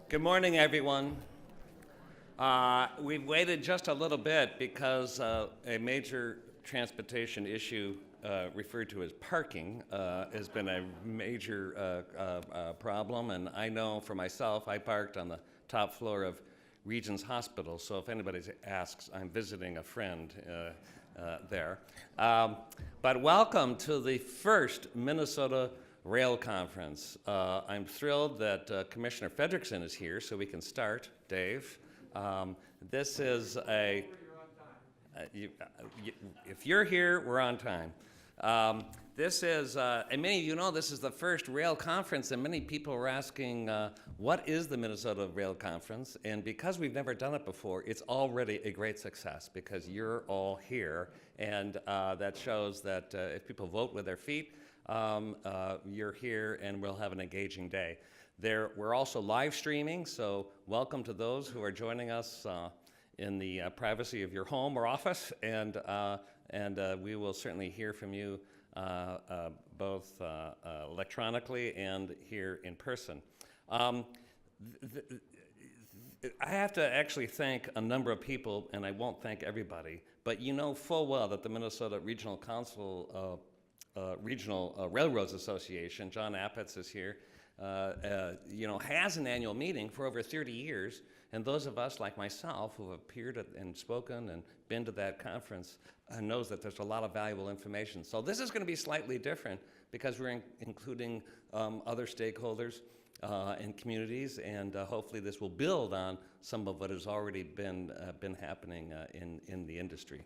Good morning, everyone. We've waited just a little bit because a major transportation issue referred to as parking has been a major problem. And I know for myself, I parked on the top floor of Regents Hospital. So if anybody asks, I'm visiting a friend there. But welcome to the first Minnesota Rail Conference. I'm thrilled that Commissioner Frederickson is here, so we can start. Dave, this is a. If you're here, we're on time. This is, and many of you know, this is the first rail conference, and many people were asking, what is the Minnesota Rail Conference? And because we've never done it before, it's already a great success because you're all here, and that shows that if people vote with their feet, you're here, and we'll have an engaging day. We're also live streaming, so welcome to those who are joining us in the privacy of your home or office, and we will certainly hear from you both electronically and here in person. I have to actually thank a number of people, and I won't thank everybody, but you know full well that the Minnesota Regional Council Regional Railroads Association, John Appetz is here, has an annual meeting for over 30 years, and those of us like myself who have appeared and spoken and been to that conference knows that there's a lot of valuable information. So this is going to be slightly different because we're including other stakeholders and communities, and hopefully this will build on some of what has already been happening in the industry.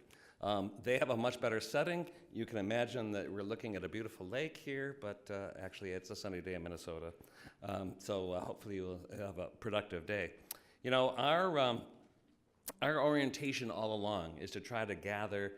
They have a much better setting. You can imagine that we're looking at a beautiful lake here, but actually it's a sunny day in Minnesota. So hopefully you'll have a productive day. You know, our orientation all along is to try to gather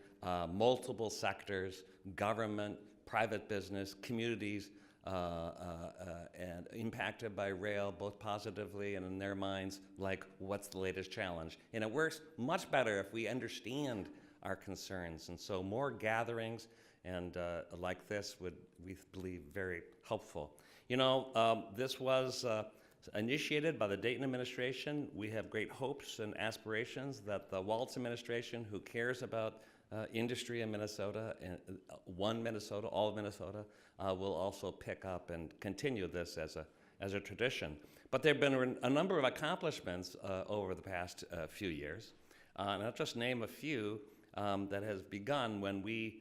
multiple sectors, government, private business, communities, and impacted by rail, both positively and in their minds, like what's the latest challenge. And it works much better if we understand our concerns, and so more gatherings and like this would, we believe, very helpful. You know, this was initiated by the Dayton administration. We have great hopes and aspirations that the Walz administration, who cares about industry in Minnesota, and one Minnesota, all of Minnesota, will also pick up and continue this as a tradition. But there have been a number of accomplishments over the past few years, and I'll just name a few. That has begun when we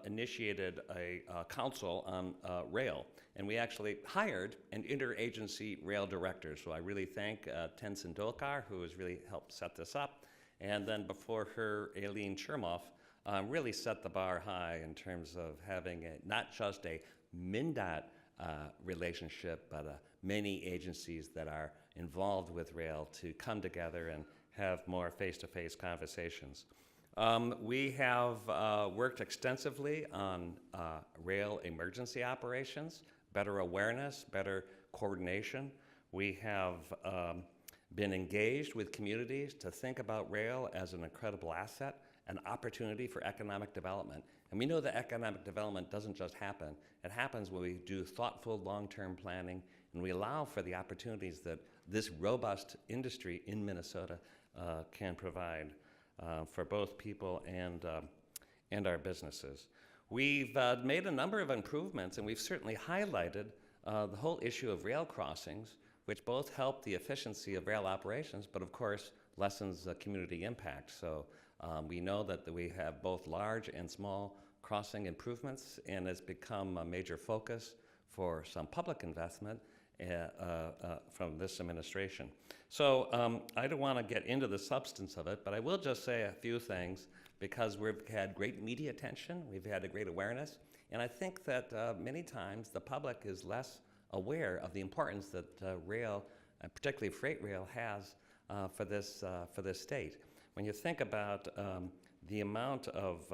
initiated a council on rail. And we actually hired an interagency rail director. So I really thank Tenzin Dolkar, who has really helped set this up. And then before her, Aileen Chermoff really set the bar high in terms of having not just a MnDOT relationship, but many agencies that are involved with rail to come together and have more face-to-face conversations. We have worked extensively on rail emergency operations, better awareness, better coordination. We have been engaged with communities to think about rail as an incredible asset, an opportunity for economic development. And we know that economic development doesn't just happen. It happens when we do thoughtful long-term planning and we allow for the opportunities that this robust industry in Minnesota can provide. For both people and our businesses. We've made a number of improvements, and we've certainly highlighted the whole issue of rail crossings, which both help the efficiency of rail operations, but of course lessens community impact. So we know that we have both large and small crossing improvements, and it's become a major focus for some public investment from this administration. So I don't want to get into the substance of it, but I will just say a few things because we've had great media attention, we've had a great awareness, and I think that many times the public is less aware of the importance that rail, and particularly freight rail, has for this state. When you think about the amount of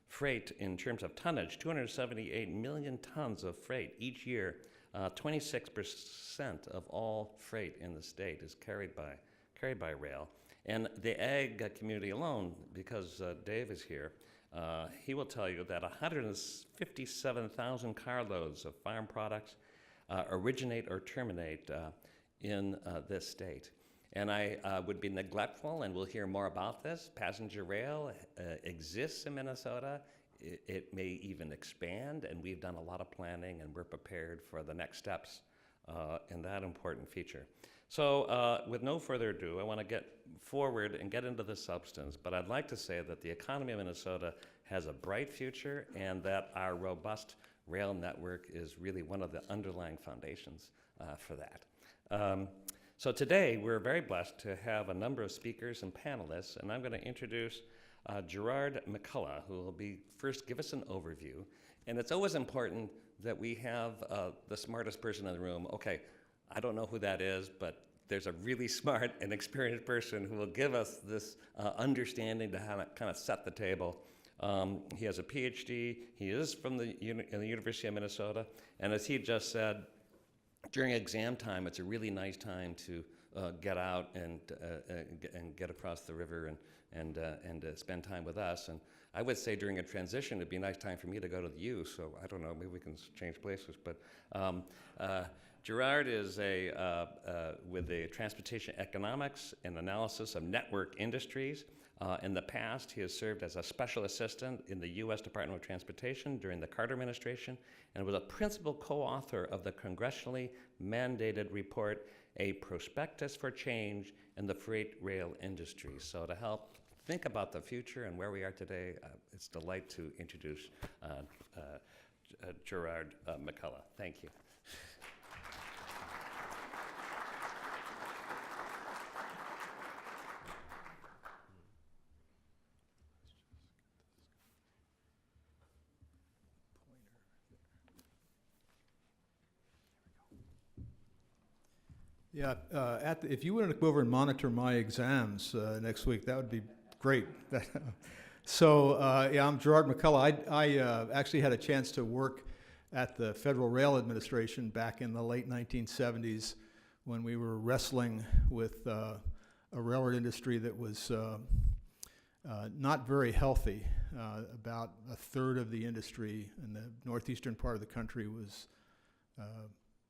freight in terms of tonnage, 278 million tons of freight each year, 26% of all freight in the state is carried by rail. And the ag community alone, because Dave is here, he will tell you that 157,000 carloads of farm products originate or terminate in this state. And I would be neglectful, and we'll hear more about this. Passenger rail exists in Minnesota. It may even expand, and we've done a lot of planning, and we're prepared for the next steps in that important feature. So with no further ado, I want to get forward and get into the substance, but I'd like to say that the economy of Minnesota has a bright future, and that our robust rail network is really one of the underlying foundations for that. So today, we're very blessed to have a number of speakers and panelists, and I'm going to introduce Gerard McCullough, who will first give us an overview. And it's always important that we have the smartest person in the room. Okay, I don't know who that is, but there's a really smart and experienced person who will give us this understanding to kind of set the table. He has a PhD. He is from the University of Minnesota, and as he just said, during exam time, it's a really nice time to get out and get across the river and spend time with us. And I would say during a transition, it'd be a nice time for me to go to the U. So I don't know, maybe we can change places. But Gerard is with the Transportation Economics and Analysis of Network Industries. In the past, he has served as a special assistant in the U.S. Department of Transportation during the Carter administration, and was a principal co-author of the congressionally mandated report, A Prospectus for Change in the Freight Rail Industry. So to help think about the future and where we are today, it's a delight to introduce Gerard McCullough. Thank you. Yeah, if you wanted to go over and monitor my exams next week, that would be great. So, yeah, I'm Gerard McCullough. I actually had a chance to work at the Federal Rail Administration back in the late 1970s when we were wrestling with a railroad industry that was not very healthy. About a third of the industry in the northeastern part of the country was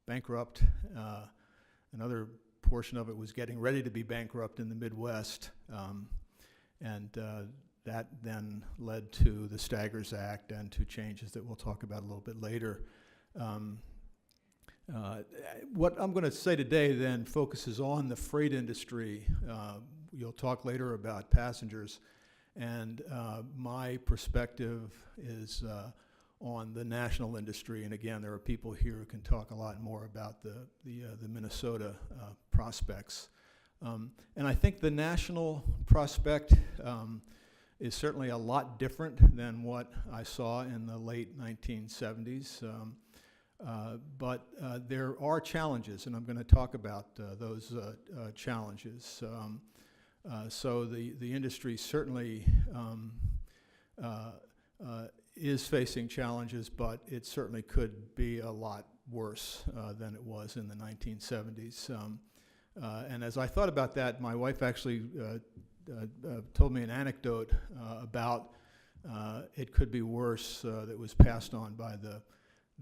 bankrupt. Another portion of it was getting ready to be bankrupt in the Midwest, and that then led to the Staggers Act and to changes that we'll talk about a little bit later. What I'm going to say today then focuses on the freight industry. You'll talk later about passengers, and my perspective is on the national industry, and again, there are people here who can talk a lot more about the Minnesota prospects. And I think the national prospect is certainly a lot different than what I saw in the late 1970s, but there are challenges, and I'm going to talk about those challenges. So the industry certainly is facing challenges, but it certainly could be a lot worse than it was in the 1970s. And as I thought about that, my wife actually told me an anecdote about it could be worse that was passed on by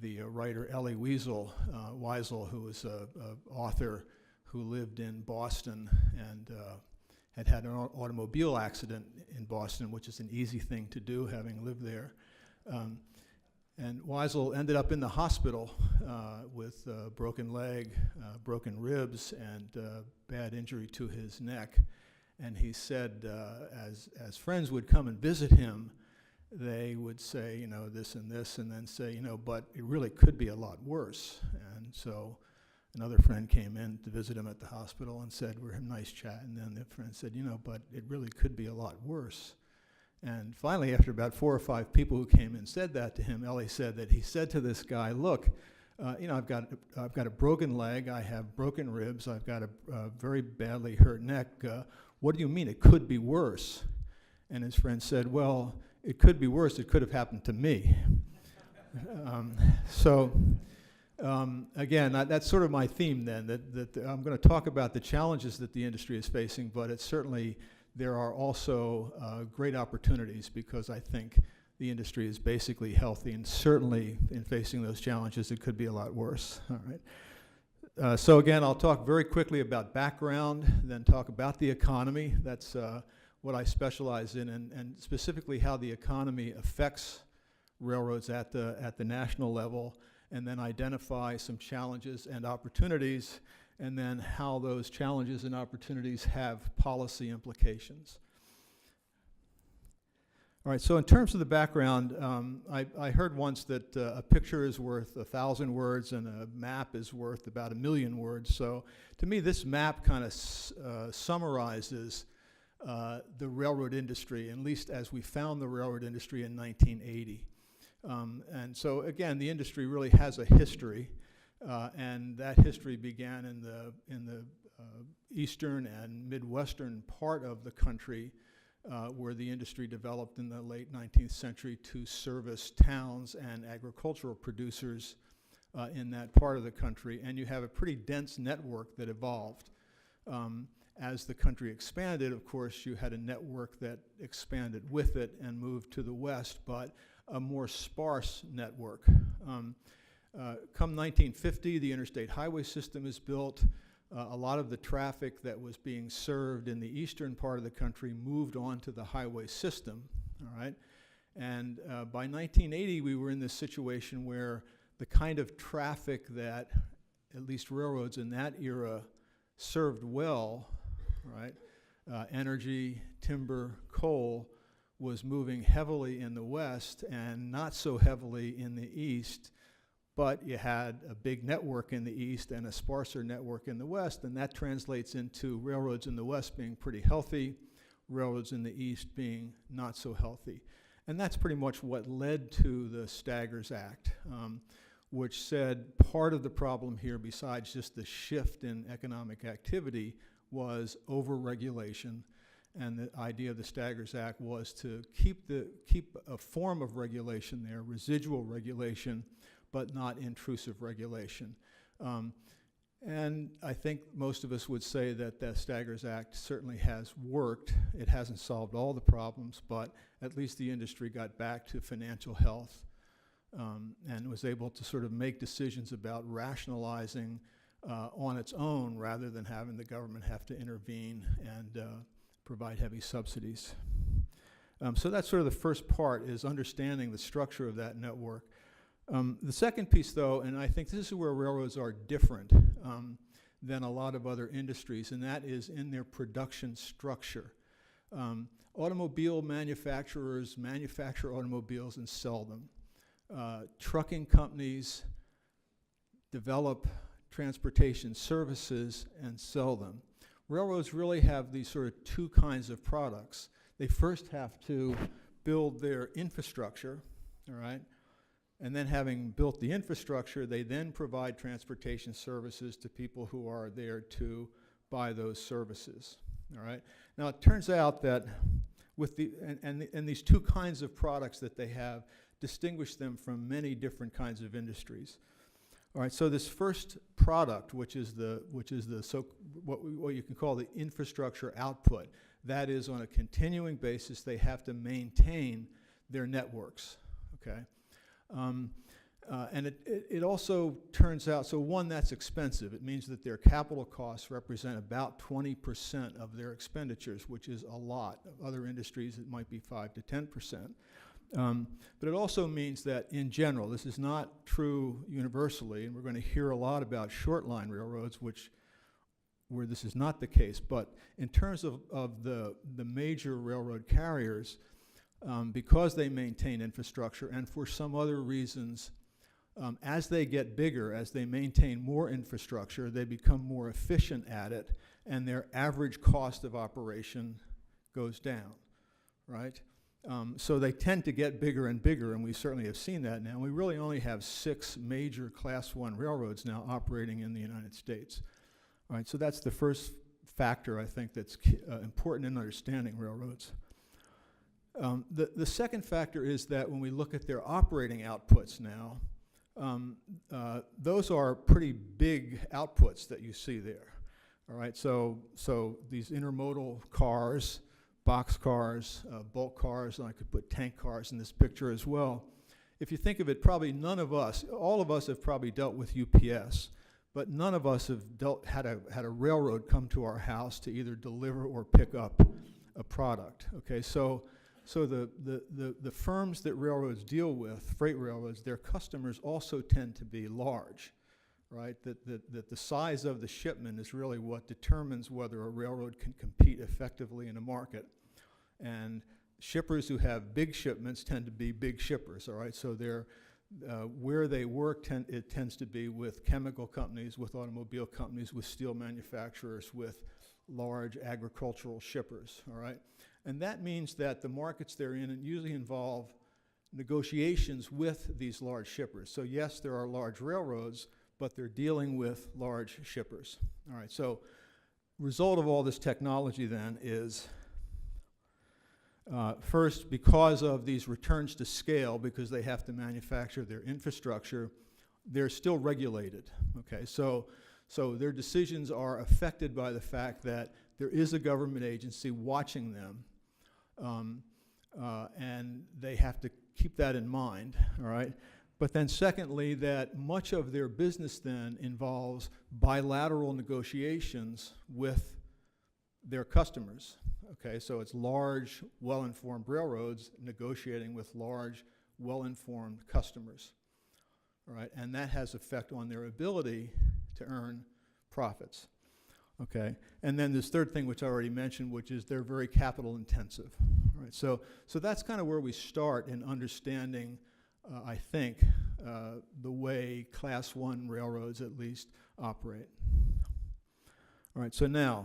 the writer Elie Wiesel, who was an author who lived in Boston and had an automobile accident in Boston, which is an easy thing to do, having lived there. And Wiesel ended up in the hospital with a broken leg, broken ribs, and bad injury to his neck. And he said, as friends would come and visit him, they would say, you know, this and this, and then say, you know, but it really could be a lot worse. And so another friend came in to visit him at the hospital and said, we're having a nice chat. And then the friend said, you know, but it really could be a lot worse. And finally, after about 4 or 5 people who came and said that to him, Elie said that he said to this guy, look, you know, I've got a broken leg, I have broken ribs, I've got a very badly hurt neck. What do you mean it could be worse? And his friend said, well, it could be worse. It could have happened to me. Again, that's sort of my theme then, that I'm going to talk about the challenges that the industry is facing, but it's certainly there are also great opportunities, because I think the industry is basically healthy, and certainly in facing those challenges, it could be a lot worse. All right. So again, I'll talk very quickly about background, then talk about the economy. That's what I specialize in, and specifically how the economy affects railroads at the national level, and then identify some challenges and opportunities, and then how those challenges and opportunities have policy implications. All right, so in terms of the background, I heard once that a picture is worth 1,000 words and a map is worth about 1,000,000 words. So to me, this map kind of summarizes the railroad industry, at least as we found the railroad industry in 1980. And so again, the industry really has a history, and that history began in the eastern and midwestern part of the country, where the industry developed in the late 19th century to service towns and agricultural producers in that part of the country. And you have a pretty dense network that evolved. As the country expanded, of course, you had a network that expanded with it and moved to the west, but a more sparse network. Come 1950, the interstate highway system is built. A lot of the traffic that was being served in the eastern part of the country moved on to the highway system, all right? And by 1980, we were in this situation where the kind of traffic that at least railroads in that era served well, right? Energy, timber, coal was moving heavily in the west and not so heavily in the east. But you had a big network in the east and a sparser network in the west, and that translates into railroads in the west being pretty healthy, railroads in the east being not so healthy. And that's pretty much what led to the Staggers Act, which said part of the problem here, besides just the shift in economic activity, was over-regulation. And the idea of the Staggers Act was to keep a form of regulation there, residual regulation, but not intrusive regulation. And I think most of us would say that the Staggers Act certainly has worked. It hasn't solved all the problems, but at least the industry got back to financial health and was able to sort of make decisions about rationalizing on its own rather than having the government have to intervene and provide heavy subsidies. So that's sort of the first part, is understanding the structure of that network. The second piece, though, and I think this is where railroads are different than a lot of other industries, and that is in their production structure. Automobile manufacturers manufacture automobiles and sell them. Trucking companies develop transportation services and sell them. Railroads really have these sort of two kinds of products. They first have to build their infrastructure, all right? And then having built the infrastructure, they then provide transportation services to people who are there to buy those services, all right? Now, it turns out that with and these two kinds of products that they have distinguish them from many different kinds of industries. All right, so this first product, which is what you can call the infrastructure output, that is on a continuing basis, they have to maintain their networks, okay? And it also turns out, so one, that's expensive. It means that their capital costs represent about 20% of their expenditures, which is a lot. Of other industries, it might be 5 to 10%. But it also means that in general, this is not true universally, and we're going to hear a lot about short line railroads, where this is not the case. But in terms of the major railroad carriers, because they maintain infrastructure and for some other reasons, as they get bigger, as they maintain more infrastructure, they become more efficient at it, and their average cost of operation goes down, right? So they tend to get bigger and bigger, and we certainly have seen that now. We really only have 6 major Class I railroads now operating in the United States. All right, so that's the first factor, I think, that's important in understanding railroads. The second factor is that when we look at their operating outputs now, those are pretty big outputs that you see there. All right, so these intermodal cars, box cars, bulk cars, and I could put tank cars in this picture as well. If you think of it, probably none of us, all of us have probably dealt with UPS, but none of us have had a railroad come to our house to either deliver or pick up a product. Okay, so the firms that railroads deal with, freight railroads, their customers also tend to be large, right? That the size of the shipment is really what determines whether a railroad can compete effectively in a market. And shippers who have big shipments tend to be big shippers, all right? So they're where they work, it tends to be with chemical companies, with automobile companies, with steel manufacturers, with large agricultural shippers, all right? And that means that the markets they're in usually involve negotiations with these large shippers. So yes, there are large railroads, but they're dealing with large shippers. All right, so result of all this technology then is first, because of these returns to scale, because they have to manufacture their infrastructure, they're still regulated, okay? So their decisions are affected by the fact that there is a government agency watching them, and they have to keep that in mind, all right? But then secondly, that much of their business then involves bilateral negotiations with their customers. Okay, so it's large, well-informed railroads negotiating with large, well-informed customers. All right, and that has effect on their ability to earn profits. Okay, and then this third thing, which I already mentioned, which is they're very capital intensive. All right, so that's kind of where we start in understanding, I think, the way Class 1 railroads at least operate. All right, so now,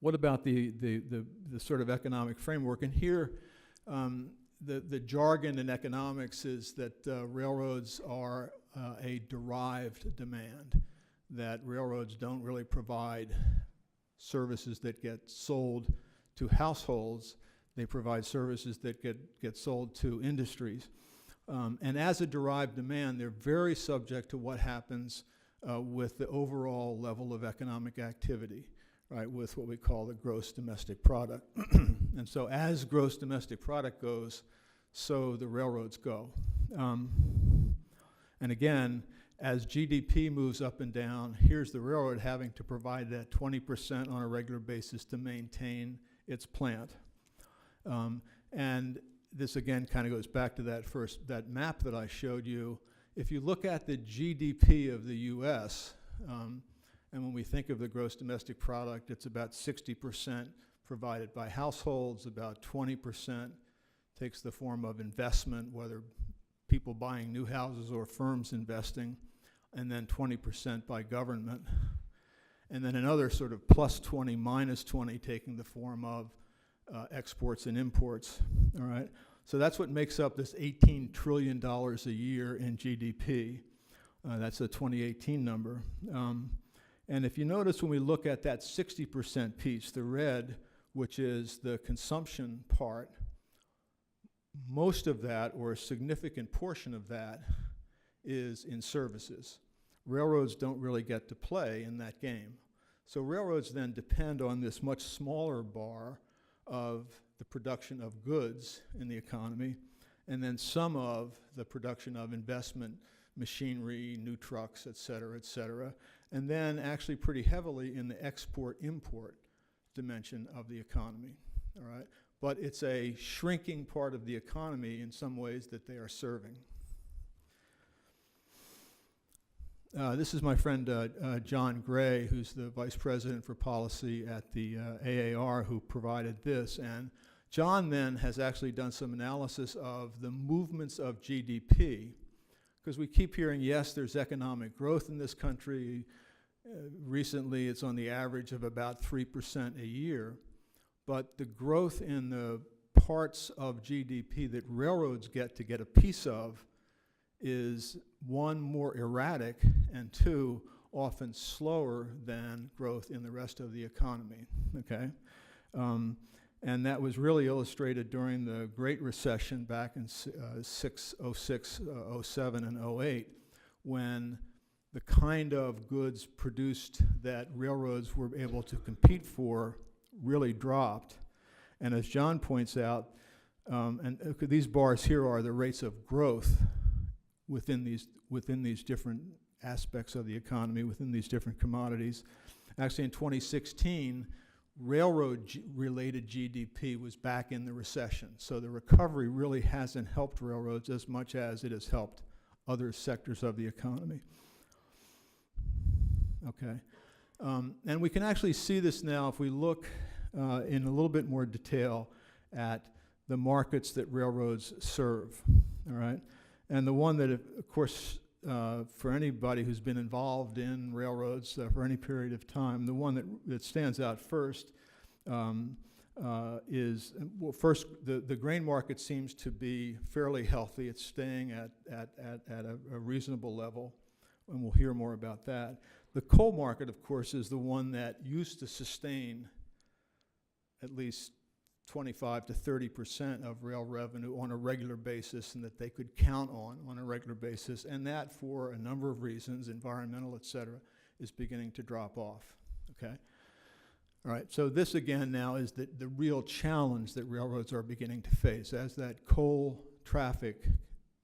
what about the sort of economic framework? And here, the jargon in economics is that railroads are a derived demand, that railroads don't really provide services that get sold to households. They provide services that get sold to industries. And as a derived demand, they're very subject to what happens with the overall level of economic activity, right, with what we call the gross domestic product. And so as gross domestic product goes, so the railroads go. And again, as GDP moves up and down, here's the railroad having to provide that 20% on a regular basis to maintain its plant. And this again kind of goes back to that map that I showed you. If you look at the GDP of the US, and when we think of the gross domestic product, it's about 60% provided by households, about 20% takes the form of investment, whether people buying new houses or firms investing, and then 20% by government. And then another sort of plus 20, minus 20 taking the form of exports and imports, all right? So that's what makes up this $18 trillion a year in GDP. That's a 2018 number. And if you notice when we look at that 60% piece, the red, which is the consumption part, most of that, or a significant portion of that, is in services. Railroads don't really get to play in that game. So railroads then depend on this much smaller bar of the production of goods in the economy, and then some of the production of investment, machinery, new trucks, et cetera, and then actually pretty heavily in the export-import dimension of the economy, all right? But it's a shrinking part of the economy in some ways that they are serving. This is my friend John Gray, who's the Vice President for Policy at the AAR, who provided this. And John then has actually done some analysis of the movements of GDP, because we keep hearing, yes, there's economic growth in this country. Recently, it's on the average of about 3% a year. But the growth in the parts of GDP that railroads get to get a piece of is, one, more erratic, and two, often slower than growth in the rest of the economy, okay? And that was really illustrated during the Great Recession back in 06, 07, and 08, when the kind of goods produced that railroads were able to compete for really dropped. And as John points out, and these bars here are the rates of growth within these different aspects of the economy within these different commodities. Actually, in 2016, railroad-related GDP was back in the recession. So the recovery really hasn't helped railroads as much as it has helped other sectors of the economy. Okay. And we can actually see this now if we look in a little bit more detail at the markets that railroads serve, all right? And the one that, of course, for anybody who's been involved in railroads for any period of time, the one that stands out first is, well, first, the grain market seems to be fairly healthy. It's staying at a reasonable level, and we'll hear more about that. The coal market, of course, is the one that used to sustain at least 25 to 30% of rail revenue on a regular basis, and that they could count on a regular basis, and that for a number of reasons, environmental, et cetera, is beginning to drop off, okay? All right, so this again now is the real challenge that railroads are beginning to face. As that coal traffic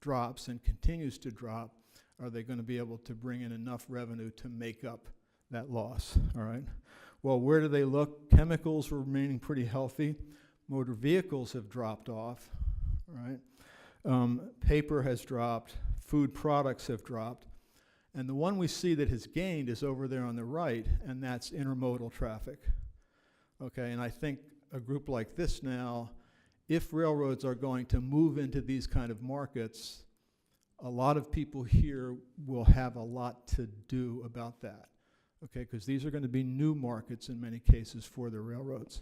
drops and continues to drop, are they going to be able to bring in enough revenue to make up that loss, all right? Well, where do they look? Chemicals are remaining pretty healthy. Motor vehicles have dropped off, right? Paper has dropped. Food products have dropped. And the one we see that has gained is over there on the right, and that's intermodal traffic. Okay, and I think a group like this now, if railroads are going to move into these kind of markets, a lot of people here will have a lot to do about that, okay, because these are going to be new markets in many cases for the railroads.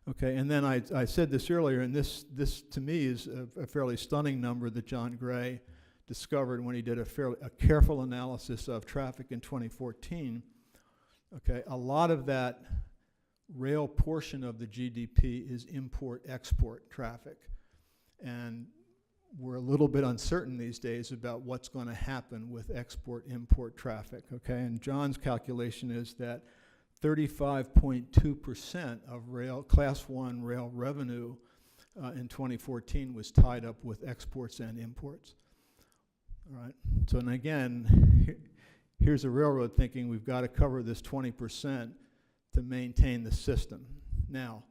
Okay, and then I said this earlier, and this to me is a fairly stunning number that John Gray discovered when he did a careful analysis of traffic in 2014. Okay, a lot of that rail portion of the GDP is import-export traffic. And we're a little bit uncertain these days about what's going to happen with export-import traffic, okay? And John's calculation is that 35.2% of Class 1 rail revenue in 2014 was tied up with exports and imports, all right? So, and again, here's a railroad thinking we've got to cover this 20% to maintain the system. Now,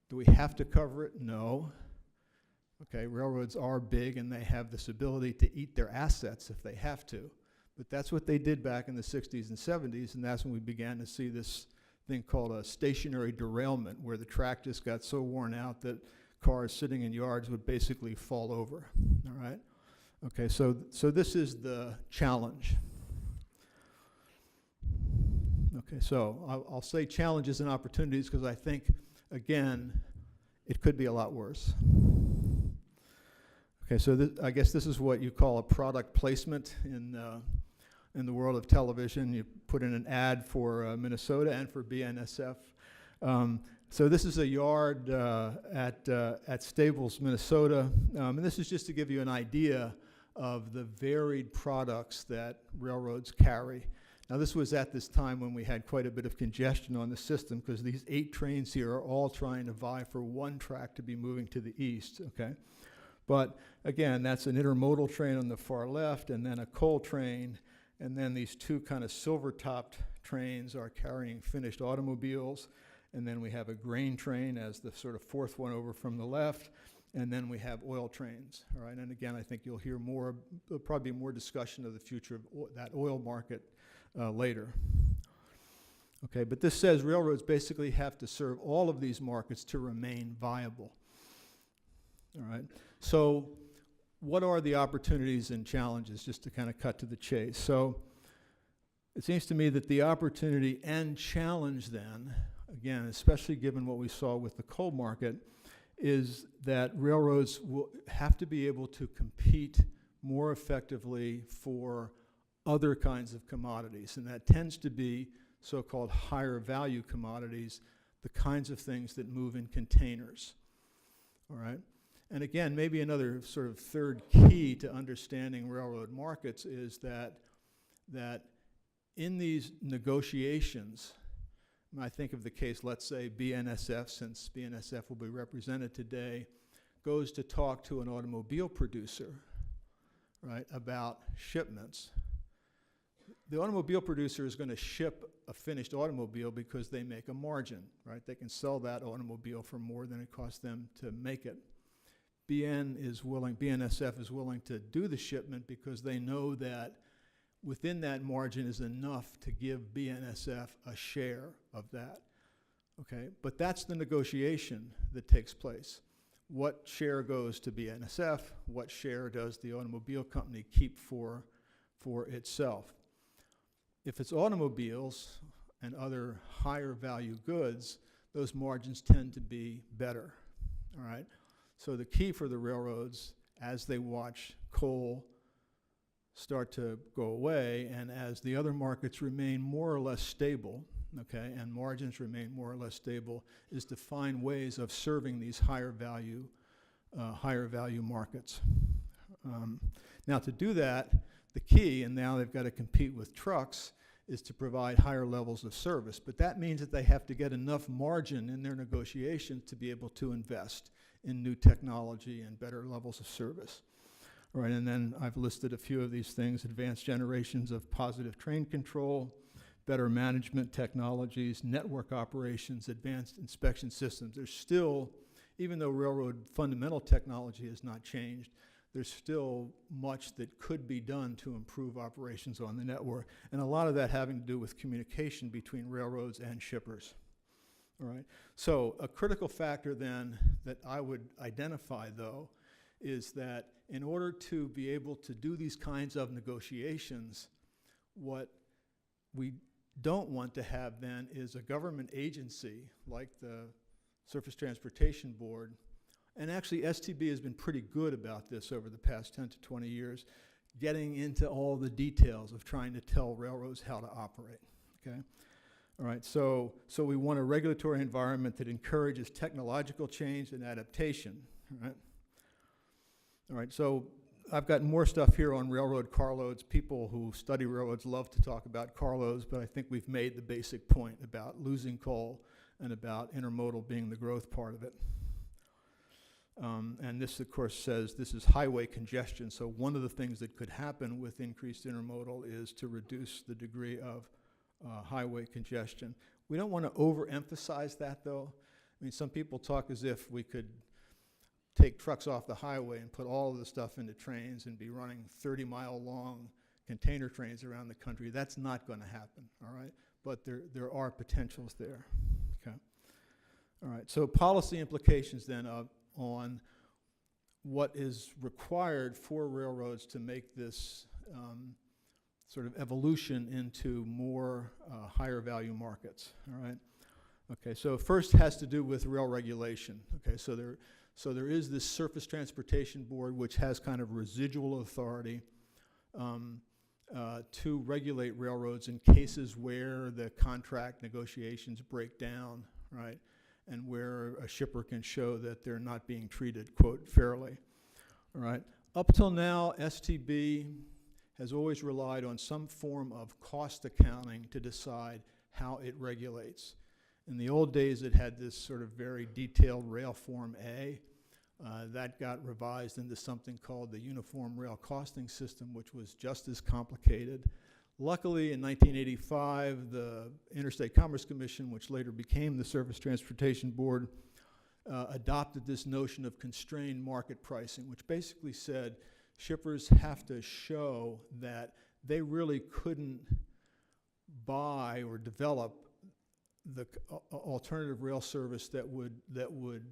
do we have to cover it? No. Okay, railroads are big and they have this ability to eat their assets if they have to. But that's what they did back in the 60s and 70s, and that's when we began to see this thing called a stationary derailment, where the track just got so worn out that cars sitting in yards would basically fall over, all right? Okay, so this is the challenge. Okay, so I'll say challenges and opportunities because I think, again, it could be a lot worse. Okay, so I guess this is what you call a product placement in the world of television. You put in an ad for Minnesota and for BNSF. So this is a yard at Stables, Minnesota, and this is just to give you an idea of the varied products that railroads carry. Now, this was at this time when we had quite a bit of congestion on the system because these 8 trains here are all trying to vie for one track to be moving to the east, okay? But again, that's an intermodal train on the far left, and then a coal train, and then these 2 kind of silver-topped trains are carrying finished automobiles, and then we have a grain train as the sort of 4th one over from the left, and then we have oil trains, all right? And again, I think you'll hear more, there'll probably be more discussion of the future of that oil market later. Okay, but this says railroads basically have to serve all of these markets to remain viable. All right, so what are the opportunities and challenges, just to kind of cut to the chase? So it seems to me that the opportunity and challenge then, again, especially given what we saw with the coal market, is that railroads will have to be able to compete more effectively for other kinds of commodities, and that tends to be so-called higher value commodities, the kinds of things that move in containers, all right? And again, maybe another sort of third key to understanding railroad markets is that in these negotiations, I think of the case, let's say BNSF, since BNSF will be represented today, goes to talk to an automobile producer, right, about shipments, the automobile producer is going to ship a finished automobile because they make a margin, right? They can sell that automobile for more than it costs them to make it. BNSF is willing to do the shipment because they know that within that margin is enough to give BNSF a share of that, okay? But that's the negotiation that takes place. What share goes to BNSF? What share does the automobile company keep for itself? If it's automobiles and other higher value goods, those margins tend to be better, all right? So the key for the railroads, as they watch coal start to go away and as the other markets remain more or less stable, okay, and margins remain more or less stable, is to find ways of serving these higher value markets. Now to do that, the key, and now they've got to compete with trucks, is to provide higher levels of service. But that means that they have to get enough margin in their negotiations to be able to invest in new technology and better levels of service. All right, and then I've listed a few of these things: advanced generations of positive train control, better management technologies, network operations, advanced inspection systems. There's still, even though railroad fundamental technology has not changed, there's still much that could be done to improve operations on the network, and a lot of that having to do with communication between railroads and shippers. All right. So a critical factor then that I would identify, though, is that in order to be able to do these kinds of negotiations, what we don't want to have then is a government agency like the Surface Transportation Board. And actually, STB has been pretty good about this over the past 10 to 20 years, getting into all the details of trying to tell railroads how to operate, okay? All right, so we want a regulatory environment that encourages technological change and adaptation, all right? All right, so I've got more stuff here on railroad carloads. People who study railroads love to talk about carloads, but I think we've made the basic point about losing coal and about intermodal being the growth part of it. And this, of course, says this is highway congestion. So one of the things that could happen with increased intermodal is to reduce the degree of highway congestion. We don't want to overemphasize that, though. I mean, some people talk as if we could take trucks off the highway and put all of the stuff into trains and be running 30-mile-long container trains around the country. That's not going to happen, all right? But there are potentials there, okay? All right, so policy implications then on what is required for railroads to make this sort of evolution into more higher value markets, all right? Okay, so first has to do with rail regulation, okay? So there is this Surface Transportation Board, which has kind of residual authority to regulate railroads in cases where the contract negotiations break down, right? And where a shipper can show that they're not being treated, quote, fairly, all right? Up till now, STB has always relied on some form of cost accounting to decide how it regulates. In the old days, it had this sort of very detailed Rail Form A. That got revised into something called the Uniform Rail Costing System, which was just as complicated. Luckily, in 1985, the Interstate Commerce Commission, which later became the Surface Transportation Board, adopted this notion of constrained market pricing, which basically said shippers have to show that they really couldn't buy or develop the alternative rail service that would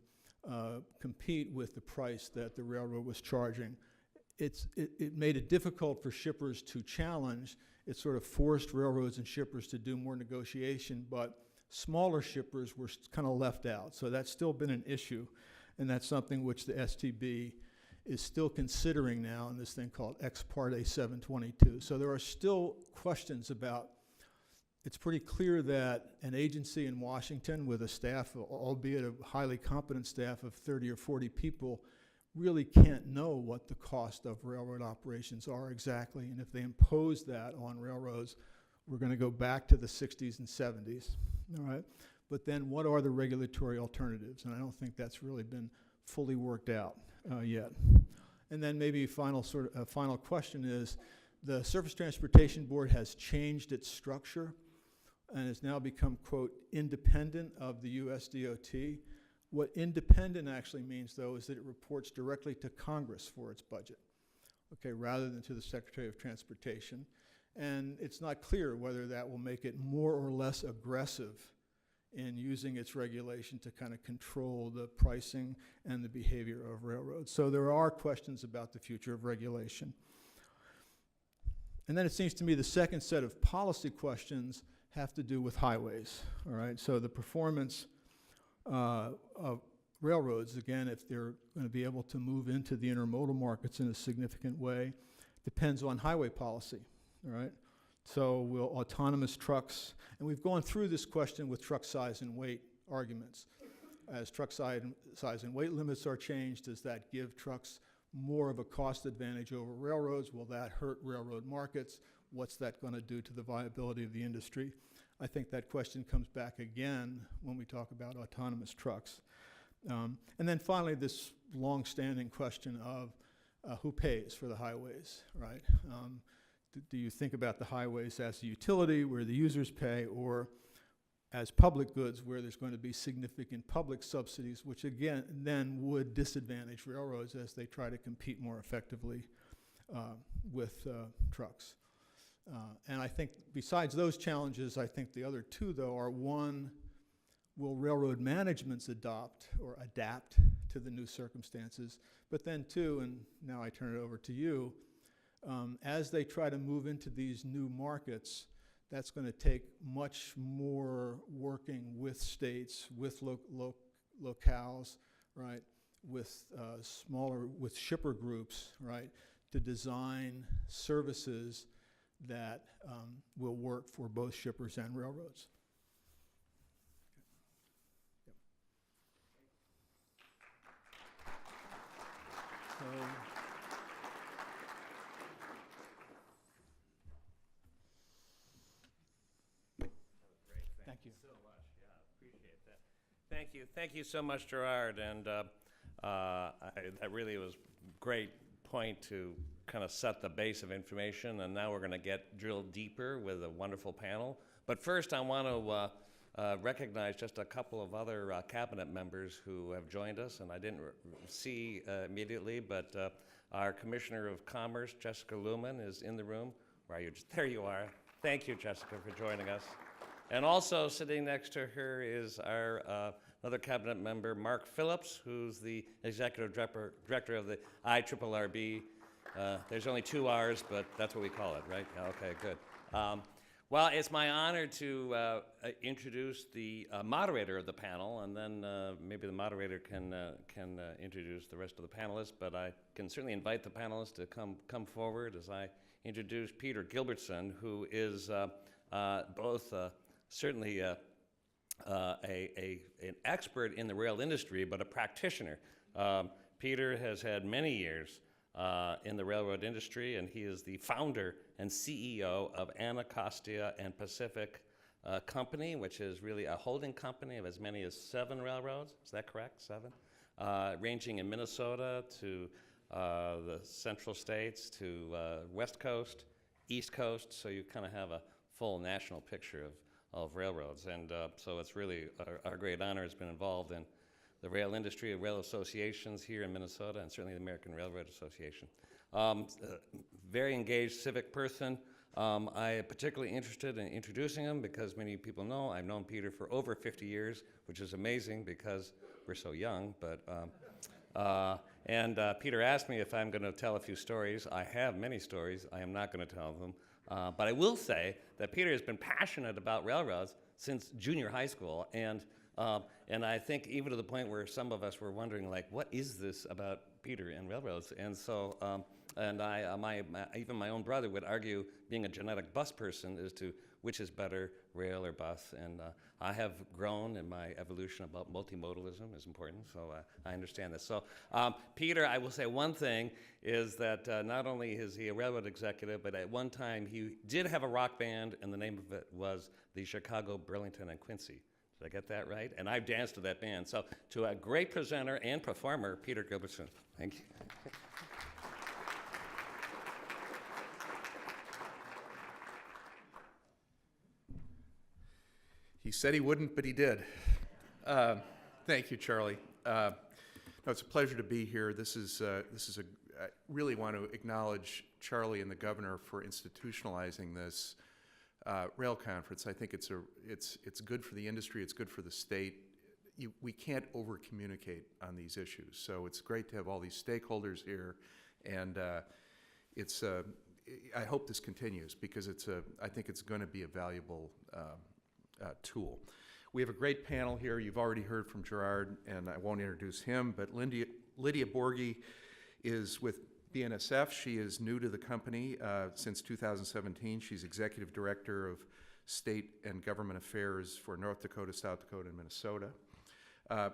compete with the price that the railroad was charging. It made it difficult for shippers to challenge. It sort of forced railroads and shippers to do more negotiation, but smaller shippers were kind of left out. So that's still been an issue, and that's something which the STB is still considering now in this thing called Ex Parte 722. So there are still questions about. It's pretty clear that an agency in Washington with a staff, albeit a highly competent staff of 30 or 40 people, really can't know what the cost of railroad operations are exactly. And if they impose that on railroads, we're going to go back to the 60s and 70s, all right? But then what are the regulatory alternatives? And I don't think that's really been fully worked out yet. And then maybe a final question is, the Surface Transportation Board has changed its structure and has now become, quote, independent of the USDOT. What independent actually means, though, is that it reports directly to Congress for its budget, okay, rather than to the Secretary of Transportation. And it's not clear whether that will make it more or less aggressive in using its regulation to kind of control the pricing and the behavior of railroads. So there are questions about the future of regulation. And then it seems to me the second set of policy questions have to do with highways, all right? So the performance of railroads, again, if they're going to be able to move into the intermodal markets in a significant way, depends on highway policy, all right? So will autonomous trucks, and we've gone through this question with truck size and weight arguments. As truck size and weight limits are changed, does that give trucks more of a cost advantage over railroads? Will that hurt railroad markets? What's that going to do to the viability of the industry? I think that question comes back again when we talk about autonomous trucks. And then finally, this long-standing question of who pays for the highways, right? Do you think about the highways as a utility where the users pay, or as public goods where there's going to be significant public subsidies, which again then would disadvantage railroads as they try to compete more effectively with trucks? And I think besides those challenges, I think the other two, though, are one, will railroad managements adopt or adapt to the new circumstances? But then two, and now I turn it over to you, as they try to move into these new markets, that's going to take much more working with states, with locales, right, with with shipper groups, right, to design services that will work for both shippers and railroads. Thank you so much. Yeah, appreciate that. Thank you so much, Gerard. And that really was a great point to kind of set the base of information. And now we're going to get drilled deeper with a wonderful panel. But first, I want to recognize just a couple of other cabinet members who have joined us, and I didn't see immediately, but our Commissioner of Commerce, Jessica Luman, is in the room. Where are you? There you are. Thank you, Jessica, for joining us. And also sitting next to her is our another cabinet member, Mark Phillips, who's the executive director of the IRRB. There's only 2 R's, but that's what we call it, right? Okay, good. Well, it's my honor to introduce the moderator of the panel, and then maybe the moderator can introduce the rest of the panelists. But I can certainly invite the panelists to come forward as I introduce Peter Gilbertson, who is both certainly an expert in the rail industry, but a practitioner. Peter has had many years in the railroad industry, and he is the founder and CEO of Anacostia and Pacific Company, which is really a holding company of as many as 7 railroads. Is that correct? 7? Ranging in Minnesota to the central states to West Coast, East Coast, so you kind of have a full national picture of railroads. And so it's really our great honor has been involved in the rail industry, rail associations here in Minnesota, and certainly the American Railroad Association. Very engaged civic person. I am particularly interested in introducing him because many people know I've known Peter for over 50 years, which is amazing because we're so young. But Peter asked me if I'm going to tell a few stories. I have many stories. I am not going to tell them. But I will say that Peter has been passionate about railroads since junior high school, and I think even to the point where some of us were wondering, like, what is this about Peter and railroads? And so, even my own brother would argue, being a genetic bus person, as to which is better, rail or bus. And I have grown in my evolution about multimodalism is important, so I understand this. So, Peter, I will say one thing is that not only is he a railroad executive, but at one time he did have a rock band, and the name of it was the Chicago, Burlington, and Quincy. Did I get that right? And I've danced to that band. So, to a great presenter and performer, Peter Gilbertson. Thank you. He said he wouldn't, but he did. Thank you, Charlie. No, it's a pleasure to be here. I really want to acknowledge Charlie and the governor for institutionalizing this rail conference. I think it's good for the industry. It's good for the state. We can't over communicate on these issues, so it's great to have all these stakeholders here, and I hope this continues because I think it's going to be a valuable tool. We have a great panel here. You've already heard from Gerard, and I won't introduce him, but Lydia Borghi is with BNSF. She is new to the company since 2017. She's Executive Director of State and Government Affairs for North Dakota, South Dakota, and Minnesota.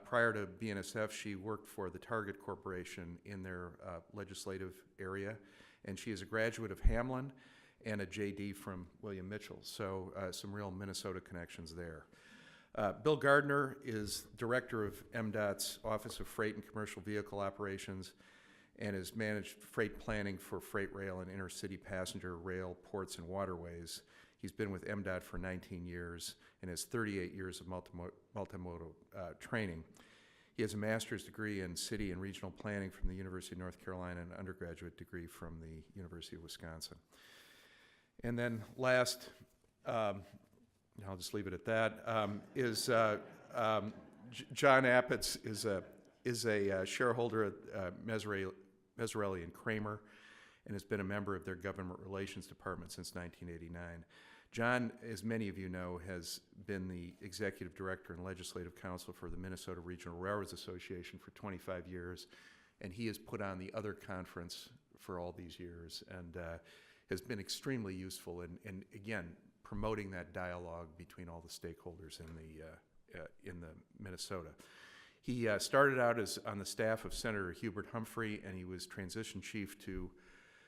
Prior to BNSF, she worked for the Target Corporation in their legislative area, and she is a graduate of Hamlin and a JD from William Mitchell, so some real Minnesota connections there. Bill Gardner is Director of MnDOT's Office of Freight and Commercial Vehicle Operations and has managed freight planning for freight rail and intercity passenger rail, ports, and waterways. He's been with MnDOT for 19 years and has 38 years of multimodal training. He has a master's degree in city and regional planning from the University of North Carolina and an undergraduate degree from the University of Wisconsin. And then last, I'll just leave it at that, John Appetz is a shareholder at Mezzarelli and Kramer and has been a member of their government relations department since 1989. John, as many of you know, has been the executive director and legislative counsel for the Minnesota Regional Railroads Association for 25 years, and he has put on the other conference for all these years and has been extremely useful in again, promoting that dialogue between all the stakeholders in the Minnesota. He started out on the staff of Senator Hubert Humphrey, and he was transition chief to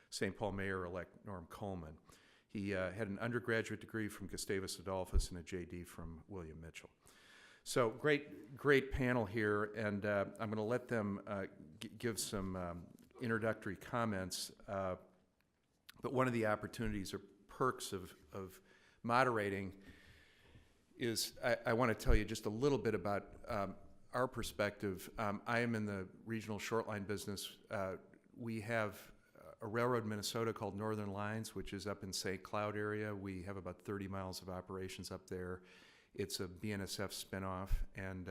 St. Paul Mayor-elect Norm Coleman. He had an undergraduate degree from Gustavus Adolphus and a JD from William Mitchell. So great panel here, and I'm going to let them give some introductory comments. But one of the opportunities or perks of moderating is I want to tell you just a little bit about our perspective. I am in the regional short line business. We have a railroad in Minnesota called Northern Lines, which is up in St. Cloud area. We have about 30 miles of operations up there. It's a BNSF spinoff, and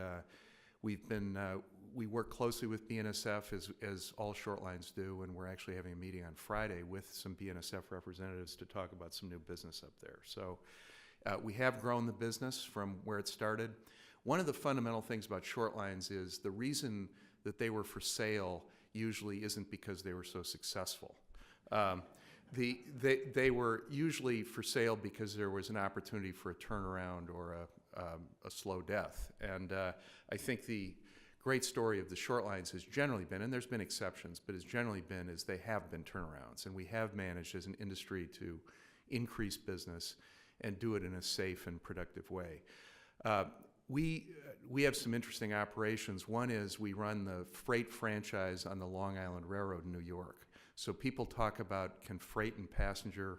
we work closely with BNSF as all short lines do, and we're actually having a meeting on Friday with some BNSF representatives to talk about some new business up there. So we have grown the business from where it started. One of the fundamental things about short lines is the reason that they were for sale usually isn't because they were so successful. They were usually for sale because there was an opportunity for a turnaround or a slow death. And I think the great story of the short lines has generally been, and there's been exceptions, but has generally been is they have been turnarounds. And we have managed as an industry to increase business and do it in a safe and productive way. We have some interesting operations. One is we run the freight franchise on the Long Island Railroad in New York. So people talk about can freight and passenger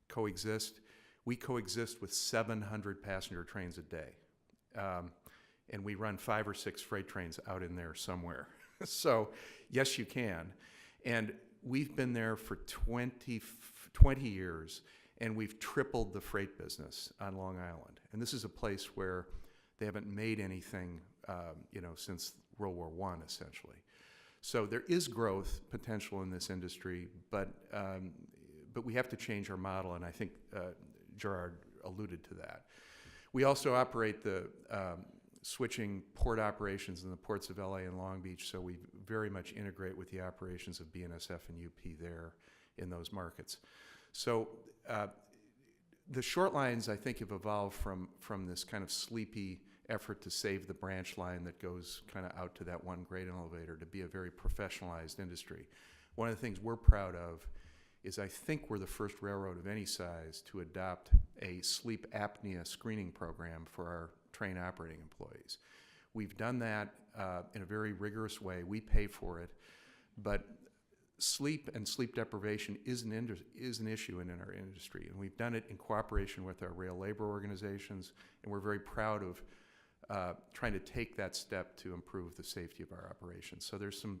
coexist? We coexist with 700 passenger trains a day. And we run 5 or 6 freight trains out in there somewhere. So yes, you can. And we've been there for 20 years, and we've tripled the freight business on Long Island. And this is a place where they haven't made anything, since World War I, essentially. So there is growth potential in this industry, but we have to change our model, and I think Gerard alluded to that. We also operate the switching port operations in the ports of LA and Long Beach, so we very much integrate with the operations of BNSF and UP there in those markets. So the short lines, I think, have evolved from this kind of sleepy effort to save the branch line that goes kind of out to that one grain elevator to be a very professionalized industry. One of the things we're proud of is I think we're the first railroad of any size to adopt a sleep apnea screening program for our train operating employees. We've done that in a very rigorous way. We pay for it, but sleep and sleep deprivation is an issue in our industry, and we've done it in cooperation with our rail labor organizations, and we're very proud of trying to take that step to improve the safety of our operations. So there's some,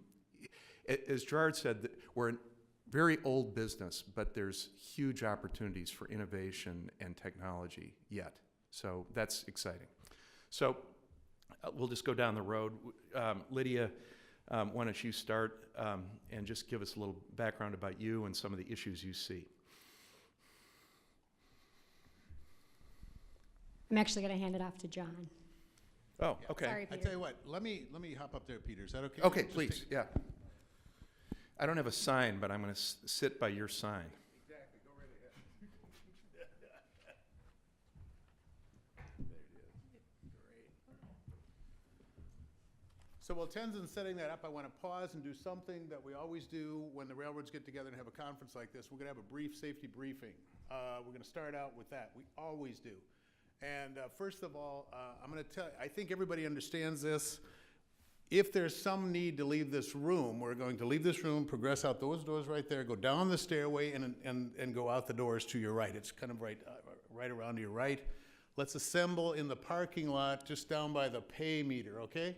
as Gerard said, we're a very old business, but there's huge opportunities for innovation and technology yet. So that's exciting. So we'll just go down the road. Lydia, why don't you start and just give us a little background about you and some of the issues you see. I'm actually going to hand it off to John. Oh, okay. Sorry, I Peter. tell you what, let me hop up there, Peter. Is that okay? Okay, Just please, yeah. I don't have a sign, but I'm going to sit by your sign. Exactly. Go right ahead. So while Tenzin's setting that up, I want to pause and do something that we always do when the railroads get together and have a conference like this. We're going to have a brief safety briefing. We're going to start out with that. We always do. And first of all, I'm going to tell you, I think everybody understands this. If there's some need to leave this room, we're going to leave this room, progress out those doors right there, go down the stairway, and go out the doors to your right. It's kind of right around to your right. Let's assemble in the parking lot just down by the pay meter, okay?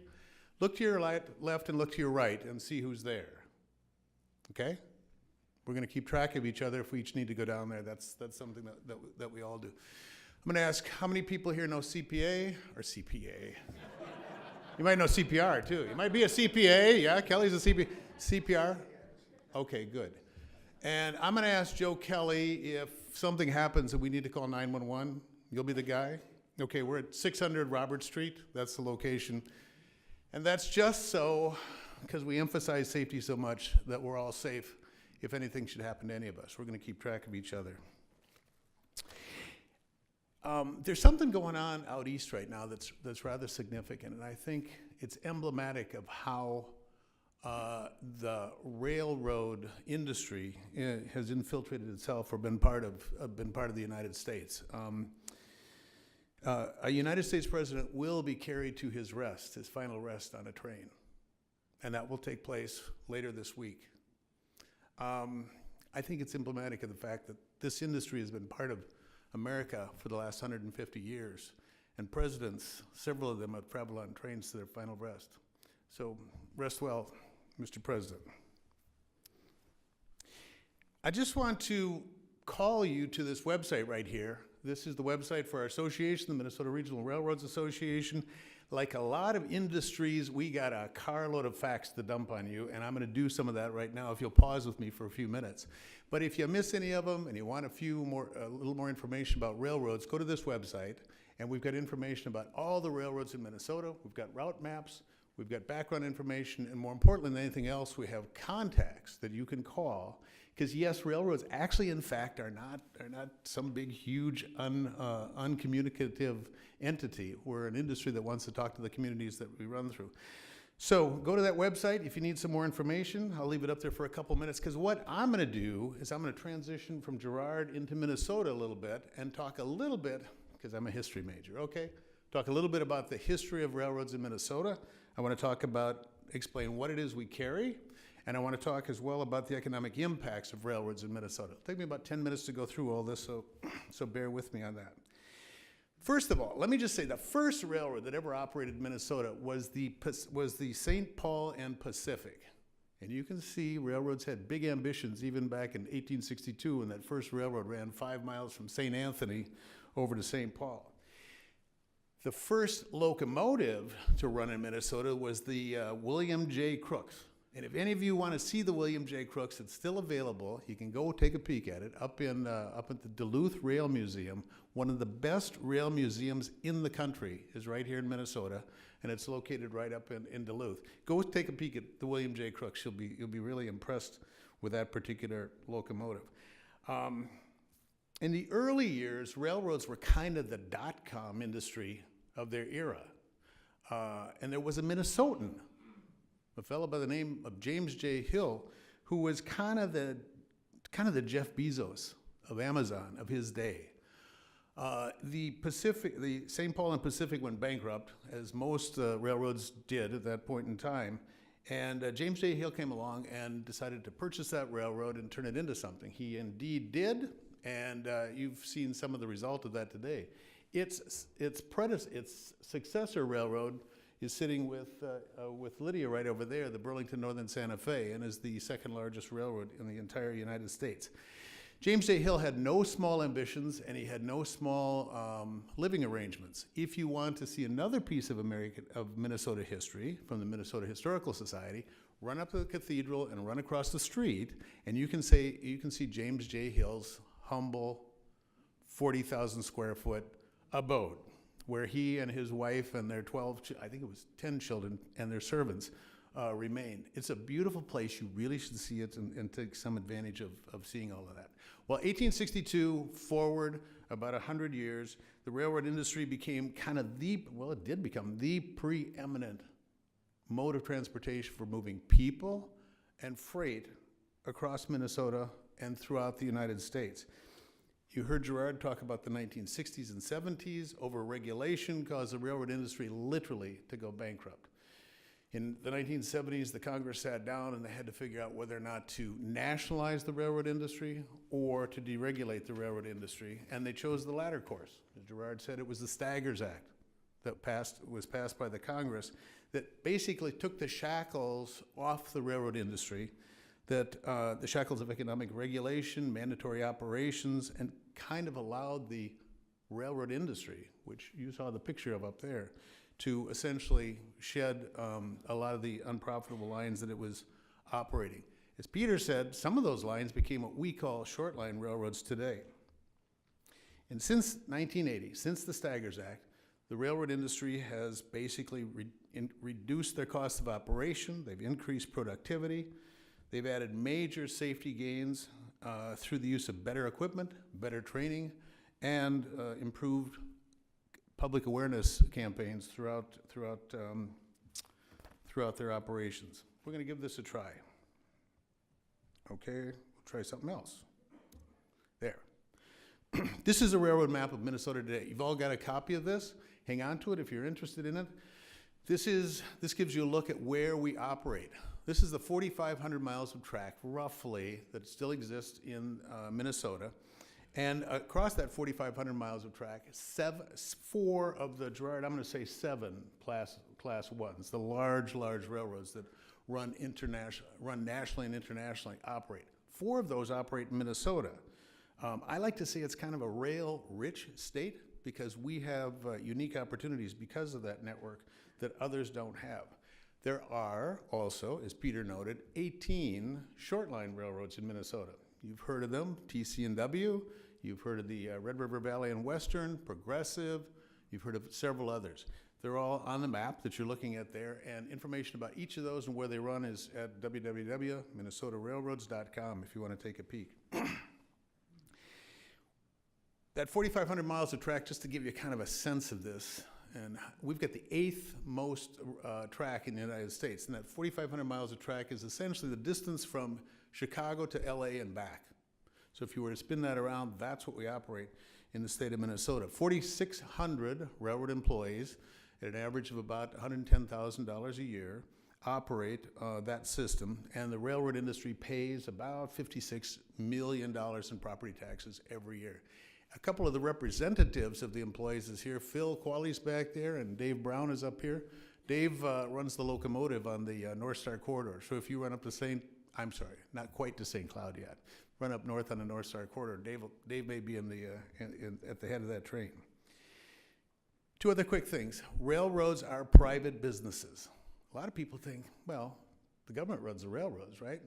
Look to your left and look to your right and see who's there, okay? We're going to keep track of each other if we each need to go down there. That's something that we all do. I'm going to ask, how many people here know CPA or CPA? You might know CPR too. You might be a CPA. Yeah, Kelly's a CPR. Okay, good. And I'm going to ask Joe Kelly if something happens and we need to call 911. You'll be the guy. Okay, we're at 600 Robert Street. That's the location. And that's just so, because we emphasize safety so much, that we're all safe if anything should happen to any of us. We're going to keep track of each other. There's something going on out east right now that's rather significant, and I think it's emblematic of how the railroad industry has infiltrated itself or been part of the United States. A United States president will be carried to his final rest on a train, and that will take place later this week. I think it's emblematic of the fact that this industry has been part of America for the last 150 years, and presidents, several of them have traveled on trains to their final rest. So rest well, Mr. President. I just want to call you to this website right here. This is the website for our association, the Minnesota Regional Railroads Association. Like a lot of industries, we got a carload of facts to dump on you, and I'm going to do some of that right now if you'll pause with me for a few minutes. But if you miss any of them and you want a little more information about railroads, go to this website, and we've got information about all the railroads in Minnesota. We've got route maps, we've got background information, and more importantly than anything else, we have contacts that you can call. Because yes, railroads actually, in fact, are not some big, huge, uncommunicative entity. We're an industry that wants to talk to the communities that we run through. So go to that website if you need some more information. I'll leave it up there for a couple minutes, because what I'm going to do is I'm going to transition from Girard into Minnesota a little bit and talk a little bit, because I'm a history major, okay? Talk a little bit about the history of railroads in Minnesota. I want to explain what it is we carry. And I want to talk as well about the economic impacts of railroads in Minnesota. It'll take me about 10 minutes to go through all this, so bear with me on that. First of all, let me just say the first railroad that ever operated in Minnesota was the St. Paul and Pacific. And you can see railroads had big ambitions even back in 1862 when that first railroad ran 5 miles from St. Anthony over to St. Paul. The first locomotive to run in Minnesota was the William J. Crooks. And if any of you want to see the William J. Crooks, it's still available. You can go take a peek at it up at the Duluth Rail Museum. One of the best rail museums in the country is right here in Minnesota, and it's located right up in Duluth. Go take a peek at the William J. Crooks. You'll be really impressed with that particular locomotive. In the early years, railroads were kind of the dot-com industry of their era, and there was a Minnesotan, a fellow by the name of James J. Hill, who was kind of the Jeff Bezos of Amazon of his day. The St. Paul and Pacific went bankrupt, as most railroads did at that point in time, And James J. Hill came along and decided to purchase that railroad and turn it into something. He indeed did, and you've seen some of the result of that today. Its successor railroad is sitting with Lydia right over there, the Burlington Northern Santa Fe, and is the second largest railroad in the entire United States. James J. Hill had no small ambitions, and he had no small living arrangements. If you want to see another piece of Minnesota history from the Minnesota Historical Society, run up to the cathedral and run across the street, and you can see James J. Hill's humble 40,000 square foot abode, where he and his wife and their 10 children and their servants remained. It's a beautiful place. You really should see it and take some advantage of seeing all of that. Well, 1862 forward, about 100 years, the railroad industry became it did become the preeminent mode of transportation for moving people and freight across Minnesota and throughout the United States. You heard Gerard talk about the 1960s and 70s. Over-regulation caused the railroad industry literally to go bankrupt. In the 1970s, the Congress sat down and they had to figure out whether or not to nationalize the railroad industry or to deregulate the railroad industry, and they chose the latter course. As Gerard said, it was the Staggers Act that was passed by the Congress that basically took the shackles off the railroad industry, that the shackles of economic regulation, mandatory operations, and kind of allowed the railroad industry, which you saw the picture of up there, to essentially shed a lot of the unprofitable lines that it was operating. As Peter said, some of those lines became what we call short line railroads today. And since 1980, since the Staggers Act, the railroad industry has basically reduced their cost of operation. They've increased productivity. They've added major safety gains through the use of better equipment, better training, and improved public awareness campaigns throughout their operations. We're going to give this a try. Okay, we'll try something else. There. This is a railroad map of Minnesota today. You've all got a copy of this. Hang on to it if you're interested in it. This gives you a look at where we operate. This is the 4,500 miles of track, roughly, that still exists in Minnesota. And across that 4,500 miles of track, four of the, Gerard, I'm going to say 7 class 1s, the large railroads that run nationally and internationally operate. 4 of those operate in Minnesota. I like to say it's kind of a rail-rich state because we have unique opportunities because of that network that others don't have. There are also, as Peter noted, 18 short-line railroads in Minnesota. You've heard of them, TC&W, you've heard of the Red River Valley and Western, Progressive, you've heard of several others. They're all on the map that you're looking at there, and information about each of those and where they run is at www.minnesotarailroads.com if you want to take a peek. That 4,500 miles of track, just to give you kind of a sense of this, and we've got the 8th most track in the United States, and that 4,500 miles of track is essentially the distance from Chicago to LA and back. So if you were to spin that around, that's what we operate in the state of Minnesota. 4,600 railroad employees at an average of about $110,000 a year operate that system, and the railroad industry pays about $56 million in property taxes every year. A couple of the representatives of the employees is here. Phil Qualley's back there, and Dave Brown is up here. Dave runs the locomotive on the North Star Corridor. So if you run up to not quite to St. Cloud yet, run up north on the North Star Corridor, Dave may be at the head of that train. 2 other quick things. Railroads are private businesses. A lot of people think, well, the government runs the railroads, right?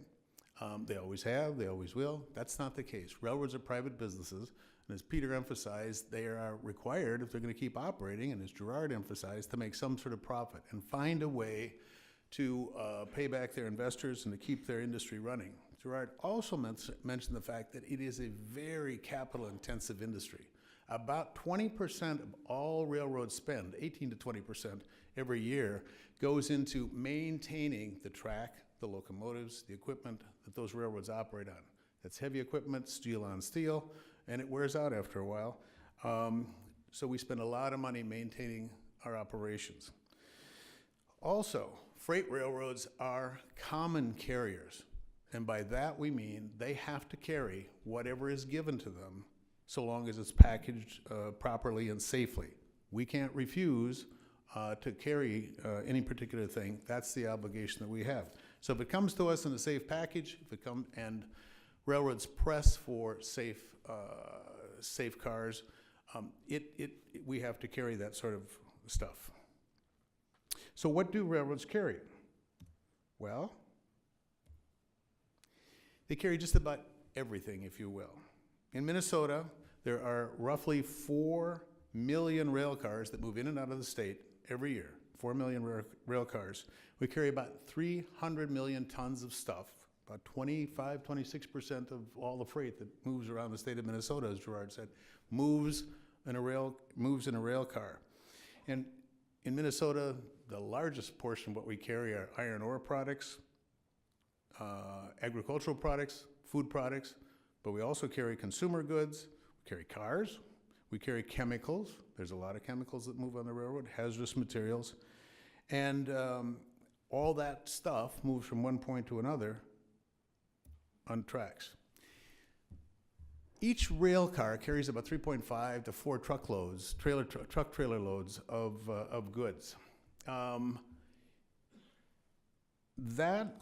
They always have, they always will. That's not the case. Railroads are private businesses. And as Peter emphasized, they are required, if they're going to keep operating, and as Gerard emphasized, to make some sort of profit and find a way to pay back their investors and to keep their industry running. Gerard also mentioned the fact that it is a very capital-intensive industry. About 20% of all railroad spend, 18 to 20% every year, goes into maintaining the track, the locomotives, the equipment that those railroads operate on. That's heavy equipment, steel on steel, and it wears out after a while. So we spend a lot of money maintaining our operations. Also, freight railroads are common carriers. And by that we mean they have to carry whatever is given to them so long as it's packaged properly and safely. We can't refuse to carry any particular thing. That's the obligation that we have. So if it comes to us in a safe package, and railroads press for safe cars, we have to carry that sort of stuff. So what do railroads carry? Well, they carry just about everything, if you will. In Minnesota, there are roughly 4 million rail cars that move in and out of the state every year. 4 million rail cars. We carry about 300 million tons of stuff, about 26% of all the freight that moves around the state of Minnesota, as Gerard said, moves in a rail car. And in Minnesota, the largest portion of what we carry are iron ore products, agricultural products, food products, but we also carry consumer goods, we carry cars, we carry chemicals. There's a lot of chemicals that move on the railroad, hazardous materials, and all that stuff moves from one point to another on tracks. Each rail car carries about 3.5 to 4 truckloads, truck trailer loads of goods. That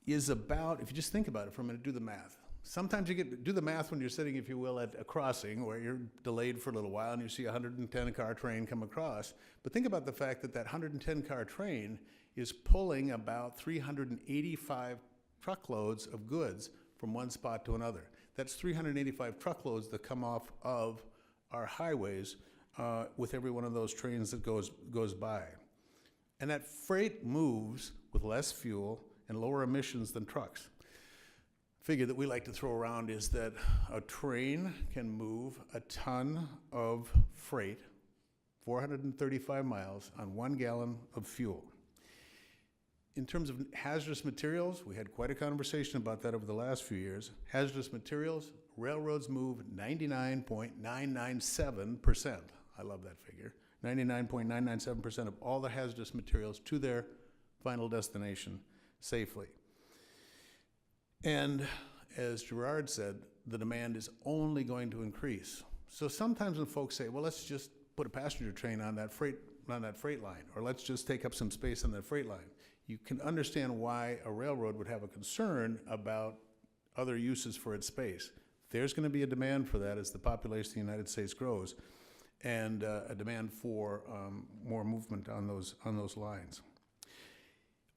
is about, if you just think about it for a minute, do the math. Sometimes you do the math when you're sitting, if you will, at a crossing where you're delayed for a little while and you see a 110-car train come across. But think about the fact that that 110-car train is pulling about 385 truckloads of goods from one spot to another. That's 385 truckloads that come off of our highways with every one of those trains that goes by. And that freight moves with less fuel and lower emissions than trucks. Figure that we like to throw around is that a train can move a ton of freight, 435 miles, on 1 gallon of fuel. In terms of hazardous materials, we had quite a conversation about that over the last few years. Hazardous materials, railroads move 99.997%. I love that figure. 99.997% of all the hazardous materials to their final destination safely. And as Gerard said, the demand is only going to increase. So sometimes when folks say, well, let's just put a passenger train on that freight line, or let's just take up some space on that freight line, you can understand why a railroad would have a concern about other uses for its space. There's going to be a demand for that as the population of the United States grows, and a demand for more movement on those lines.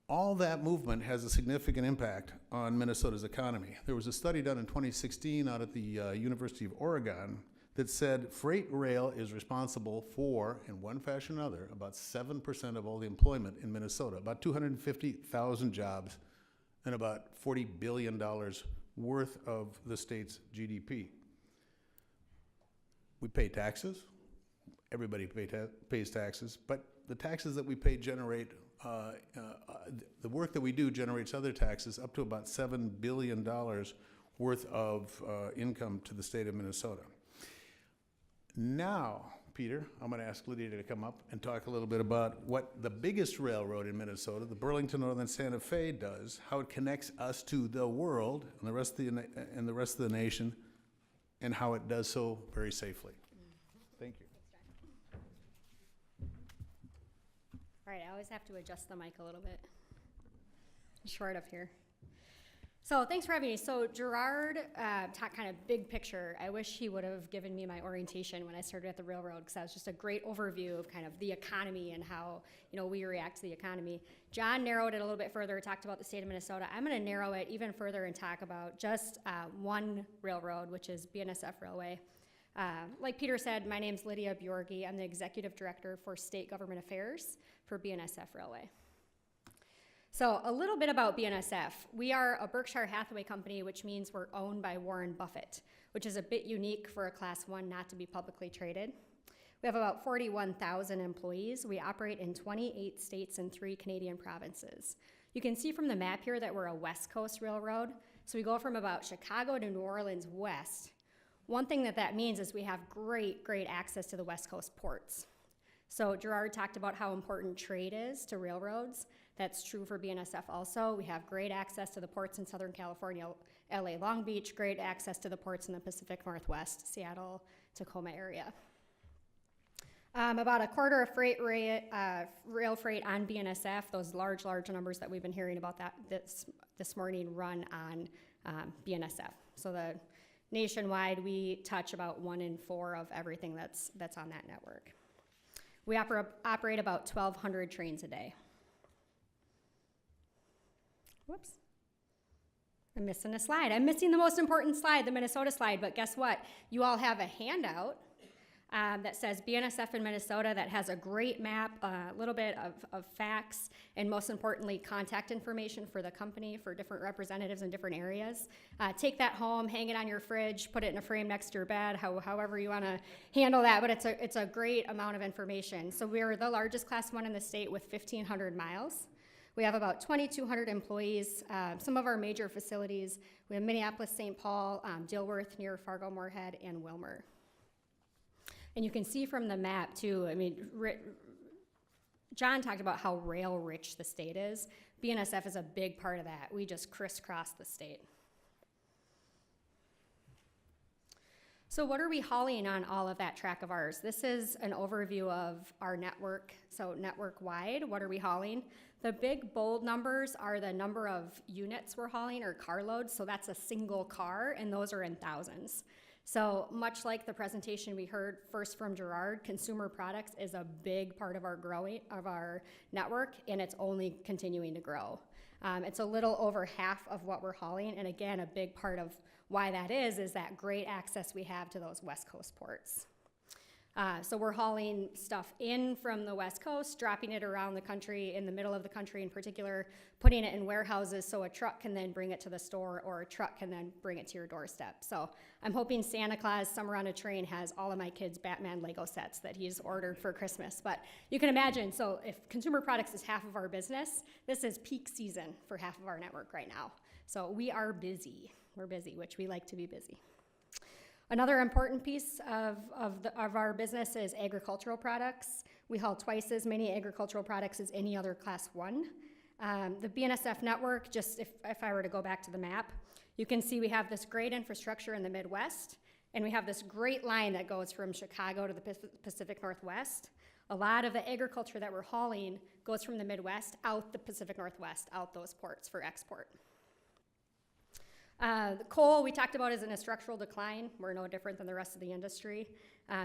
All that movement has a significant impact on Minnesota's economy. There was a study done in 2016 out at the University of Oregon that said freight rail is responsible for, in one fashion or another, about 7% of all the employment in Minnesota, about 250,000 jobs, and about $40 billion worth of the state's GDP. We pay taxes. Everybody pays taxes, but the taxes that we pay generate the work that we do generates other taxes up to about $7 billion worth of income to the state of Minnesota. Now, Peter, I'm going to ask Lydia to come up and talk a little bit about what the biggest railroad in Minnesota, the Burlington Northern Santa Fe, does, how it connects us to the world and the rest of the nation, and how it does so very safely. Thank you. All right, I always have to adjust the mic a little bit. I'm short up here. So thanks for having me. So Gerard talked kind of big picture. I wish he would have given me my orientation when I started at the railroad, because that was just a great overview of kind of the economy and how we react to the economy. John narrowed it a little bit further, talked about the state of Minnesota. I'm going to narrow it even further and talk about just one railroad, which is BNSF Railway. Like Peter said, my name's Lydia Bjorgi. I'm the Executive Director for State Government Affairs for BNSF Railway. So a little bit about BNSF. We are a Berkshire Hathaway company, which means we're owned by Warren Buffett, which is a bit unique for a Class 1 not to be publicly traded. We have about 41,000 employees. We operate in 28 states and 3 Canadian provinces. You can see from the map here that we're a West Coast railroad. So we go from about Chicago to New Orleans west. One thing that means is we have great access to the West Coast ports. So Gerard talked about how important trade is to railroads. That's true for BNSF also. We have great access to the ports in Southern California, LA, Long Beach, great access to the ports in the Pacific Northwest, Seattle, Tacoma area. About a quarter of rail freight on BNSF, those large numbers that we've been hearing about that this morning, run on BNSF. So nationwide, we touch about 1 in 4 of everything that's on that network. We operate about 1,200 trains a day. Whoops. I'm missing a slide. I'm missing the most important slide, the Minnesota slide, but guess what? You all have a handout that says BNSF in Minnesota that has a great map, a little bit of facts, and most importantly, contact information for the company, for different representatives in different areas. Take that home, hang it on your fridge, put it in a frame next to your bed, however you want to handle that, but it's a great amount of information. So we're the largest Class 1 in the state with 1,500 miles. We have about 2,200 employees. Some of our major facilities, we have Minneapolis, St. Paul, Dilworth near Fargo, Moorhead, and Wilmer. And you can see from the map too, I mean, John talked about how rail rich the state is. BNSF is a big part of that. We just crisscross the state. So what are we hauling on all of that track of ours? This is an overview of our network. So network-wide, what are we hauling? The big bold numbers are the number of units we're hauling, or carloads. So that's a single car, and those are in thousands. So much like the presentation we heard first from Gerard, consumer products is a big part of our network, and it's only continuing to grow. It's a little over half of what we're hauling, and again, a big part of why that is that great access we have to those West Coast ports. So we're hauling stuff in from the West Coast, dropping it around the country, in the middle of the country in particular, putting it in warehouses so a truck can then bring it to the store, or a truck can then bring it to your doorstep. So I'm hoping Santa Claus Summer on a Train has all of my kids' Batman Lego sets that he's ordered for Christmas. But you can imagine, so if consumer products is half of our business, this is peak season for half of our network right now. So we are busy. We're busy, which we like to be busy. Another important piece of our business is agricultural products. We haul twice as many agricultural products as any other Class 1. The BNSF network, just if I were to go back to the map, you can see we have this great infrastructure in the Midwest, and we have this great line that goes from Chicago to the Pacific Northwest. A lot of the agriculture that we're hauling goes from the Midwest out the Pacific Northwest, out those ports for export. The coal we talked about is in a structural decline. We're no different than the rest of the industry.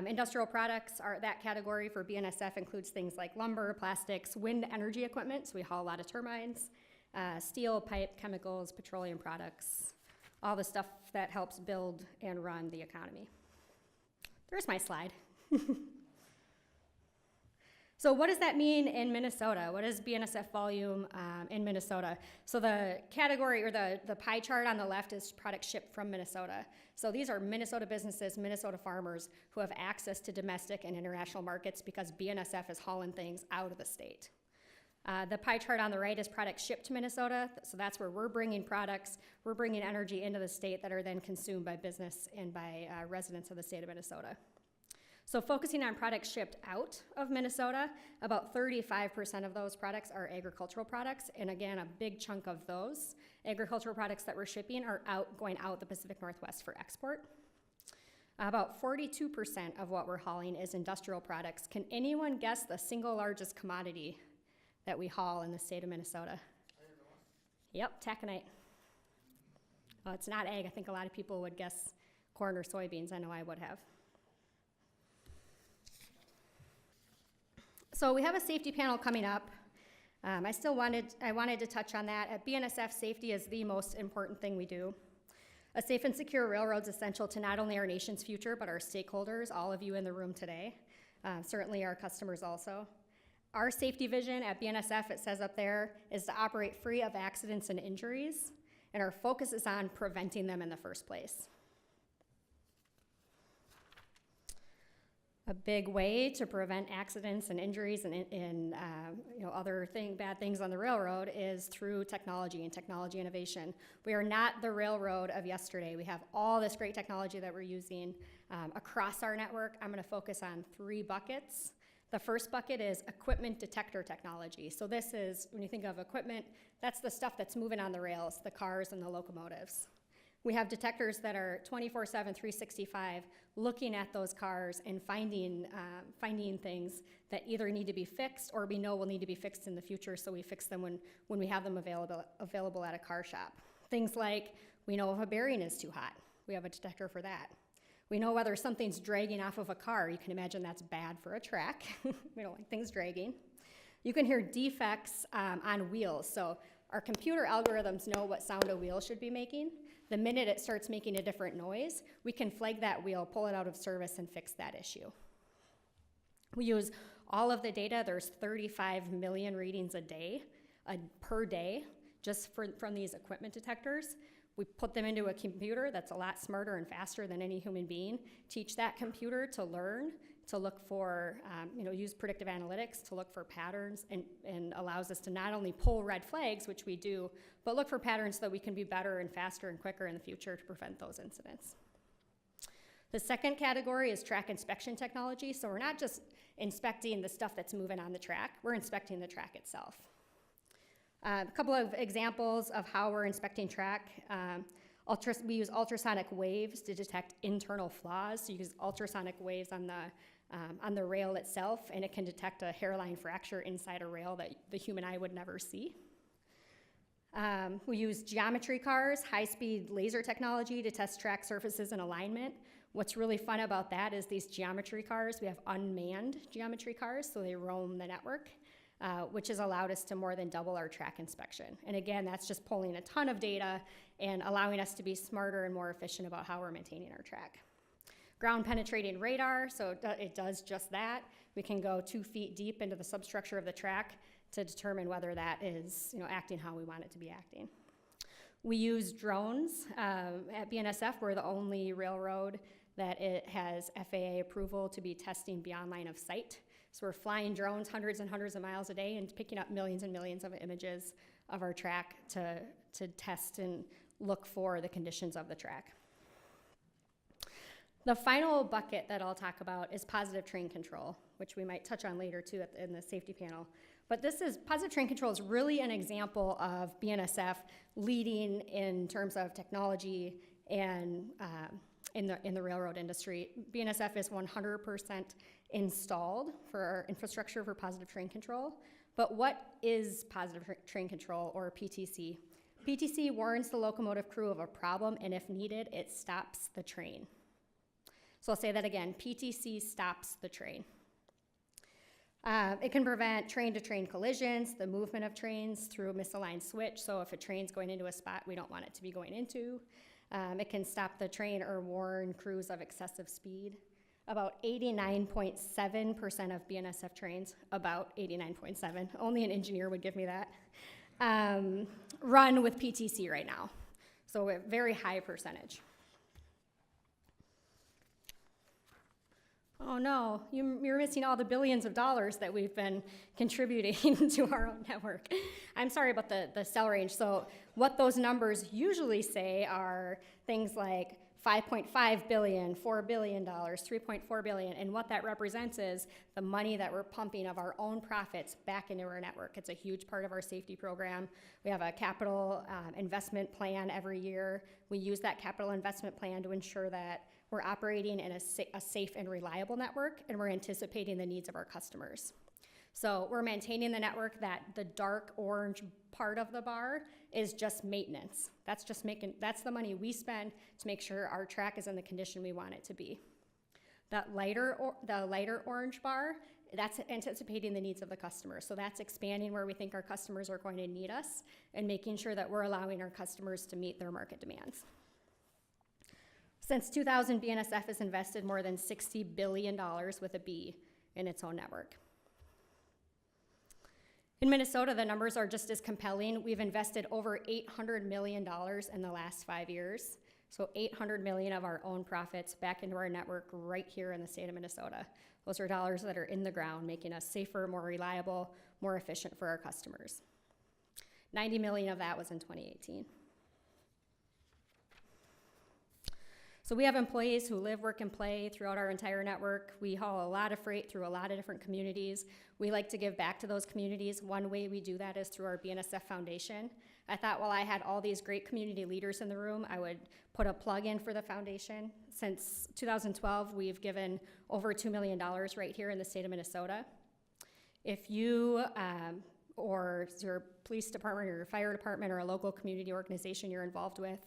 Industrial products are that category for BNSF includes things like lumber, plastics, wind energy equipment, so we haul a lot of turbines, steel, pipe, chemicals, petroleum products, all the stuff that helps build and run the economy. There's my slide. So what does that mean in Minnesota? What is BNSF volume in Minnesota? So the category, or the pie chart on the left, is products shipped from Minnesota. So these are Minnesota businesses, Minnesota farmers who have access to domestic and international markets because BNSF is hauling things out of the state. The pie chart on the right is products shipped to Minnesota. So that's where we're bringing products, we're bringing energy into the state that are then consumed by business and by residents of the state of Minnesota. So focusing on products shipped out of Minnesota, about 35% of those products are agricultural products. And again, a big chunk of those agricultural products that we're shipping are going out the Pacific Northwest for export. About 42% of what we're hauling is industrial products. Can anyone guess the single largest commodity that we haul in the state of Minnesota? Yep, taconite. Well, it's not egg. I think a lot of people would guess corn or soybeans. I know I would have. So we have a safety panel coming up. I wanted to touch on that. At BNSF, safety is the most important thing we do. A safe and secure railroad is essential to not only our nation's future, but our stakeholders, all of you in the room today, certainly our customers also. Our safety vision at BNSF, it says up there, is to operate free of accidents and injuries, and our focus is on preventing them in the first place. A big way to prevent accidents and injuries and other bad things on the railroad is through technology and technology innovation. We are not the railroad of yesterday. We have all this great technology that we're using across our network. I'm going to focus on 3 buckets. The first bucket is equipment detector technology. So this is, when you think of equipment, that's the stuff that's moving on the rails, the cars and the locomotives. We have detectors that are 24/7, 365, looking at those cars and finding things that either need to be fixed or we know will need to be fixed in the future, so we fix them when we have them available at a car shop. Things like, we know if a bearing is too hot. We have a detector for that. We know whether something's dragging off of a car. You can imagine that's bad for a track. We don't like things dragging. You can hear defects on wheels. So our computer algorithms know what sound a wheel should be making. The minute it starts making a different noise, we can flag that wheel, pull it out of service, and fix that issue. We use all of the data. There's 35 million readings a day, per day, just from these equipment detectors. We put them into a computer that's a lot smarter and faster than any human being. Teach that computer to learn, to look for, use predictive analytics to look for patterns, and allows us to not only pull red flags, which we do, but look for patterns so that we can be better and faster and quicker in the future to prevent those incidents. The second category is track inspection technology. So we're not just inspecting the stuff that's moving on the track, we're inspecting the track itself. A couple of examples of how we're inspecting track. We use ultrasonic waves to detect internal flaws. So you use ultrasonic waves on the rail itself, and it can detect a hairline fracture inside a rail that the human eye would never see. We use geometry cars, high-speed laser technology to test track surfaces and alignment. What's really fun about that is these geometry cars, we have unmanned geometry cars, so they roam the network. Which has allowed us to more than double our track inspection. And again, that's just pulling a ton of data and allowing us to be smarter and more efficient about how we're maintaining our track. Ground penetrating radar, so it does just that. We can go 2 feet deep into the substructure of the track to determine whether that is acting how we want it to be acting. We use drones. At BNSF, we're the only railroad that it has FAA approval to be testing beyond line of sight. So we're flying drones hundreds and hundreds of miles a day and picking up millions and millions of images of our track to test and look for the conditions of the track. The final bucket that I'll talk about is positive train control, which we might touch on later too in the safety panel. But positive train control is really an example of BNSF leading in terms of technology and in the railroad industry. BNSF is 100% installed for our infrastructure for positive train control. But what is positive train control, or PTC? PTC warns the locomotive crew of a problem, and if needed, it stops the train. So I'll say that again, PTC stops the train. It can prevent train-to-train collisions, the movement of trains through a misaligned switch. So if a train's going into a spot we don't want it to be going into. It can stop the train or warn crews of excessive speed. About 89.7% of BNSF trains, about 89.7, only an engineer would give me that, run with PTC right now. So a very high percentage. Oh no, you're missing all the billions of dollars that we've been contributing to our own network. I'm sorry about the cell range. So what those numbers usually say are things like 5.5 billion, $4 billion, 3.4 billion, and what that represents is the money that we're pumping of our own profits back into our network. It's a huge part of our safety program. We have a capital investment plan every year. We use that capital investment plan to ensure that we're operating in a safe and reliable network, and we're anticipating the needs of our customers. So we're maintaining the network. That the dark orange part of the bar is just maintenance. That's the money we spend to make sure our track is in the condition we want it to be. The lighter orange bar, that's anticipating the needs of the customer. So that's expanding where we think our customers are going to need us and making sure that we're allowing our customers to meet their market demands. Since 2000, BNSF has invested more than $60 billion with a B in its own network. In Minnesota, the numbers are just as compelling. We've invested over $800 million in the last 5 years. So $800 million of our own profits back into our network right here in the state of Minnesota. Those are dollars that are in the ground, making us safer, more reliable, more efficient for our customers. 90 million of that was in 2018. So we have employees who live, work, and play throughout our entire network. We haul a lot of freight through a lot of different communities. We like to give back to those communities. One way we do that is through our BNSF Foundation. I thought while I had all these great community leaders in the room, I would put a plug in for the foundation. Since 2012, we've given over $2 million right here in the state of Minnesota. If you or your police department or your fire department or a local community organization you're involved with,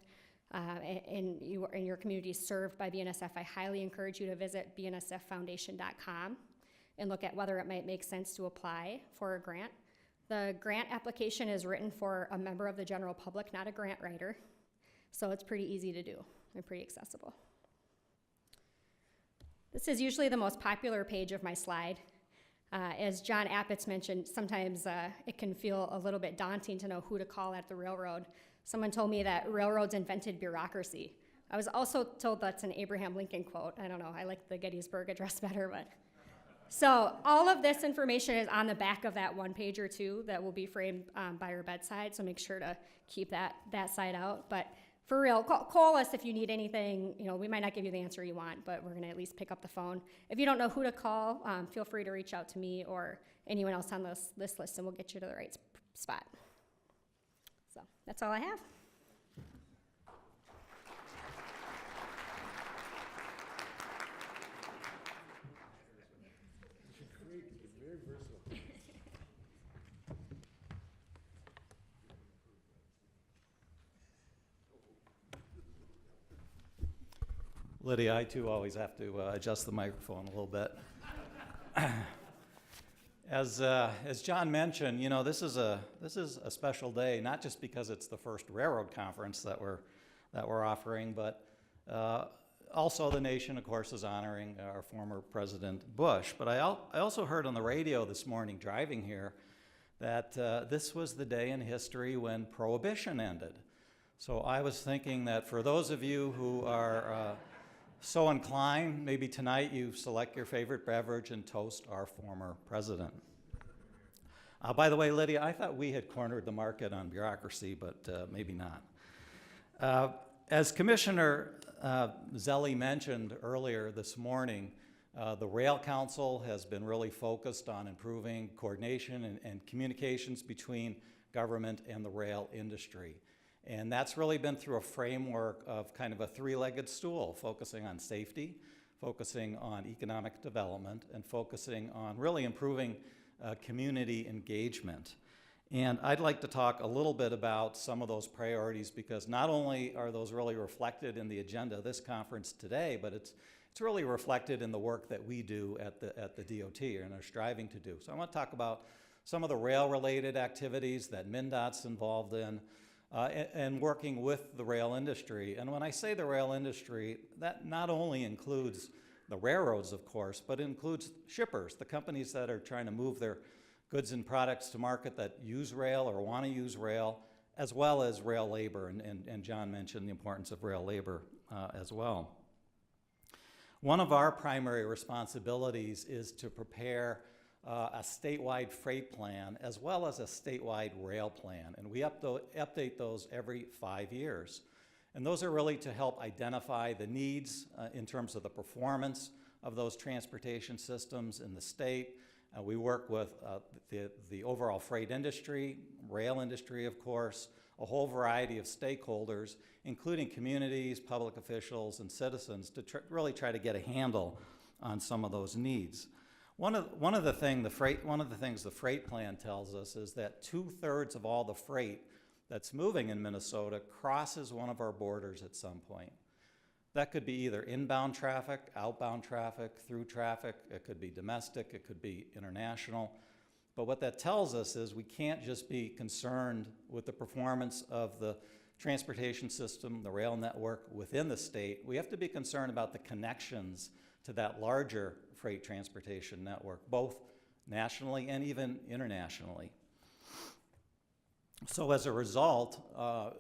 and your community is served by BNSF, I highly encourage you to visit bnsffoundation.com and look at whether it might make sense to apply for a grant. The grant application is written for a member of the general public, not a grant writer, so it's pretty easy to do and pretty accessible. This is usually the most popular page of my slide. As John Appetz mentioned, sometimes it can feel a little bit daunting to know who to call at the railroad. Someone told me that railroads invented bureaucracy. I was also told that's an Abraham Lincoln quote. I don't know, I like the Gettysburg Address better, but. So all of this information is on the back of that one page or two that will be framed by your bedside, so make sure to keep that side out. But for real, call us if you need anything. You know, we might not give you the answer you want, but we're gonna at least pick up the phone. If you don't know who to call, feel free to reach out to me or anyone else on this list, and we'll get you to the right spot. So that's all I have. Lydia, I too always have to adjust the microphone a little bit. As John mentioned, you know, this is a special day, not just because it's the first railroad conference that we're offering, but also the nation, of course, is honoring our former President Bush. But I also heard on the radio this morning driving here that this was the day in history when Prohibition ended. So I was thinking that for those of you who are so inclined, maybe tonight you select your favorite beverage and toast our former president. By the way, Lydia, I thought we had cornered the market on bureaucracy, but maybe not. As Commissioner Zelli mentioned earlier this morning, the Rail Council has been really focused on improving coordination and communications between government and the rail industry. And that's really been through a framework of kind of a three-legged stool, focusing on safety, focusing on economic development, and focusing on really improving community engagement. And I'd like to talk a little bit about some of those priorities, because not only are those really reflected in the agenda of this conference today, but it's really reflected in the work that we do at the DOT and are striving to do. So I want to talk about some of the rail-related activities that MnDOT's involved in, and working with the rail industry. And when I say the rail industry, that not only includes the railroads, of course, but it includes shippers, the companies that are trying to move their goods and products to market that use rail or want to use rail, as well as rail labor. And John mentioned the importance of rail labor as well. One of our primary responsibilities is to prepare a statewide freight plan as well as a statewide rail plan, and we update those every 5 years. And those are really to help identify the needs in terms of the performance of those transportation systems in the state. We work with the overall freight industry, rail industry, of course, a whole variety of stakeholders, including communities, public officials, and citizens, to really try to get a handle on some of those needs. One of the things the freight plan tells us is that 2/3 of all the freight that's moving in Minnesota crosses one of our borders at some point. That could be either inbound traffic, outbound traffic, through traffic, it could be domestic, it could be international. But what that tells us is we can't just be concerned with the performance of the transportation system, the rail network within the state. We have to be concerned about the connections to that larger freight transportation network, both nationally and even internationally. So as a result,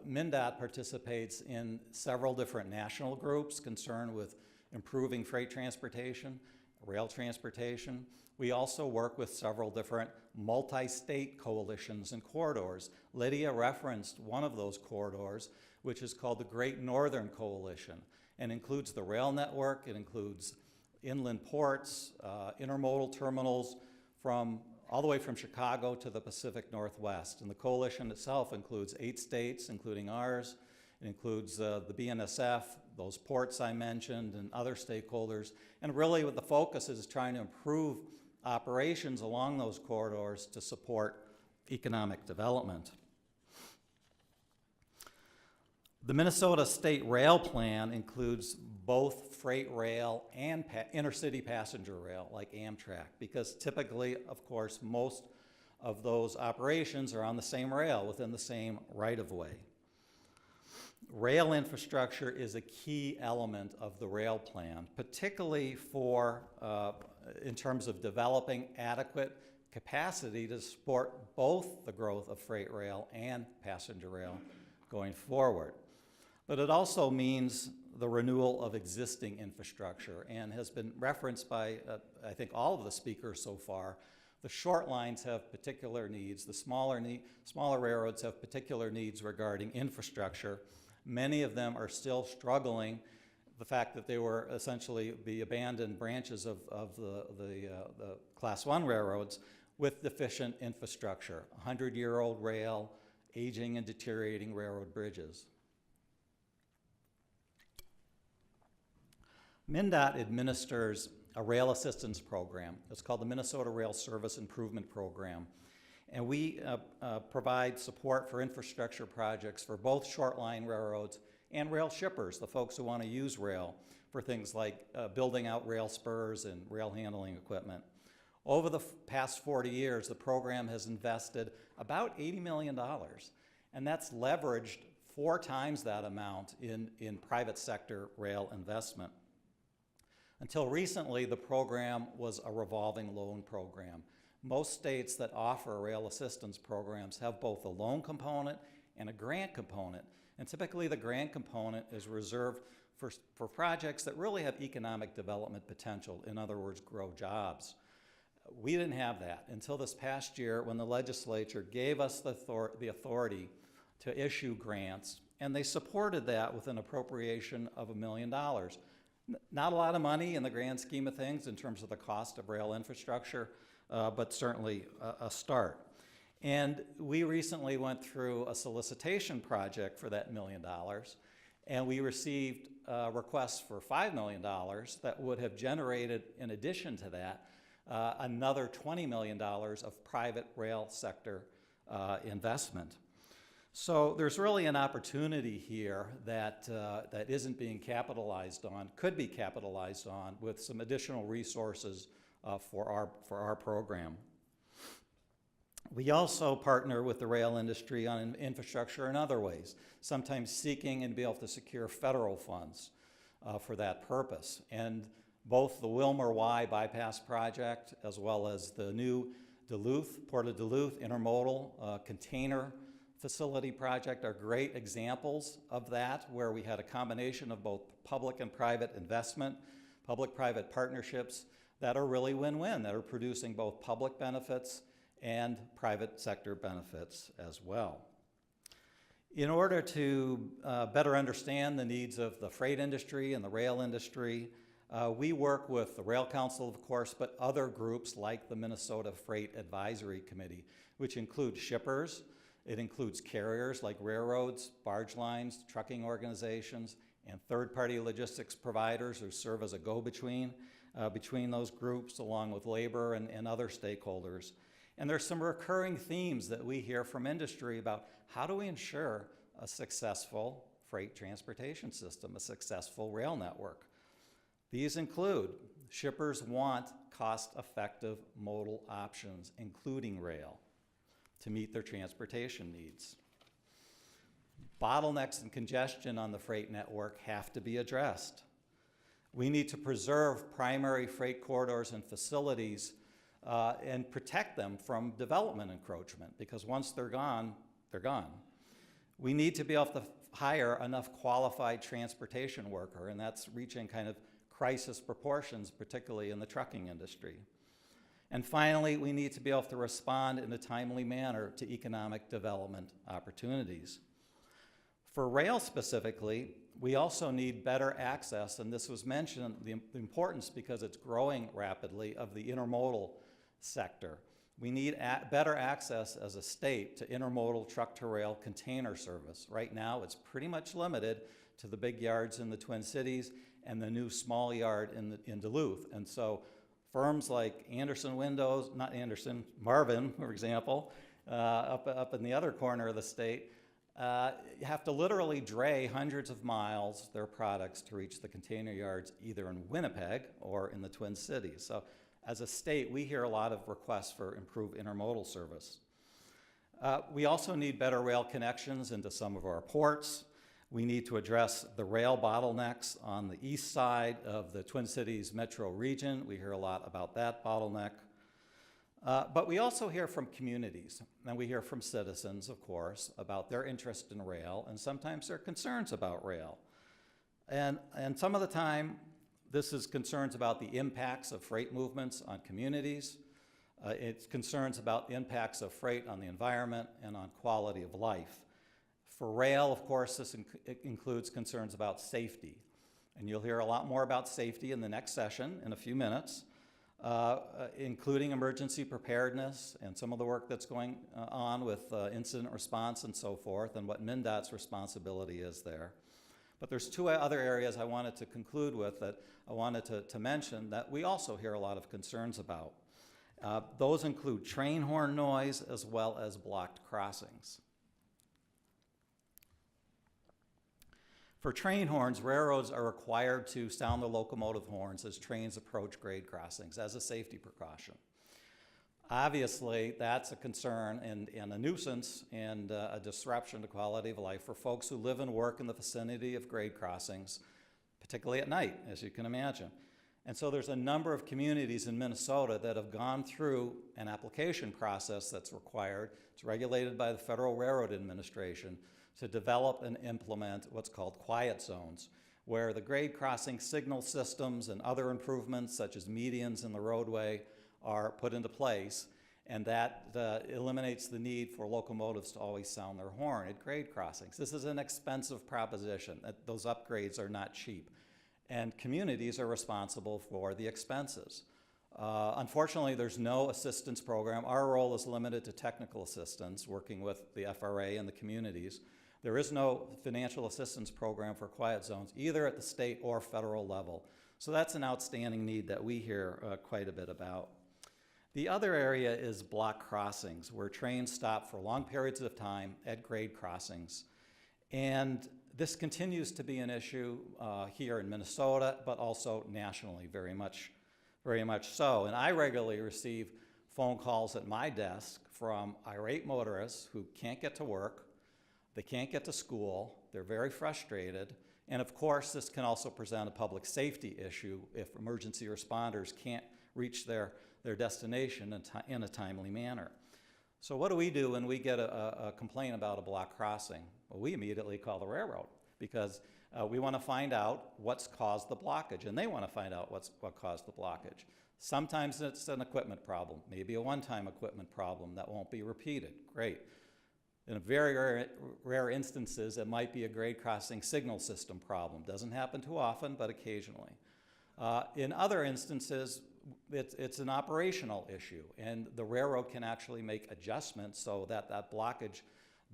MnDOT participates in several different national groups concerned with improving freight transportation, rail transportation. We also work with several different multi-state coalitions and corridors. Lydia referenced one of those corridors, which is called the Great Northern Coalition. and includes the rail network. It includes inland ports, intermodal terminals from all the way from Chicago to the Pacific Northwest. And the coalition itself includes 8 states, including ours. It includes the BNSF, those ports I mentioned, and other stakeholders. And really what the focus is trying to improve operations along those corridors to support economic development. The Minnesota State Rail Plan includes both freight rail and intercity passenger rail, like Amtrak, because typically, of course, most of those operations are on the same rail within the same right-of-way. Rail infrastructure is a key element of the rail plan, particularly for, in terms of developing adequate capacity to support both the growth of freight rail and passenger rail going forward. But it also means the renewal of existing infrastructure, and has been referenced by, I think, all of the speakers so far. The short lines have particular needs. The smaller railroads have particular needs regarding infrastructure. Many of them are still struggling. The fact that they were essentially the abandoned branches of the Class 1 railroads with deficient infrastructure, 100-year-old rail, aging and deteriorating railroad bridges. MnDOT administers a rail assistance program. It's called the Minnesota Rail Service Improvement Program. And we provide support for infrastructure projects for both short line railroads and rail shippers, the folks who want to use rail for things like building out rail spurs and rail handling equipment. Over the past 40 years, the program has invested about $80 million, and that's leveraged 4 times that amount in private sector rail investment. Until recently, the program was a revolving loan program. Most states that offer rail assistance programs have both a loan component and a grant component. And typically the grant component is reserved for projects that really have economic development potential, in other words, grow jobs. We didn't have that until this past year when the legislature gave us the authority to issue grants, and they supported that with an appropriation of $1 million. Not a lot of money in the grand scheme of things in terms of the cost of rail infrastructure, but certainly a start. And we recently went through a solicitation project for that $1 million, and we received requests for $5 million that would have generated, in addition to that, another $20 million of private rail sector investment. So there's really an opportunity here that isn't being capitalized on, could be capitalized on with some additional resources for our program. We also partner with the rail industry on infrastructure in other ways, sometimes seeking and be able to secure federal funds for that purpose. And both the Wilmer Y bypass project as well as the new Port of Duluth intermodal container facility project are great examples of that, where we had a combination of both public and private investment, public-private partnerships that are really win-win, that are producing both public benefits and private sector benefits as well. In order to better understand the needs of the freight industry and the rail industry, we work with the Rail Council, of course, but other groups like the Minnesota Freight Advisory Committee, which includes shippers. It includes carriers like railroads, barge lines, trucking organizations, and third-party logistics providers who serve as a go-between between those groups, along with labor and other stakeholders. And there's some recurring themes that we hear from industry about how do we ensure a successful freight transportation system, a successful rail network. These include shippers want cost-effective modal options, including rail, to meet their transportation needs. Bottlenecks and congestion on the freight network have to be addressed. We need to preserve primary freight corridors and facilities and protect them from development encroachment, because once they're gone, they're gone. We need to be able to hire enough qualified transportation worker, and that's reaching kind of crisis proportions, particularly in the trucking industry. And finally, we need to be able to respond in a timely manner to economic development opportunities. For rail specifically, we also need better access, and this was mentioned, the importance because it's growing rapidly, of the intermodal sector. We need better access as a state to intermodal truck-to-rail container service. Right now, it's pretty much limited to the big yards in the Twin Cities and the new small yard in Duluth. And so firms like Marvin, for example, up in the other corner of the state, have to literally dray hundreds of miles their products to reach the container yards either in Winnipeg or in the Twin Cities. So as a state, we hear a lot of requests for improved intermodal service. We also need better rail connections into some of our ports. We need to address the rail bottlenecks on the east side of the Twin Cities metro region. We hear a lot about that bottleneck. But we also hear from communities, and we hear from citizens, of course, about their interest in rail, and sometimes their concerns about rail. And some of the time, this is concerns about the impacts of freight movements on communities. It's concerns about the impacts of freight on the environment and on quality of life. For rail, of course, this includes concerns about safety. And you'll hear a lot more about safety in the next session in a few minutes, including emergency preparedness and some of the work that's going on with incident response and so forth, and what MnDOT's responsibility is there. But there's two other areas I wanted to conclude with that I wanted to mention that we also hear a lot of concerns about. Those include train horn noise as well as blocked crossings. For train horns, railroads are required to sound the locomotive horns as trains approach grade crossings as a safety precaution. Obviously, that's a concern and a nuisance and a disruption to quality of life for folks who live and work in the vicinity of grade crossings, particularly at night, as you can imagine. And so there's a number of communities in Minnesota that have gone through an application process that's required. It's regulated by the Federal Railroad Administration to develop and implement what's called quiet zones, where the grade crossing signal systems and other improvements such as medians in the roadway are put into place, and that eliminates the need for locomotives to always sound their horn at grade crossings. This is an expensive proposition. Those upgrades are not cheap, and communities are responsible for the expenses. Unfortunately, there's no assistance program. Our role is limited to technical assistance, working with the FRA and the communities. There is no financial assistance program for quiet zones, either at the state or federal level. So that's an outstanding need that we hear quite a bit about. The other area is block crossings, where trains stop for long periods of time at grade crossings. And this continues to be an issue here in Minnesota, but also nationally, very much so. And I regularly receive phone calls at my desk from irate motorists who can't get to work, they can't get to school, they're very frustrated, and of course this can also present a public safety issue if emergency responders can't reach their destination in a timely manner. So what do we do when we get a complaint about a block crossing? Well, we immediately call the railroad because we want to find out what's caused the blockage, and they want to find out what caused the blockage. Sometimes it's an equipment problem, maybe a one-time equipment problem that won't be repeated. Great. In very rare instances, it might be a grade crossing signal system problem. Doesn't happen too often, but occasionally. In other instances, it's an operational issue, and the railroad can actually make adjustments so that that blockage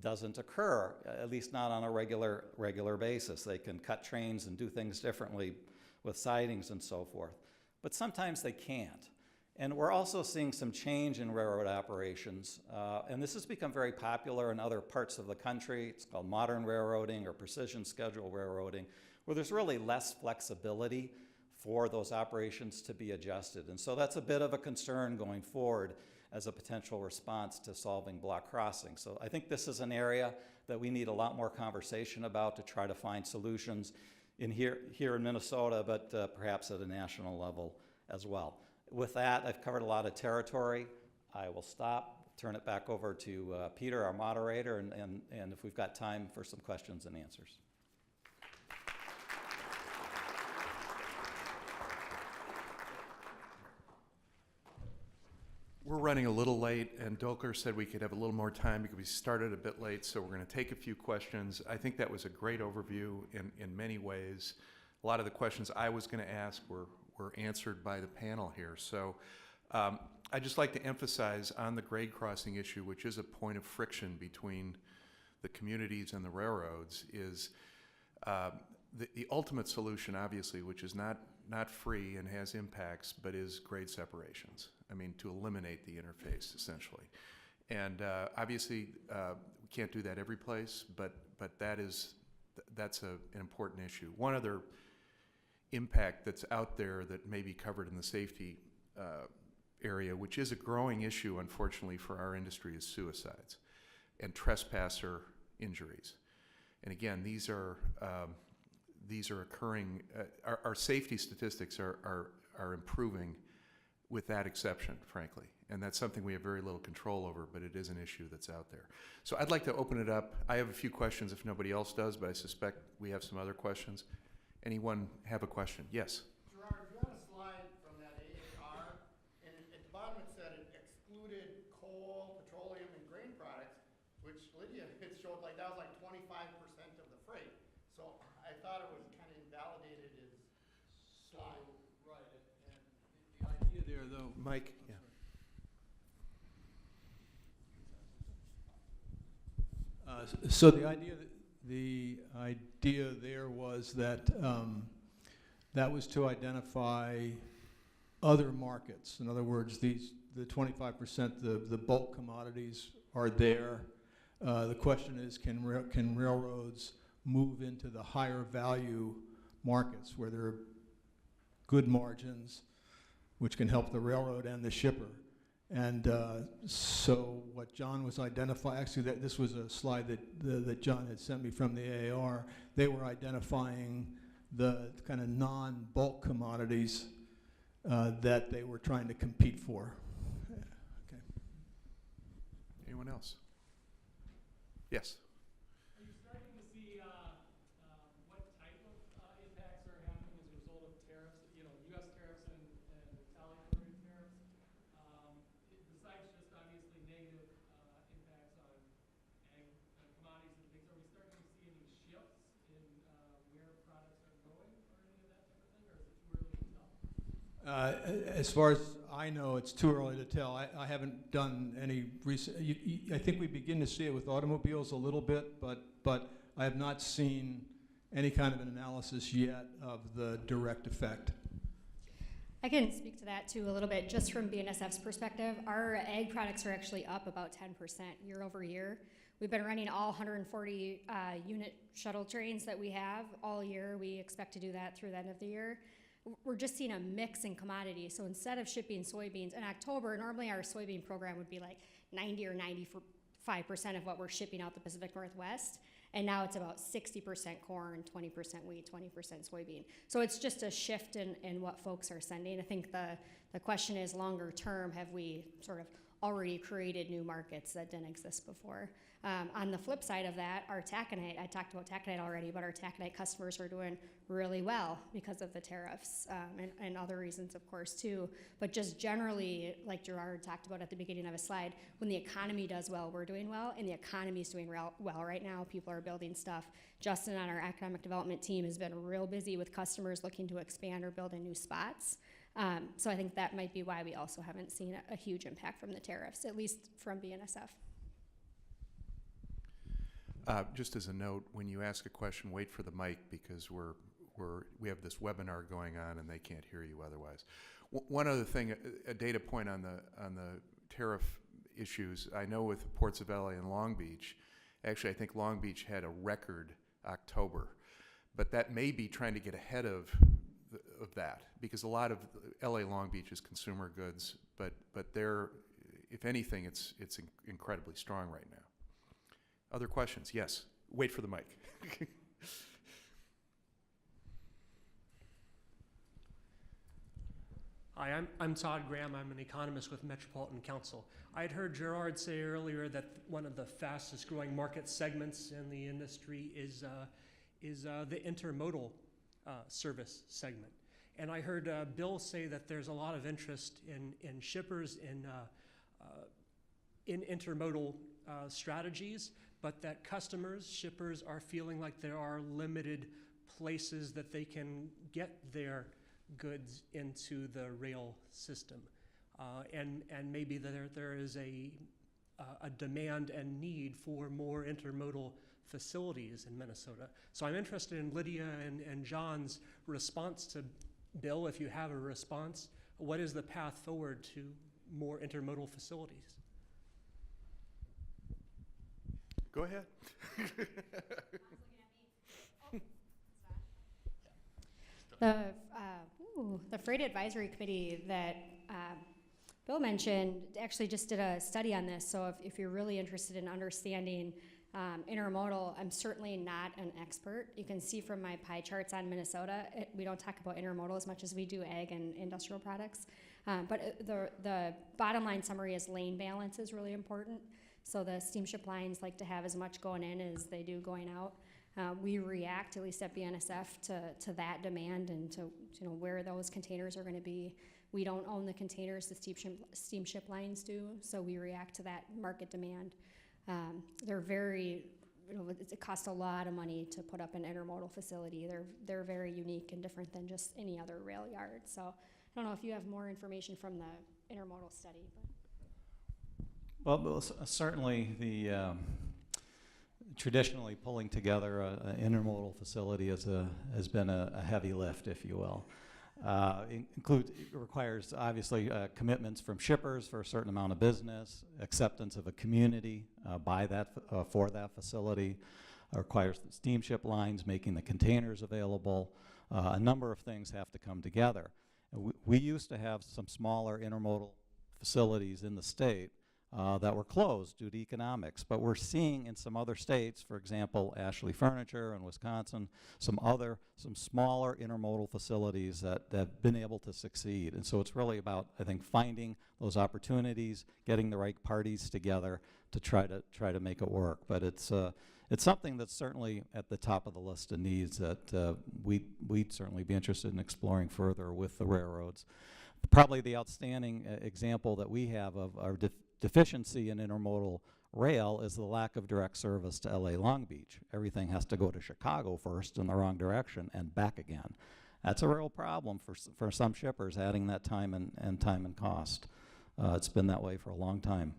doesn't occur, at least not on a regular basis. They can cut trains and do things differently with sidings and so forth. But sometimes they can't. And we're also seeing some change in railroad operations, and this has become very popular in other parts of the country. It's called modern railroading or precision schedule railroading, where there's really less flexibility for those operations to be adjusted. And so that's a bit of a concern going forward as a potential response to solving block crossing. So I think this is an area that we need a lot more conversation about to try to find solutions here in Minnesota, but perhaps at a national level as well. With that, I've covered a lot of territory. I will stop, turn it back over to Peter, our moderator, and if we've got time for some questions and answers. We're running a little late, and Dolker said we could have a little more time because we started a bit late, so we're going to take a few questions. I think that was a great overview in many ways. A lot of the questions I was going to ask were answered by the panel here. So I'd just like to emphasize on the grade crossing issue, which is a point of friction between the communities and the railroads, is the ultimate solution, obviously, which is not free and has impacts, but is grade separations. I mean, to eliminate the interface, essentially. And obviously, we can't do that every place, but that's an important issue. One other impact that's out there that may be covered in the safety area, which is a growing issue, unfortunately, for our industry, is suicides and trespasser injuries. And again, these are occurring. Our safety statistics are improving with that exception, frankly. And that's something we have very little control over, but it is an issue that's out there. So I'd like to open it up. I have a few questions if nobody else does, but I suspect we have some other questions. Anyone have a question? Yes? Gerard, you had a slide from that AHR, and at the bottom it said it excluded coal, petroleum, and grain products, which Lydia had showed like that was like 25% of the freight. So I thought it was kind of invalidated his slide. Right, and the idea there, though. Mike? Yeah. So the idea there was that that was to identify other markets. In other words, the 25%, the bulk commodities are there. The question is, can railroads move into the higher value markets where there are good margins, which can help the railroad and the shipper? And so what John was identifying, actually this was a slide that John had sent me from the AAR. They were identifying the kind of non-bulk commodities that they were trying to compete for. Okay. Anyone else? Yes? Are you starting to see what type of impacts are happening as a result of tariffs, U.S. tariffs and retaliatory tariffs? Besides just obviously negative impacts on commodities and things, are we starting to see any shifts in where products are going or any of that type of thing, or is it too early to tell? As far as I know, it's too early to tell. I haven't done any recent. I think we begin to see it with automobiles a little bit, but I have not seen any kind of an analysis yet of the direct effect. I can speak to that too a little bit, just from BNSF's perspective. Our ag products are actually up about 10% year over year. We've been running all 140 unit shuttle trains that we have all year. We expect to do that through the end of the year. We're just seeing a mix in commodities. So instead of shipping soybeans in October, normally our soybean program would be like 90 or 95% of what we're shipping out the Pacific Northwest. And now it's about 60% corn, 20% wheat, 20% soybean. So it's just a shift in what folks are sending. I think the question is, longer term, have we sort of already created new markets that didn't exist before? On the flip side of that, our taconite, I talked about taconite already, but our taconite customers are doing really well because of the tariffs and other reasons, of course, too. But just generally, like Gerard talked about at the beginning of his slide, when the economy does well, we're doing well, and the economy is doing well right now. People are building stuff. Justin on our economic development team has been real busy with customers looking to expand or build in new spots. So I think that might be why we also haven't seen a huge impact from the tariffs, at least from BNSF. Just as a note, when you ask a question, wait for the mic because we have this webinar going on and they can't hear you otherwise. One other thing, a data point on the tariff issues. I know with the ports of LA and Long Beach, actually I think Long Beach had a record October, but that may be trying to get ahead of that because a lot of LA Long Beach is consumer goods, but they're, if anything, it's incredibly strong right now. Other questions? Yes. Wait for the mic. Hi, I'm Todd Graham. I'm an economist with Metropolitan Council. I had heard Gerard say earlier that one of the fastest growing market segments in the industry is the intermodal service segment. And I heard Bill say that there's a lot of interest in shippers in in intermodal strategies, but that customers, shippers are feeling like there are limited places that they can get their goods into the rail system. And maybe there is a demand and need for more intermodal facilities in Minnesota. So I'm interested in Lydia and John's response to Bill, if you have a response. What is the path forward to more intermodal facilities? Go ahead. The Freight Advisory Committee that Bill mentioned actually just did a study on this. So if you're really interested in understanding intermodal, I'm certainly not an expert. You can see from my pie charts on Minnesota, we don't talk about intermodal as much as we do ag and industrial products. But the bottom line summary is lane balance is really important. So the steamship lines like to have as much going in as they do going out. We react, at least at BNSF, to that demand and to where those containers are going to be. We don't own the containers, the steamship lines do, so we react to that market demand. They're very, it costs a lot of money to put up an intermodal facility. They're very unique and different than just any other rail yard. So I don't know if you have more information from the intermodal study. Well, certainly the traditionally pulling together an intermodal facility has been a heavy lift, if you will. It requires obviously commitments from shippers for a certain amount of business, acceptance of a community for that facility, requires the steamship lines making the containers available. A number of things have to come together. We used to have some smaller intermodal facilities in the state that were closed due to economics, but we're seeing in some other states, for example, Ashley Furniture in Wisconsin, some smaller intermodal facilities that have been able to succeed. And so it's really about, I think, finding those opportunities, getting the right parties together to try to make it work. But it's something that's certainly at the top of the list of needs that we'd certainly be interested in exploring further with the railroads. Probably the outstanding example that we have of our deficiency in intermodal rail is the lack of direct service to LA Long Beach. Everything has to go to Chicago first in the wrong direction and back again. That's a real problem for some shippers, adding that time and cost. It's been that way for a long time.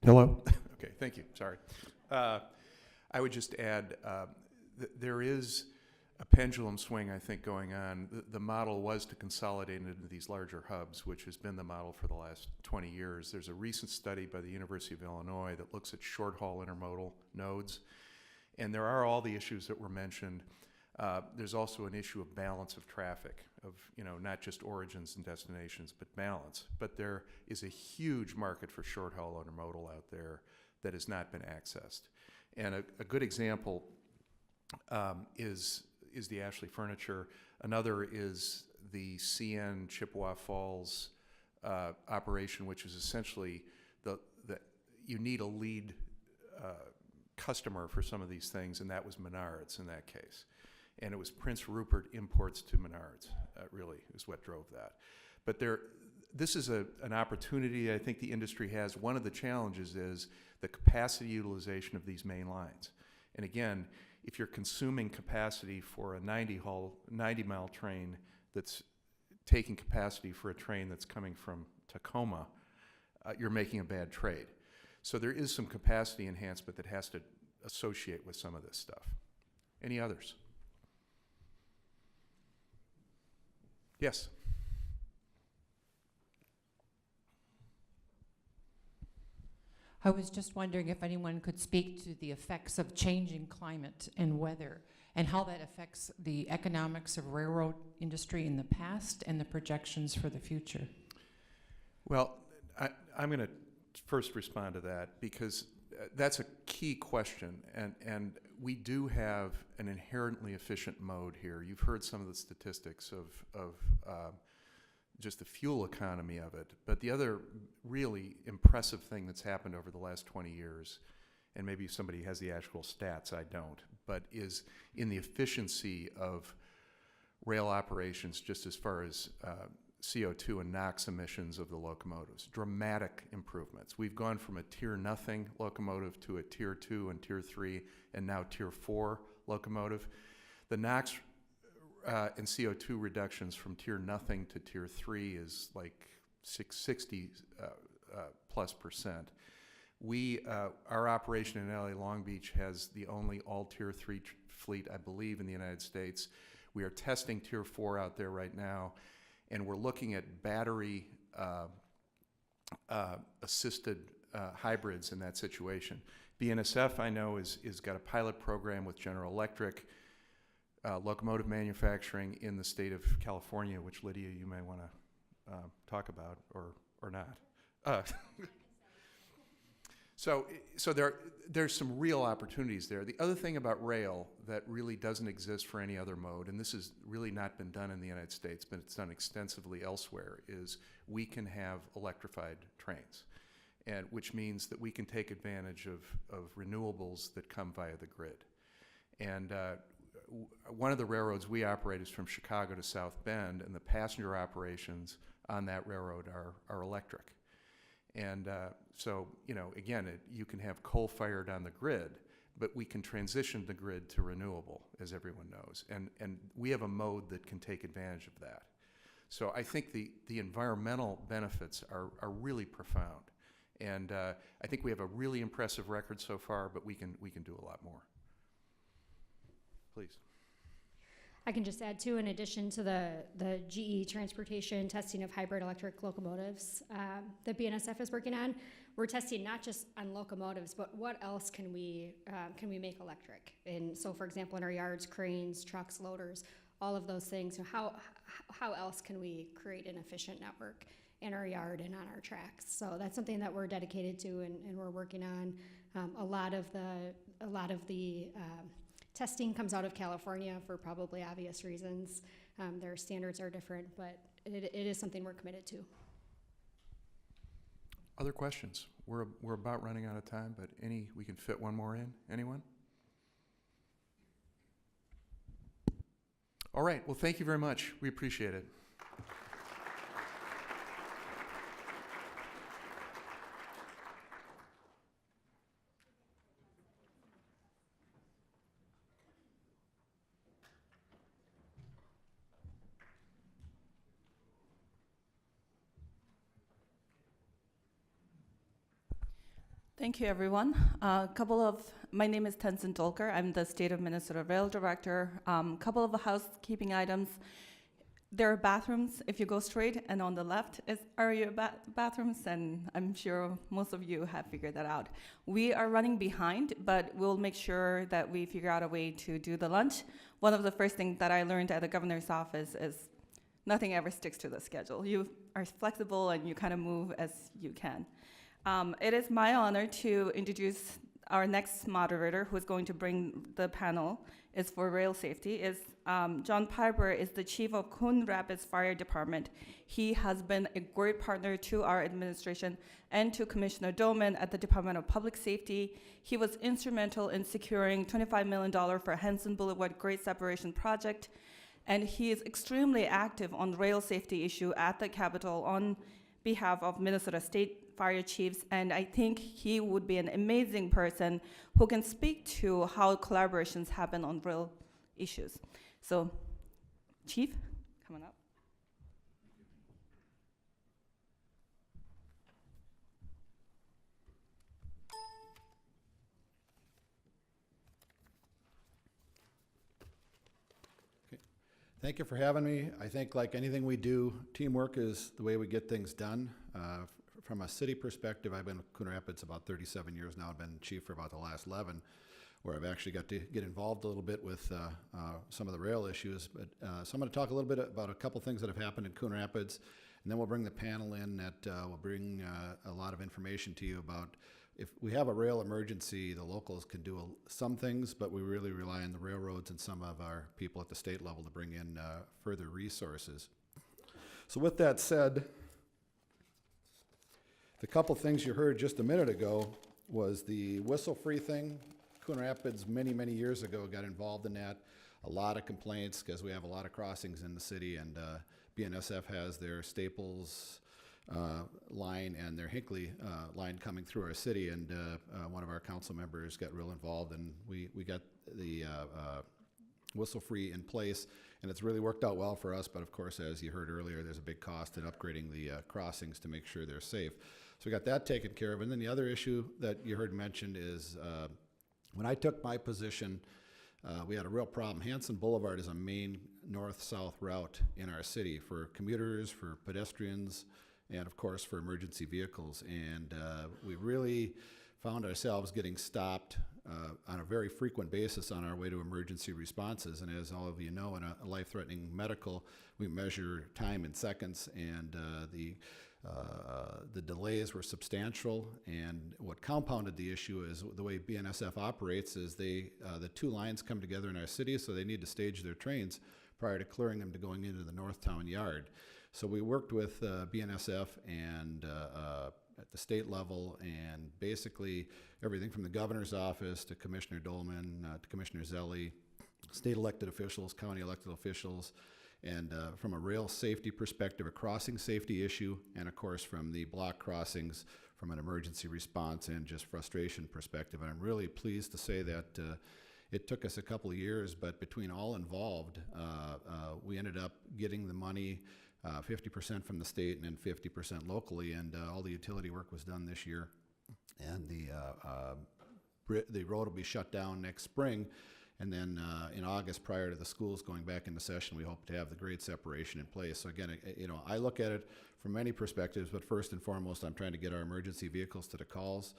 Hello? Okay, thank you, sorry. I would just add, there is a pendulum swing, I think, going on. The model was to consolidate into these larger hubs, which has been the model for the last 20 years. There's a recent study by the University of Illinois that looks at short-haul intermodal nodes, and there are all the issues that were mentioned. There's also an issue of balance of traffic, of not just origins and destinations, but balance. But there is a huge market for short-haul intermodal out there that has not been accessed. And a good example is the Ashley Furniture. Another is the CN Chippewa Falls operation, which is essentially you need a lead customer for some of these things, and that was Menards in that case. And it was Prince Rupert imports to Menards, really, is what drove that. But this is an opportunity I think the industry has. One of the challenges is the capacity utilization of these main lines. And again, if you're consuming capacity for a 90-mile train that's taking capacity for a train that's coming from Tacoma, you're making a bad trade. So there is some capacity enhancement that has to associate with some of this stuff. Any others? Yes. I was just wondering if anyone could speak to the effects of changing climate and weather and how that affects the economics of railroad industry in the past and the projections for the future. Well, I'm going to first respond to that because that's a key question, and we do have an inherently efficient mode here. You've heard some of the statistics of just the fuel economy of it. But the other really impressive thing that's happened over the last 20 years, and maybe somebody has the actual stats, I don't, but is in the efficiency of rail operations just as far as CO2 and NOx emissions of the locomotives. Dramatic improvements. We've gone from a tier nothing locomotive to a tier 2 and tier 3 and now tier 4 locomotive. The NOx and CO2 reductions from tier nothing to tier 3 is like 60 plus %. Our operation in LA Long Beach has the only all tier 3 fleet, I believe, in the United States. We are testing tier 4 out there right now, and we're looking at battery assisted hybrids in that situation. BNSF, I know, is got a pilot program with General Electric, locomotive manufacturing in the state of California, which Lydia, you may want to talk about or not. So there's some real opportunities there. The other thing about rail that really doesn't exist for any other mode, and this has really not been done in the United States, but it's done extensively elsewhere, is we can have electrified trains, and which means that we can take advantage of renewables that come via the grid. And one of the railroads we operate is from Chicago to South Bend, and the passenger operations on that railroad are electric. And so, you know, again, you can have coal-fired on the grid, but we can transition the grid to renewable, as everyone knows. And we have a mode that can take advantage of that. So I think the environmental benefits are really profound. And I think we have a really impressive record so far, but we can do a lot more. Please. I can just add too, in addition to the GE transportation testing of hybrid electric locomotives that BNSF is working on, we're testing not just on locomotives, but what else can we make electric? And so, for example, in our yards, cranes, trucks, loaders, all of those things. So how else can we create an efficient network in our yard and on our tracks? So that's something that we're dedicated to, and we're working on. A lot of the testing comes out of California for probably obvious reasons. Their standards are different, but it is something we're committed to. Other questions? We're about running out of time, but we can fit one more in. Anyone? All right. Well, thank you very much. We appreciate it. Thank you, everyone. My name is Tenzin Dolker. I'm the State of Minnesota Rail Director. Couple of housekeeping items. There are bathrooms if you go straight, and on the left are your bathrooms, and I'm sure most of you have figured that out. We are running behind, but we'll make sure that we figure out a way to do the lunch. One of the first things that I learned at the governor's office is nothing ever sticks to the schedule. You are flexible, and you kind of move as you can. It is my honor to introduce our next moderator, who is going to bring the panel. Is for rail safety. John Piper is the chief of Coon Rapids Fire Department. He has been a great partner to our administration and to Commissioner Doman at the Department of Public Safety. He was instrumental in securing $25 million for Henson Boulevard Grade Separation Project, and he is extremely active on rail safety issue at the Capitol on behalf of Minnesota State Fire Chiefs, and I think he would be an amazing person who can speak to how collaborations happen on rail issues. So, Chief, come on up. Thank you for having me. I think like anything we do, teamwork is the way we get things done. From a city perspective, I've been with Coon Rapids about 37 years now. I've been chief for about the last 11, where I've actually got to get involved a little bit with some of the rail issues. But so I'm going to talk a little bit about a couple things that have happened in Coon Rapids, and then we'll bring the panel in that will bring a lot of information to you about if we have a rail emergency, the locals can do some things, but we really rely on the railroads and some of our people at the state level to bring in further resources. So with that said, the couple things you heard just a minute ago was the whistle-free thing. Coon Rapids many, many years ago got involved in that. a lot of complaints because we have a lot of crossings in the city, and BNSF has their Staples line and their Hinckley line coming through our city, and one of our council members got real involved, and we got the whistle-free in place, and it's really worked out well for us. But of course, as you heard earlier, there's a big cost in upgrading the crossings to make sure they're safe. So we got that taken care of. And then the other issue that you heard mentioned is when I took my position, we had a real problem. Hanson Boulevard is a main north-south route in our city for commuters, for pedestrians, and of course for emergency vehicles. And we really found ourselves getting stopped on a very frequent basis on our way to emergency responses. And as all of you know, in a life-threatening medical, we measure time in seconds, and the delays were substantial. And what compounded the issue is the way BNSF operates is the two lines come together in our city, so they need to stage their trains prior to clearing them to going into the Northtown yard. So we worked with BNSF and at the state level, and basically everything from the governor's office to Commissioner Dolman to Commissioner Zelli, state elected officials, county elected officials, and from a rail safety perspective, a crossing safety issue, and of course from the block crossings from an emergency response and just frustration perspective. And I'm really pleased to say that it took us a couple of years, but between all involved, we ended up getting the money 50% from the state and then 50% locally, and all the utility work was done this year. And the road will be shut down next spring, and then in August, prior to the schools going back into session, we hope to have the grade separation in place. So again, I look at it from many perspectives, but first and foremost, I'm trying to get our emergency vehicles to the calls.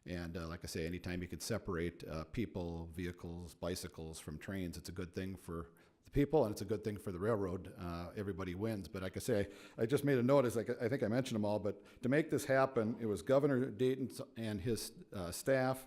And like I say, anytime you can separate people, vehicles, bicycles from trains, it's a good thing for the people, and it's a good thing for the railroad. Everybody wins. But like I say, I just made a note, I think I mentioned them all, but to make this happen, it was Governor Dayton and his staff,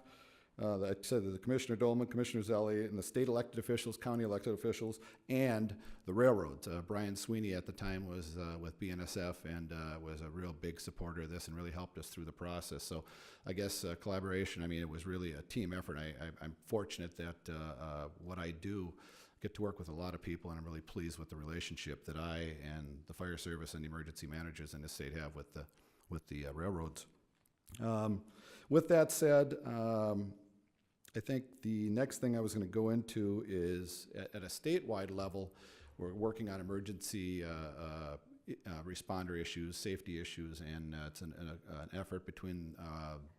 like I said, the Commissioner Dolman, Commissioner Zelli, and the state elected officials, county elected officials, and the railroads. Brian Sweeney at the time was with BNSF and was a real big supporter of this and really helped us through the process. So I guess collaboration, I mean, it was really a team effort. I'm fortunate that what I do, get to work with a lot of people, and I'm really pleased with the relationship that I and the fire service and the emergency managers in the state have with the railroads. With that said, I think the next thing I was going to go into is at a statewide level, we're working on emergency responder issues, safety issues, and it's an effort between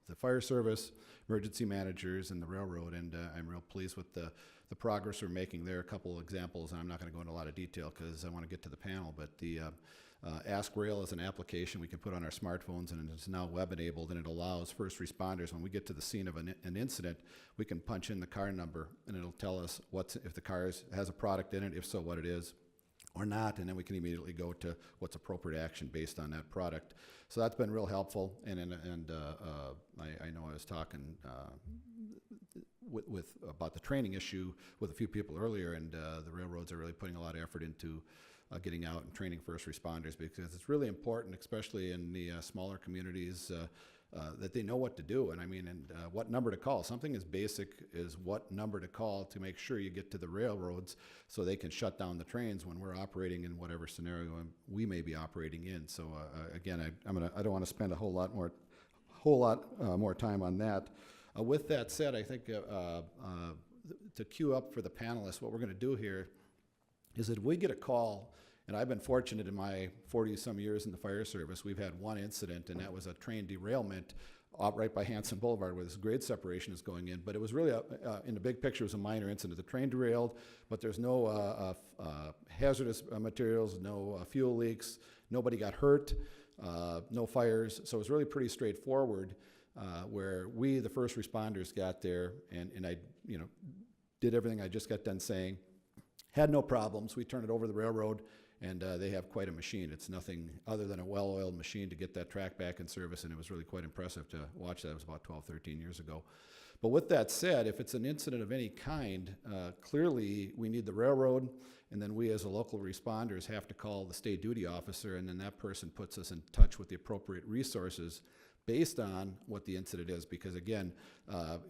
the fire service, emergency managers, and the railroad, and I'm real pleased with the progress we're making there. A couple of examples, and I'm not going to go into a lot of detail because I want to get to the panel, but the Ask Rail is an application we can put on our smartphones, and it's now web-enabled, and it allows first responders, when we get to the scene of an incident, we can punch in the car number, and it'll tell us if the car has a product in it, if so, what it is, or not, and then we can immediately go to what's appropriate action based on that product. So that's been real helpful, and I know I was talking with about the training issue with a few people earlier, and the railroads are really putting a lot of effort into getting out and training first responders, because it's really important, especially in the smaller communities, that they know what to do, and what number to call. Something as basic as what number to call to make sure you get to the railroads so they can shut down the trains when we're operating in whatever scenario we may be operating in. So again, I don't want to spend a whole lot more time on that. With that said, I think to queue up for the panelists, what we're going to do here is that we get a call, and I've been fortunate in my 40-some years in the fire service, we've had one incident, and that was a train derailment right by Hanson Boulevard where this grade separation is going in. But it was really, in the big picture, it was a minor incident. The train derailed, but there's no hazardous materials, no fuel leaks, nobody got hurt, no fires. So it was really pretty straightforward, where we, the first responders, got there, and I did everything I just got done saying. Had no problems. We turned it over to the railroad, and they have quite a machine. It's nothing other than a well-oiled machine to get that track back in service, and it was really quite impressive to watch that. It was about 12, 13 years ago. But with that said, if it's an incident of any kind, clearly we need the railroad, and then we as a local responders have to call the state duty officer, and then that person puts us in touch with the appropriate resources. based on what the incident is. Because again,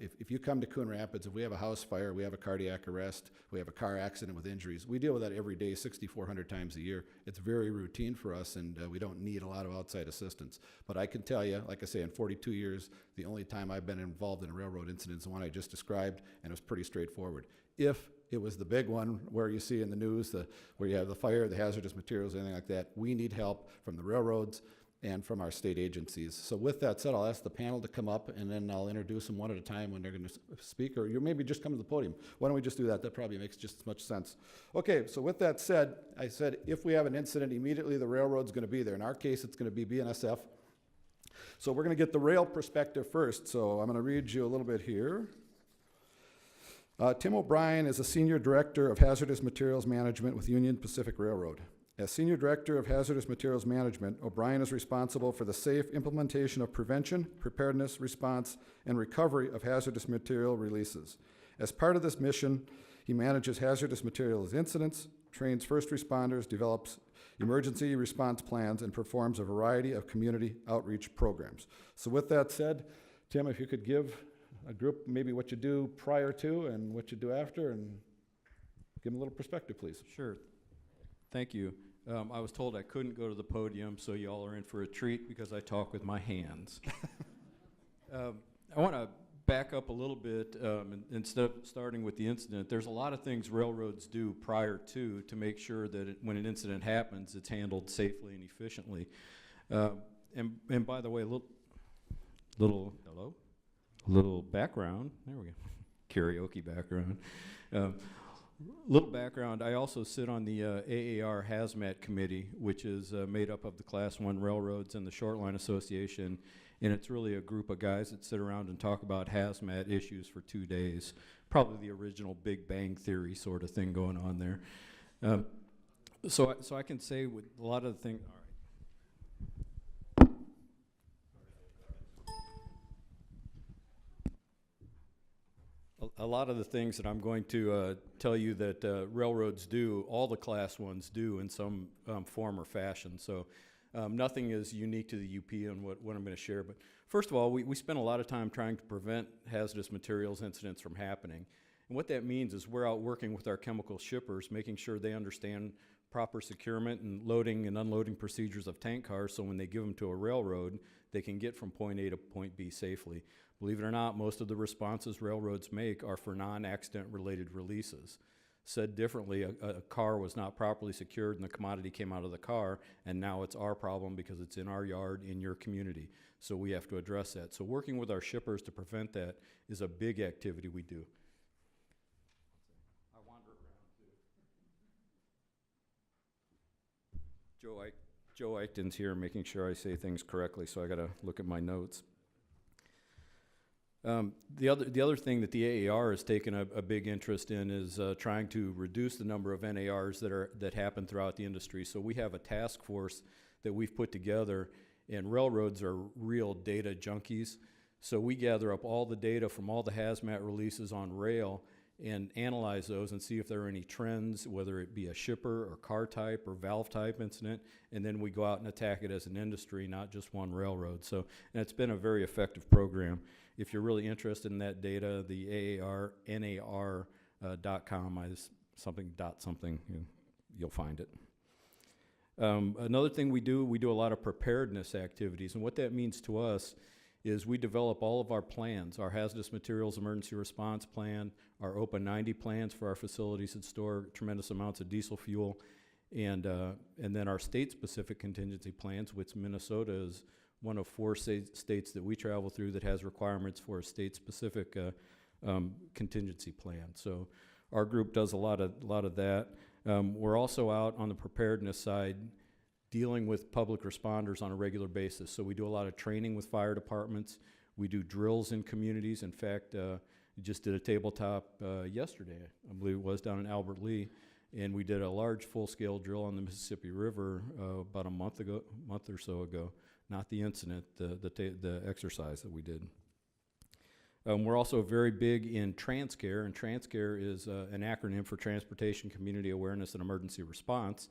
if you come to Coon Rapids, if we have a house fire, we have a cardiac arrest, we have a car accident with injuries, we deal with that every day, 6,400 times a year. It's very routine for us, and we don't need a lot of outside assistance. But I can tell you, like I say, in 42 years, the only time I've been involved in a railroad incident is the one I just described, and it was pretty straightforward. If it was the big one where you see in the news, where you have the fire, the hazardous materials, anything like that, we need help from the railroads and from our state agencies. So with that said, I'll ask the panel to come up, and then I'll introduce them one at a time when they're going to speak, or you maybe just come to the podium. Why don't we just do that? That probably makes just as much sense. Okay, so with that said, I said if we have an incident, immediately the railroad's going to be there. In our case, it's going to be BNSF. So we're going to get the rail perspective first. So I'm going to read you a little bit here. Tim O'Brien is a Senior Director of Hazardous Materials Management with Union Pacific Railroad. As Senior Director of Hazardous Materials Management, O'Brien is responsible for the safe implementation of prevention, preparedness, response, and recovery of hazardous material releases. As part of this mission, he manages hazardous materials incidents, trains first responders, develops emergency response plans, and performs a variety of community outreach programs. So with that said, Tim, if you could give a group maybe what you do prior to and what you do after, and give them a little perspective, please. Sure. Thank you. I was told I couldn't go to the podium, so y'all are in for a treat because I talk with my hands. I want to back up a little bit, instead of starting with the incident. There's a lot of things railroads do prior to make sure that when an incident happens, it's handled safely and efficiently. And by the way, little background. There we go. Karaoke background. Little background, I also sit on the AAR Hazmat Committee, which is made up of the Class 1 railroads and the Short Line Association, and it's really a group of guys that sit around and talk about hazmat issues for 2 days. Probably the original Big Bang Theory sort of thing going on there. So I can say with a lot of the things, all right. A lot of the things that I'm going to tell you that railroads do, all the Class 1s do in some form or fashion. So nothing is unique to the UP and what I'm going to share. But first of all, we spend a lot of time trying to prevent hazardous materials incidents from happening. And what that means is we're out working with our chemical shippers, making sure they understand proper securement and loading and unloading procedures of tank cars, so when they give them to a railroad, they can get from point A to point B safely. Believe it or not, most of the responses railroads make are for non-accident related releases. Said differently, a car was not properly secured and the commodity came out of the car, and now it's our problem because it's in our yard, in your community. So we have to address that. So working with our shippers to prevent that is a big activity we do. I wander around too. Joe Eichton's here making sure I say things correctly, so I gotta look at my notes. The other thing that the AAR has taken a big interest in is trying to reduce the number of NARs that happen throughout the industry. So we have a task force that we've put together, and railroads are real data junkies. So we gather up all the data from all the hazmat releases on rail and analyze those and see if there are any trends, whether it be a shipper or car type or valve type incident, and then we go out and attack it as an industry, not just one railroad. So, and it's been a very effective program. If you're really interested in that data, the AARNAR.com is something, you'll find it. Another thing we do a lot of preparedness activities, and what that means to us is we develop all of our plans, our hazardous materials emergency response plan, our Open 90 plans for our facilities that store tremendous amounts of diesel fuel, and then our state-specific contingency plans, which Minnesota is one of 4 states that we travel through that has requirements for a state-specific contingency plan. So our group does a lot of that. We're also out on the preparedness side dealing with public responders on a regular basis. So we do a lot of training with fire departments. We do drills in communities. In fact, we just did a tabletop yesterday, I believe it was, down in Albert Lee, and we did a large full-scale drill on the Mississippi River about a month or so ago. Not the incident, the exercise that we did. We're also very big in TransCare, and TransCare is an acronym for Transportation Community Awareness and Emergency Response.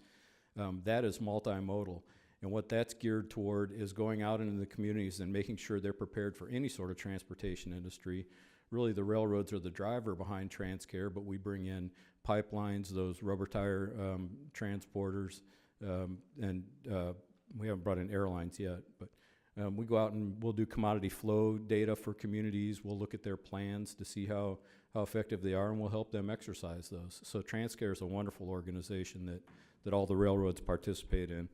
That is multimodal. And what that's geared toward is going out into the communities and making sure they're prepared for any sort of transportation industry. Really, the railroads are the driver behind TransCare, but we bring in pipelines, those rubber tire transporters, and we haven't brought in airlines yet, but we go out and we'll do commodity flow data for communities. We'll look at their plans to see how effective they are, and we'll help them exercise those. So TransCare is a wonderful organization that all the railroads participate in.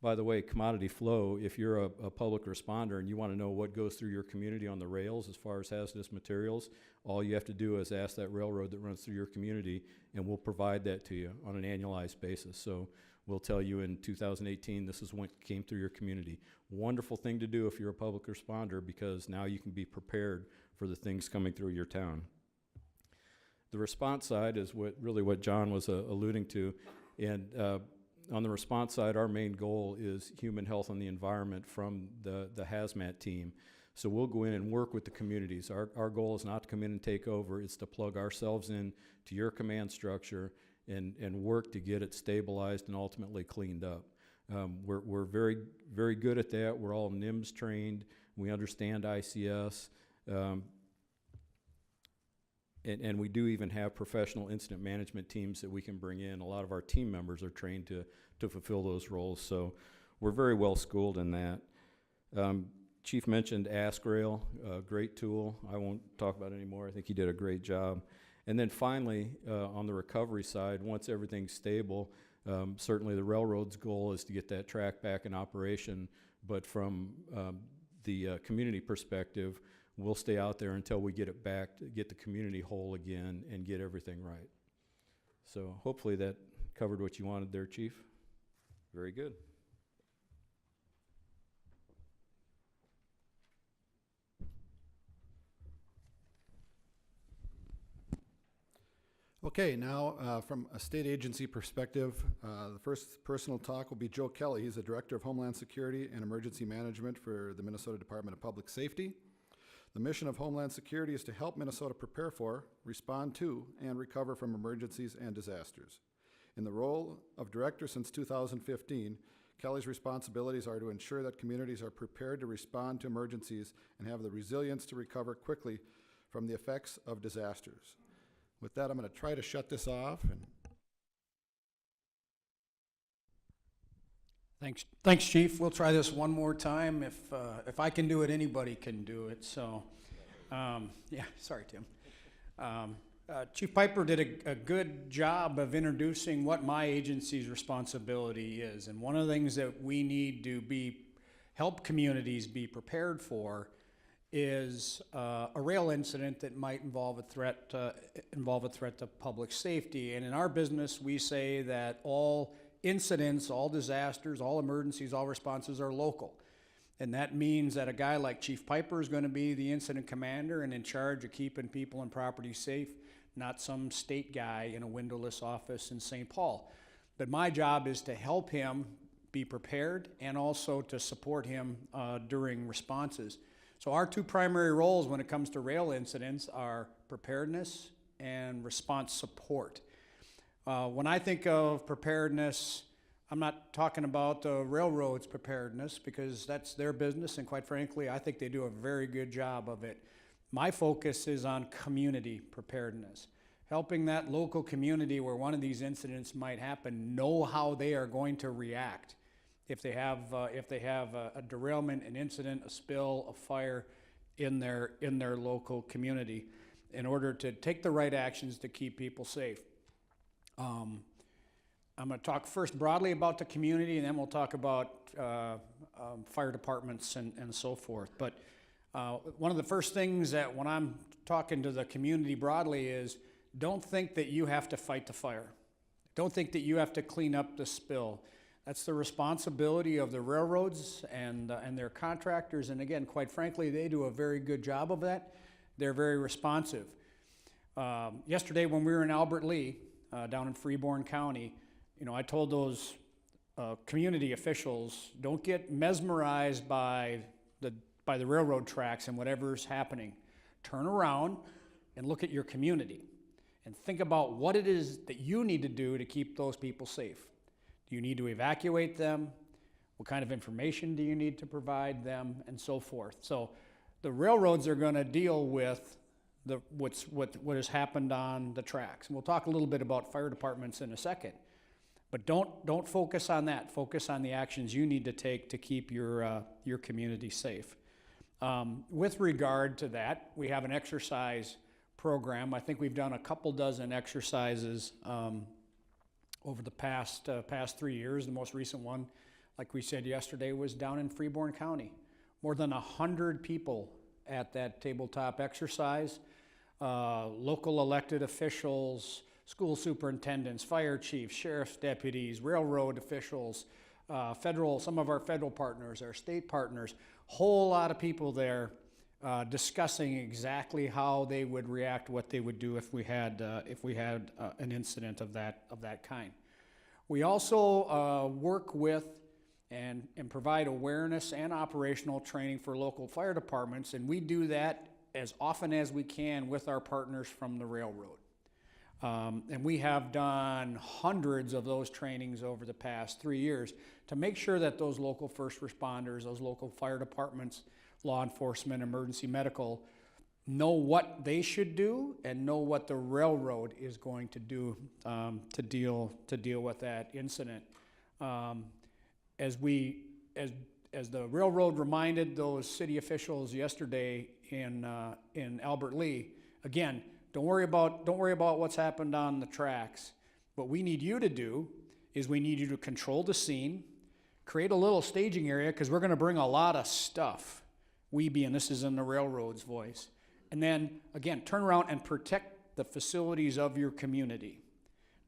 By the way, commodity flow, if you're a public responder and you want to know what goes through your community on the rails as far as hazardous materials, all you have to do is ask that railroad that runs through your community, and we'll provide that to you on an annualized basis. So we'll tell you in 2018, this is what came through your community. Wonderful thing to do if you're a public responder, because now you can be prepared for the things coming through your town. The response side is what John was alluding to, and on the response side, our main goal is human health and the environment from the hazmat team. So we'll go in and work with the communities. Our goal is not to come in and take over, it's to plug ourselves in to your command structure and work to get it stabilized and ultimately cleaned up. We're very, very good at that. We're all NIMS trained. We understand ICS. And we do even have professional incident management teams that we can bring in. A lot of our team members are trained to fulfill those roles, so we're very well schooled in that. Chief mentioned AskRail, a great tool. I won't talk about it anymore. I think he did a great job. And then finally, on the recovery side, once everything's stable, certainly the railroad's goal is to get that track back in operation, but from the community perspective, we'll stay out there until we get it back, to get the community whole again and get everything right. So hopefully that covered what you wanted there, Chief. Very good. Okay, now from a state agency perspective, the first person will talk will be Joe Kelly. He's the Director of Homeland Security and Emergency Management for the Minnesota Department of Public Safety. The mission of Homeland Security is to help Minnesota prepare for, respond to, and recover from emergencies and disasters. In the role of director since 2015, Kelly's responsibilities are to ensure that communities are prepared to respond to emergencies and have the resilience to recover quickly from the effects of disasters. With that, I'm going to try to shut this off. Thanks, Chief. We'll try this one more time. If I can do it, anybody can do it. So, yeah, sorry, Tim. Chief Piper did a good job of introducing what my agency's responsibility is. And one of the things that we need to help communities be prepared for is a rail incident that might involve a threat to public safety. And in our business, we say that all incidents, all disasters, all emergencies, all responses are local. And that means that a guy like Chief Piper is going to be the incident commander and in charge of keeping people and property safe, not some state guy in a windowless office in St. Paul. But my job is to help him be prepared and also to support him during responses. So our two primary roles when it comes to rail incidents are preparedness and response support. When I think of preparedness, I'm not talking about the railroad's preparedness because that's their business, and quite frankly, I think they do a very good job of it. My focus is on community preparedness, helping that local community where one of these incidents might happen know how they are going to react if they have a derailment, an incident, a spill, a fire in their local community, in order to take the right actions to keep people safe. I'm going to talk first broadly about the community, and then we'll talk about fire departments and so forth. But one of the first things that when I'm talking to the community broadly is, don't think that you have to fight the fire. Don't think that you have to clean up the spill. That's the responsibility of the railroads and their contractors. And again, quite frankly, they do a very good job of that. They're very responsive. Yesterday when we were in Albert Lee, down in Freeborn County, I told those community officials, don't get mesmerized by the railroad tracks and whatever's happening. Turn around and look at your community and think about what it is that you need to do to keep those people safe. Do you need to evacuate them? What kind of information do you need to provide them, and so forth. So the railroads are going to deal with what has happened on the tracks. And we'll talk a little bit about fire departments in a second. But don't focus on that. Focus on the actions you need to take to keep your community safe. With regard to that, we have an exercise program. I think we've done a couple dozen exercises over the past 3 years. The most recent one, like we said yesterday, was down in Freeborn County. More than 100 people at that tabletop exercise. Local elected officials, school superintendents, fire chiefs, sheriff's deputies, railroad officials, some of our federal partners, our state partners, whole lot of people there discussing exactly how they would react, what they would do if we had an incident of that kind. We also work with and provide awareness and operational training for local fire departments, and we do that as often as we can with our partners from the railroad. And we have done hundreds of those trainings over the past 3 years to make sure that those local first responders, those local fire departments, law enforcement, emergency medical, know what they should do and know what the railroad is going to do to deal with that incident. As the railroad reminded those city officials yesterday in Albert Lee, again, don't worry about what's happened on the tracks. What we need you to do is we need you to control the scene, create a little staging area, because we're going to bring a lot of stuff. We being, this is in the railroad's voice. And then, again, turn around and protect the facilities of your community.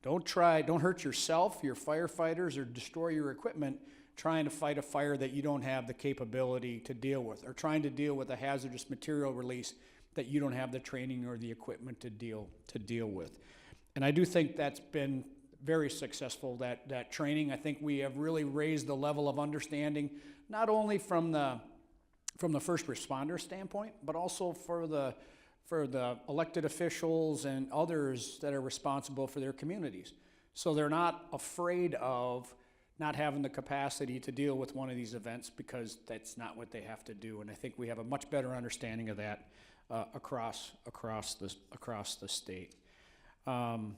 Don't hurt yourself, your firefighters, or destroy your equipment trying to fight a fire that you don't have the capability to deal with, or trying to deal with a hazardous material release that you don't have the training or the equipment to deal with. And I do think that's been very successful, that training. I think we have really raised the level of understanding, not only from the first responder standpoint, but also for the elected officials and others that are responsible for their communities. So they're not afraid of not having the capacity to deal with one of these events, because that's not what they have to do. And I think we have a much better understanding of that across the state. When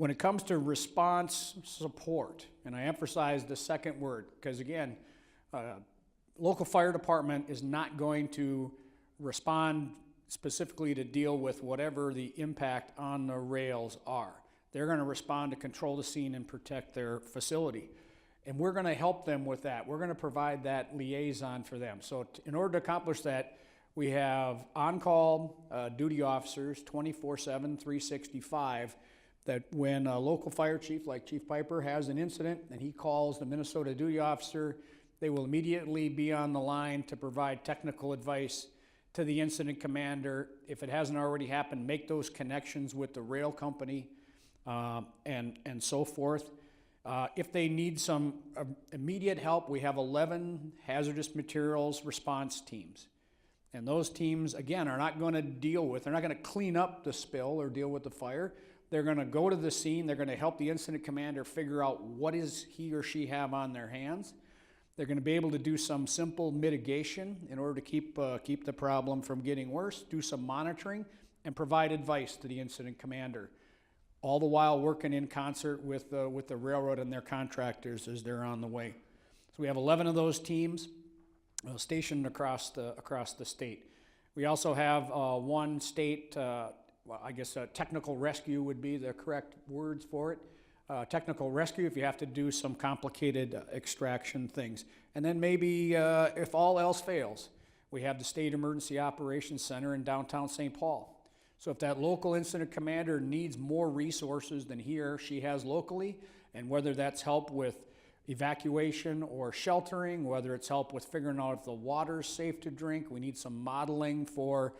it comes to response support, and I emphasize the second word, because again, local fire department is not going to respond specifically to deal with whatever the impact on the rails are. They're going to respond to control the scene and protect their facility. And we're going to help them with that. We're going to provide that liaison for them. So in order to accomplish that, we have on-call duty officers 24/7, 365, that when a local fire chief like Chief Piper has an incident and he calls the Minnesota duty officer, they will immediately be on the line to provide technical advice to the incident commander. If it hasn't already happened, make those connections with the rail company and so forth. If they need some immediate help, we have 11 hazardous materials response teams. And those teams, again, are not going to they're not going to clean up the spill or deal with the fire. They're going to go to the scene. They're going to help the incident commander figure out what is he or she have on their hands. They're going to be able to do some simple mitigation in order to keep the problem from getting worse, do some monitoring, and provide advice to the incident commander, all the while working in concert with the railroad and their contractors as they're on the way. So we have 11 of those teams stationed across the state. We also have one state, technical rescue would be the correct words for it. Technical rescue if you have to do some complicated extraction things. And then maybe if all else fails, we have the State Emergency Operations Center in downtown St. Paul. So if that local incident commander needs more resources than he or she has locally, and whether that's help with evacuation or sheltering, whether it's help with figuring out if the water's safe to drink, we need some modeling for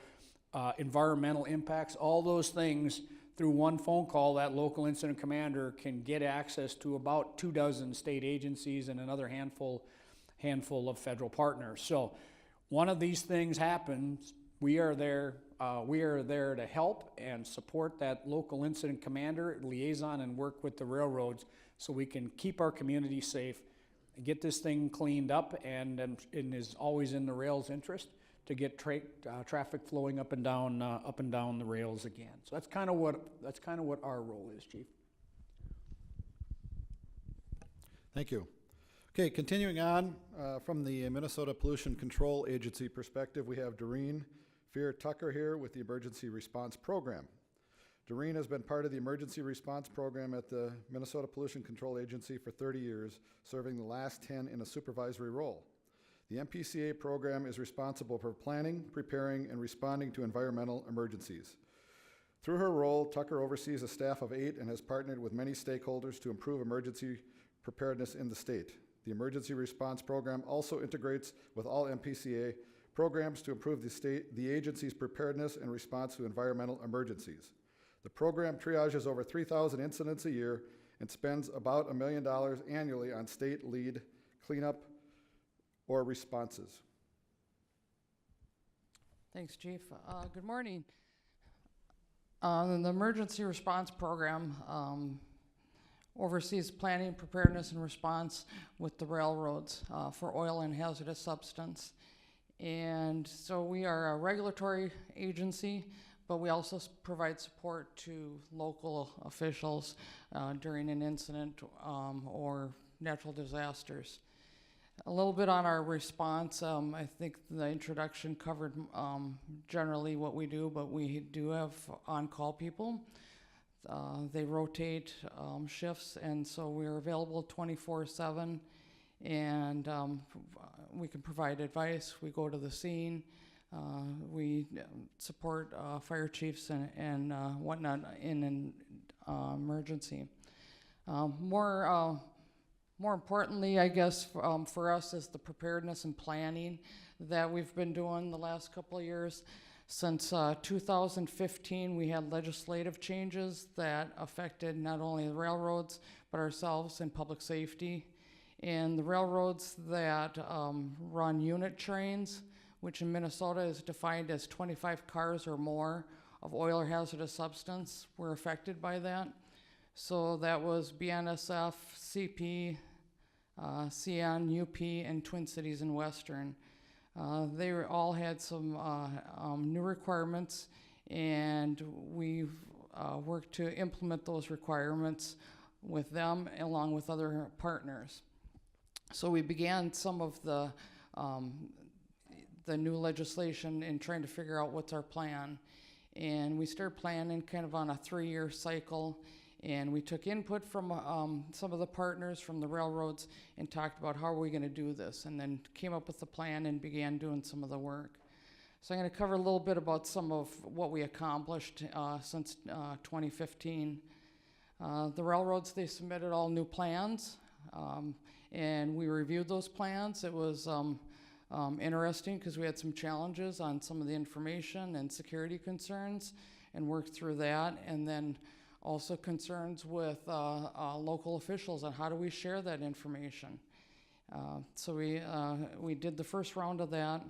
environmental impacts, all those things, through one phone call, that local incident commander can get access to about 24 state agencies and another handful of federal partners. So one of these things happens, we are there to help and support that local incident commander, liaison, and work with the railroads so we can keep our community safe get this thing cleaned up, and is always in the rail's interest to get traffic flowing up and down the rails again. So that's kind of what our role is, Chief. Thank you. Okay, continuing on from the Minnesota Pollution Control Agency perspective, we have Doreen Fear-Tucker here with the Emergency Response Program. Doreen has been part of the Emergency Response Program at the Minnesota Pollution Control Agency for 30 years, serving the last 10 in a supervisory role. The MPCA program is responsible for planning, preparing, and responding to environmental emergencies. Through her role, Tucker oversees a staff of 8 and has partnered with many stakeholders to improve emergency preparedness in the state. The Emergency Response Program also integrates with all MPCA programs to improve the agency's preparedness and response to environmental emergencies. The program triages over 3,000 incidents a year and spends about $1 million annually on state lead cleanup or responses. Thanks, Chief. Good morning. The Emergency Response Program oversees planning, preparedness, and response with the railroads for oil and hazardous substance. And so we are a regulatory agency, but we also provide support to local officials during an incident or natural disasters. A little bit on our response. I think the introduction covered generally what we do, but we do have on-call people. They rotate shifts, and so we're available 24/7, and we can provide advice. We go to the scene. We support fire chiefs and whatnot in an emergency. More importantly, I guess, for us is the preparedness and planning that we've been doing the last couple of years. Since 2015, we had legislative changes that affected not only the railroads, but ourselves and public safety. And the railroads that run unit trains, which in Minnesota is defined as 25 cars or more of oil or hazardous substance, were affected by that. So that was BNSF, CP, CN, UP, and Twin Cities and Western. They all had some new requirements, and we've worked to implement those requirements with them along with other partners. So we began some of the new legislation and trying to figure out what's our plan. And we started planning kind of on a 3-year cycle. And we took input from some of the partners from the railroads and talked about how are we going to do this, and then came up with the plan and began doing some of the work. So I'm going to cover a little bit about some of what we accomplished since 2015. The railroads, they submitted all new plans, and we reviewed those plans. It was interesting because we had some challenges on some of the information and security concerns and worked through that. And then also concerns with local officials on how do we share that information. So we did the first round of that.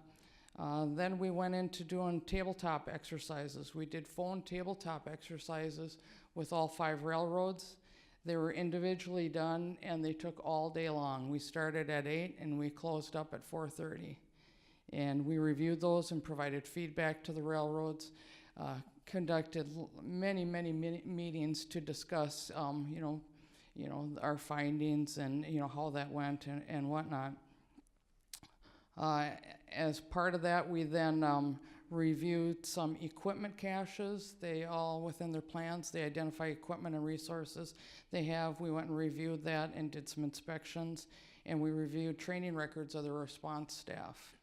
Then we went into doing tabletop exercises. We did phone tabletop exercises with all 5 railroads. They were individually done, and they took all day long. We started at 8 and we closed up at 4:30. And we reviewed those and provided feedback to the railroads. Conducted many meetings to discuss, our findings and how that went and whatnot. As part of that, we then reviewed some equipment caches. They all, within their plans, they identify equipment and resources they have. We went and reviewed that and did some inspections, and we reviewed training records of the response staff.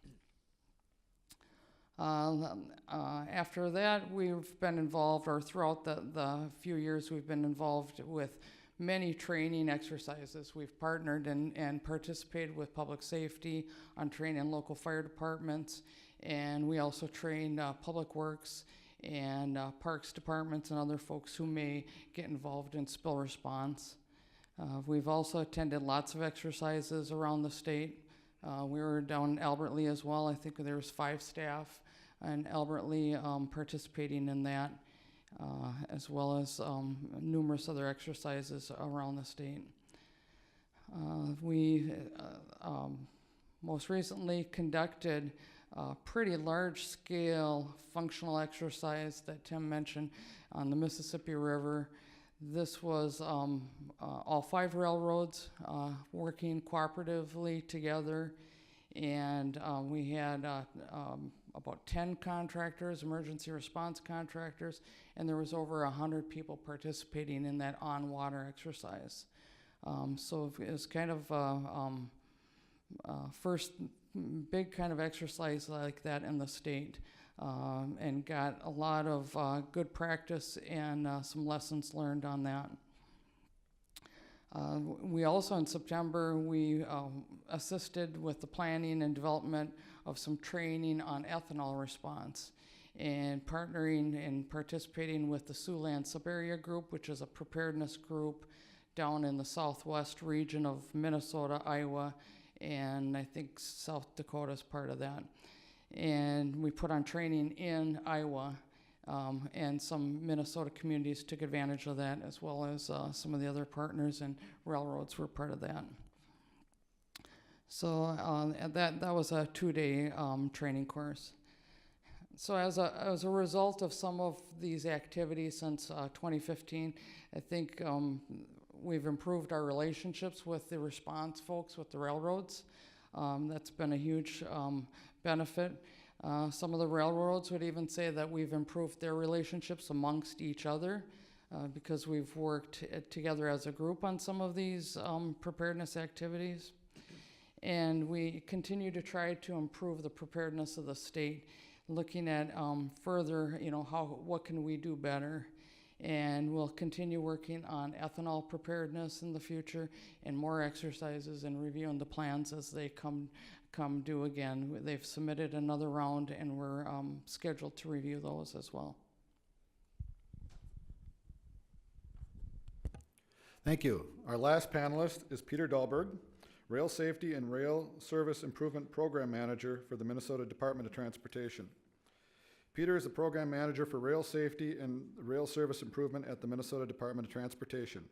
After that, we've been involved, or throughout the few years, we've been involved with many training exercises. We've partnered and participated with public safety on training local fire departments, and we also train public works and parks departments and other folks who may get involved in spill response. We've also attended lots of exercises around the state. We were down in Albert Lea as well. I think there was 5 staff in Albert Lea participating in that, as well as numerous other exercises around the state. We most recently conducted a pretty large-scale functional exercise that Tim mentioned on the Mississippi River. This was all 5 railroads working cooperatively together, and we had about 10 contractors, emergency response contractors, and there was over 100 people participating in that on-water exercise. So it was kind of first big kind of exercise like that in the state, and got a lot of good practice and some lessons learned on that. We also, in September, we assisted with the planning and development of some training on ethanol response, and partnering and participating with the Siouxland Sub-Area Group, which is a preparedness group down in the southwest region of Minnesota, Iowa, and I think South Dakota is part of that. And we put on training in Iowa, and some Minnesota communities took advantage of that, as well as some of the other partners and railroads were part of that. So that was a 2-day training course. So as a result of some of these activities since 2015, I think we've improved our relationships with the response folks, with the railroads. That's been a huge benefit. Some of the railroads would even say that we've improved their relationships amongst each other because we've worked together as a group on some of these preparedness activities. And we continue to try to improve the preparedness of the state, looking at further, what can we do better? And we'll continue working on ethanol preparedness in the future, and more exercises and reviewing the plans as they come due again. They've submitted another round, and we're scheduled to review those as well. Thank you. Our last panelist is Peter Dahlberg, Rail Safety and Rail Service Improvement Program Manager for the Minnesota Department of Transportation. Peter is the Program Manager for Rail Safety and Rail Service Improvement at the Minnesota Department of Transportation.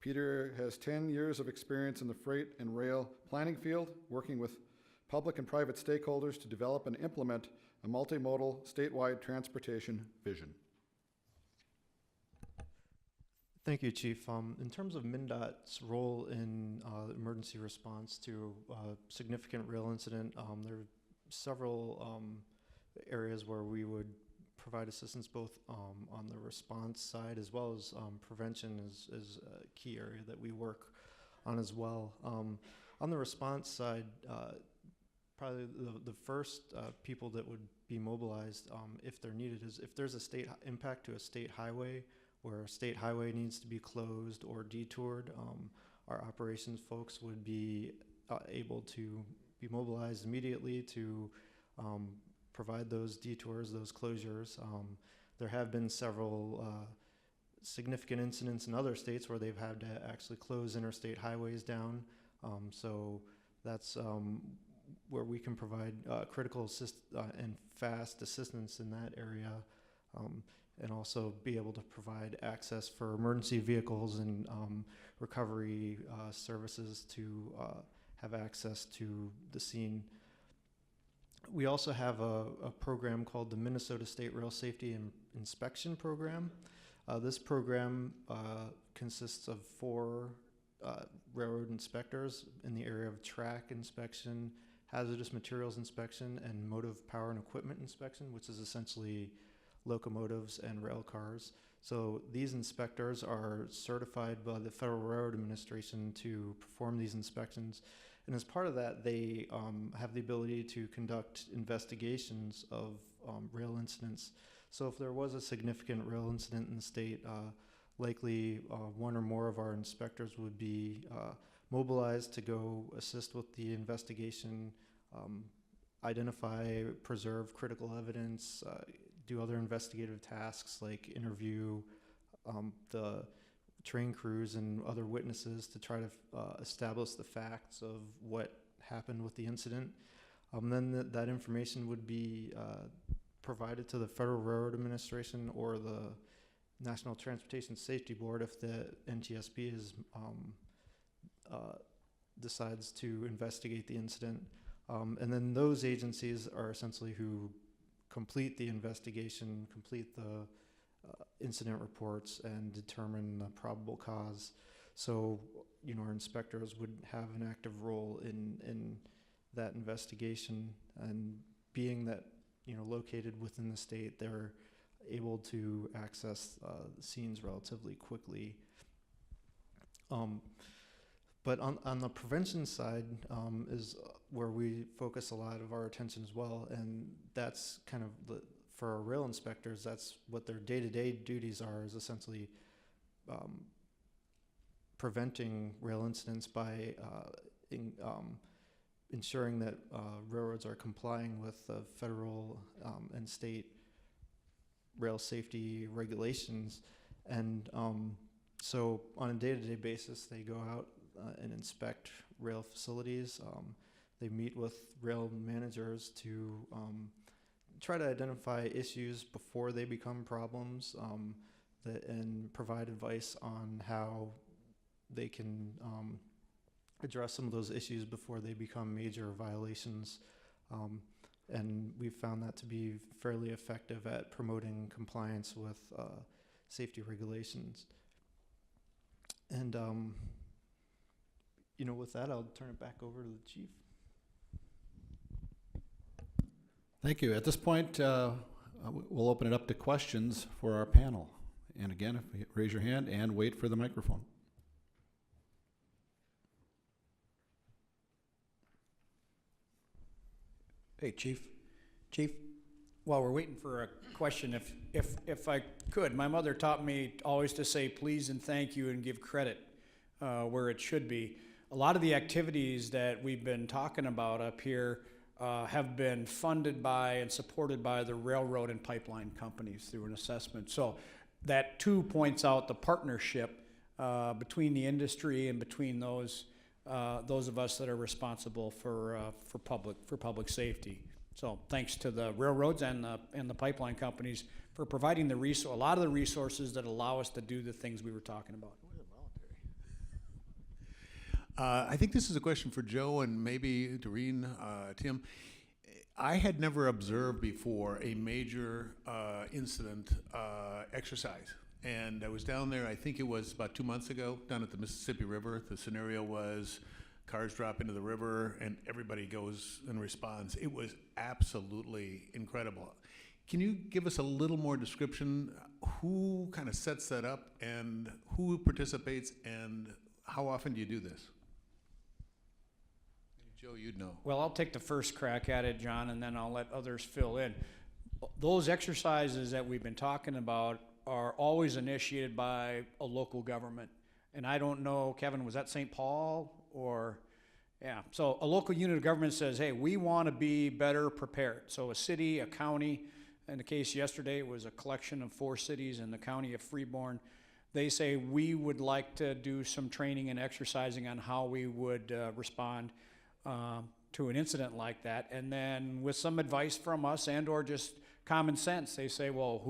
Peter has 10 years of experience in the freight and rail planning field, working with public and private stakeholders to develop and implement a multimodal statewide transportation vision. Thank you, Chief. In terms of MnDOT's role in emergency response to a significant rail incident, there are several areas where we would provide assistance both on the response side as well as prevention is a key area that we work on as well. On the response side, probably the first people that would be mobilized if they're needed is if there's a state impact to a state highway where a state highway needs to be closed or detoured, our operations folks would be able to be mobilized immediately to provide those detours, those closures. There have been several significant incidents in other states where they've had to actually close interstate highways down. So that's where we can provide critical and fast assistance in that area, and also be able to provide access for emergency vehicles and recovery services to have access to the scene. We also have a program called the Minnesota State Rail Safety Inspection Program. This program consists of 4 railroad inspectors in the area of track inspection, hazardous materials inspection, and motive power and equipment inspection, which is essentially locomotives and rail cars. So these inspectors are certified by the Federal Railroad Administration to perform these inspections. And as part of that, they have the ability to conduct investigations of rail incidents. So if there was a significant rail incident in the state, likely one or more of our inspectors would be mobilized to go assist with the investigation, identify, preserve critical evidence, do other investigative tasks like interview the train crews and other witnesses to try to establish the facts of what happened with the incident. Then that information would be provided to the Federal Railroad Administration or the National Transportation Safety Board if the NTSB is decides to investigate the incident. And then those agencies are essentially who complete the investigation, complete the incident reports, and determine the probable cause. So, our inspectors would have an active role in that investigation, and being that, located within the state, they're able to access scenes relatively quickly. But on the prevention side is where we focus a lot of our attention as well, and that's kind of for our rail inspectors, that's what their day-to-day duties are, is essentially preventing rail incidents by ensuring that railroads are complying with the federal and state rail safety regulations. And so on a day-to-day basis, they go out and inspect rail facilities. They meet with rail managers to try to identify issues before they become problems, and provide advice on how they can address some of those issues before they become major violations. And we've found that to be fairly effective at promoting compliance with safety regulations. And with that, I'll turn it back over to the chief. Thank you. At this point, we'll open it up to questions for our panel. And again, if you raise your hand and wait for the microphone. Hey, Chief, while we're waiting for a question, if I could, my mother taught me always to say please and thank you and give credit where it should be. A lot of the activities that we've been talking about up here have been funded by and supported by the railroad and pipeline companies through an assessment. So that too points out the partnership between the industry and between those of us that are responsible for public safety. So thanks to the railroads and the pipeline companies for providing a lot of the resources that allow us to do the things we were talking about. I think this is a question for Joe and maybe Doreen, Tim. I had never observed before a major incident exercise. And I was down there, I think it was about 2 months ago, down at the Mississippi River. The scenario was cars drop into the river and everybody goes and responds. It was absolutely incredible. Can you give us a little more description? Who kind of sets that up and who participates and how often do you do this? Joe, you'd know. Well, I'll take the first crack at it, John, and then I'll let others fill in. Those exercises that we've been talking about are always initiated by a local government. And I don't know, Kevin, was that St. Paul or, yeah. So a local unit of government says, hey, we want to be better prepared. So a city, a county, in the case yesterday, it was a collection of 4 cities in the county of Freeborn. They say we would like to do some training and exercising on how we would respond to an incident like that. And then with some advice from us and or just common sense, they say, well,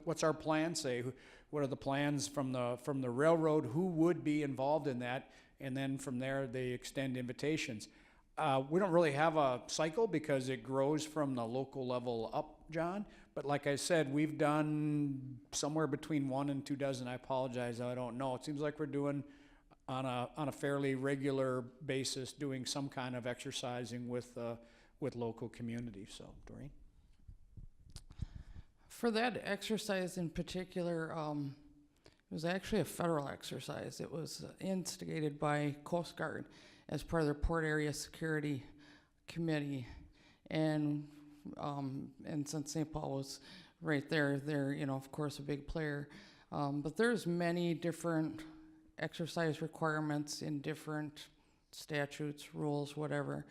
what's our plan? Say, what are the plans from the railroad? Who would be involved in that? And then from there, they extend invitations. We don't really have a cycle because it grows from the local level up, John. But like I said, we've done somewhere between 1 and 2 dozen. I apologize, I don't know. It seems like we're doing on a fairly regular basis, doing some kind of exercising with local communities. So, Doreen? For that exercise in particular, it was actually a federal exercise. It was instigated by Coast Guard as part of their Port Area Security Committee. And since St. Paul was right there, they're, of course, a big player. But there's many different exercise requirements in different statutes, rules, whatever.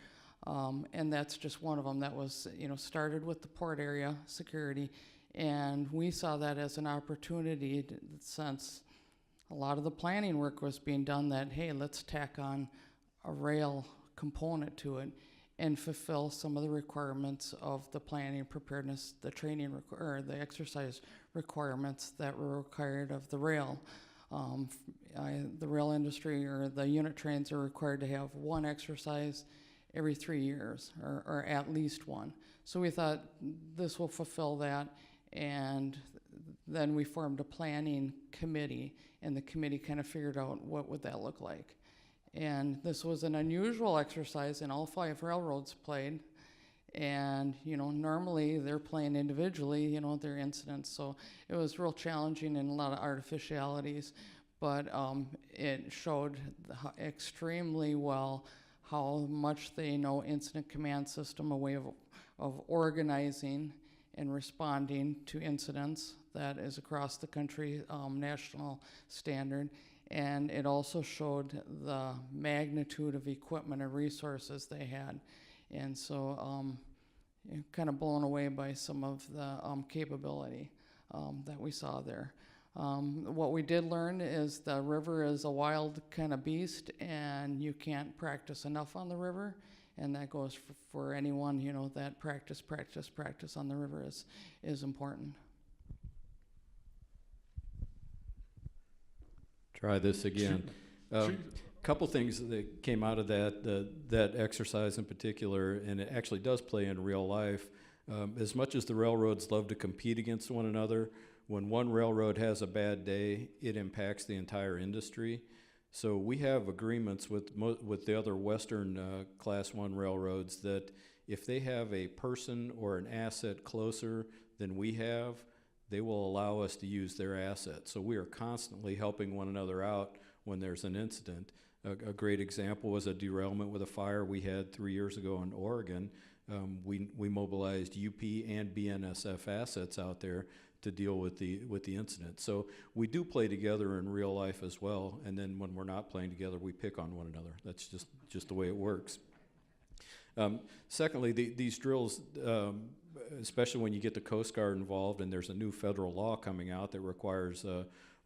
And that's just one of them that was, started with the Port Area Security. And we saw that as an opportunity since a lot of the planning work was being done that, hey, let's tack on a rail component to it and fulfill some of the requirements of the planning, preparedness, the training, or the exercise requirements that were required of the rail. The rail industry or the unit trains are required to have one exercise every 3 years, or at least one. So we thought this will fulfill that, and then we formed a planning committee, and the committee kind of figured out what would that look like. And this was an unusual exercise, and all 5 railroads played. And, normally they're playing individually, their incidents. So it was real challenging and a lot of artificialities, but it showed extremely well how much they know incident command system, a way of organizing and responding to incidents that is across the country, national standard. And it also showed the magnitude of equipment and resources they had. And so kind of blown away by some of the capability that we saw there. What we did learn is the river is a wild kind of beast, and you can't practice enough on the river. And that goes for anyone, that practice on the river is important. Try this again. Couple things that came out of that exercise in particular, and it actually does play in real life. As much as the railroads love to compete against one another, when one railroad has a bad day, it impacts the entire industry. So we have agreements with the other Western Class 1 railroads that if they have a person or an asset closer than we have, they will allow us to use their asset. So we are constantly helping one another out when there's an incident. A great example was a derailment with a fire we had 3 years ago in Oregon. We mobilized UP and BNSF assets out there to deal with the incident. So we do play together in real life as well, and then when we're not playing together, we pick on one another. That's just the way it works. Secondly, these drills, especially when you get the Coast Guard involved, and there's a new federal law coming out that requires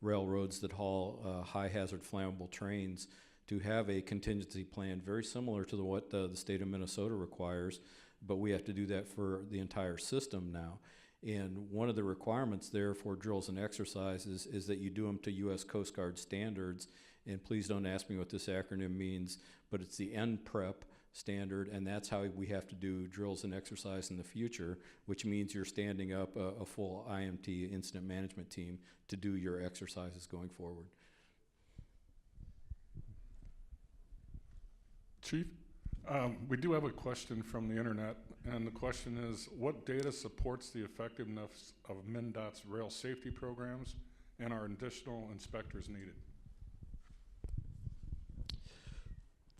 railroads that haul high hazard flammable trains to have a contingency plan very similar to what the state of Minnesota requires, but we have to do that for the entire system now. And one of the requirements there for drills and exercises is that you do them to U.S. Coast Guard standards. And please don't ask me what this acronym means, but it's the NPREP standard, and that's how we have to do drills and exercise in the future, which means you're standing up a full IMT, incident management team, to do your exercises going forward. Chief, we do have a question from the internet, and the question is, what data supports the effectiveness of MnDOT's rail safety programs, and are additional inspectors needed?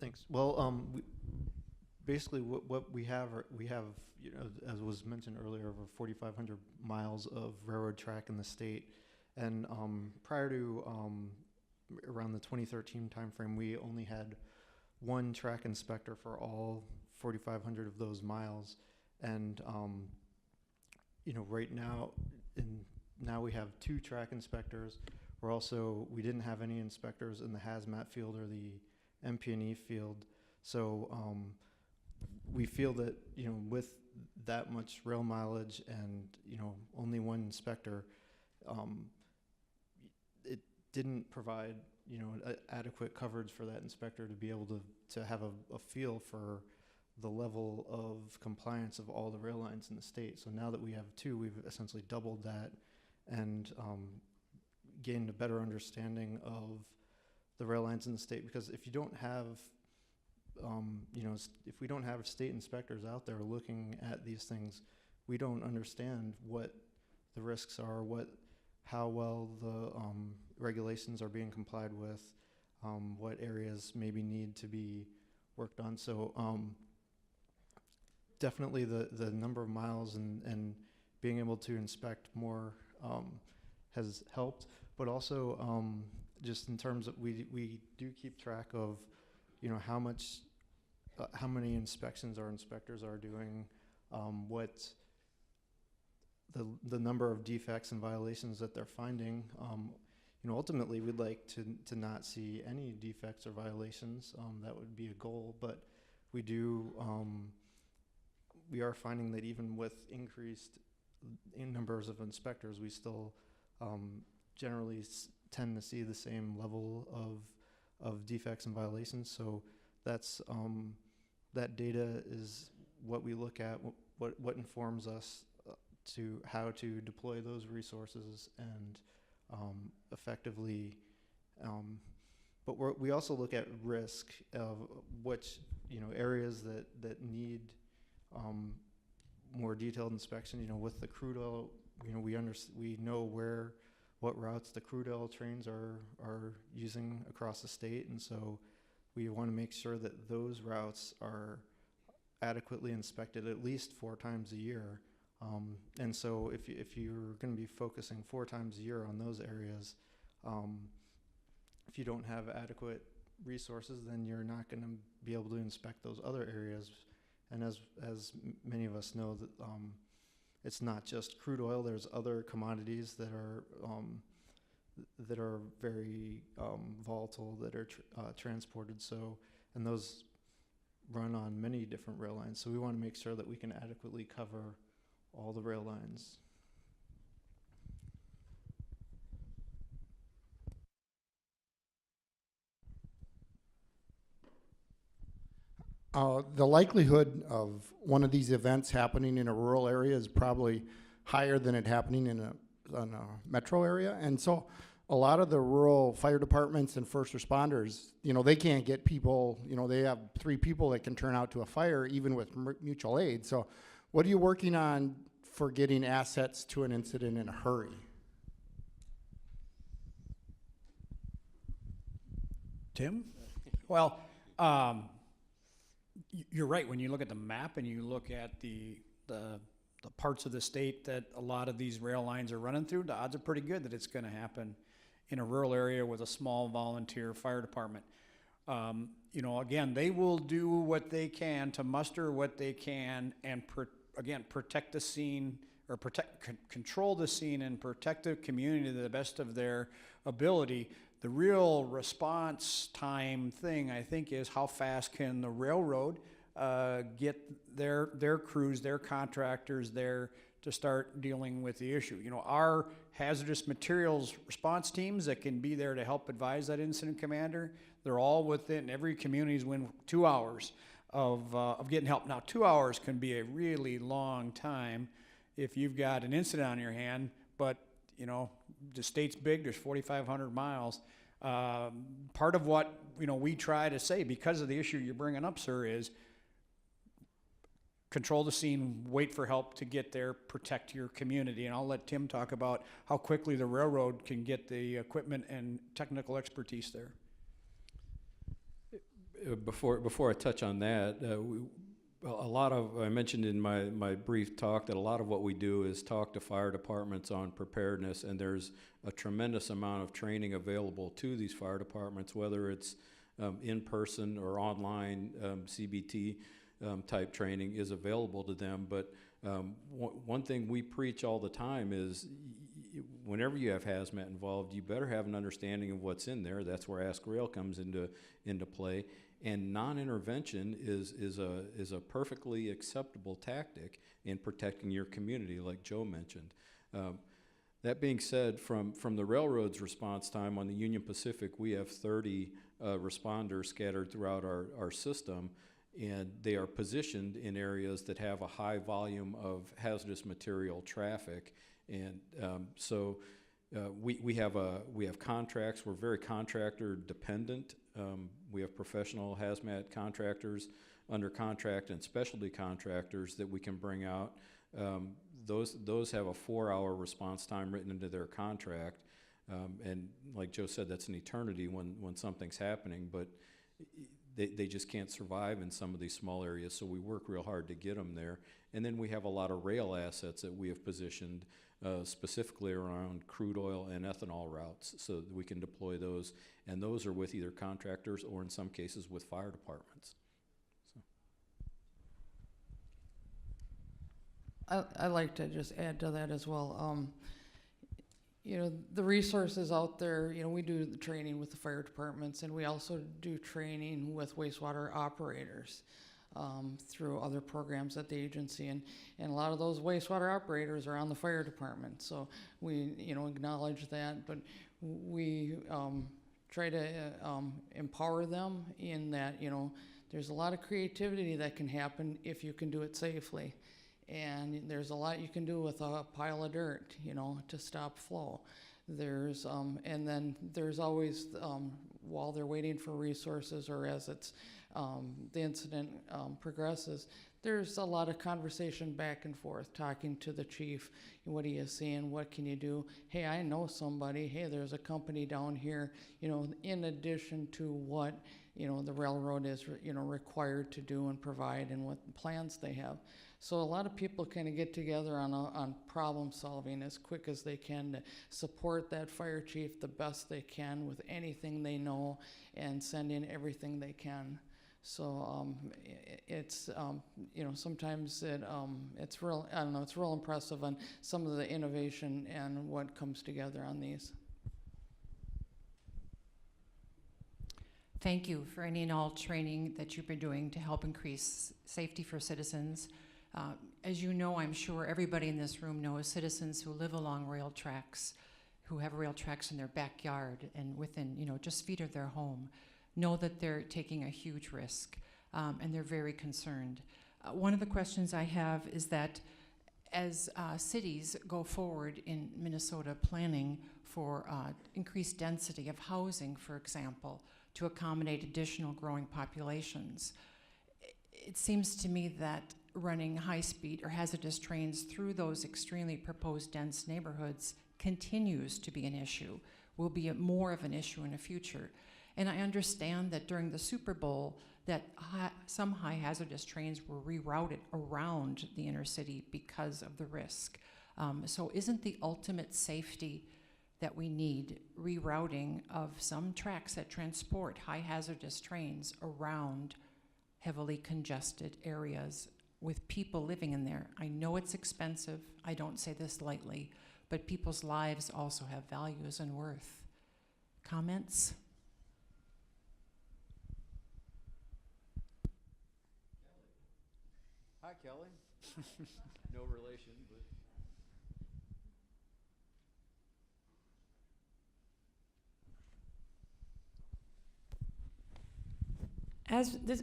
Thanks. Well, basically what we have, as was mentioned earlier, over 4,500 miles of railroad track in the state. And prior to around the 2013 timeframe, we only had one track inspector for all 4,500 of those miles. And right now, now we have 2 track inspectors. We didn't have any inspectors in the hazmat field or the MP&E field. So we feel that, with that much rail mileage and, only one inspector, it didn't provide, adequate coverage for that inspector to be able to have a feel for the level of compliance of all the rail lines in the state. So now that we have 2, we've essentially doubled that and gained a better understanding of the rail lines in the state. Because if you don't have, if we don't have state inspectors out there looking at these things, we don't understand what the risks are, how well the regulations are being complied with, what areas maybe need to be worked on. So definitely the number of miles and being able to inspect more has helped, but also just in terms of we do keep track of how many inspections our inspectors are doing, what the number of defects and violations that they're finding. Ultimately, we'd like to not see any defects or violations. That would be a goal, but we are finding that even with increased in numbers of inspectors, we still generally tend to see the same level of defects and violations. So that's that data is what we look at, what informs us to how to deploy those resources and effectively. But we also look at risk of which areas that need more detailed inspection. With the crude oil, we know what routes the crude oil trains are using across the state, and so we want to make sure that those routes are adequately inspected at least 4 times a year. And so if you're going to be focusing 4 times a year on those areas, if you don't have adequate resources, then you're not going to be able to inspect those other areas. And as many of us know, that it's not just crude oil. There's other commodities that are very volatile that are transported. So, and those run on many different rail lines. So we want to make sure that we can adequately cover all the rail lines. The likelihood of one of these events happening in a rural area is probably higher than it happening in a metro area. And so a lot of the rural fire departments and first responders, they can't get people, they have 3 people that can turn out to a fire even with mutual aid. So what are you working on for getting assets to an incident in a hurry? Tim? Well, you're right. When you look at the map and you look at the parts of the state that a lot of these rail lines are running through, the odds are pretty good that it's going to happen in a rural area with a small volunteer fire department. Again, they will do what they can to muster what they can and protect the scene, or control the scene and protect the community to the best of their ability. The real response time thing, I think, is how fast can the railroad get their crews, their contractors there to start dealing with the issue. Our hazardous materials response teams that can be there to help advise that incident commander, they're all within, every community's within 2 hours of getting help. Now, 2 hours can be a really long time if you've got an incident on your hand, but the state's big, there's 4,500 miles. Part of what we try to say, because of the issue you're bringing up, sir, is control the scene, wait for help to get there, protect your community. And I'll let Tim talk about how quickly the railroad can get the equipment and technical expertise there. Before I touch on that, I mentioned in my brief talk that a lot of what we do is talk to fire departments on preparedness, and there's a tremendous amount of training available to these fire departments, whether it's in person or online. CBT type training is available to them. But one thing we preach all the time is whenever you have hazmat involved, you better have an understanding of what's in there. That's where Ask Rail comes into play. And non-intervention is a perfectly acceptable tactic in protecting your community, like Joe mentioned. That being said, from the railroad's response time on the Union Pacific, we have 30 responders scattered throughout our system, and they are positioned in areas that have a high volume of hazardous material traffic. And so we have contracts. We're very contractor dependent. We have professional hazmat contractors under contract and specialty contractors that we can bring out. Those have a 4-hour response time written into their contract. And like Joe said, that's an eternity when something's happening, but they just can't survive in some of these small areas, so we work real hard to get them there. And then we have a lot of rail assets that we have positioned specifically around crude oil and ethanol routes, so that we can deploy those, and those are with either contractors or in some cases with fire departments. I'd like to just add to that as well. The resources out there, we do the training with the fire departments, and we also do training with wastewater operators through other programs at the agency. And a lot of those wastewater operators are on the fire department. So we, acknowledge that. But we try to empower them in that, there's a lot of creativity that can happen if you can do it safely. And there's a lot you can do with a pile of dirt, to stop flow. There's, and then there's always, while they're waiting for resources or as it's, the incident progresses, there's a lot of conversation back and forth, talking to the chief. What are you seeing? What can you do? Hey, I know somebody. Hey, there's a company down here, in addition to what, the railroad is, required to do and provide and what plans they have. So a lot of people kind of get together on problem solving as quick as they can to support that fire chief the best they can with anything they know and send in everything they can. So it's sometimes it's real. I don't know. It's real impressive on some of the innovation and what comes together on these. Thank you for any and all training that you've been doing to help increase safety for citizens. As you know, I'm sure everybody in this room knows citizens who live along rail tracks, who have rail tracks in their backyard and within, just feet of their home, know that they're taking a huge risk, and they're very concerned. One of the questions I have is that as cities go forward in Minnesota planning for increased density of housing, for example, to accommodate additional growing populations, it seems to me that running high-speed or hazardous trains through those extremely proposed dense neighborhoods continues to be an issue, will be more of an issue in the future. And I understand that during the Super Bowl that some high hazardous trains were rerouted around the inner city because of the risk. So isn't the ultimate safety that we need rerouting of some tracks that transport high hazardous trains around heavily congested areas with people living in there? I know it's expensive, I don't say this lightly, but people's lives also have values and worth. Comments? Hi, Kelly. No relation, but.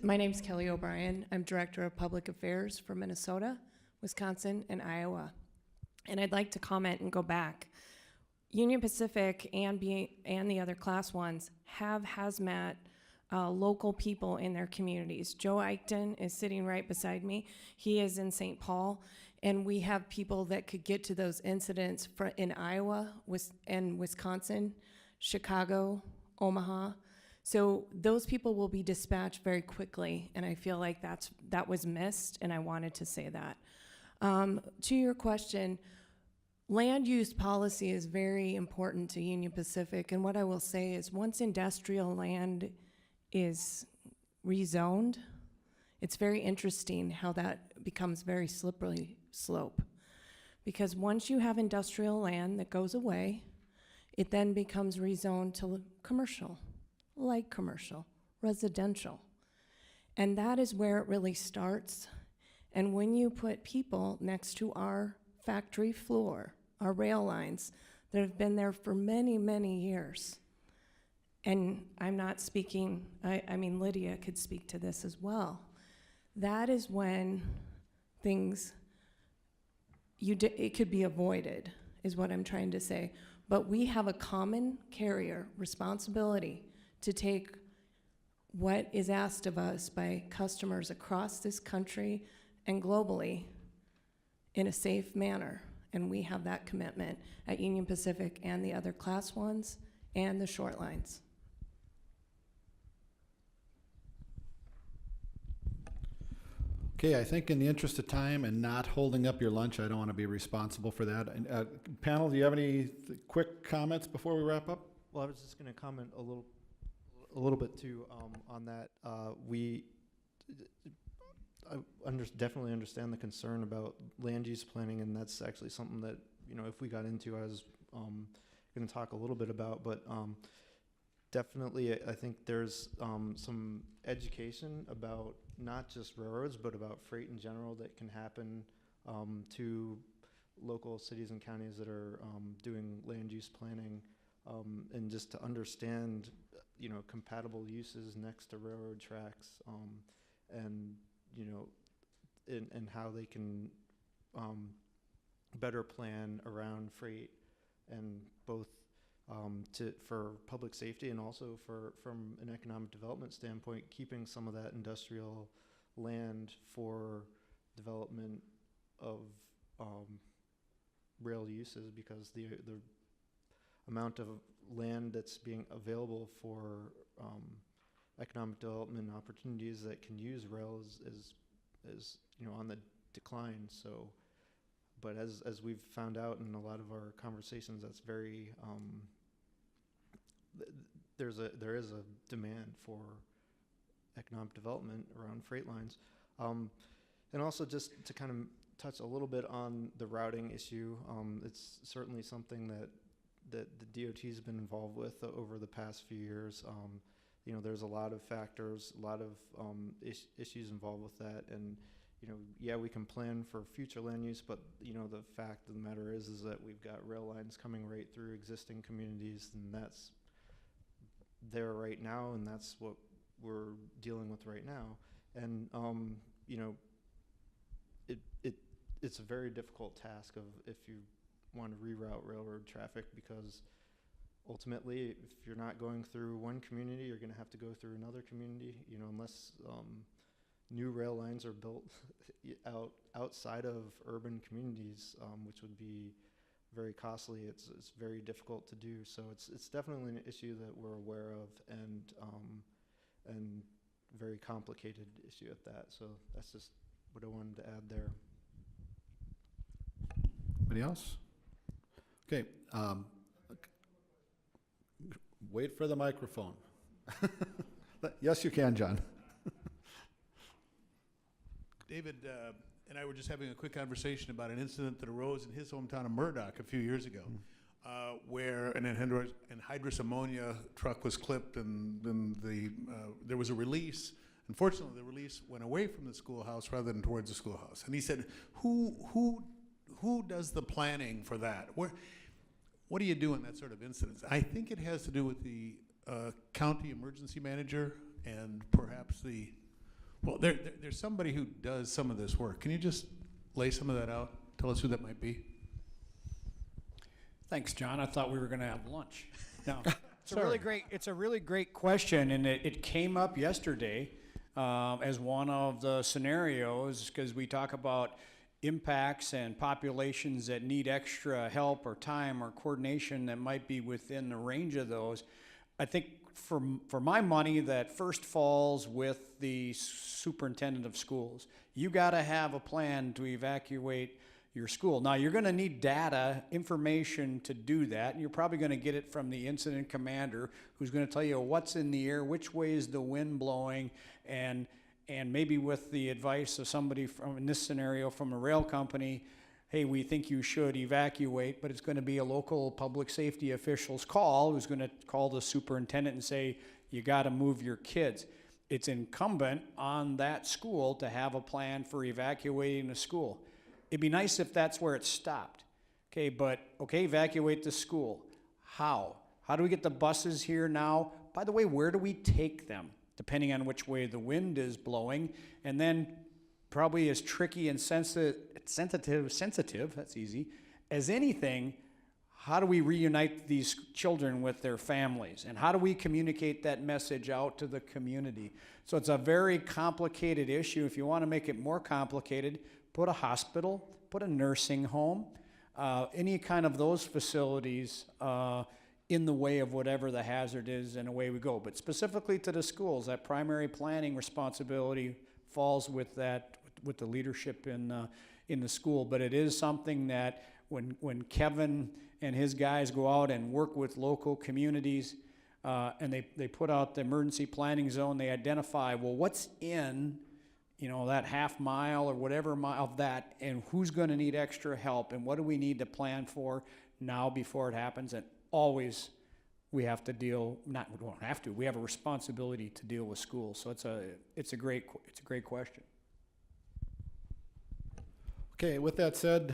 My name's Kelly O'Brien. I'm Director of Public Affairs for Minnesota, Wisconsin, and Iowa. And I'd like to comment and go back. Union Pacific and the other Class 1s have hazmat local people in their communities. Joe Eichten is sitting right beside me. He is in St. Paul, and we have people that could get to those incidents in Iowa and Wisconsin, Chicago, Omaha. So those people will be dispatched very quickly, and I feel like that was missed, and I wanted to say that. To your question, land use policy is very important to Union Pacific, and what I will say is once industrial land is rezoned, it's very interesting how that becomes very slippery slope. Because once you have industrial land that goes away, it then becomes rezoned to commercial, light commercial, residential. And that is where it really starts. And when you put people next to our factory floor, our rail lines that have been there for many, many years, and I'm not speaking, I mean Lydia could speak to this as well, that is when things, it could be avoided, is what I'm trying to say. But we have a common carrier responsibility to take what is asked of us by customers across this country and globally in a safe manner. And we have that commitment at Union Pacific and the other Class 1s and the short lines. Okay, I think in the interest of time and not holding up your lunch, I don't want to be responsible for that. And, panel, do you have any quick comments before we wrap up? Well, I was just going to comment a little bit too on that. I definitely understand the concern about land use planning, and that's actually something that, if we got into, I was going to talk a little bit about. But definitely, I think there's some education about not just railroads, but about freight in general that can happen to local cities and counties that are doing land use planning and just to understand, compatible uses next to railroad tracks, and, and how they can better plan around freight, and both for public safety and also from an economic development standpoint, keeping some of that industrial land for development of rail uses, because the amount of land that's being available for economic development opportunities that can use rail is on the decline. So, but as we've found out in a lot of our conversations, that's very there is a demand for economic development around freight lines, and also just to kind of touch a little bit on the routing issue. It's certainly something that the DOT has been involved with over the past few years. There's a lot of factors, a lot of issues involved with that, and yeah, we can plan for future land use, but the fact of the matter is that we've got rail lines coming right through existing communities, and that's there right now, and that's what we're dealing with right now. And it's a very difficult task if you want to reroute railroad traffic, because ultimately, if you're not going through one community, you're going to have to go through another community. Unless new rail lines are built outside of urban communities, which would be very costly. It's very difficult to do. So it's definitely an issue that we're aware of, and very complicated issue at that. So that's just what I wanted to add there. Anybody else? Okay. Wait for the microphone. Yes, you can, John. David and I were just having a quick conversation about an incident that arose in his hometown of Murdoch a few years ago, where an anhydrous ammonia truck was clipped, and then there was a release. Unfortunately, the release went away from the schoolhouse rather than towards the schoolhouse. And he said, "Who does the planning for that? What do you do in that sort of incident?" I think it has to do with the county emergency manager, and perhaps there's somebody who does some of this work. Can you just lay some of that out? Tell us who that might be. Thanks, John. I thought we were going to have lunch. No, it's a really great question, and it came up yesterday as one of the scenarios, because we talk about impacts and populations that need extra help or time or coordination that might be within the range of those. I think for my money, that first falls with the superintendent of schools. You got to have a plan to evacuate your school. Now, you're going to need data, information to do that, and you're probably going to get it from the incident commander, who's going to tell you what's in the air, which way is the wind blowing, and maybe with the advice of somebody from, in this scenario, from a rail company, hey, we think you should evacuate, but it's going to be a local public safety official's call, who's going to call the superintendent and say, you got to move your kids. It's incumbent on that school to have a plan for evacuating the school. It'd be nice if that's where it stopped. Okay, evacuate the school. How? How do we get the buses here now? By the way, where do we take them? Depending on which way the wind is blowing. And then probably as tricky and sensitive, that's easy, as anything, how do we reunite these children with their families? And how do we communicate that message out to the community? So it's a very complicated issue. If you want to make it more complicated, put a hospital, put a nursing home, any kind of those facilities in the way of whatever the hazard is, and away we go. But specifically to the schools, that primary planning responsibility falls with that, with the leadership in the school. But it is something that when Kevin and his guys go out and work with local communities, and they put out the emergency planning zone, they identify, well, what's in that half mile or whatever mile of that, and who's going to need extra help, and what do we need to plan for now before it happens. And always we have to deal, we don't have to, we have a responsibility to deal with schools. So it's a great question. Okay, with that said,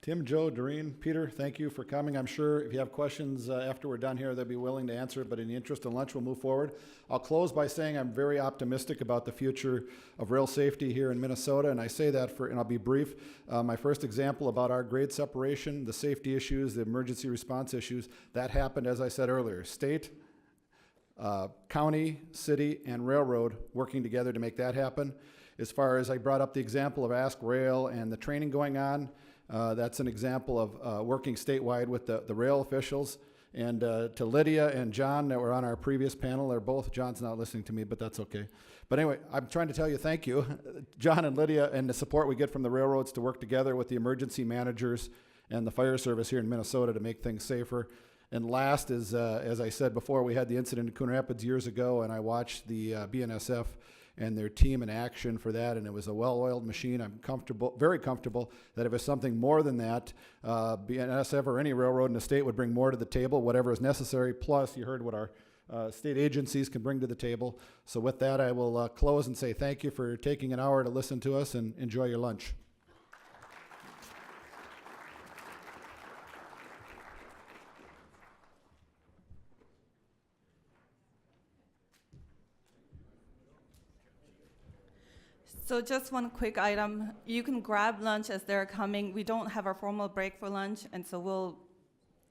Tim, Joe, Doreen, Peter, thank you for coming. I'm sure if you have questions after we're done here, they'll be willing to answer, but in the interest of lunch, we'll move forward. I'll close by saying I'm very optimistic about the future of rail safety here in Minnesota, and I say that and I'll be brief. My first example about our grade separation, the safety issues, the emergency response issues, that happened, as I said earlier, state, county, city, and railroad working together to make that happen. As far as I brought up the example of Ask Rail and the training going on, that's an example of working statewide with the rail officials. And to Lydia and John that were on our previous panel, they're both, John's not listening to me, but that's okay. But anyway, I'm trying to tell you thank you, John and Lydia, and the support we get from the railroads to work together with the emergency managers and the fire service here in Minnesota to make things safer. And last is, as I said before, we had the incident in Coon Rapids years ago, and I watched the BNSF and their team in action for that, and it was a well-oiled machine. I'm comfortable, very comfortable, that if it's something more than that, BNSF or any railroad in the state would bring more to the table, whatever is necessary. Plus, you heard what our state agencies can bring to the table. So with that, I will close and say thank you for taking an hour to listen to us, and enjoy your lunch. So just one quick item. You can grab lunch as they're coming. We don't have a formal break for lunch, and so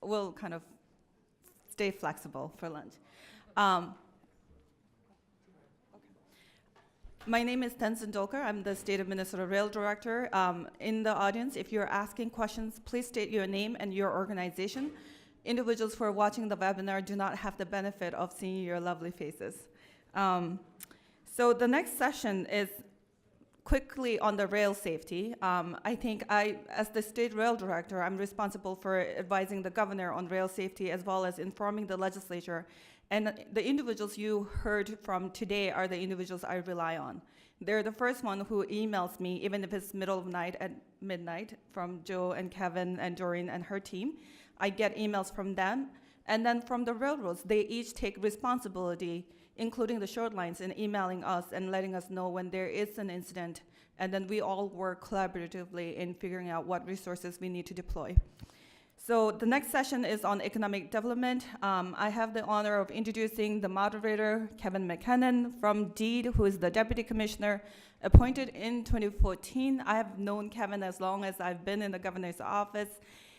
we'll kind of stay flexible for lunch. My name is Tenzin Dolkar. I'm the State of Minnesota Rail Director. In the audience, if you're asking questions, please state your name and your organization. Individuals who are watching the webinar do not have the benefit of seeing your lovely faces. So the next session is quickly on the rail safety. I think as the State Rail Director, I'm responsible for advising the governor on rail safety as well as informing the legislature. And the individuals you heard from today are the individuals I rely on. They're the first one who emails me, even if it's middle of night at midnight, from Joe and Kevin and Doreen and her team. I get emails from them. And then from the railroads, they each take responsibility, including the short lines, in emailing us and letting us know when there is an incident. And then we all work collaboratively in figuring out what resources we need to deploy. So the next session is on economic development. I have the honor of introducing the moderator, Kevin McKinnon from DEED, who is the Deputy Commissioner, appointed in 2014. I have known Kevin as long as I've been in the governor's office.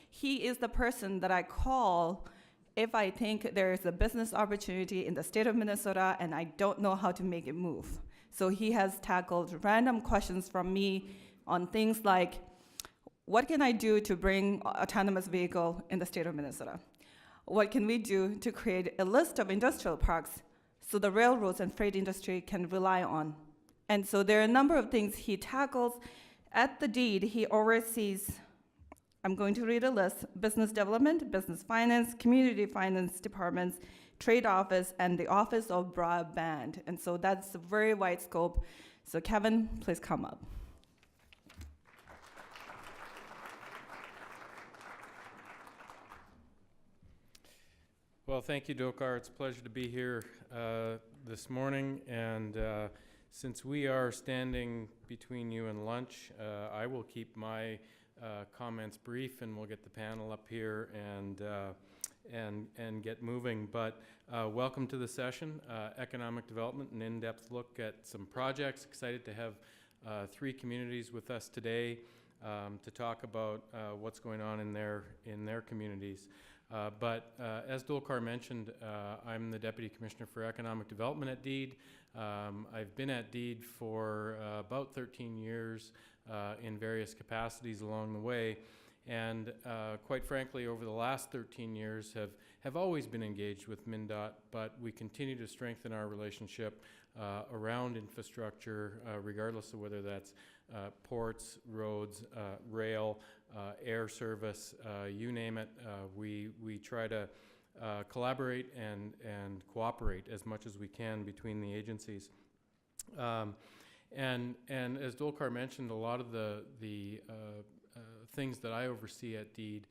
He is the person that I call if I think there is a business opportunity in the state of Minnesota and I don't know how to make it move. So he has tackled random questions from me on things like, what can I do to bring autonomous vehicle in the state of Minnesota? What can we do to create a list of industrial parks so the railroads and freight industry can rely on? And so there are a number of things he tackles. At the DEED, he oversees, I'm going to read a list: business development, business finance, community finance departments, trade office, and the office of broadband. And so that's a very wide scope. So Kevin, please come up. Well, thank you, Dokar. It's a pleasure to be here this morning. And since we are standing between you and lunch, I will keep my comments brief, and we'll get the panel up here and get moving. But welcome to the session, Economic Development, an in-depth look at some projects. Excited to have 3 communities with us today to talk about what's going on in their communities. But as Dolkar mentioned, I'm the Deputy Commissioner for Economic Development at DEED. I've been at DEED for about 13 years in various capacities along the way. And quite frankly, over the last 13 years have always been engaged with MnDOT, but we continue to strengthen our relationship around infrastructure, regardless of whether that's ports, roads, rail, air service, you name it. We try to collaborate and cooperate as much as we can between the agencies. And as Dolkar mentioned, a lot of the things that I oversee at DEED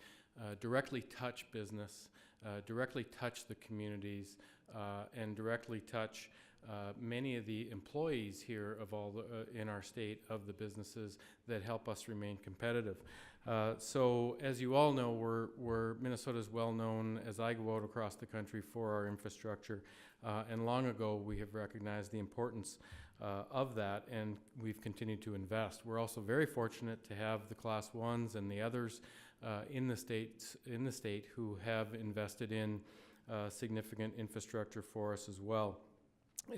directly touch business, directly touch the communities, and directly touch many of the employees here of all the, in our state of the businesses that help us remain competitive. So as you all know, Minnesota's well known as I go out across the country for our infrastructure. And long ago, we have recognized the importance of that, and we've continued to invest. We're also very fortunate to have the Class 1s and the others in the state who have invested in significant infrastructure for us as well.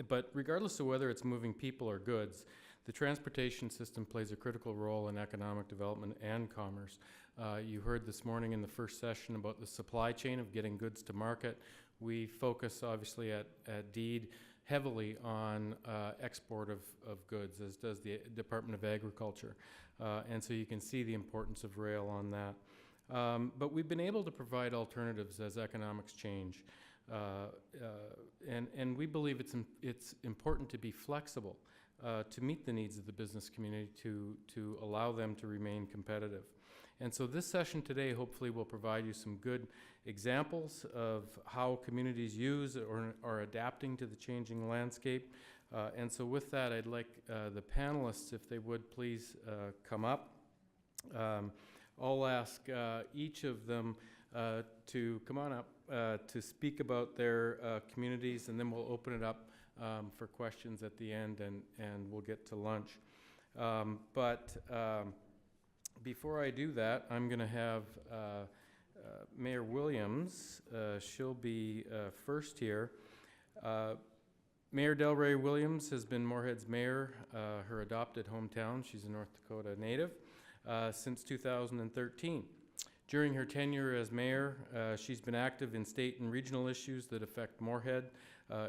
But regardless of whether it's moving people or goods, the transportation system plays a critical role in economic development and commerce. You heard this morning in the first session about the supply chain of getting goods to market. We focus obviously at DEED heavily on export of goods, as does the Department of Agriculture. And so you can see the importance of rail on that. But we've been able to provide alternatives as economics change. And we believe it's important to be flexible to meet the needs of the business community, to allow them to remain competitive. And so this session today hopefully will provide you some good examples of how communities use or are adapting to the changing landscape. And so with that, I'd like the panelists, if they would please come up. I'll ask each of them to come on up to speak about their communities, and then we'll open it up for questions at the end, and we'll get to lunch. Before I do that, I'm going to have Mayor Williams. She'll be first here. Mayor Delray Williams has been Moorhead's mayor, her adopted hometown. She's a North Dakota native, since 2013. During her tenure as mayor, she's been active in state and regional issues that affect Moorhead,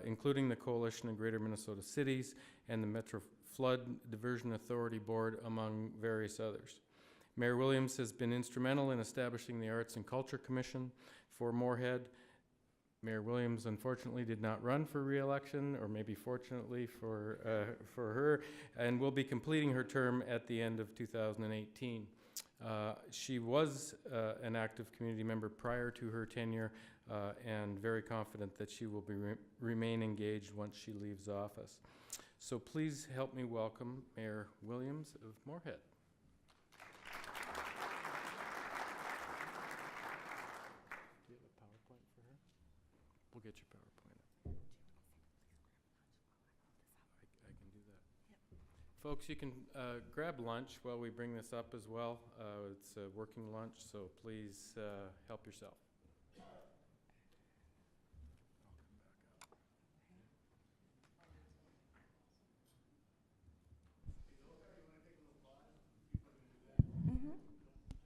including the Coalition of Greater Minnesota Cities and the Metro Flood Diversion Authority Board, among various others. Mayor Williams has been instrumental in establishing the Arts and Culture Commission for Moorhead. Mayor Williams unfortunately did not run for re-election, or maybe fortunately for her, and will be completing her term at the end of 2018. She was an active community member prior to her tenure, and very confident that she will remain engaged once she leaves office. So please help me welcome Mayor Williams of Moorhead. Do you have a PowerPoint for her? We'll get your PowerPoint. I can do that. Yep. Folks, you can grab lunch while we bring this up as well. It's a working lunch, so please help yourself.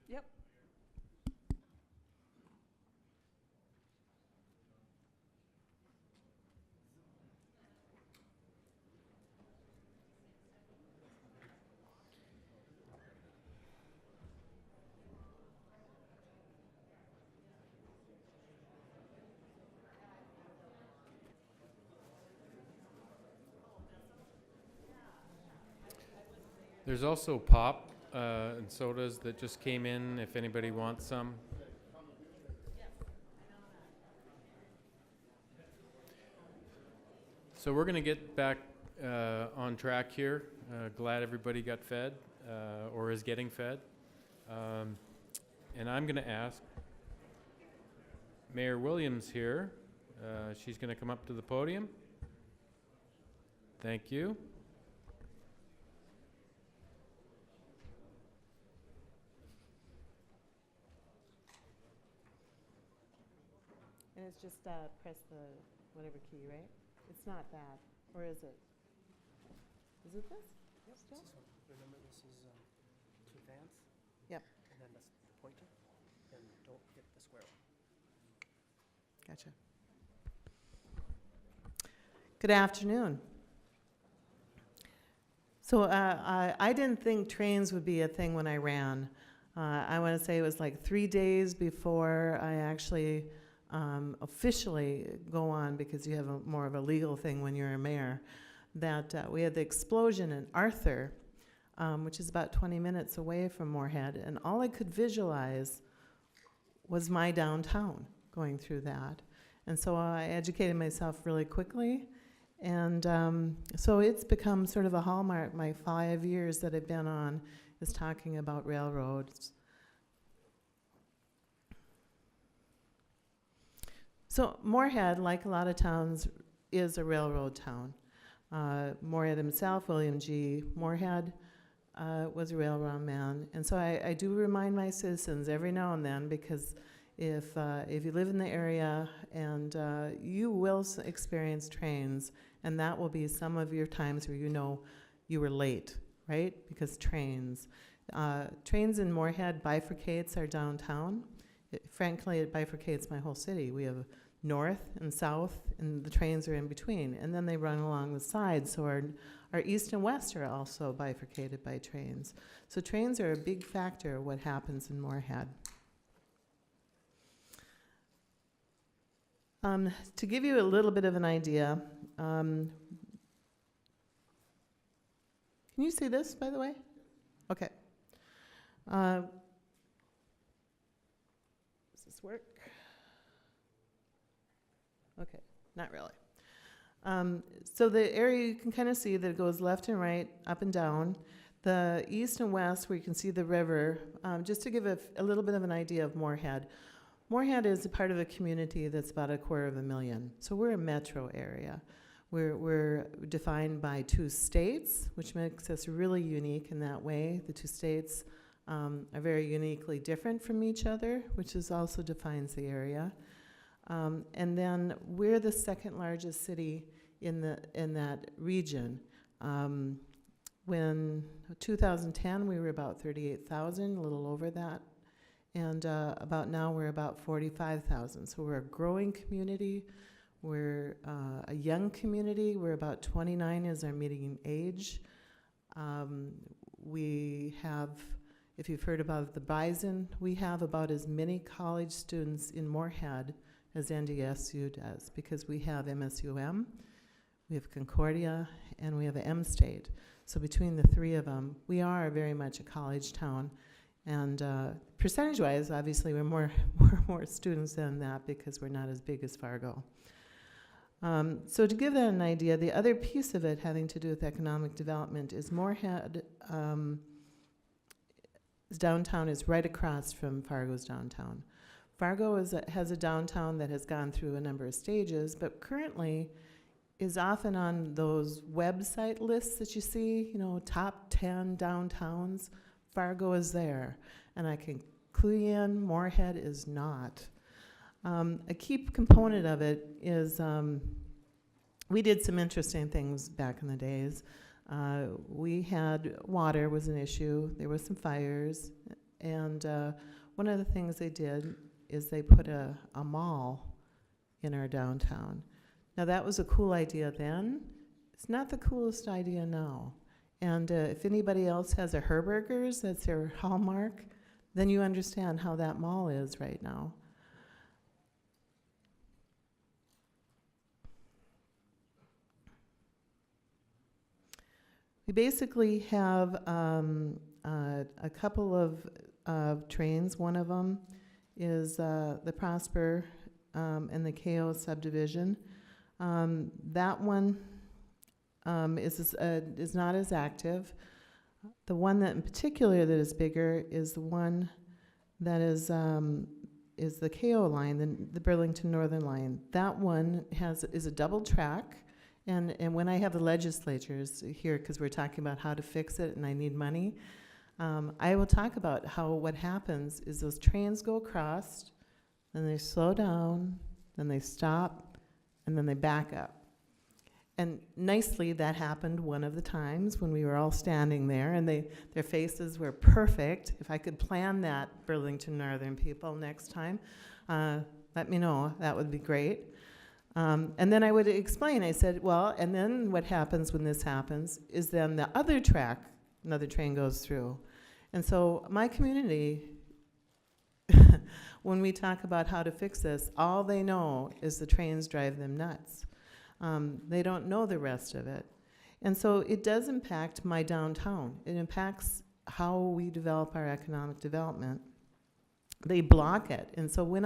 Yep. There's also pop and sodas that just came in, if anybody wants some. So we're going to get back on track here. Glad everybody got fed or is getting fed. And I'm going to ask Mayor Williams here. She's going to come up to the podium. Thank you. And it's just press the whatever key, right? It's not that, or is it? Is it this? Yep. Still? Remember, this is to advance. Yep. And then that's the pointer, and don't hit the square one. Gotcha. Good afternoon. So I didn't think trains would be a thing when I ran. I want to say it was like 3 days before I actually officially go on, because you have more of a legal thing when you're a mayor, that we had the explosion in Arthur, which is about 20 minutes away from Moorhead, and all I could visualize was my downtown going through that. And so I educated myself really quickly, And so it's become sort of a hallmark. My 5 years that I've been on is talking about railroads. So Moorhead, like a lot of towns, is a railroad town. Moorhead himself, William G. Moorhead, was a railroad man. And so I do remind my citizens every now and then, because if you live in the area, and you will experience trains, and that will be some of your times where you know you were late, right? Because trains in Moorhead bifurcates our downtown. Frankly, it bifurcates my whole city. We have north and south, and the trains are in between, and then they run along the sides. So our east and west are also bifurcated by trains. So trains are a big factor of what happens in Moorhead. To give you a little bit of an idea, can you see this, by the way? Okay. Does this work? Okay, not really. So the area, you can kind of see that it goes left and right, up and down. The east and west, where you can see the river, just to give a little bit of an idea of Moorhead. Moorhead is a part of a community that's about 250,000. So we're a metro area. We're defined by 2 states, which makes us really unique in that way. The 2 states are very uniquely different from each other, which also defines the area. And then we're the second largest city in that region. When 2010, we were about 38,000, a little over that. And about now, we're about 45,000. So we're a growing community. We're a young community. We're about 29 is our median age. We have, if you've heard about the Bison, we have about as many college students in Moorhead as NDSU does, because we have MSUM, we have Concordia, and we have M-State. So between the 3 of them, we are very much a college town. And percentage-wise, obviously, we're more students than that, because we're not as big as Fargo. So to give that an idea, the other piece of it having to do with economic development is Moorhead, downtown is right across from Fargo's downtown. Fargo has a downtown that has gone through a number of stages, but currently is often on those website lists that you see, you know, top 10 downtowns. Fargo is there, and I can clue you in, Moorhead is not. A key component of it is we did some interesting things back in the days. We had water was an issue, there were some fires, and one of the things they did is they put a mall in our downtown. Now that was a cool idea then. It's not the coolest idea now. And if anybody else has a Herberger's, that's their hallmark, then you understand how that mall is right now. We basically have a couple of trains. One of them is the Prosper and the KO subdivision. That one is not as active. The one that in particular that is bigger is the one that is the KO line, the Burlington Northern line. That one is a double track, and when I have the legislatures here, because we're talking about how to fix it and I need money, I will talk about how what happens is those trains go across, then they slow down, then they stop, and then they back up. And nicely, that happened one of the times when we were all standing there, and their faces were perfect. If I could plan that, Burlington Northern people, next time, let me know. That would be great. And then I would explain. I said, well, and then what happens when this happens is then the other track, another train goes through. And so my community, when we talk about how to fix this, all they know is the trains drive them nuts. They don't know the rest of it. And so it does impact my downtown. It impacts how we develop our economic development. They block it. And so when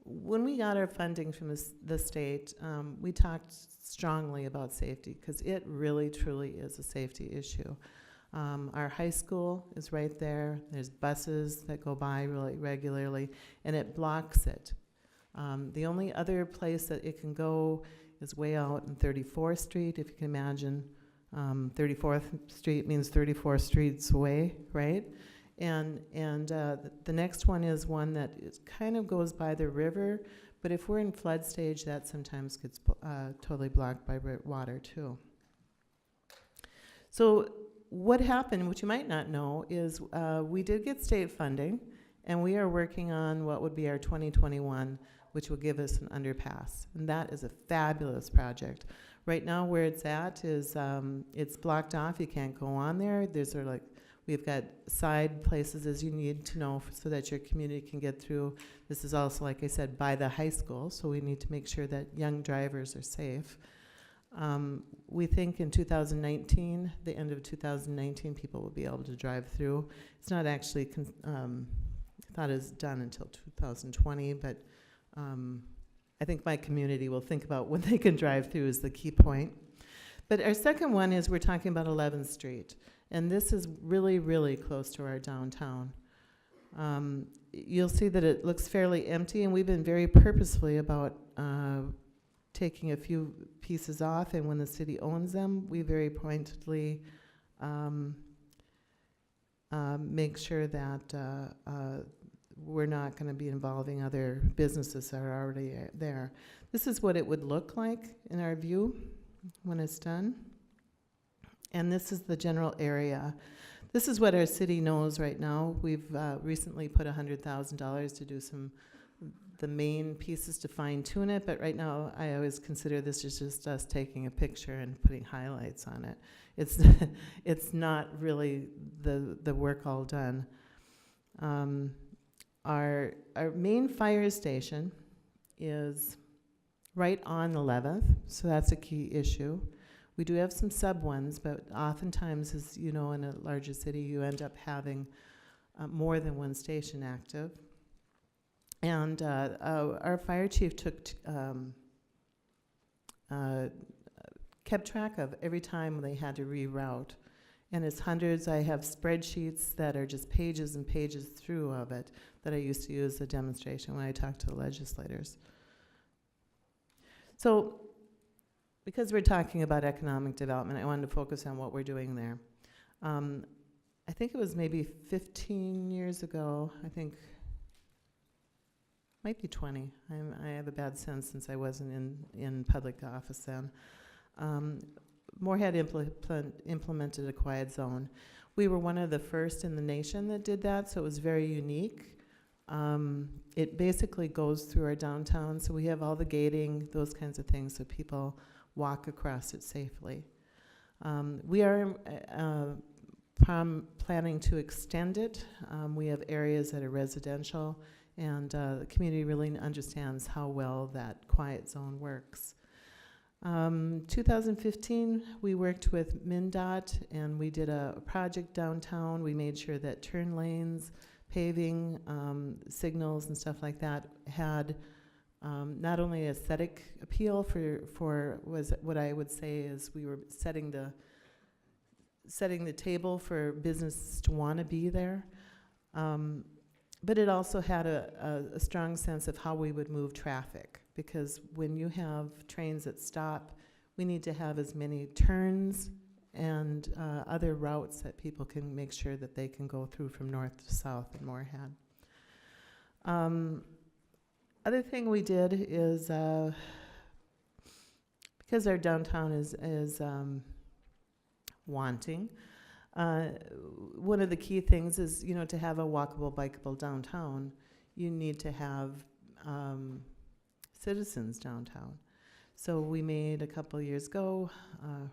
when we got our funding from the state, we talked strongly about safety because it really, truly is a safety issue. Our high school is right there. There's buses that go by really regularly, and it blocks it. The only other place that it can go is way out in 34th Street, if you can imagine. 34th Street means 34 streets away, right? And the next one is one that kind of goes by the river, but if we're in flood stage, that sometimes gets totally blocked by water too. So what happened, which you might not know, is we did get state funding, and we are working on what would be our 2021, which will give us an underpass. And that is a fabulous project. Right now where it's at is it's blocked off. You can't go on there. There's sort of like, we've got side places as you need to know so that your community can get through. This is also, like I said, by the high school, so we need to make sure that young drivers are safe. We think in 2019, the end of 2019, people will be able to drive through. It's not actually thought is done until 2020, but I think my community will think about when they can drive through is the key point. But our second one is we're talking about 11th Street, and this is really, really close to our downtown. You'll see that it looks fairly empty, and we've been very purposefully about taking a few pieces off, and when the city owns them, we very pointedly make sure that we're not going to be involving other businesses that are already there. This is what it would look like in our view when it's done. And this is the general area. This is what our city knows right now. We've recently put $100,000 to do the main pieces to fine tune it, but right now I always consider this as just us taking a picture and putting highlights on it. It's not really the work all done. Our main fire station is right on 11th, so that's a key issue. We do have some sub ones, but oftentimes, as you know, in a larger city, you end up having more than one station active. And our fire chief kept track of every time they had to reroute. And it's hundreds. I have spreadsheets that are just pages and pages through of it that I used to use as a demonstration when I talked to the legislators. So, because we're talking about economic development, I wanted to focus on what we're doing there. I think it was maybe 15 years ago, might be 20. I have a bad sense since I wasn't in public office then. Moorhead implemented a quiet zone. We were one of the first in the nation that did that, so it was very unique. It basically goes through our downtown, so we have all the gating, those kinds of things, so people walk across it safely. We are planning to extend it. We have areas that are residential, and the community really understands how well that quiet zone works. 2015, we worked with MnDOT, and we did a project downtown. We made sure that turn lanes, paving, signals, and stuff like that had not only aesthetic appeal for was what I would say is we were setting the table for businesses to want to be there. But it also had a strong sense of how we would move traffic, because when you have trains that stop, we need to have as many turns and other routes that people can make sure that they can go through from north to south in Moorhead. Other thing we did is, because our downtown is wanting, one of the key things is, to have a walkable, bikeable downtown, you need to have citizens downtown. So we made a couple years ago,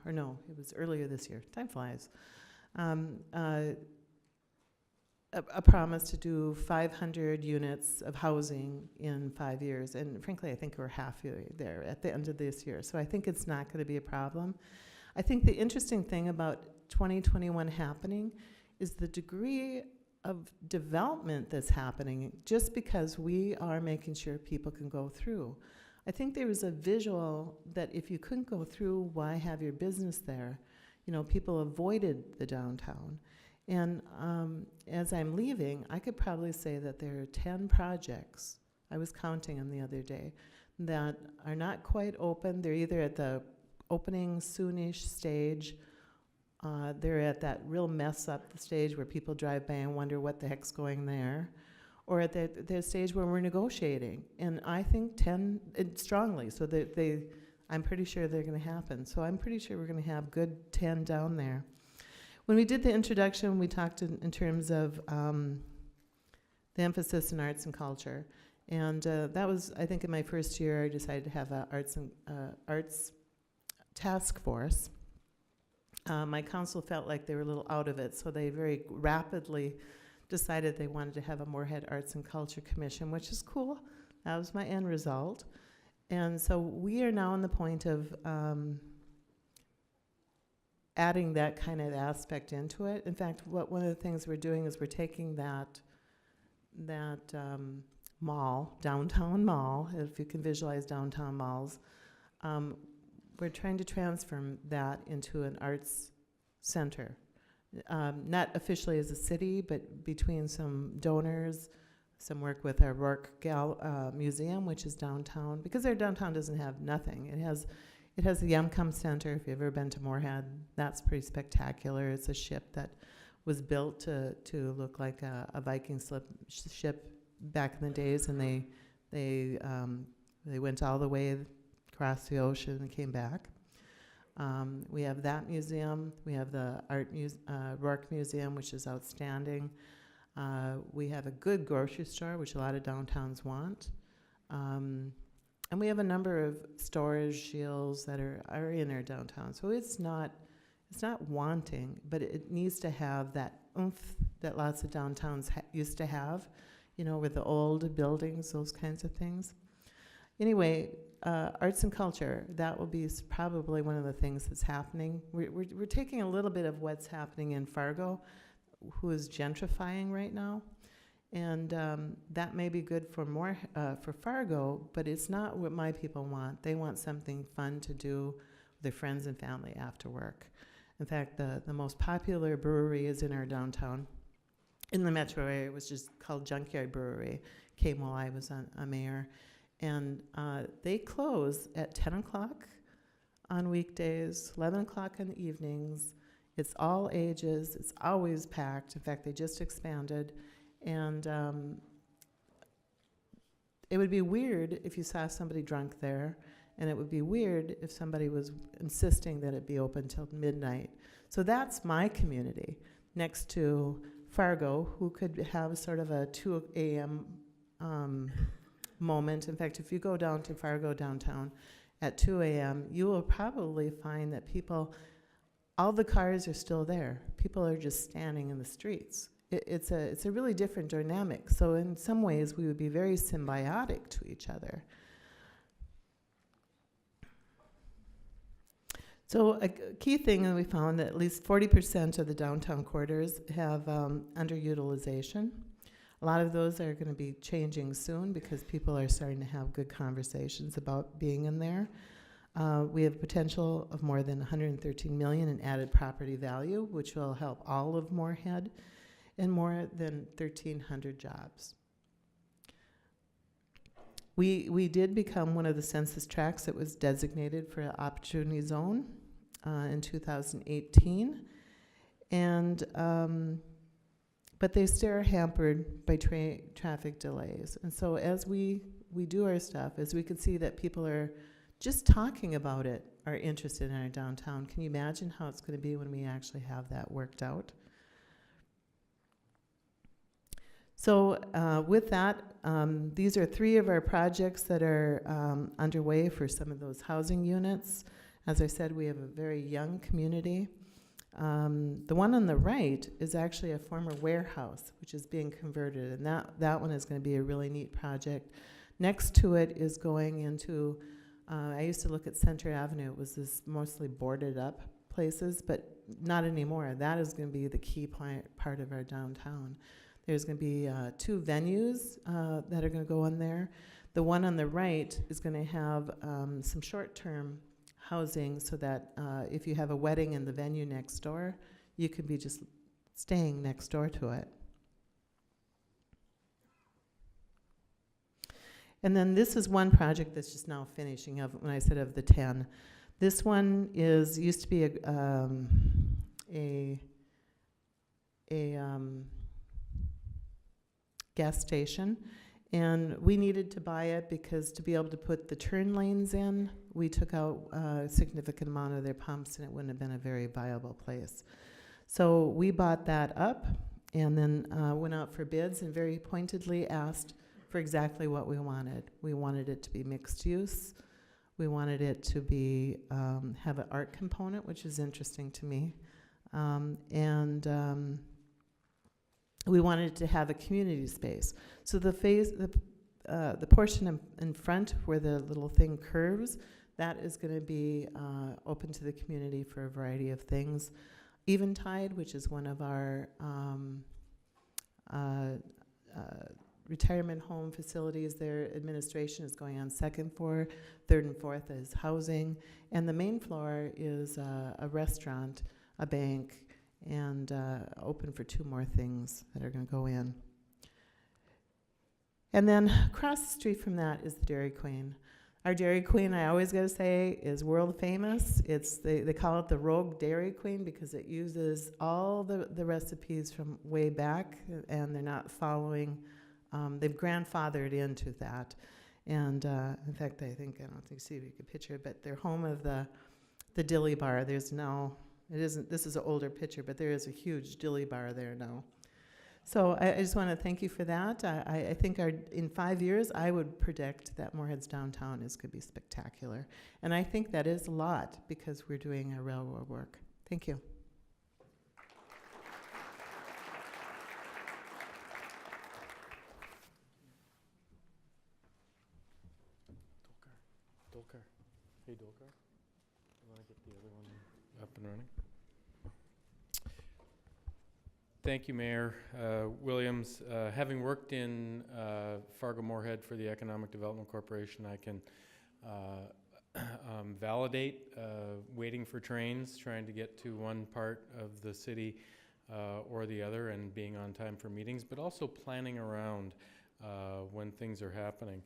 or no, it was earlier this year, time flies, a promise to do 500 units of housing in 5 years. And frankly, I think we're halfway there at the end of this year. So I think it's not going to be a problem. I think the interesting thing about 2021 happening is the degree of development that's happening just because we are making sure people can go through. I think there was a visual that if you couldn't go through, why have your business there? You know, people avoided the downtown. And as I'm leaving, I could probably say that there are 10 projects, I was counting them the other day, that are not quite open. They're either at the opening soonish stage, they're at that real mess up stage where people drive by and wonder what the heck's going there, or at the stage where we're negotiating. And I think 10, strongly, so that I'm pretty sure they're going to happen. So I'm pretty sure we're going to have good 10 down there. When we did the introduction, we talked in terms of the emphasis in arts and culture. And that was, I think in my first year, I decided to have an arts task force. My council felt like they were a little out of it, so they very rapidly decided they wanted to have a Moorhead Arts and Culture Commission, which is cool. That was my end result. And so we are now on the point of adding that kind of aspect into it. In fact, one of the things we're doing is we're taking that mall, downtown mall, if you can visualize downtown malls, we're trying to transform that into an arts center. Not officially as a city, but between some donors, some work with our Rourke Museum, which is downtown, because our downtown doesn't have nothing. It has the Yumcum Center. If you've ever been to Moorhead, that's pretty spectacular. It's a ship that was built to look like a Viking ship back in the days, and they went all the way across the ocean and came back. We have that museum. We have the Rourke Museum, which is outstanding. We have a good grocery store, which a lot of downtowns want. And we have a number of storage shields that are in our downtown. So it's not wanting, but it needs to have that oomph that lots of downtowns used to have, you know, with the old buildings, those kinds of things. Anyway, arts and culture, that will be probably one of the things that's happening. We're taking a little bit of what's happening in Fargo, who is gentrifying right now. And that may be good for Fargo, but it's not what my people want. They want something fun to do with their friends and family after work. In fact, the most popular brewery is in our downtown. In the metro area, it was just called Junkyard Brewery. Came while I was a mayor. And they close at 10 o'clock on weekdays, 11 o'clock in the evenings. It's all ages. It's always packed. In fact, they just expanded. And it would be weird if you saw somebody drunk there, and it would be weird if somebody was insisting that it be open till midnight. So that's my community, next to Fargo, who could have sort of a 2 a.m. moment. In fact, if you go down to Fargo downtown at 2 a.m., you will probably find that all the cars are still there. People are just standing in the streets. It's a really different dynamic. So in some ways, we would be very symbiotic to each other. So a key thing that we found that at least 40% of the downtown corridors have underutilization. A lot of those are going to be changing soon because people are starting to have good conversations about being in there. We have potential of more than $113 million in added property value, which will help all of Moorhead, and more than 1,300 jobs. We did become one of the census tracts that was designated for an opportunity zone in 2018, and but they still are hampered by traffic delays. And so as we do our stuff, as we can see that people are just talking about it, are interested in our downtown. Can you imagine how it's going to be when we actually have that worked out? So with that, these are 3 of our projects that are underway for some of those housing units. As I said, we have a very young community. The one on the right is actually a former warehouse, which is being converted, and that one is going to be a really neat project. Next to it is going into, I used to look at Center Avenue. It was this mostly boarded up places, but not anymore. That is going to be the key part of our downtown. There's going to be 2 venues that are going to go in there. The one on the right is going to have some short-term housing so that if you have a wedding in the venue next door, you can be just staying next door to it. And then this is one project that's just now finishing of, when I said of the 10. This one used to be a gas station, and we needed to buy it because to be able to put the turn lanes in, we took out a significant amount of their pumps, and it wouldn't have been a very viable place. So we bought that up and then went out for bids and very pointedly asked for exactly what we wanted. We wanted it to be mixed use. We wanted it to be have an art component, which is interesting to me, and we wanted it to have a community space. So the portion in front where the little thing curves, that is going to be open to the community for a variety of things. Eventide, which is one of our retirement home facilities, their administration is going on 2nd floor, 3rd and 4th is housing, and the main floor is a restaurant, a bank, and open for 2 more things that are going to go in. And then across the street from that is the Dairy Queen. Our Dairy Queen, I always got to say, is world famous. They call it the Rogue Dairy Queen because it uses all the recipes from way back, and they're not following. They've grandfathered into that. And in fact, I don't think you see if you can picture it, but they're home of the dilly bar. There's now, this is an older picture, but there is a huge dilly bar there now. So I just want to thank you for that. I think in 5 years, I would predict that Moorhead's downtown is going to be spectacular. And I think that is a lot because we're doing our railroad work. Thank you. Dolkar. Hey, Dolkar. You want to get the other one up and running? Thank you, Mayor Williams. Having worked in Fargo-Moorhead for the Economic Development Corporation, I can validate waiting for trains, trying to get to one part of the city or the other, and being on time for meetings, but also planning around when things are happening.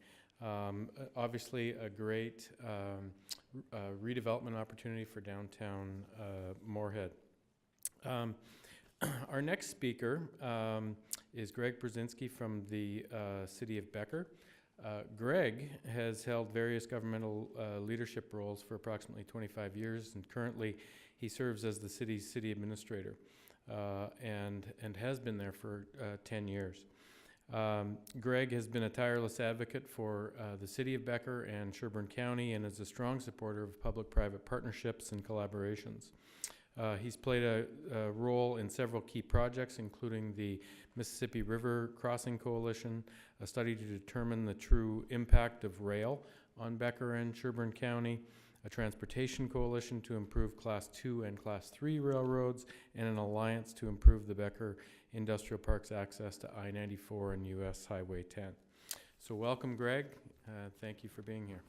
Obviously, a great redevelopment opportunity for downtown Moorhead. Our next speaker is Greg Brzezinski from the City of Becker. Greg has held various governmental leadership roles for approximately 25 years, and currently he serves as the city's city administrator and has been there for 10 years. Greg has been a tireless advocate for the City of Becker and Sherburne County and is a strong supporter of public-private partnerships and collaborations. He's played a role in several key projects, including the Mississippi River Crossing Coalition, a study to determine the true impact of rail on Becker and Sherburne County, a transportation coalition to improve Class 2 and Class 3 railroads, and an alliance to improve the Becker Industrial Park's access to I-94 and U.S. Highway 10. So welcome, Greg. Thank you for being here.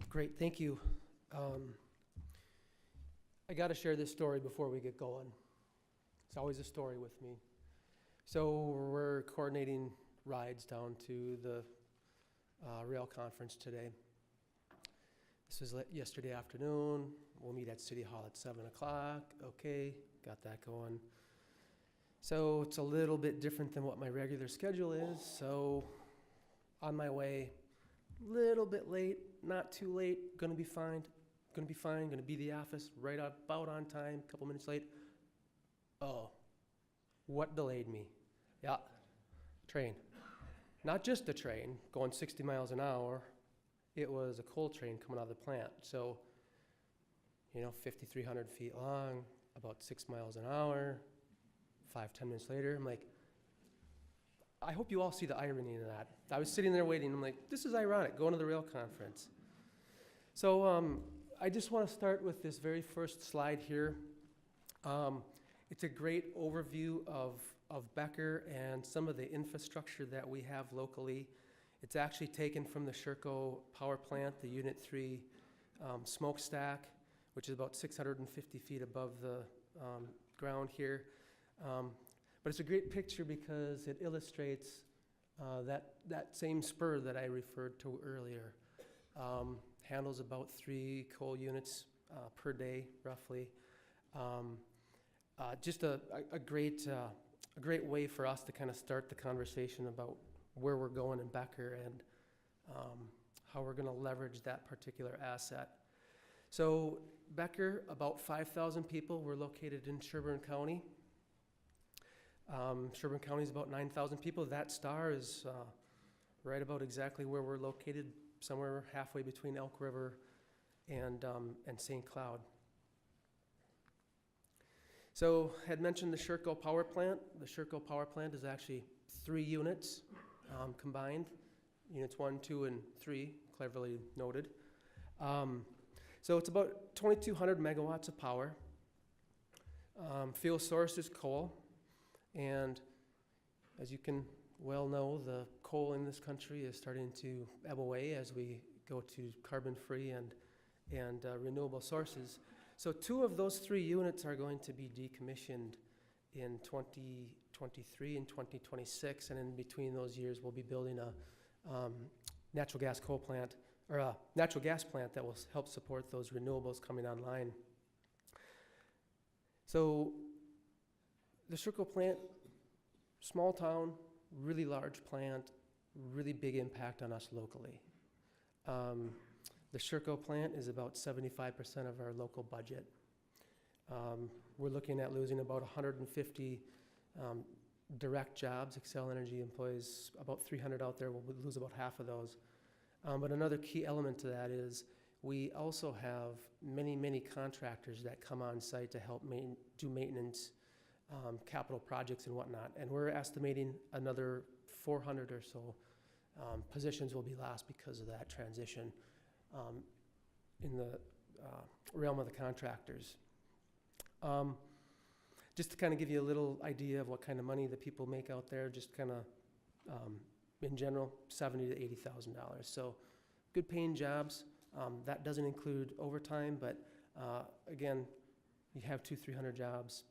Great, thank you. I got to share this story before we get going. It's always a story with me. So we're coordinating rides down to the rail conference today. This was yesterday afternoon. We'll meet at City Hall at 7 o'clock. Okay, got that going. So it's a little bit different than what my regular schedule is. So on my way, a little bit late, not too late, gonna be fine, gonna be the office right about on time, a couple minutes late. Oh, what delayed me? Yeah, train. Not just a train going 60 miles an hour, it was a coal train coming out of the plant. So, 5,300 feet long, about 6 miles an hour, 5-10 minutes later, I'm like, I hope you all see the irony in that. I was sitting there waiting. I'm like, this is ironic, going to the rail conference. So I just want to start with this very first slide here. It's a great overview of Becker and some of the infrastructure that we have locally. It's actually taken from the Sherco power plant, the Unit 3 smokestack, which is about 650 feet above the ground here. But it's a great picture because it illustrates that same spur that I referred to earlier. Handles about 3 coal units per day, roughly. Just a great way for us to kind of start the conversation about where we're going in Becker and how we're going to leverage that particular asset. So Becker, about 5,000 people. We're located in Sherburne County. Sherburne County is about 9,000 people. That star is right about exactly where we're located, somewhere halfway between Elk River and St. Cloud. So I had mentioned the Sherco power plant. The Sherco power plant is actually 3 units combined. Units 1, 2, and 3, cleverly noted. So it's about 2,200 megawatts of power. Fuel source is coal. And as you can well know, the coal in this country is starting to ebb away as we go to carbon-free and renewable sources. So 2 of those 3 units are going to be decommissioned in 2023 and 2026, and in between those years, we'll be building a natural gas coal plant, or a natural gas plant that will help support those renewables coming online. So the Sherco plant, small town, really large plant, really big impact on us locally. The Sherco plant is about 75% of our local budget. We're looking at losing about 150 direct jobs. Xcel Energy employs about 300 out there. We'll lose about half of those. But another key element to that is we also have many contractors that come on site to help do maintenance, capital projects and whatnot. And we're estimating another 400 or so positions will be lost because of that transition in the realm of the contractors. Just to kind of give you a little idea of what kind of money the people make out there, just kind of in general, $70,000 to $80,000. So good paying jobs. That doesn't include overtime, but again, you have 200-300 jobs,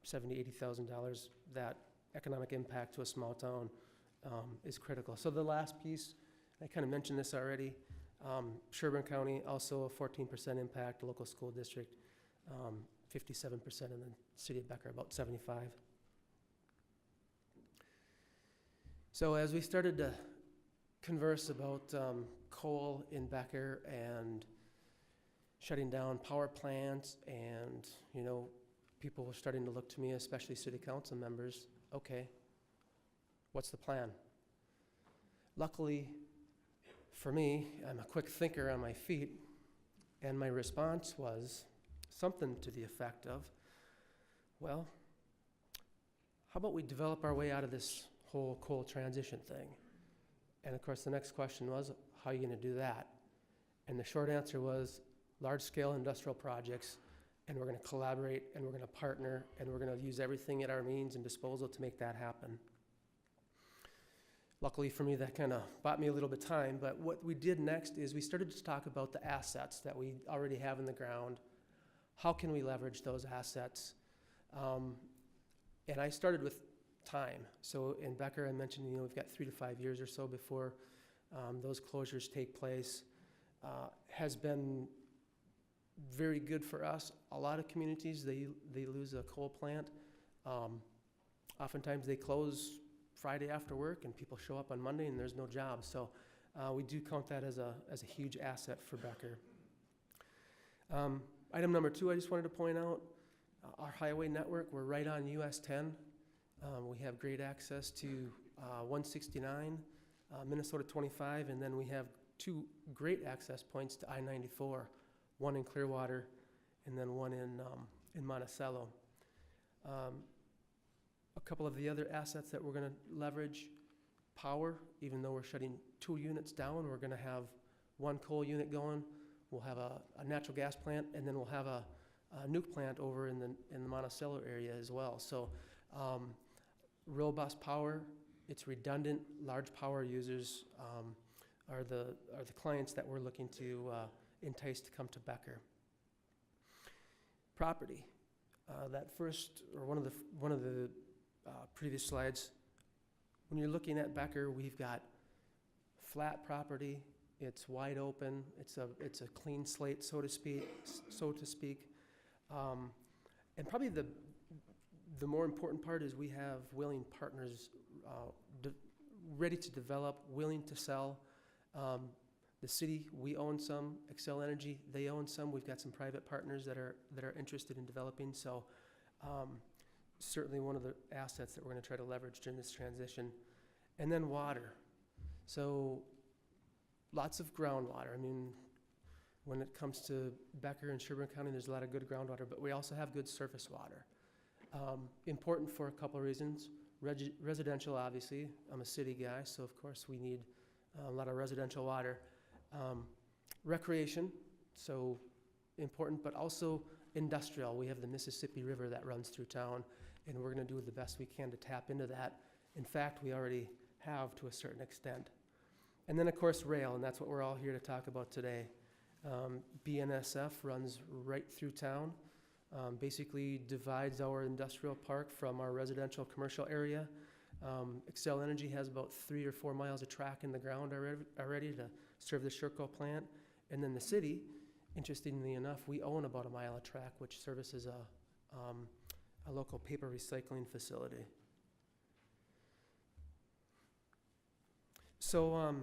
$70,000 to $80,000. That economic impact to a small town is critical. So the last piece, I kind of mentioned this already, Sherburne County, also a 14% impact, local school district, 57%, and then city of Becker, about 75. So as we started to converse about coal in Becker and shutting down power plants, and people were starting to look to me, especially city council members, okay, what's the plan? Luckily for me, I'm a quick thinker on my feet, and my response was something to the effect of, well, how about we develop our way out of this whole coal transition thing? And of course, the next question was, how are you going to do that? And the short answer was large-scale industrial projects, and we're going to collaborate, and we're going to partner, and we're going to use everything at our means and disposal to make that happen. Luckily for me, that kind of bought me a little bit of time, but what we did next is we started to talk about the assets that we already have in the ground. How can we leverage those assets? And I started with time. So in Becker, I mentioned, we've got 3 to 5 years or so before those closures take place. Has been very good for us. A lot of communities, they lose a coal plant. Oftentimes they close Friday after work, and people show up on Monday and there's no jobs. So we do count that as a huge asset for Becker. Item number 2, I just wanted to point out, our highway network, we're right on US 10. We have great access to 169, Minnesota 25, and then we have 2 great access points to I-94, one in Clearwater and then one in Monticello. A couple of the other assets that we're going to leverage, power, even though we're shutting 2 units down, we're going to have 1 coal unit going. We'll have a natural gas plant, and then we'll have a nuke plant over in the Monticello area as well. So robust power, it's redundant. Large power users are the clients that we're looking to entice to come to Becker. Property, that first, or one of the previous slides. When you're looking at Becker, we've got flat property. It's wide open. It's a clean slate, so to speak. And probably the more important part is we have willing partners ready to develop, willing to sell. The city, we own some. Xcel Energy, they own some. We've got some private partners that are interested in developing. So certainly one of the assets that we're going to try to leverage during this transition. And then water. So lots of groundwater. I mean, when it comes to Becker and Sherburne County, there's a lot of good groundwater, but we also have good surface water. Important for a couple of reasons. Residential, obviously. I'm a city guy, so of course we need a lot of residential water. Recreation, so important, but also industrial. We have the Mississippi River that runs through town, and we're going to do the best we can to tap into that. In fact, we already have to a certain extent. And then, of course, rail, and that's what we're all here to talk about today. BNSF runs right through town, basically divides our industrial park from our residential commercial area. Xcel Energy has about 3 or 4 miles of track in the ground already to serve the Sherco plant. And then the city, interestingly enough, we own about 1 mile of track, which services a local paper recycling facility. So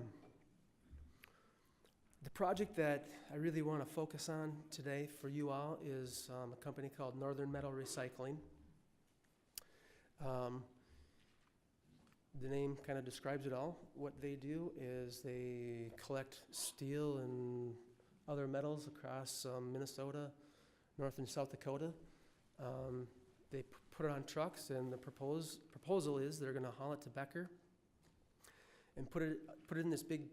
the project that I really want to focus on today for you all is a company called Northern Metal Recycling. The name kind of describes it all. What they do is they collect steel and other metals across Minnesota, North and South Dakota. They put it on trucks, and the proposal is they're going to haul it to Becker and put it in this big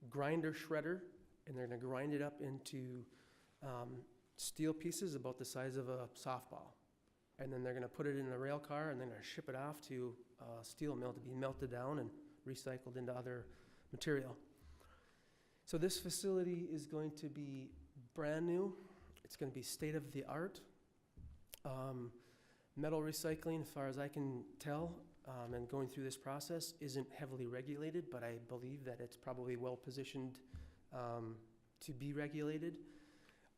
grinder shredder, and they're going to grind it up into steel pieces about the size of a softball. And then they're going to put it in a rail car, and they're going to ship it off to a steel mill to be melted down and recycled into other material. So this facility is going to be brand new. It's going to be state of the art. Metal recycling, as far as I can tell, and going through this process, isn't heavily regulated, but I believe that it's probably well positioned to be regulated.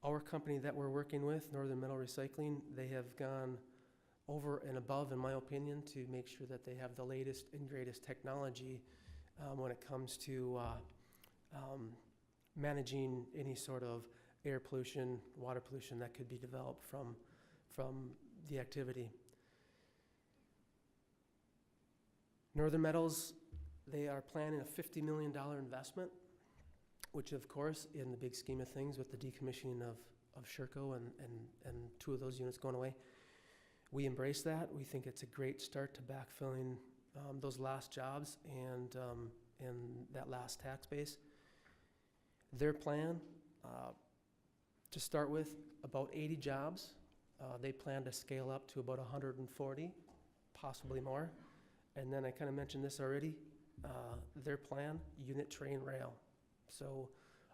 Our company that we're working with, Northern Metal Recycling, they have gone over and above, in my opinion, to make sure that they have the latest and greatest technology when it comes to managing any sort of air pollution, water pollution that could be developed from the activity. Northern Metals, they are planning a $50 million investment, which of course, in the big scheme of things with the decommissioning of Sherco and 2 of those units going away, we embrace that. We think it's a great start to backfilling those last jobs and that last tax base. Their plan, to start with, about 80 jobs. They plan to scale up to about 140, possibly more. And then I kind of mentioned this already, their plan, unit train rail. So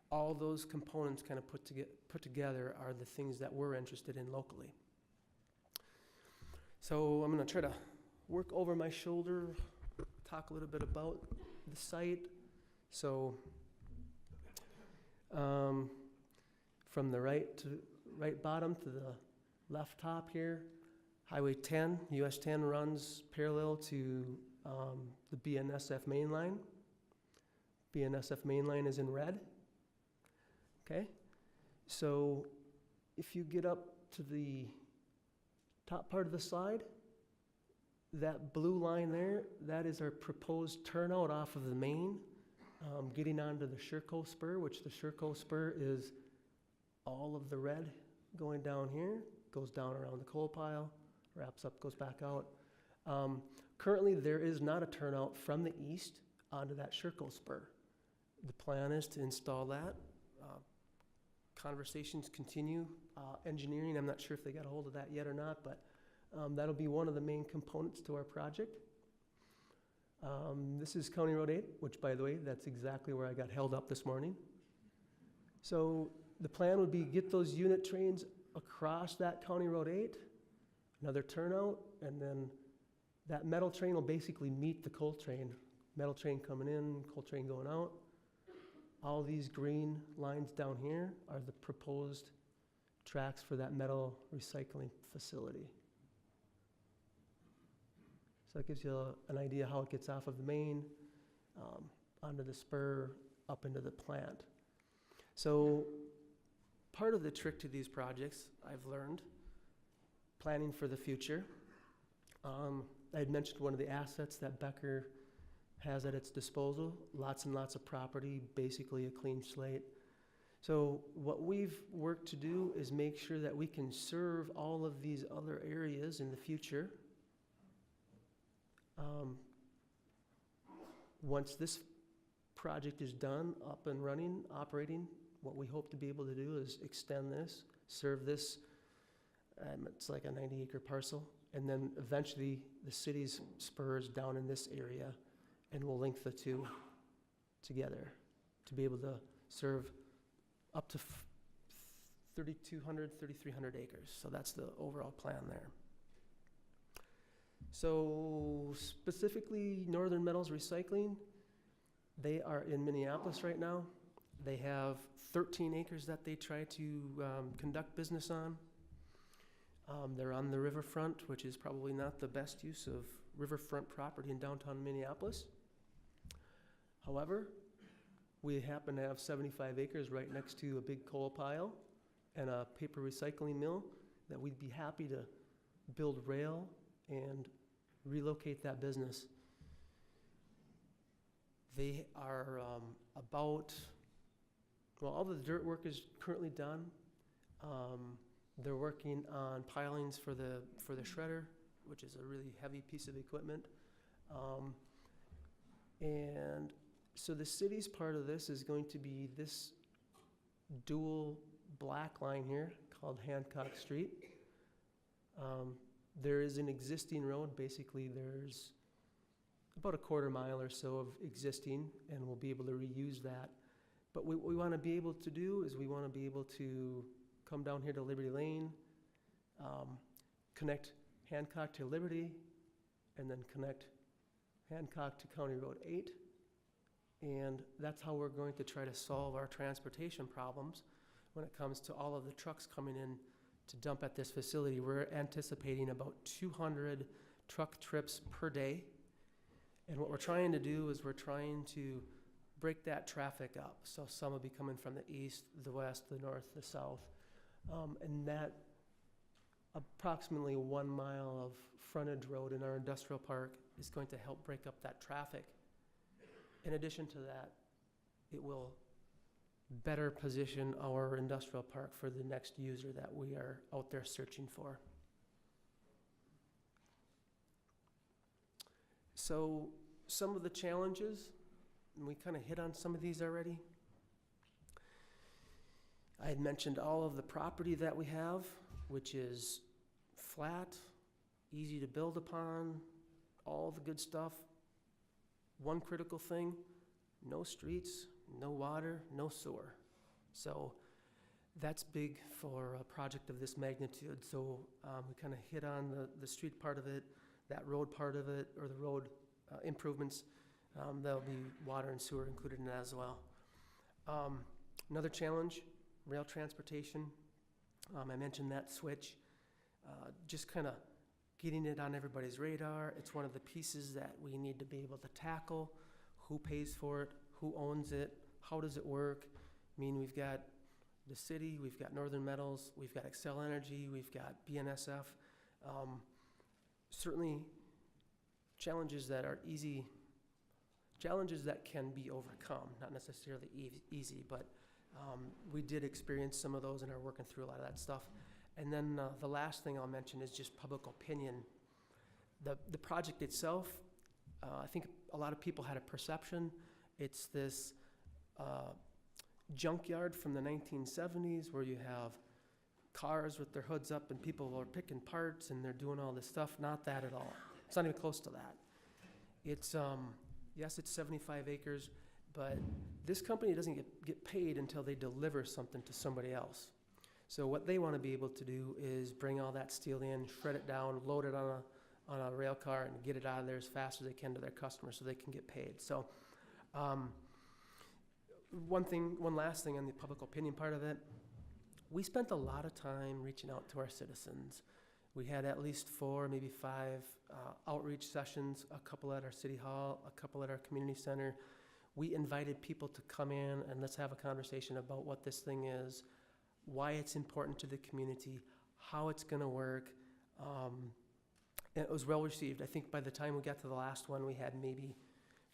all those components kind of put together are the things that we're interested in locally. So I'm going to try to work over my shoulder, talk a little bit about the site. So from the right bottom to the left top here, Highway 10, US 10 runs parallel to the BNSF main line. BNSF main line is in red. Okay, so if you get up to the top part of the slide, that blue line there, that is our proposed turnout off of the main, getting onto the Sherco spur, which the Sherco spur is all of the red going down here, goes down around the coal pile, wraps up, goes back out. Currently, there is not a turnout from the east onto that Sherco spur. The plan is to install that. Conversations continue. Engineering, I'm not sure if they got a hold of that yet or not, but that'll be one of the main components to our project. This is County Road 8, which, by the way, that's exactly where I got held up this morning. So the plan would be get those unit trains across that County Road 8, another turnout, and then that metal train will basically meet the coal train. Metal train coming in, coal train going out. All these green lines down here are the proposed tracks for that metal recycling facility. So that gives you an idea how it gets off of the main, onto the spur, up into the plant. So part of the trick to these projects, I've learned, planning for the future. I had mentioned one of the assets that Becker has at its disposal, lots and lots of property, basically a clean slate. So what we've worked to do is make sure that we can serve all of these other areas in the future. Once this project is done, up and running, operating, what we hope to be able to do is extend this, serve this, it's like a 90-acre parcel, and then eventually the city's spurs down in this area, and we'll link the two together to be able to serve up to 3,200, 3,300 acres. So that's the overall plan there. So specifically, Northern Metals Recycling, they are in Minneapolis right now. They have 13 acres that they try to conduct business on. They're on the riverfront, which is probably not the best use of riverfront property in downtown Minneapolis. However, we happen to have 75 acres right next to a big coal pile and a paper recycling mill that we'd be happy to build rail and relocate that business. They are all the dirt work is currently done. They're working on pilings for the shredder, which is a really heavy piece of equipment. And so the city's part of this is going to be this dual black line here called Hancock Street. There is an existing road. Basically, there's about a quarter mile or so of existing, and we'll be able to reuse that. But what we want to be able to do is we want to be able to come down here to Liberty Lane, connect Hancock to Liberty, and then connect Hancock to County Road 8. And that's how we're going to try to solve our transportation problems when it comes to all of the trucks coming in to dump at this facility. We're anticipating about 200 truck trips per day. And what we're trying to do is we're trying to break that traffic up. So some will be coming from the east, the west, the north, the south. And that approximately 1 mile of frontage road in our industrial park is going to help break up that traffic. In addition to that, it will better position our industrial park for the next user that we are out there searching for. So some of the challenges, and we kind of hit on some of these already. I had mentioned all of the property that we have, which is flat, easy to build upon, all the good stuff. One critical thing, no streets, no water, no sewer. So that's big for a project of this magnitude. So we kind of hit on the street part of it, that road part of it, or the road improvements. There'll be water and sewer included in that as well. Another challenge, rail transportation. I mentioned that switch. Just kind of getting it on everybody's radar. It's one of the pieces that we need to be able to tackle. Who pays for it? Who owns it? How does it work? I mean, we've got the city, we've got Northern Metals, we've got Xcel Energy, we've got BNSF. Certainly challenges that are easy, challenges that can be overcome, not necessarily easy, but we did experience some of those and are working through a lot of that stuff. And then the last thing I'll mention is just public opinion. The project itself, I think a lot of people had a perception. It's this junkyard from the 1970s where you have cars with their hoods up and people are picking parts and they're doing all this stuff. Not that at all. It's not even close to that. It's, yes, it's 75 acres, but this company doesn't get paid until they deliver something to somebody else. So what they want to be able to do is bring all that steel in, shred it down, load it on a rail car and get it out of there as fast as they can to their customers so they can get paid. So one last thing on the public opinion part of it, we spent a lot of time reaching out to our citizens. We had at least 4, maybe 5 outreach sessions, a couple at our city hall, a couple at our community center. We invited people to come in and let's have a conversation about what this thing is, why it's important to the community, how it's going to work. And it was well received. I think by the time we got to the last one, we had maybe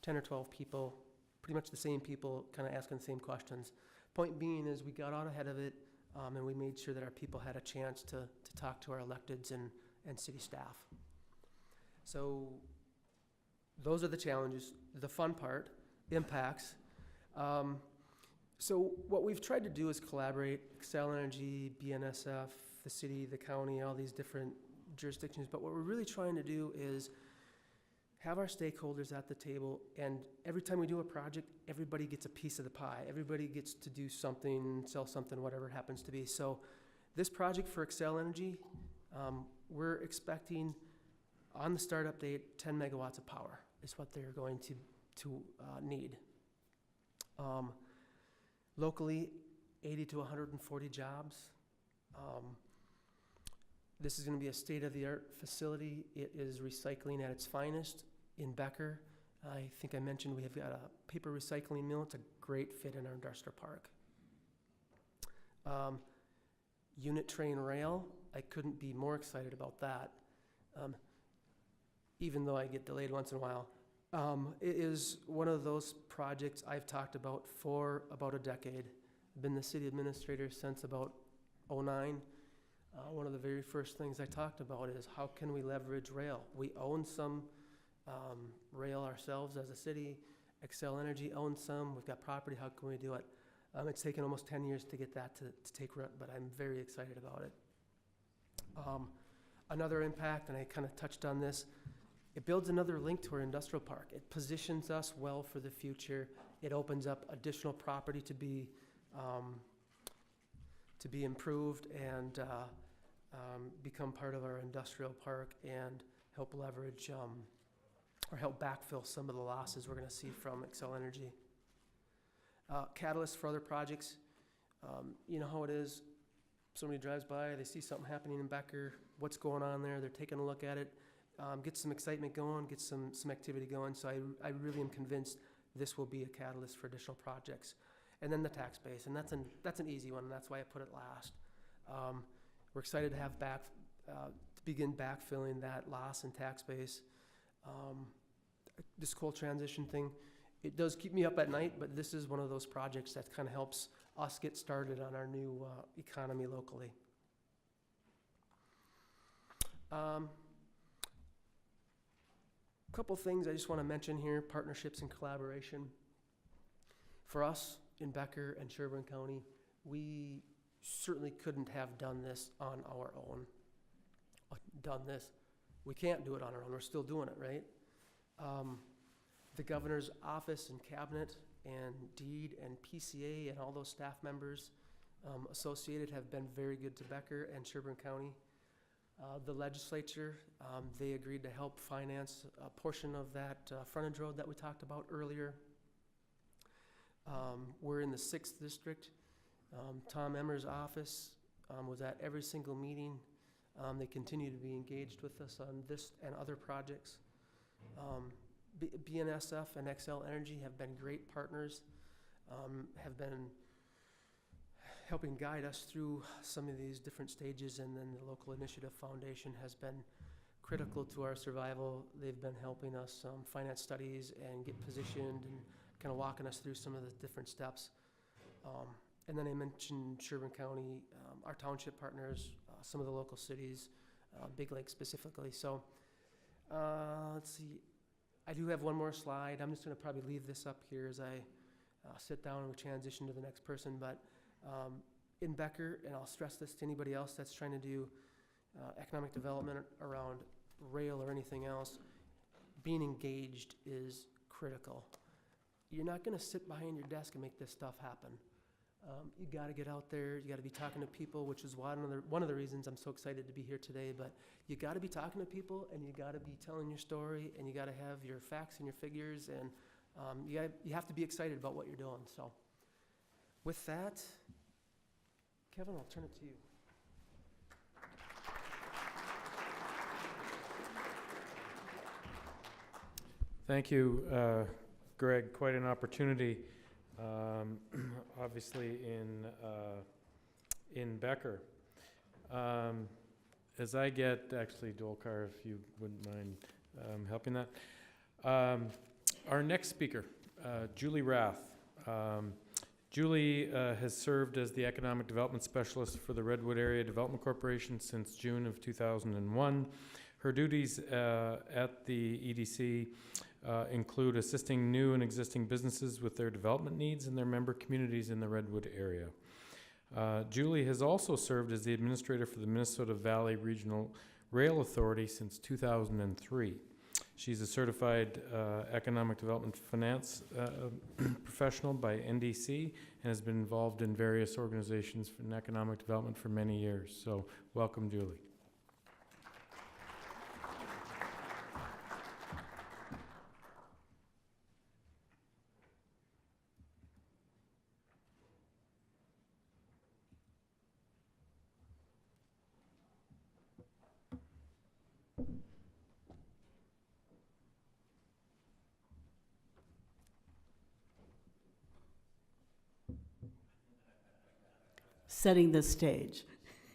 10 or 12 people, pretty much the same people, kind of asking the same questions. Point being is we got out ahead of it, and we made sure that our people had a chance to talk to our electeds and city staff. So those are the challenges. The fun part, impacts. So what we've tried to do is collaborate, Xcel Energy, BNSF, the city, the county, all these different jurisdictions. But what we're really trying to do is have our stakeholders at the table, and every time we do a project, everybody gets a piece of the pie. Everybody gets to do something, sell something, whatever it happens to be. So this project for Xcel Energy, we're expecting on the startup date 10 megawatts of power is what they're going to need. Locally, 80 to 140 jobs. This is going to be a state-of-the-art facility. It is recycling at its finest in Becker. I think I mentioned we have got a paper recycling mill. It's a great fit in our industrial park. Unit train rail, I couldn't be more excited about that, even though I get delayed once in a while. It is one of those projects I've talked about for about a decade. I've been the city administrator since about '09. One of the very first things I talked about is how can we leverage rail? We own some rail ourselves as a city. Xcel Energy owns some. We've got property. How can we do it? It's taken almost 10 years to get that to take root, but I'm very excited about it. Another impact, and I kind of touched on this, it builds another link to our industrial park. It positions us well for the future. It opens up additional property to be improved and become part of our industrial park and help leverage or help backfill some of the losses we're going to see from Xcel Energy. Catalyst for other projects. You know how it is. Somebody drives by, they see something happening in Becker, what's going on there, they're taking a look at it, get some excitement going, get some activity going. So I really am convinced this will be a catalyst for additional projects. And then the tax base, and that's an easy one, and that's why I put it last. We're excited to have to begin backfilling that loss in tax base. This coal transition thing, it does keep me up at night, but this is one of those projects that kind of helps us get started on our new economy locally. Couple things I just want to mention here, partnerships and collaboration. For us in Becker and Sherburne County, we certainly couldn't have done this on our own. We can't do it on our own. We're still doing it, right? The governor's office and cabinet and DEED and PCA and all those staff members associated have been very good to Becker and Sherburne County. The legislature, they agreed to help finance a portion of that frontage road that we talked about earlier. We're in the 6th district. Tom Emmer's office was at every single meeting. They continue to be engaged with us on this and other projects. BNSF and Xcel Energy have been great partners, have been helping guide us through some of these different stages, and then the Local Initiative Foundation has been critical to our survival. They've been helping us finance studies and get positioned and kind of walking us through some of the different steps. And then I mentioned Sherburne County, our township partners, some of the local cities, Big Lake specifically. So Let's see. I do have one more slide. I'm just going to probably leave this up here as I sit down and we transition to the next person. But in Becker, and I'll stress this to anybody else that's trying to do economic development around rail or anything else, being engaged is critical. You're not going to sit behind your desk and make this stuff happen. You got to get out there. You got to be talking to people, which is one of the reasons I'm so excited to be here today. But you got to be talking to people, and you got to be telling your story, and you got to have your facts and your figures, and you have to be excited about what you're doing. So, with that, Kevin, I'll turn it to you. Thank you, Greg. Quite an opportunity, obviously in Becker. As I get, actually, Dolkar, if you wouldn't mind helping that. Our next speaker, Julie Rath. Julie has served as the Economic Development Specialist for the Redwood Area Development Corporation since June of 2001. Her duties at the EDC include assisting new and existing businesses with their development needs and their member communities in the Redwood area. Julie has also served as the administrator for the Minnesota Valley Regional Rail Authority since 2003. She's a certified economic development finance professional by NDC and has been involved in various organizations in economic development for many years. So welcome, Julie. Setting the stage.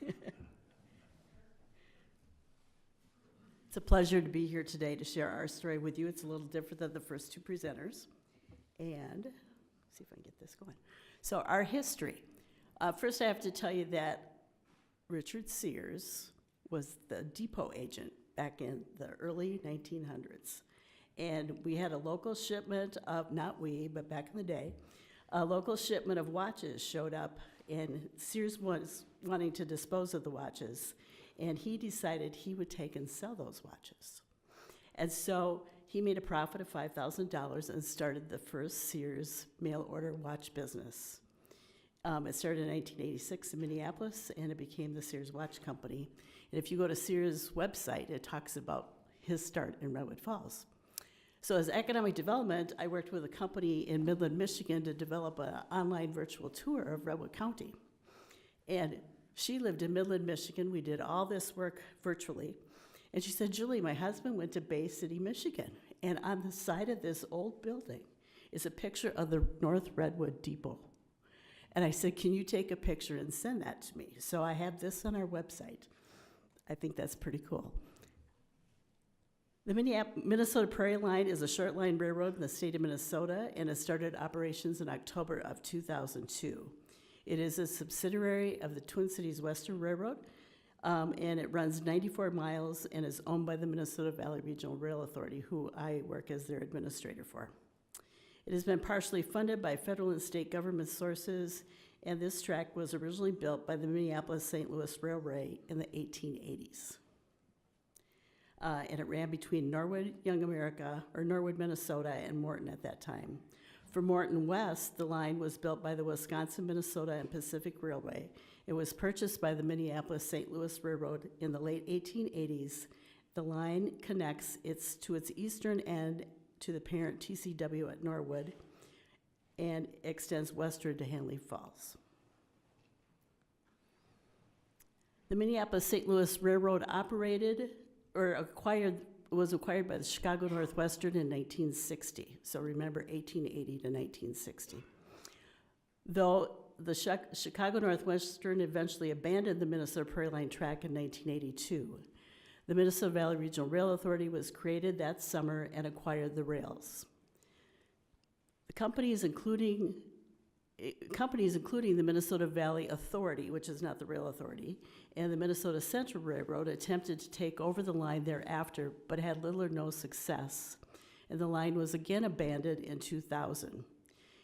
It's a pleasure to be here today to share our story with you. It's a little different than the first two presenters. And see if I can get this going. So our history. First I have to tell you that Richard Sears was the depot agent back in the early 1900s. And we had a local shipment of, not we, but back in the day, a local shipment of watches showed up, and Sears was wanting to dispose of the watches, and he decided he would take and sell those watches. And so he made a profit of $5,000 and started the first Sears mail order watch business. It started in 1986 in Minneapolis, and it became the Sears Watch Company. And if you go to Sears' website, it talks about his start in Redwood Falls. So as economic development, I worked with a company in Midland, Michigan to develop an online virtual tour of Redwood County. And she lived in Midland, Michigan. We did all this work virtually. And she said, Julie, my husband went to Bay City, Michigan. And on the side of this old building is a picture of the North Redwood Depot. And I said, can you take a picture and send that to me? So I have this on our website. I think that's pretty cool. The Minnesota Prairie Line is a short line railroad in the state of Minnesota, and it started operations in October of 2002. It is a subsidiary of the Twin Cities Western Railroad, and it runs 94 miles and is owned by the Minnesota Valley Regional Rail Authority, who I work as their administrator for. It has been partially funded by federal and state government sources, and this track was originally built by the Minneapolis-St. Louis Railway in the 1880s. And it ran between Norwood, Young America, or Norwood, Minnesota, and Morton at that time. For Morton West, the line was built by the Wisconsin, Minnesota, and Pacific Railway. It was purchased by the Minneapolis-St. Louis Railroad in the late 1880s. The line connects to its eastern end to the parent TCW at Norwood and extends westward to Hanley Falls. The Minneapolis-St. Louis Railroad was acquired by the Chicago Northwestern in 1960. So remember, 1880 to 1960. Though the Chicago Northwestern eventually abandoned the Minnesota Prairie Line track in 1982, the Minnesota Valley Regional Rail Authority was created that summer and acquired the rails. The companies, including companies including the Minnesota Valley Authority, which is not the rail authority, and the Minnesota Central Railroad attempted to take over the line thereafter, but had little or no success. And the line was again abandoned in 2000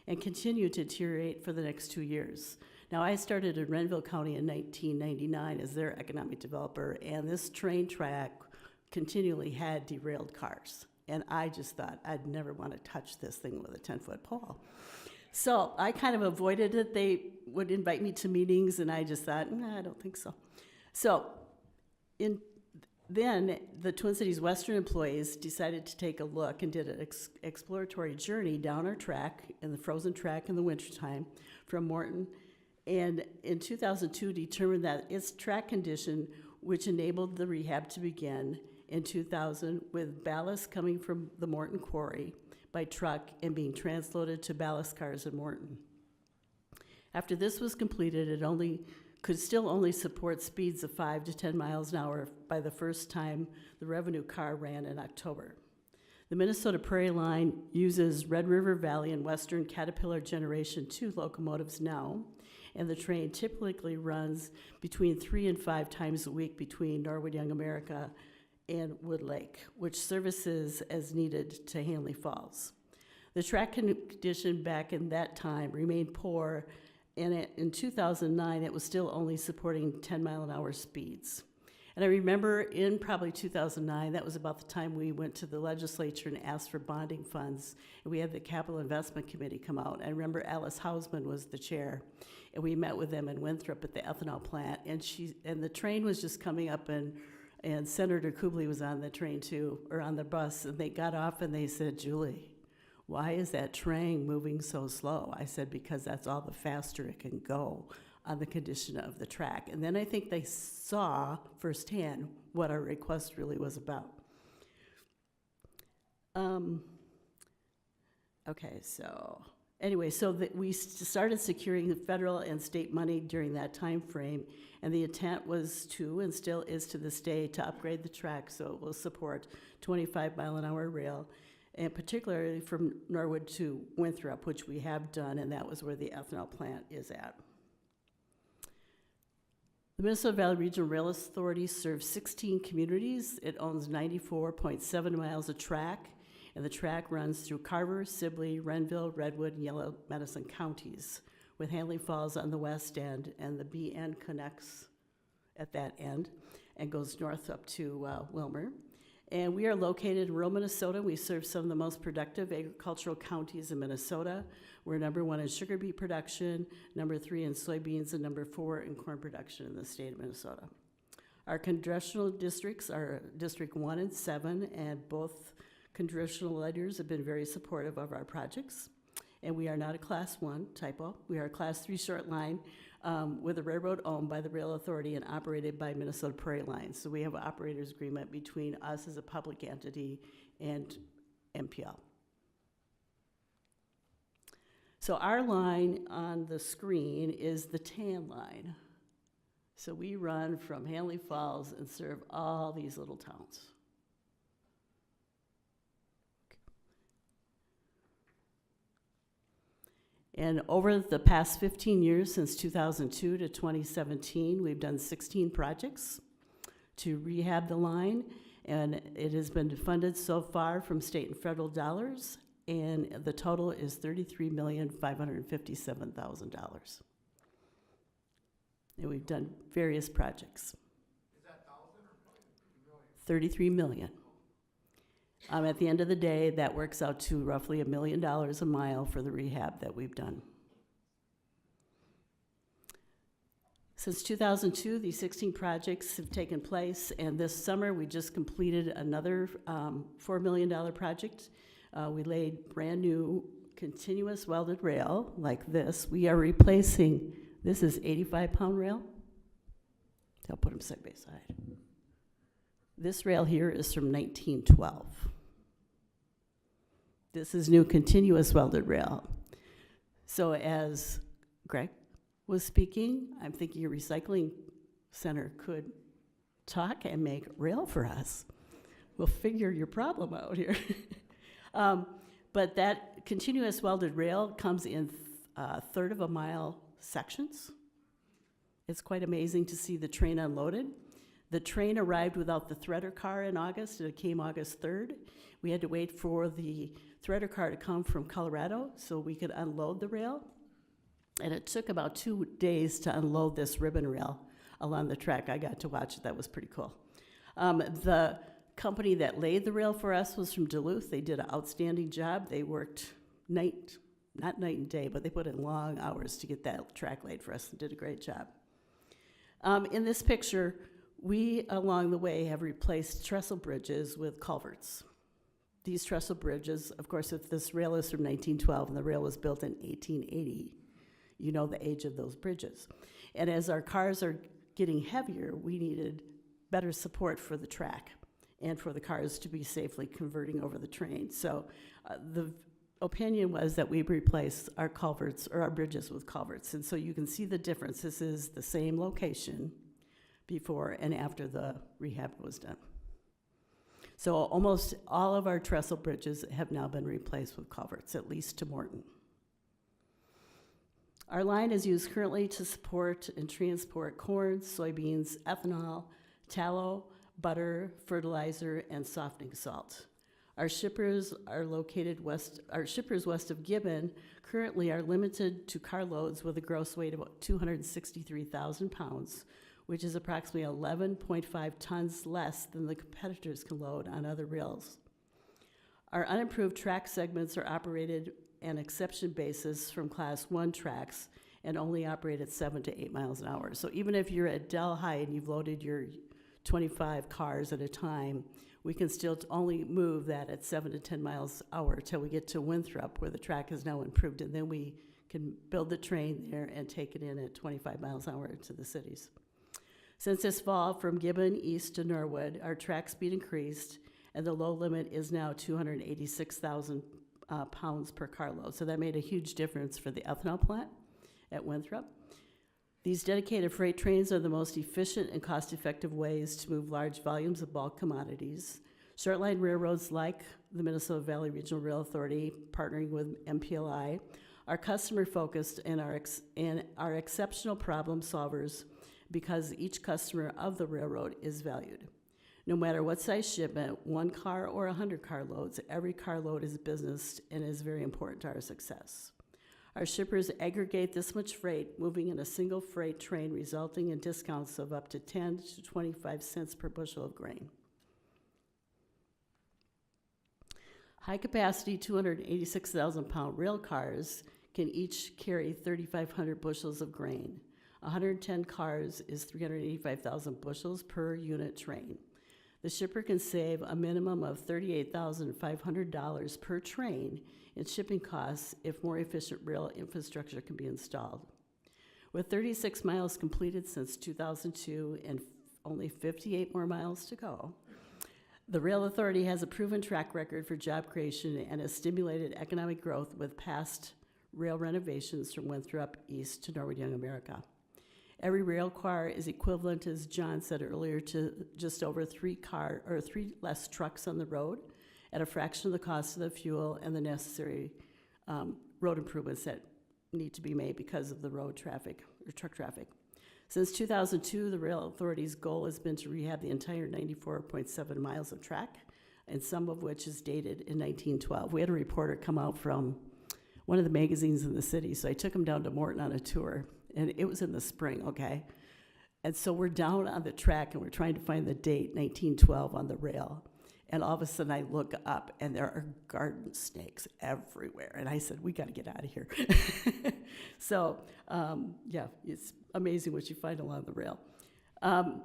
and continued to deteriorate for the next 2 years. Now, I started in Renville County in 1999 as their economic developer, and this train track continually had derailed cars. And I just thought I'd never want to touch this thing with a 10-foot pole. So I kind of avoided it. They would invite me to meetings, and I just thought, nah, I don't think so. So then the Twin Cities Western employees decided to take a look and did an exploratory journey down our track, in the frozen track in the wintertime, from Morton, and in 2002 determined that its track condition, which enabled the rehab to begin in 2000 with ballast coming from the Morton quarry by truck and being transloaded to ballast cars in Morton. After this was completed, it could still only support speeds of 5 to 10 miles an hour by the first time the revenue car ran in October. The Minnesota Prairie Line uses Red River Valley and Western Caterpillar Generation 2 locomotives now, and the train typically runs between 3 and 5 times a week between Norwood Young America and Wood Lake, which services as needed to Hanley Falls. The track condition back in that time remained poor, and in 2009 it was still only supporting 10-mile-an-hour speeds. And I remember in probably 2009, that was about the time we went to the legislature and asked for bonding funds, and we had the Capital Investment Committee come out. I remember Alice Hausman was the chair, and we met with them in Winthrop at the ethanol plant, and the train was just coming up, and Senator Kubley was on the train too, or on the bus, and they got off and they said, "Julie, why is that train moving so slow?" I said, "Because that's all the faster it can go on the condition of the track." And then I think they saw firsthand what our request really was about. Okay, so anyway, we started securing the federal and state money during that time frame, and the intent was to, and still is to this day, to upgrade the track so it will support 25-mile-an-hour rail, and particularly from Norwood to Winthrop, which we have done, and that was where the ethanol plant is at. The Minnesota Valley Regional Rail Authority serves 16 communities. It owns 94.7 miles of track, and the track runs through Carver, Sibley, Renville, Redwood, and Yellow Medicine counties, with Hanley Falls on the west end, and the BN connects at that end and goes north up to Wilmer. And we are located in rural Minnesota. We serve some of the most productive agricultural counties in Minnesota. We're #1 in sugar beet production, #3 in soybeans, and #4 in corn production in the state of Minnesota. Our congressional districts are District 1 and 7, and both congressional leaders have been very supportive of our projects. And we are not a Class 1, typo. We are a Class 3 short line with a railroad owned by the Rail Authority and operated by Minnesota Prairie Line. So we have an operator's agreement between us as a public entity and MPL. So our line on the screen is the tan line. So we run from Hanley Falls and serve all these little towns. And over the past 15 years, since 2002 to 2017, we've done 16 projects to rehab the line, and it has been funded so far from state and federal dollars, and the total is $33,557,000. And we've done various projects. Is that 1,000 or million? 33 million. At the end of the day, that works out to roughly $1 million a mile for the rehab that we've done. Since 2002, these 16 projects have taken place, and this summer we just completed another $4 million project. We laid brand new continuous welded rail like this. We are replacing, this is 85-pound rail. I'll put them side by side. This rail here is from 1912. This is new continuous welded rail. So as Greg was speaking, I'm thinking a recycling center could talk and make rail for us. We'll figure your problem out here. But that continuous welded rail comes in third of a mile sections. It's quite amazing to see the train unloaded. The train arrived without the threader car in August, and it came August 3rd. We had to wait for the threader car to come from Colorado so we could unload the rail. And it took about 2 days to unload this ribbon rail along the track. I got to watch it. That was pretty cool. The company that laid the rail for us was from Duluth. They did an outstanding job. They worked not night and day, but they put in long hours to get that track laid for us and did a great job. In this picture, we, along the way, have replaced trestle bridges with culverts. These trestle bridges, of course, if this rail is from 1912 and the rail was built in 1880, you know the age of those bridges. And as our cars are getting heavier, we needed better support for the track and for the cars to be safely converting over the train. So the opinion was that we replace our culverts or our bridges with culverts. And so you can see the difference. This is the same location before and after the rehab was done. So almost all of our trestle bridges have now been replaced with culverts, at least to Morton. Our line is used currently to support and transport corn, soybeans, ethanol, tallow, butter, fertilizer, and softening salt. Our shippers west of Gibbon currently are limited to carloads with a gross weight of about 263,000 pounds, which is approximately 11.5 tons less than the competitors can load on other rails. Our unimproved track segments are operated an exception basis from Class 1 tracks and only operate at 7 to 8 miles an hour. So even if you're at Delhi and you've loaded your 25 cars at a time, we can still only move that at 7 to 10 miles an hour till we get to Winthrop, where the track is now improved, and then we can build the train there and take it in at 25 miles an hour to the cities. Since this fall, from Gibbon east to Norwood, our track speed increased, and the low limit is now 286,000 pounds per carload. So that made a huge difference for the ethanol plant at Winthrop. These dedicated freight trains are the most efficient and cost-effective ways to move large volumes of bulk commodities. Short-line railroads like the Minnesota Valley Regional Rail Authority, partnering with MPLI, are customer-focused and are exceptional problem solvers because each customer of the railroad is valued. No matter what size shipment, 1 car or 100 car loads, every car load is business and is very important to our success. Our shippers aggregate this much freight, moving in a single freight train, resulting in discounts of up to 10 to 25 cents per bushel of grain. High-capacity 286,000-pound rail cars can each carry 3,500 bushels of grain. 110 cars is 385,000 bushels per unit train. The shipper can save a minimum of $38,500 per train in shipping costs if more efficient rail infrastructure can be installed. With 36 miles completed since 2002 and only 58 more miles to go, the Rail Authority has a proven track record for job creation and has stimulated economic growth with past rail renovations from Winthrop east to Norwood Young America. Every rail car is equivalent, as John said earlier, to just over 3 less trucks on the road at a fraction of the cost of the fuel and the necessary road improvements that need to be made because of the road traffic or truck traffic. Since 2002, the Rail Authority's goal has been to rehab the entire 94.7 miles of track, and some of which is dated in 1912. We had a reporter come out from one of the magazines in the city, so I took him down to Morton on a tour. And it was in the spring, okay? And so we're down on the track and we're trying to find the date, 1912, on the rail. And all of a sudden I look up and there are garden snakes everywhere. And I said, we got to get out of here. So, yeah, it's amazing what you find along the rail. And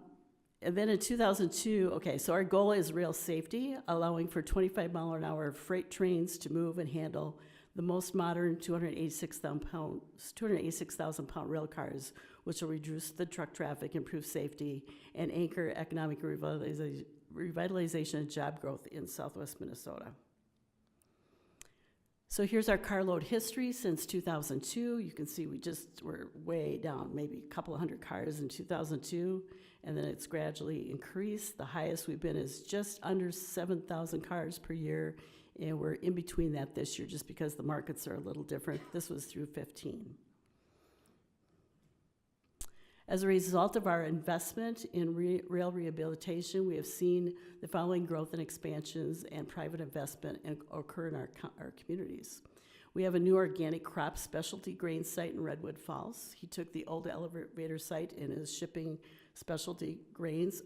then in 2002, okay, so our goal is rail safety, allowing for 25-mile-an-hour freight trains to move and handle the most modern 286,000-pound rail cars, which will reduce the truck traffic, improve safety, and anchor economic revitalization and job growth in southwest Minnesota. So here's our carload history since 2002. You can see we're way down, maybe a couple of hundred cars in 2002, and then it's gradually increased. The highest we've been is just under 7,000 cars per year, and we're in between that this year just because the markets are a little different. This was through 15. As a result of our investment in rail rehabilitation, we have seen the following growth and expansions and private investment occur in our communities. We have a new organic crop specialty grain site in Redwood Falls. He took the old elevator site and is shipping specialty grains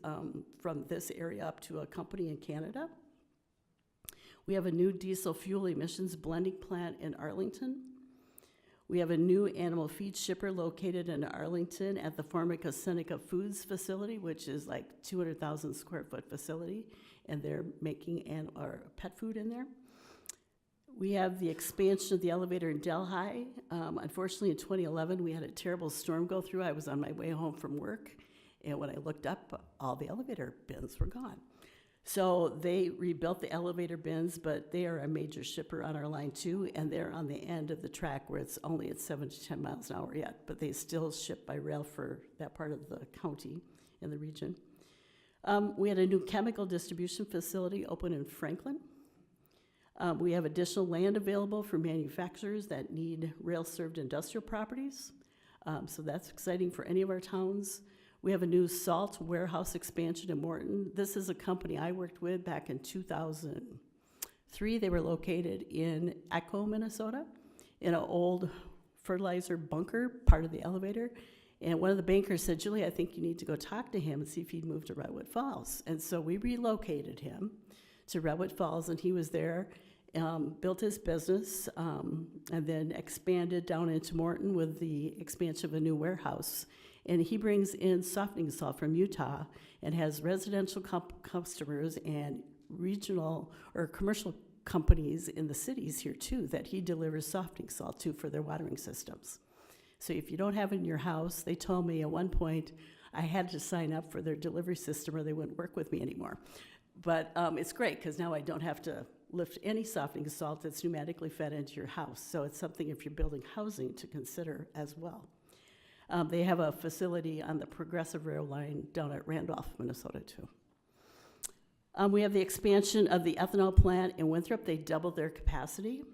from this area up to a company in Canada. We have a new diesel fuel emissions blending plant in Arlington. We have a new animal feed shipper located in Arlington at the Formica Seneca Foods facility, which is like 200,000 square foot facility, and they're making pet food in there. We have the expansion of the elevator in Delhi. Unfortunately, in 2011, we had a terrible storm go through. I was on my way home from work, and when I looked up, all the elevator bins were gone. So they rebuilt the elevator bins, but they are a major shipper on our line too, and they're on the end of the track where it's only at 7 to 10 miles an hour yet, but they still ship by rail for that part of the county in the region. We had a new chemical distribution facility open in Franklin. We have additional land available for manufacturers that need rail-served industrial properties, so that's exciting for any of our towns. We have a new salt warehouse expansion in Morton. This is a company I worked with back in 2003. They were located in Echo, Minnesota, in an old fertilizer bunker, part of the elevator. And one of the bankers said, "Julie, I think you need to go talk to him and see if he'd move to Redwood Falls." And so we relocated him to Redwood Falls, and he was there, built his business, and then expanded down into Morton with the expansion of a new warehouse. And he brings in softening salt from Utah and has residential customers and regional or commercial companies in the cities here too that he delivers softening salt to for their watering systems. So if you don't have it in your house, they told me at one point I had to sign up for their delivery system or they wouldn't work with me anymore. But it's great because now I don't have to lift any softening salt that's pneumatically fed into your house. So it's something if you're building housing to consider as well. They have a facility on the Progressive Rail line down at Randolph, Minnesota, too. We have the expansion of the ethanol plant in Winthrop. They doubled their capacity.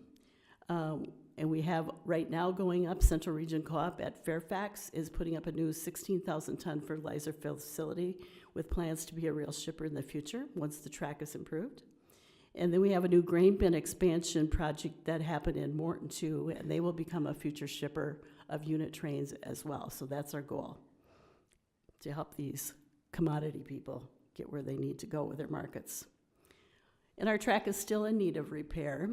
And we have right now going up, Central Region Co-op at Fairfax is putting up a new 16,000-ton fertilizer facility with plans to be a rail shipper in the future once the track is improved. And then we have a new grain bin expansion project that happened in Morton, too, and they will become a future shipper of unit trains as well. So that's our goal, to help these commodity people get where they need to go with their markets. And our track is still in need of repair.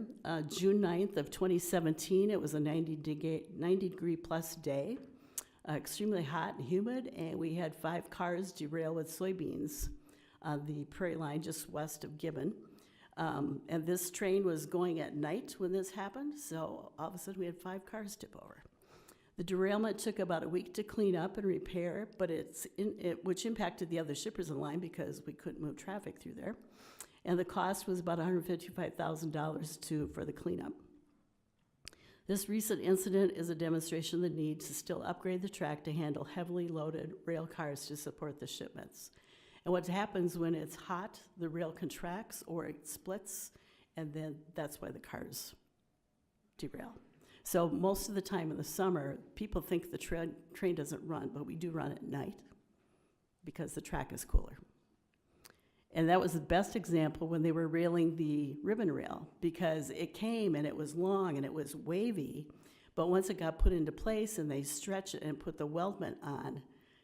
June 9th of 2017, it was a 90 degree plus day, extremely hot and humid, and we had 5 cars derail with soybeans on the Prairie Line just west of Gibbon. And this train was going at night when this happened, so all of a sudden we had 5 cars tip over. The derailment took about a week to clean up and repair, but which impacted the other shippers in line because we couldn't move traffic through there. And the cost was about $155,000 for the cleanup. This recent incident is a demonstration of the need to still upgrade the track to handle heavily loaded rail cars to support the shipments. And what happens when it's hot, the rail contracts or it splits, and then that's why the cars derail. So most of the time in the summer, people think the train doesn't run, but we do run at night because the track is cooler. And that was the best example when they were railing the ribbon rail, because it came and it was long and it was wavy, but once it got put into place and they stretch it and put the weldment on,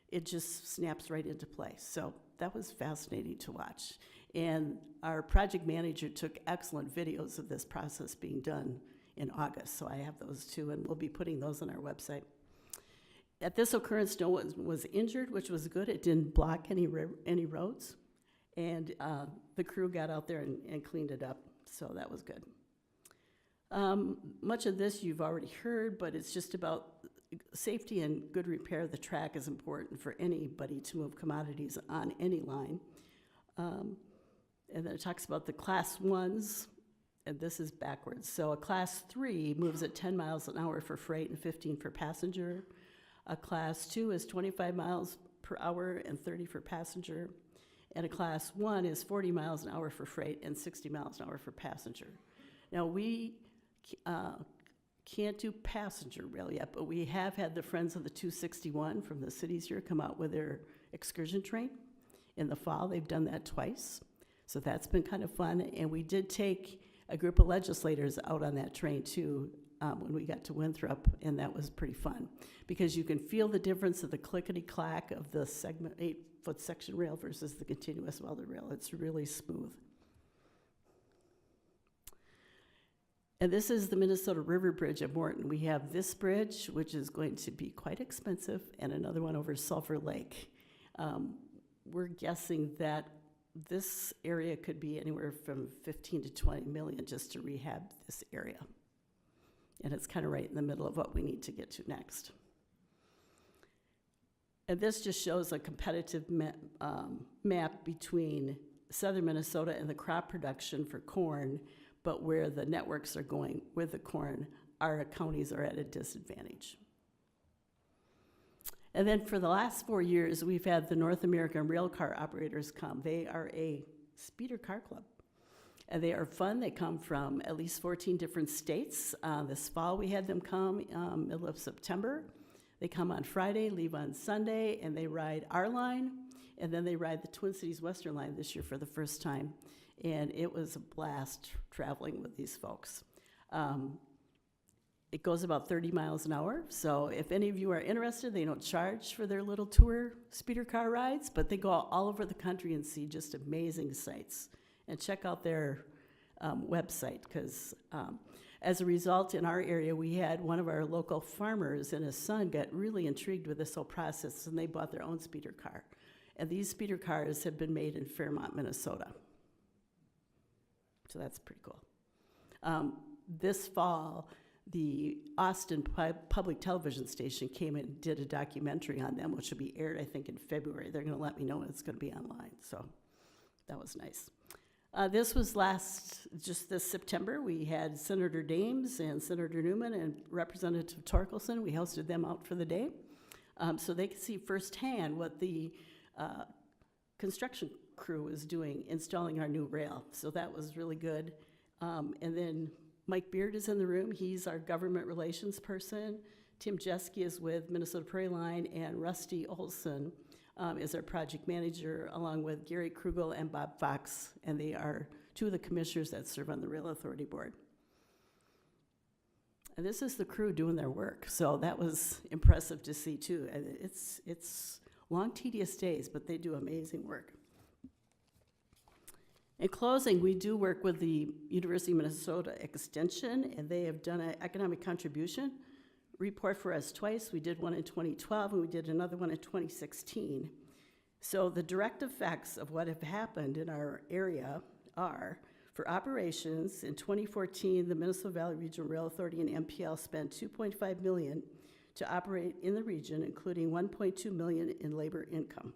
it just snaps right into place. So that was fascinating to watch. And our project manager took excellent videos of this process being done in August, so I have those too, and we'll be putting those on our website. At this occurrence, no one was injured, which was good. It didn't block any roads, and the crew got out there and cleaned it up, so that was good. Much of this you've already heard, but it's just about safety and good repair of the track is important for anybody to move commodities on any line. And then it talks about the class 1s and this is backwards. So a Class 3 moves at 10 miles an hour for freight and 15 for passenger. A Class 2 is 25 miles per hour and 30 for passenger. And a Class 1 is 40 miles an hour for freight and 60 miles an hour for passenger. Now, we can't do passenger rail yet, but we have had the Friends of the 261 from the cities here come out with their excursion train. In the fall, they've done that twice. So that's been kind of fun. And we did take a group of legislators out on that train too when we got to Winthrop, and that was pretty fun because you can feel the difference of the clickety-clack of the segment 8-foot section rail versus the continuous welded rail. It's really smooth. And this is the Minnesota River Bridge at Morton. We have this bridge, which is going to be quite expensive, and another one over Sulphur Lake. We're guessing that this area could be anywhere from 15 to 20 million just to rehab this area. And it's kind of right in the middle of what we need to get to next. And this just shows a competitive map between southern Minnesota and the crop production for corn, but where the networks are going with the corn, our counties are at a disadvantage. And then for the last 4 years, we've had the North American Rail Car Operators come. They are a speeder car club. And they are fun. They come from at least 14 different states. This fall, we had them come middle of September. They come on Friday, leave on Sunday, and they ride our line. And then they ride the Twin Cities Western line this year for the first time. And it was a blast traveling with these folks. It goes about 30 miles an hour. So if any of you are interested, they don't charge for their little tour speeder car rides, but they go all over the country and see just amazing sights. And check out their website, because as a result, in our area, we had one of our local farmers and his son got really intrigued with this whole process, and they bought their own speeder car. And these speeder cars have been made in Fairmont, Minnesota. So that's pretty cool. This fall, the Austin Public Television Station came and did a documentary on them, which will be aired, I think, in February. They're going to let me know when it's going to be online, so that was nice. This was just this September. We had Senator Dames and Senator Newman and Representative Torkelson. We hosted them out for the day so they could see firsthand what the construction crew was doing, installing our new rail. So that was really good. And then Mike Beard is in the room. He's our government relations person. Tim Jeske is with Minnesota Prairie Line, and Rusty Olson is our project manager, along with Gary Krugel and Bob Fox, and they are two of the commissioners that serve on the Rail Authority Board. And this is the crew doing their work, so that was impressive to see too. And it's long, tedious days, but they do amazing work. In closing, we do work with the University of Minnesota Extension, and they have done an economic contribution report for us twice. We did one in 2012, and we did another one in 2016. So the direct effects of what have happened in our area are, for operations, in 2014, the Minnesota Valley Regional Rail Authority and MPL spent $2.5 million to operate in the region, including $1.2 million in labor income.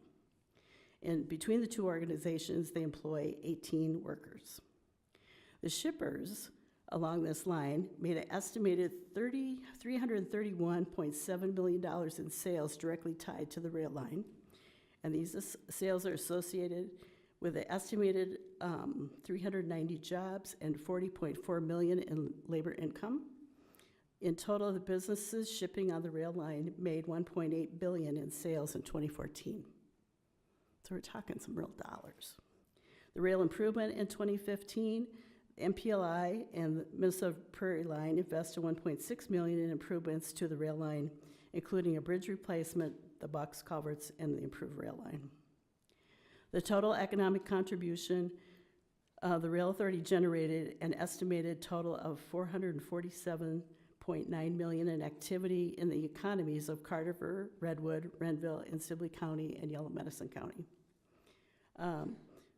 And between the two organizations, they employ 18 workers. The shippers along this line made an estimated $331.7 million in sales directly tied to the rail line. And these sales are associated with an estimated 390 jobs and $40.4 million in labor income. In total, the businesses shipping on the rail line made $1.8 billion in sales in 2014. So we're talking some real dollars. The rail improvement in 2015, MPLI and the Minnesota Prairie Line invested $1.6 million in improvements to the rail line, including a bridge replacement, the box culverts, and the improved rail line. The total economic contribution, the Rail Authority generated an estimated total of $447.9 million in activity in the economies of Carter, Redwood, Renville, and Sibley County, and Yellow Medicine County.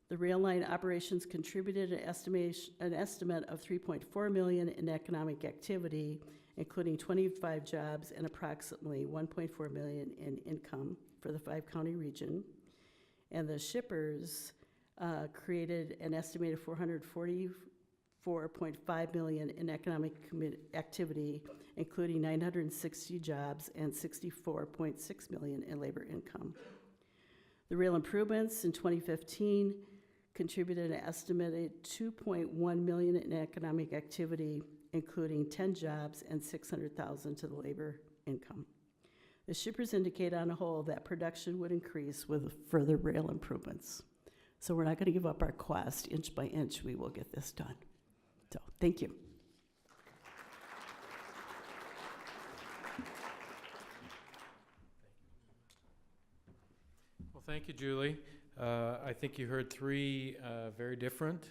The rail line operations contributed an estimate of $3.4 million in economic activity, including 25 jobs and approximately $1.4 million in income for the 5-county region. And the shippers created an estimated $64.5 million in economic activity, including 960 jobs and $64.6 million in labor income. The rail improvements in 2015 contributed an estimated $2.1 million in economic activity, including 10 jobs and $600,000 to the labor income. The shippers indicate on a whole that production would increase with further rail improvements. So we're not going to give up our quest. Inch by inch, we will get this done. So, thank you. Well, thank you, Julie. I think you heard three very different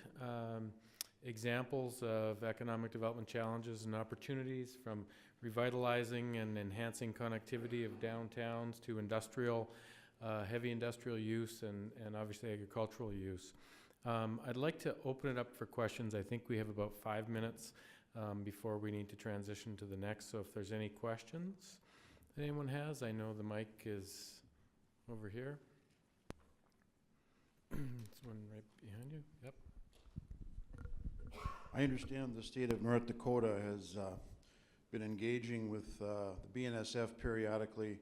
examples of economic development challenges and opportunities, from revitalizing and enhancing connectivity of downtowns to industrial, heavy industrial use and obviously agricultural use. I'd like to open it up for questions. I think we have about 5 minutes before we need to transition to the next. So if there's any questions that anyone has, I know the mic is over here. There's one right behind you. Yep. I understand the state of North Dakota has been engaging with the BNSF periodically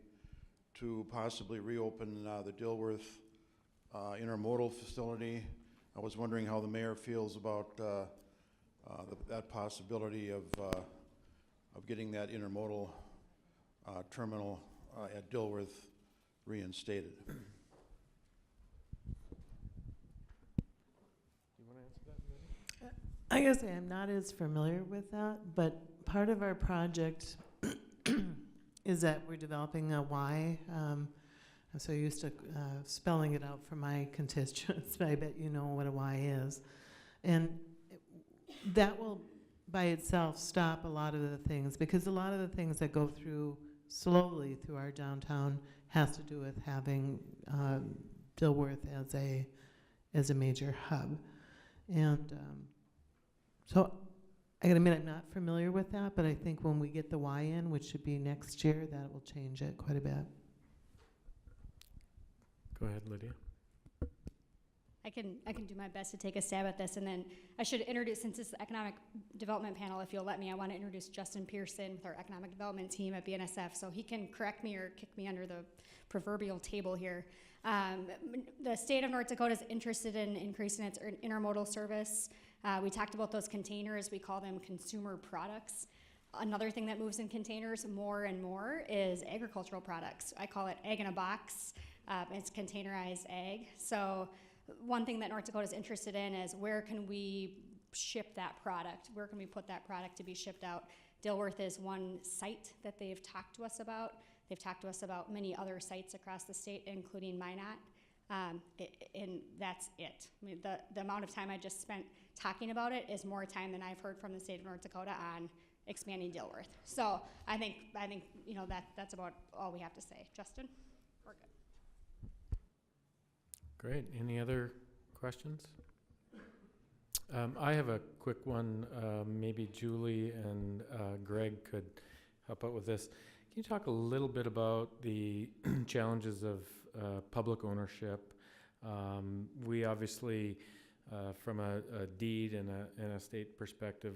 to possibly reopen the Dilworth intermodal facility. I was wondering how the mayor feels about that possibility of getting that intermodal terminal at Dilworth reinstated. I guess I am not as familiar with that, but part of our project is that we're developing a Y. I'm so used to spelling it out for my constituents, but I bet you know what a Y is. And that will by itself stop a lot of the things, because a lot of the things that go through slowly through our downtown has to do with having Dilworth as a major hub. And so I gotta admit, I'm not familiar with that, but I think when we get the Y in, which should be next year, that will change it quite a bit. Go ahead, Lydia. I can do my best to take a stab at this, and then I should introduce, since this is the economic development panel, if you'll let me, I want to introduce Justin Pearson with our economic development team at BNSF, so he can correct me or kick me under the proverbial table here. The state of North Dakota is interested in increasing its intermodal service. We talked about those containers. We call them consumer products. Another thing that moves in containers more and more is agricultural products. I call it egg in a box. It's containerized egg. So one thing that North Dakota is interested in is, where can we ship that product? Where can we put that product to be shipped out? Dilworth is one site that they've talked to us about. They've talked to us about many other sites across the state, including MnDOT. And that's it. I mean, the amount of time I just spent talking about it is more time than I've heard from the state of North Dakota on expanding Dilworth. So I think you know, that's about all we have to say. Justin, we're good. Great. Any other questions? I have a quick one. Maybe Julie and Greg could help out with this. Can you talk a little bit about the challenges of public ownership? We obviously, from a deed and a state perspective,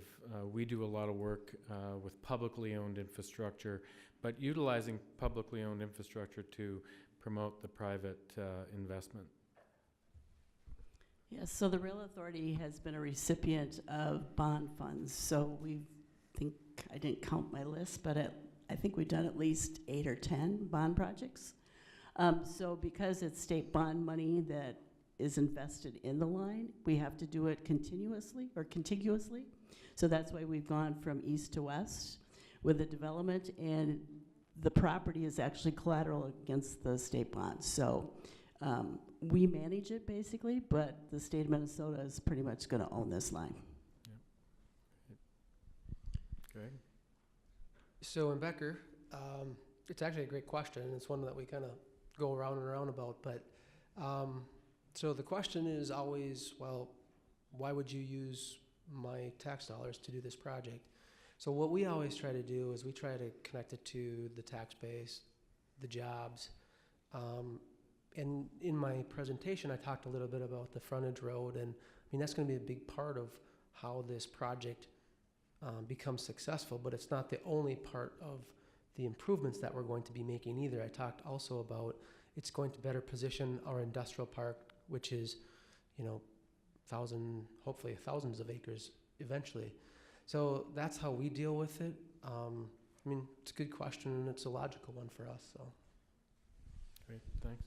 we do a lot of work with publicly owned infrastructure, but utilizing publicly owned infrastructure to promote the private investment. Yes, so the Rail Authority has been a recipient of bond funds. So I didn't count my list, but I think we've done at least 8 or 10 bond projects. So because it's state bond money that is invested in the line, we have to do it continuously or contiguously. So that's why we've gone from east to west with the development, and the property is actually collateral against the state bonds. So we manage it basically, but the state of Minnesota is pretty much going to own this line. Greg? So in Becker, it's actually a great question. It's one that we kind of go around and around about. But so the question is always, well, why would you use my tax dollars to do this project? So what we always try to do is we try to connect it to the tax base, the jobs. And in my presentation, I talked a little bit about the frontage road, and I mean, that's going to be a big part of how this project becomes successful, but it's not the only part of the improvements that we're going to be making either. I talked also about it's going to better position our industrial park, which is, you know, hopefully thousands of acres eventually. So that's how we deal with it. I mean, it's a good question, and it's a logical one for us, so. Great, thanks.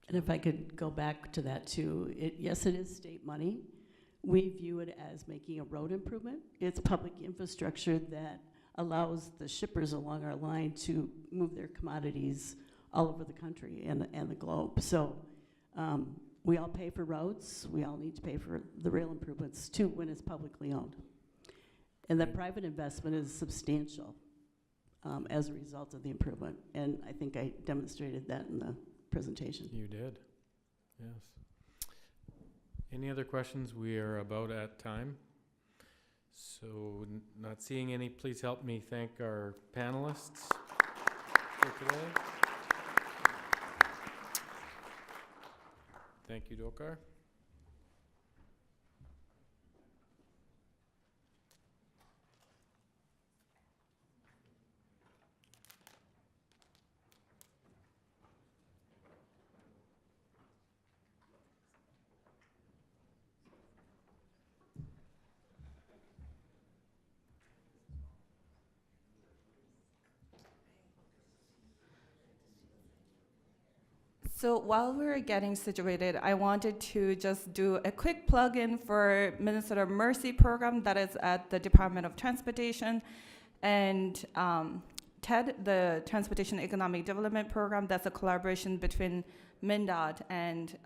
And if I could go back to that too, yes, it is state money. We view it as making a road improvement. It's public infrastructure that allows the shippers along our line to move their commodities all over the country and the globe. So we all pay for roads. We all need to pay for the rail improvements too when it's publicly owned. And the private investment is substantial as a result of the improvement. And I think I demonstrated that in the presentation. You did, yes. Any other questions? We are about at time. So not seeing any, please help me thank our panelists for today. Thank you, Dokar. So while we're getting situated, I wanted to just do a quick plug-in for Minnesota Mercy program that is at the Department of Transportation, and TED, the Transportation Economic Development Program. That's a collaboration between MnDOT and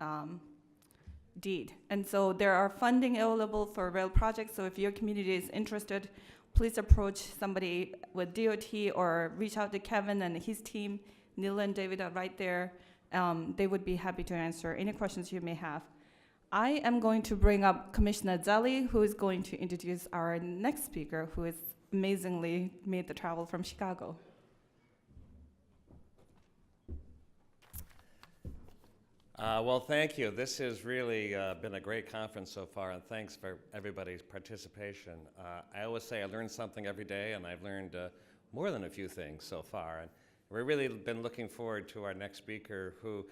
DEED. And so there are funding available for rail projects. So if your community is interested, please approach somebody with DOT or reach out to Kevin and his team. Neil and David are right there. They would be happy to answer any questions you may have. I am going to bring up Commissioner Zelli, who is going to introduce our next speaker, who has amazingly made the travel from Chicago. Well, thank you. This has really been a great conference so far, and thanks for everybody's participation. I always say I learn something every day, and I've learned more than a few things so far. And we've really been looking forward to our next speaker, who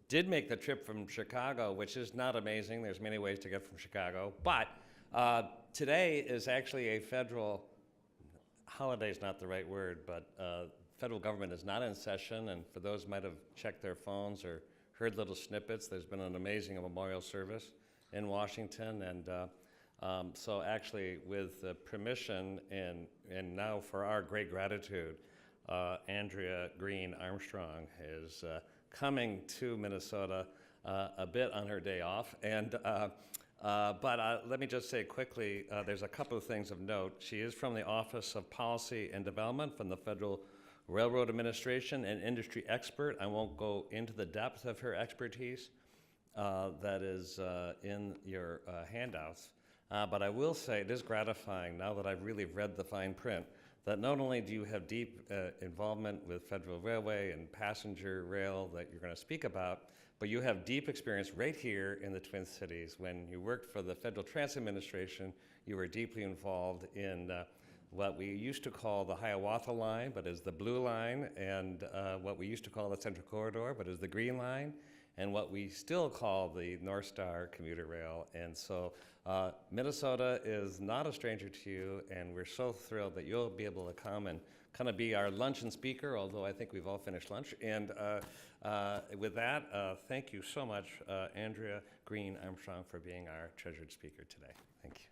did make the trip from Chicago, which is not amazing. There's many ways to get from Chicago. But today is actually a federal holiday, is not the right word, but federal government is not in session. And for those who might have checked their phones or heard little snippets, there's been an amazing memorial service in Washington. And so actually, with permission and now for our great gratitude, Andrea Green Armstrong is coming to Minnesota a bit on her day off. And but let me just say quickly, there's a couple of things of note. She is from the Office of Policy and Development from the Federal Railroad Administration, an industry expert. I won't go into the depth of her expertise that is in your handouts. But I will say it is gratifying, now that I've really read the fine print, that not only do you have deep involvement with Federal Railway and passenger rail that you're going to speak about, but you have deep experience right here in the Twin Cities. When you worked for the Federal Transit Administration, you were deeply involved in what we used to call the Hiawatha Line, but is the Blue Line, and what we used to call the Central Corridor, but is the Green Line, and what we still call the North Star Commuter Rail. And so Minnesota is not a stranger to you, and we're so thrilled that you'll be able to come and kind of be our luncheon speaker, although I think we've all finished lunch. And with that, thank you so much, Andrea Green Armstrong, for being our treasured speaker today. Thank you.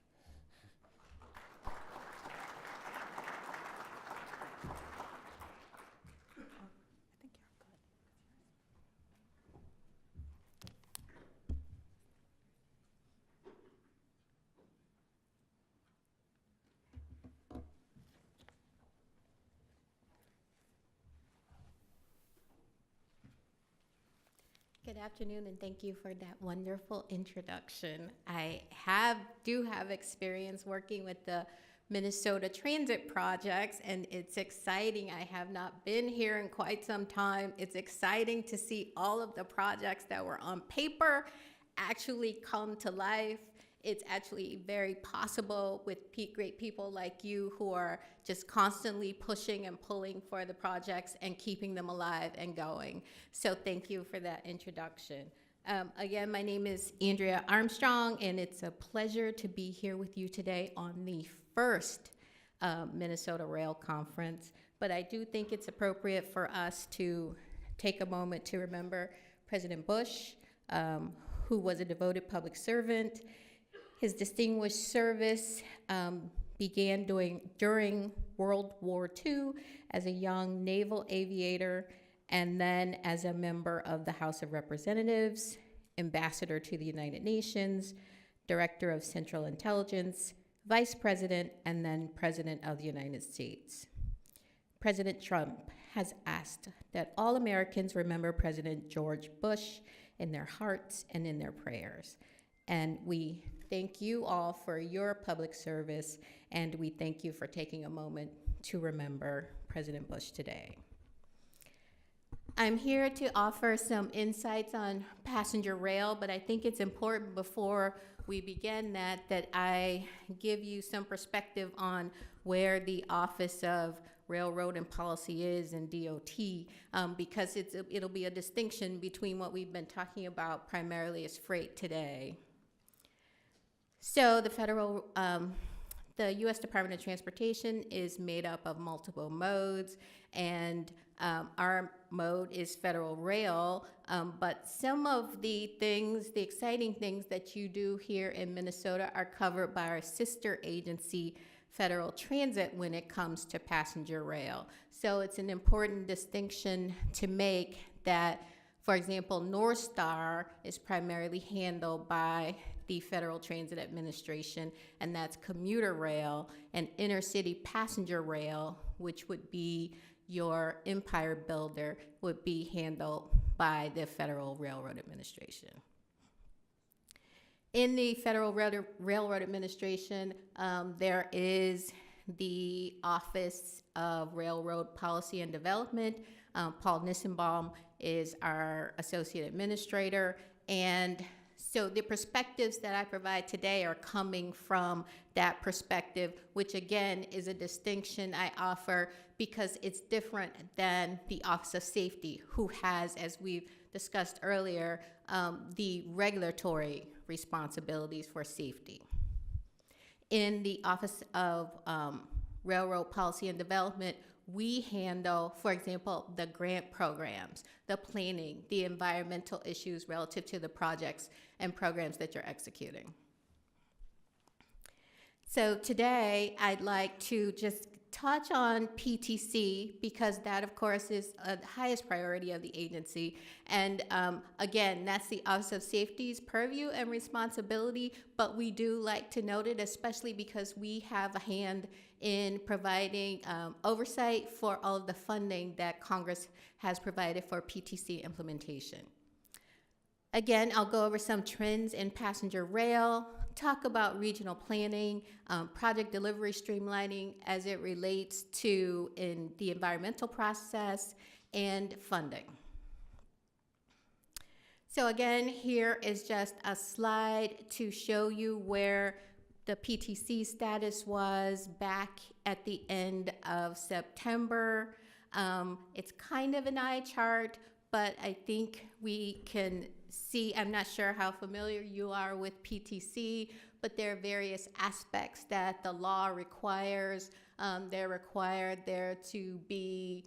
Good afternoon, and thank you for that wonderful introduction. I do have experience working with the Minnesota Transit projects, and it's exciting. I have not been here in quite some time. It's exciting to see all of the projects that were on paper actually come to life It's actually very possible with great people like you who are just constantly pushing and pulling for the projects and keeping them alive and going. So thank you for that introduction. Again, my name is Andrea Armstrong, and it's a pleasure to be here with you today on the first Minnesota Rail Conference. But I do think it's appropriate for us to take a moment to remember President Bush, who was a devoted public servant. His distinguished service began during World War II as a young naval aviator, and then as a member of the House of Representatives, ambassador to the United Nations, director of Central Intelligence, vice president, and then president of the United States. President Trump has asked that all Americans remember President George Bush in their hearts and in their prayers. And we thank you all for your public service, and we thank you for taking a moment to remember President Bush today. I'm here to offer some insights on passenger rail, but I think it's important before we begin that I give you some perspective on where the Office of Railroad and Policy is in DOT, because it'll be a distinction between what we've been talking about primarily as freight today. So the U.S. Department of Transportation is made up of multiple modes, and our mode is federal rail, but some of the exciting things that you do here in Minnesota are covered by our sister agency, Federal Transit, when it comes to passenger rail. So it's an important distinction to make that, for example, North Star is primarily handled by the Federal Transit Administration, and that's commuter rail, and intercity passenger rail, which would be your Empire Builder, would be handled by the Federal Railroad Administration. In the Federal Railroad Administration, there is the Office of Railroad Policy and Development. Paul Nissenbaum is our Associate Administrator, and so the perspectives that I provide today are coming from that perspective, which again is a distinction I offer because it's different than the Office of Safety, who has, as we've discussed earlier, the regulatory responsibilities for safety. In the Office of Railroad Policy and Development, we handle, for example, the grant programs, the planning, the environmental issues relative to the projects and programs that you're executing. So today, I'd like to just touch on PTC because that, of course, is the highest priority of the agency. And again, that's the Office of Safety's purview and responsibility, but we do like to note it, especially because we have a hand in providing oversight for all of the funding that Congress has provided for PTC implementation. Again, I'll go over some trends in passenger rail, talk about regional planning, project delivery streamlining as it relates to in the environmental process, and funding. So again, here is just a slide to show you where the PTC status was back at the end of September. It's kind of an eye chart, but I think we can see, I'm not sure how familiar you are with PTC, but there are various aspects that the law requires. They're required there to be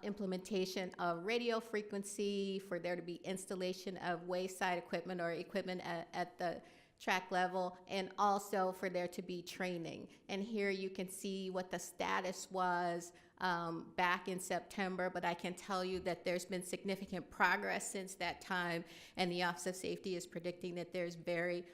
implementation of radio frequency, for there to be installation of wayside equipment or equipment at the track level, and also for there to be training. And here you can see what the status was back in September, but I can tell you that there's been significant progress since that time, and the Office of Safety is predicting that there's very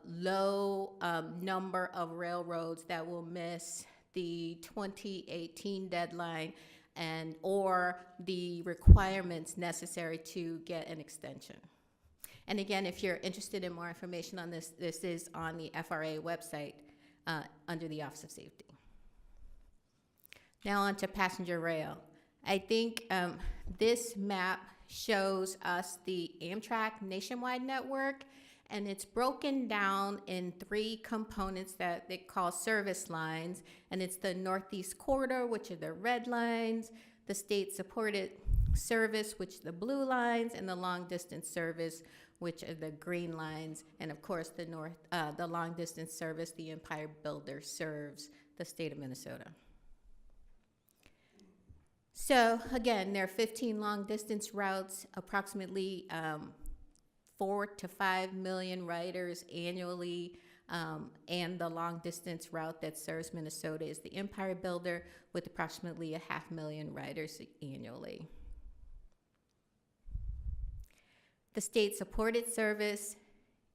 low number of railroads that will miss the 2018 deadline and or the requirements necessary to get an extension. And again, if you're interested in more information on this, this is on the FRA website under the Office of Safety. Now on to passenger rail. I think this map shows us the Amtrak nationwide network, And it's broken down in 3 components that they call service lines. And it's the Northeast Corridor, which are the red lines, the state-supported service, which are the blue lines, and the long-distance service, which are the green lines. And of course, the long-distance service, the Empire Builder, serves the state of Minnesota. So again, there are 15 long-distance routes, approximately 4 to 5 million riders annually, and the long-distance route that serves Minnesota is the Empire Builder, with approximately 500,000 riders annually. The state-supported service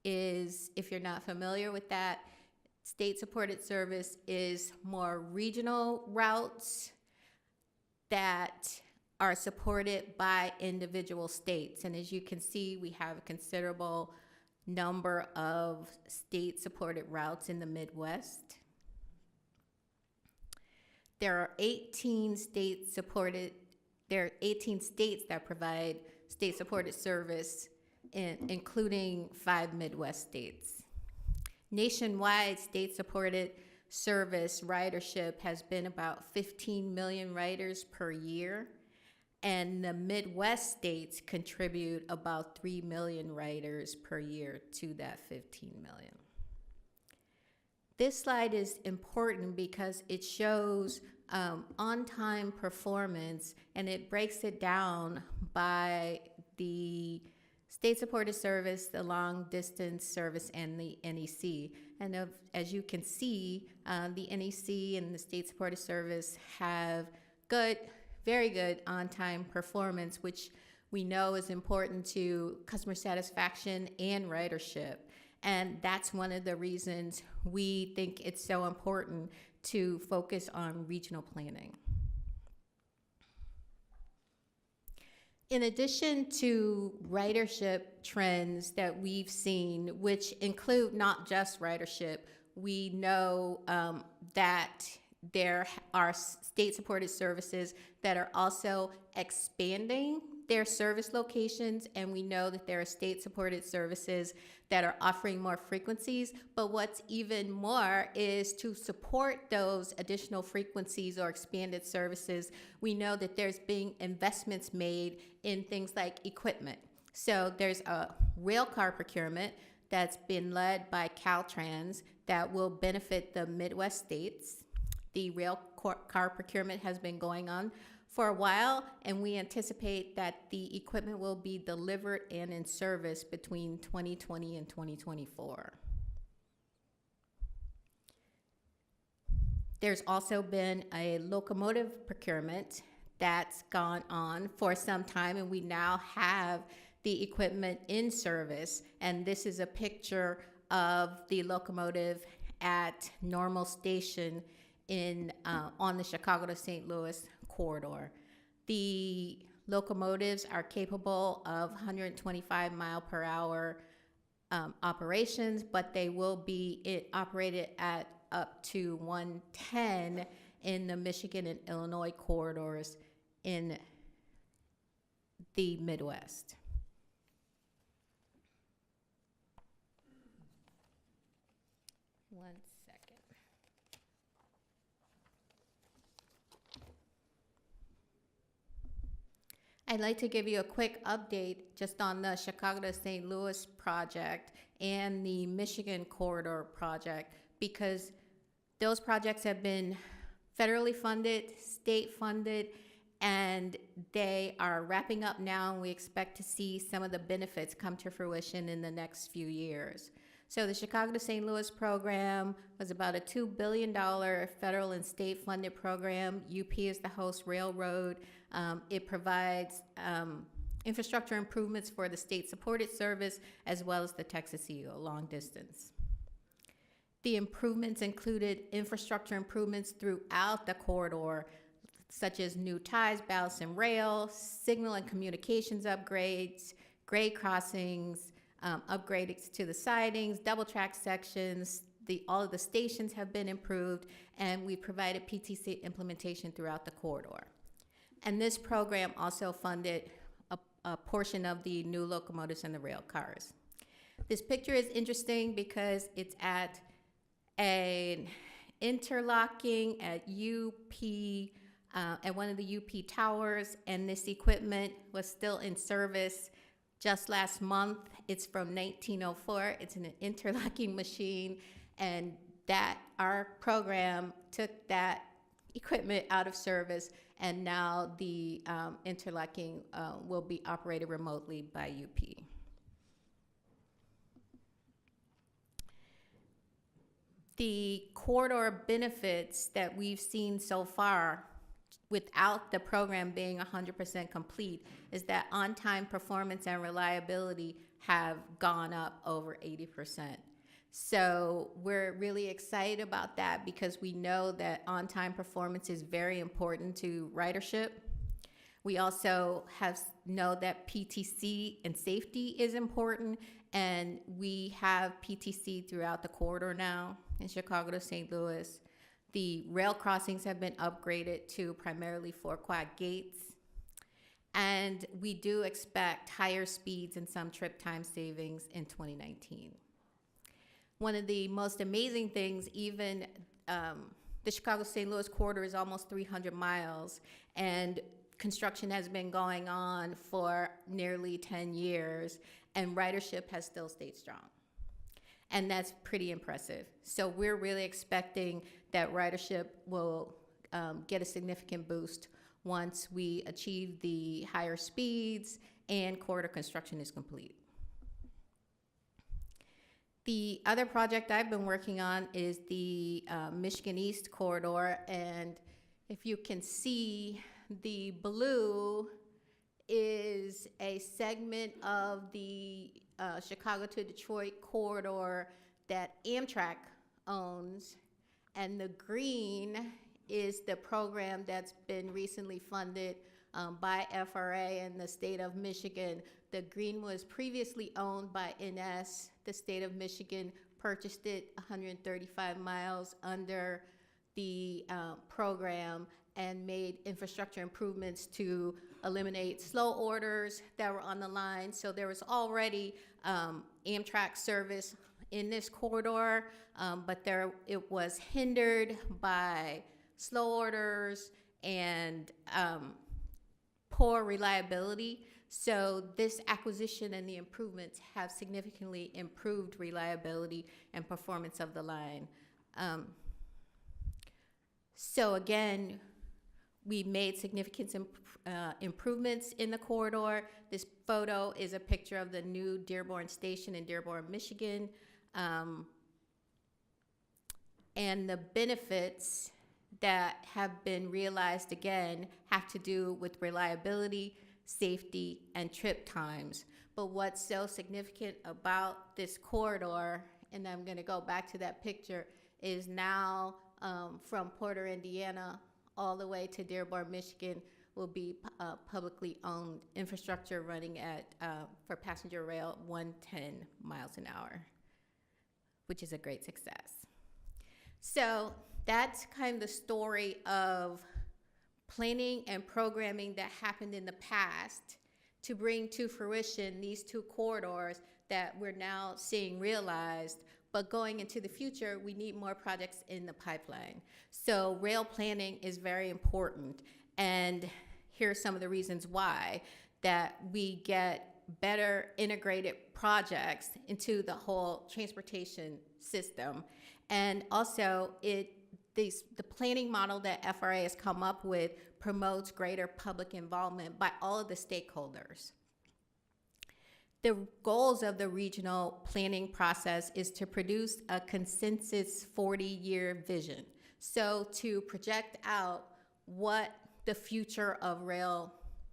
is, if you're not familiar with that, state-supported service is more regional routes that are supported by individual states. And as you can see, we have a considerable number of state-supported routes in the Midwest. There are 18 states that provide state-supported service, including 5 Midwest states. Nationwide, state-supported service ridership has been about 15 million riders per year, and the Midwest states contribute about 3 million riders per year to that 15 million. This slide is important because it shows on-time performance, and it breaks it down by the state-supported service, the long-distance service, and the NEC. And as you can see, the NEC and the state-supported service have very good on-time performance, which we know is important to customer satisfaction and ridership. And that's one of the reasons we think it's so important to focus on regional planning. In addition to ridership trends that we've seen, which include not just ridership, we know that there are state-supported services that are also expanding their service locations, and we know that there are state-supported services that are offering more frequencies. But what's even more is to support those additional frequencies or expanded services, we know that there's been investments made in things like equipment. So there's a rail car procurement that's been led by Caltrans that will benefit the Midwest states. The rail car procurement has been going on for a while, and we anticipate that the equipment will be delivered and in service between 2020 and 2024. There's also been a locomotive procurement that's gone on for some time, and we now have the equipment in service. And this is a picture of the locomotive at Normal Station on the Chicago to St. Louis corridor. The locomotives are capable of 125 mile per hour operations, but they will be operated at up to 110 in the Michigan and Illinois corridors in the Midwest. One second. I'd like to give you a quick update just on the Chicago to St. Louis project and the Michigan corridor project, because those projects have been federally funded, state funded, and they are wrapping up now, and we expect to see some of the benefits come to fruition in the next few years. So the Chicago to St. Louis program was about a $2 billion federal and state funded program. UP is the host railroad. It provides infrastructure improvements for the state supported service as well as the Texas Eagle long distance. The improvements included infrastructure improvements throughout the corridor, such as new ties, ballast and rail, signal and communications upgrades, grade crossings, upgrades to the sidings, double track sections. All of the stations have been improved, and we provided PTC implementation throughout the corridor. And this program also funded a portion of the new locomotives and the rail cars. This picture is interesting because it's at an interlocking at UP, at one of the UP towers, and this equipment was still in service just last month. It's from 1904. It's an interlocking machine, and that our program took that equipment out of service, and now the interlocking will be operated remotely by UP. The corridor benefits that we've seen so far without the program being 100% complete is that on-time performance and reliability have gone up over 80%. So we're really excited about that because we know that on-time performance is very important to ridership. We also know that PTC and safety is important, and we have PTC throughout the corridor now in Chicago to St. Louis. The rail crossings have been upgraded to primarily 4-quad gates, and we do expect higher speeds and some trip time savings in 2019. One of the most amazing things, even the Chicago-St. Louis corridor is almost 300 miles, and construction has been going on for nearly 10 years, and ridership has still stayed strong. And that's pretty impressive. So we're really expecting that ridership will get a significant boost once we achieve the higher speeds and corridor construction is complete. The other project I've been working on is the Michigan East corridor, and if you can see, the blue is a segment of the Chicago to Detroit corridor that Amtrak owns, and the green is the program that's been recently funded by FRA and the state of Michigan. The green was previously owned by NS. The state of Michigan purchased it 135 miles under the program and made infrastructure improvements to eliminate slow orders that were on the line. So there was already Amtrak service in this corridor, but it was hindered by slow orders and poor reliability. So this acquisition and the improvements have significantly improved reliability and performance of the line. So again, we made significant improvements in the corridor. This photo is a picture of the new Dearborn Station in Dearborn, Michigan. And the benefits that have been realized, again, have to do with reliability, safety, and trip times. But what's so significant about this corridor, and I'm going to go back to that picture, is now from Porter, Indiana, all the way to Dearborn, Michigan, will be publicly owned infrastructure running at, for passenger rail, 110 miles an hour, which is a great success. So that's kind of the story of planning and programming that happened in the past to bring to fruition these two corridors that we're now seeing realized. But going into the future, we need more projects in the pipeline. So rail planning is very important. And here are some of the reasons why, that we get better integrated projects into the whole transportation system. And also, the planning model that FRA has come up with promotes greater public involvement by all of the stakeholders. The goals of the regional planning process is to produce a consensus 40-year vision. So to project out what the future of rail,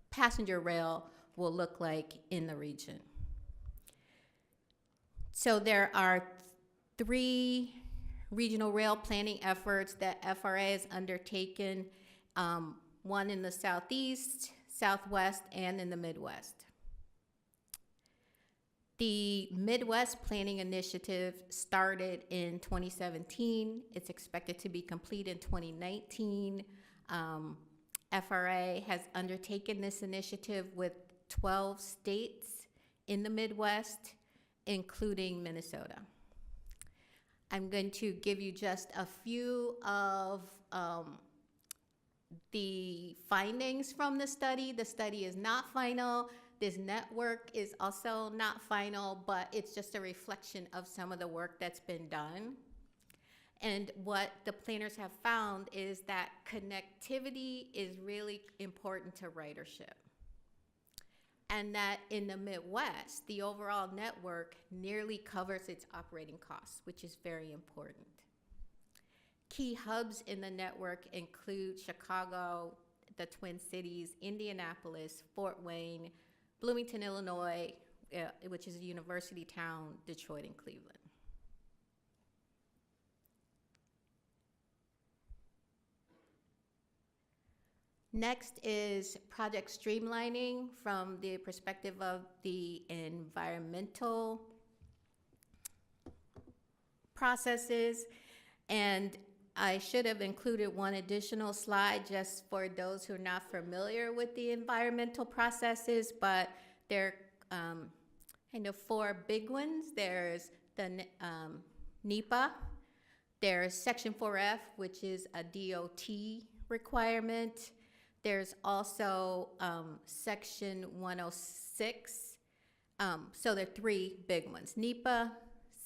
passenger rail, will look like in the region. So there are 3 regional rail planning efforts that FRA has undertaken, one in the Southeast, Southwest, and in the Midwest. The Midwest Planning Initiative started in 2017. It's expected to be complete in 2019. FRA has undertaken this initiative with 12 states in the Midwest, including Minnesota. I'm going to give you just a few of the findings from the study. The study is not final. This network is also not final, but it's just a reflection of some of the work that's been done. And what the planners have found is that connectivity is really important to ridership. And that in the Midwest, the overall network nearly covers its operating costs, which is very important. Key hubs in the network include Chicago, the Twin Cities, Indianapolis, Fort Wayne, Bloomington, Illinois, which is a university town, Detroit, and Cleveland. Next is project streamlining from the perspective of the environmental processes. And I should have included one additional slide just for those who are not familiar with the environmental processes, but there are kind of four big ones. There's the NEPA, there's Section 4F, which is a DOT requirement. There's also Section 106. So there are three big ones: NEPA,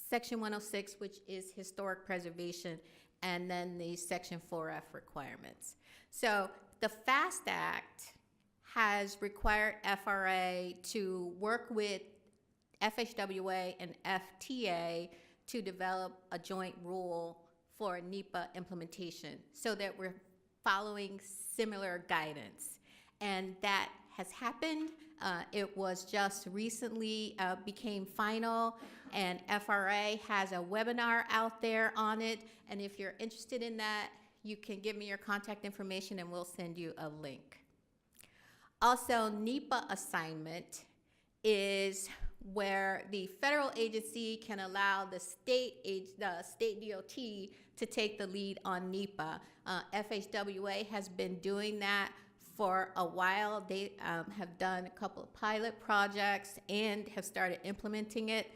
Section 106, which is historic preservation, and then the Section 4F requirements. So the FAST Act has required FRA to work with FHWA and FTA to develop a joint rule for NEPA implementation so that we're following similar guidance. And that has happened. It was just recently became final, and FRA has a webinar out there on it. And if you're interested in that, you can give me your contact information and we'll send you a link. Also, NEPA assignment is where the federal agency can allow the state DOT to take the lead on NEPA. FHWA has been doing that for a while. They have done a couple of pilot projects and have started implementing it.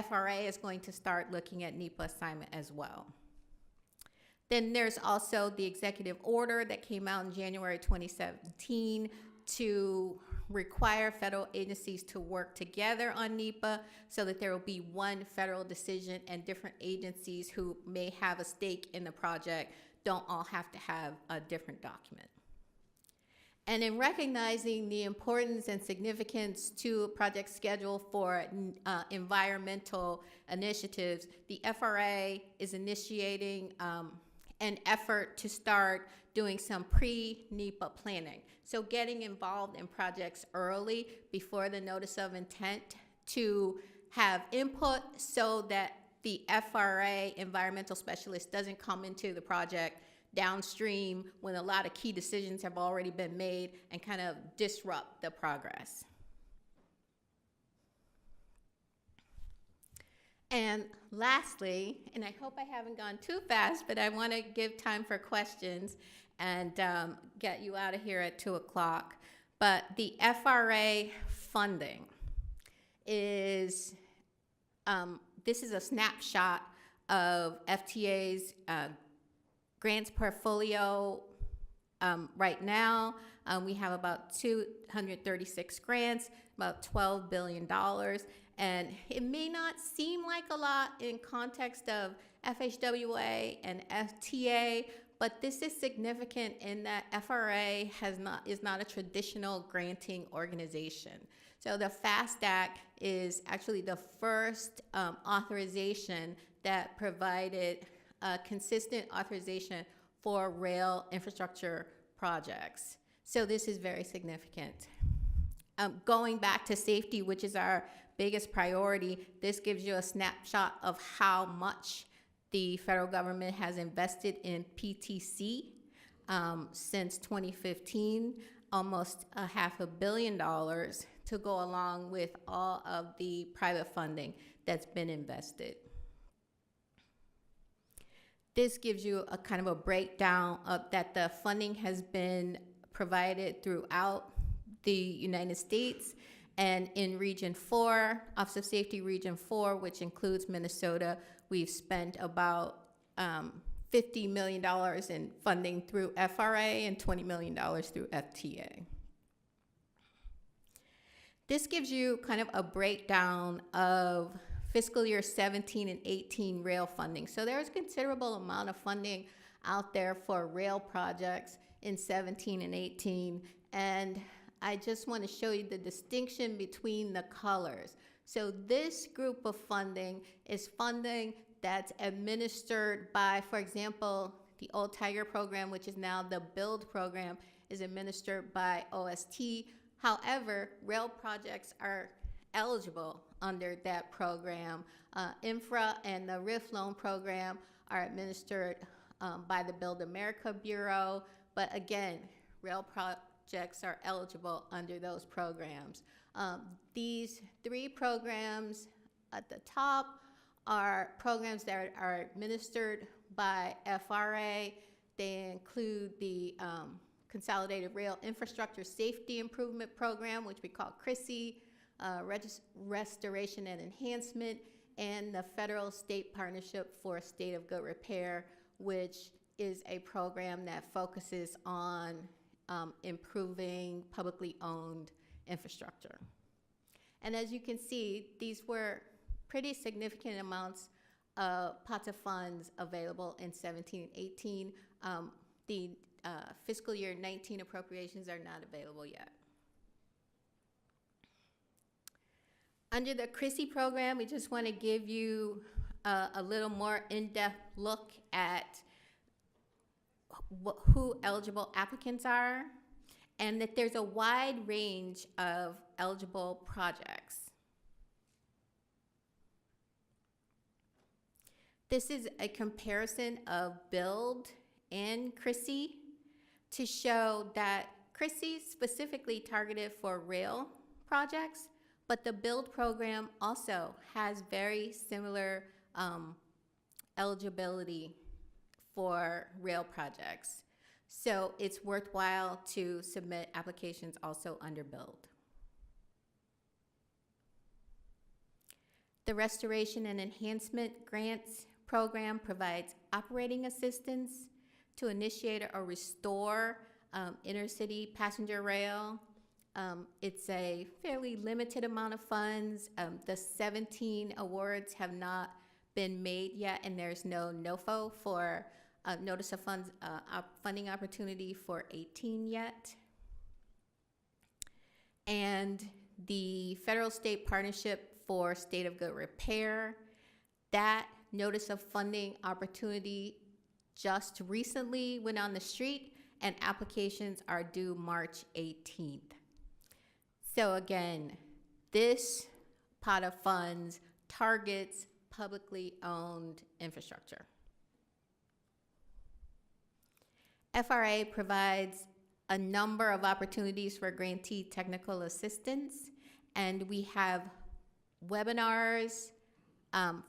FRA is going to start looking at NEPA assignment as well. Then there's also the executive order that came out in January 2017 to require federal agencies to work together on NEPA so that there will be one federal decision and different agencies who may have a stake in the project don't all have to have a different document. And in recognizing the importance and significance to a project schedule for environmental initiatives, the FRA is initiating an effort to start doing some pre-NEPA planning. So getting involved in projects early before the notice of intent to have input so that the FRA environmental specialist doesn't come into the project downstream when a lot of key decisions have already been made and kind of disrupt the progress. And lastly, and I hope I haven't gone too fast, but I want to give time for questions and get you out of here at 2 o'clock. But the FRA funding is, this is a snapshot of FTA's grants portfolio right now. We have about 236 grants, about $12 billion. And it may not seem like a lot in context of FHWA and FTA, but this is significant in that FRA is not a traditional granting organization. So the FAST Act is actually the first authorization that provided consistent authorization for rail infrastructure projects. So this is very significant. Going back to safety, which is our biggest priority, this gives you a snapshot of how much the federal government has invested in PTC since 2015, almost $500 million to go along with all of the private funding that's been invested. This gives you a kind of a breakdown of that the funding has been provided throughout the United States, And in Region 4, Office of Safety Region 4, which includes Minnesota, we've spent about $50 million in funding through FRA and $20 million through FTA. This gives you kind of a breakdown of fiscal year 17 and 18 rail funding. So there's a considerable amount of funding out there for rail projects in 17 and 18. And I just want to show you the distinction between the colors. So this group of funding is funding that's administered by, for example, the Old Tiger program, which is now the BUILD program, is administered by OST. However, rail projects are eligible under that program. Infra and the RIF loan program are administered by the Build America Bureau, but again, rail projects are eligible under those programs. These three programs at the top are programs that are administered by FRA. They include the Consolidated Rail Infrastructure Safety Improvement Program, which we call CRISI, Restoration and Enhancement, and the Federal State Partnership for State of Good Repair, which is a program that focuses on improving publicly owned infrastructure. And as you can see, these were pretty significant amounts of pots of funds available in 17 and 18. The fiscal year 19 appropriations are not available yet. Under the CRISI program, we just want to give you a little more in-depth look at who eligible applicants are, and that there's a wide range of eligible projects. This is a comparison of BUILD and CRISI to show that CRISI is specifically targeted for rail projects, but the BUILD program also has very similar eligibility for rail projects. So it's worthwhile to submit applications also under BUILD. The Restoration and Enhancement Grants program provides operating assistance to initiate or restore intercity passenger rail. It's a fairly limited amount of funds. The 17 awards have not been made yet, and there's no NOFO for Notice of Funds funding opportunity for 18 yet. And the Federal State Partnership for State of Good Repair, that Notice of Funding opportunity just recently went on the street, and applications are due March 18th. So again, this pot of funds targets publicly owned infrastructure. FRA provides a number of opportunities for grantee technical assistance, and we have webinars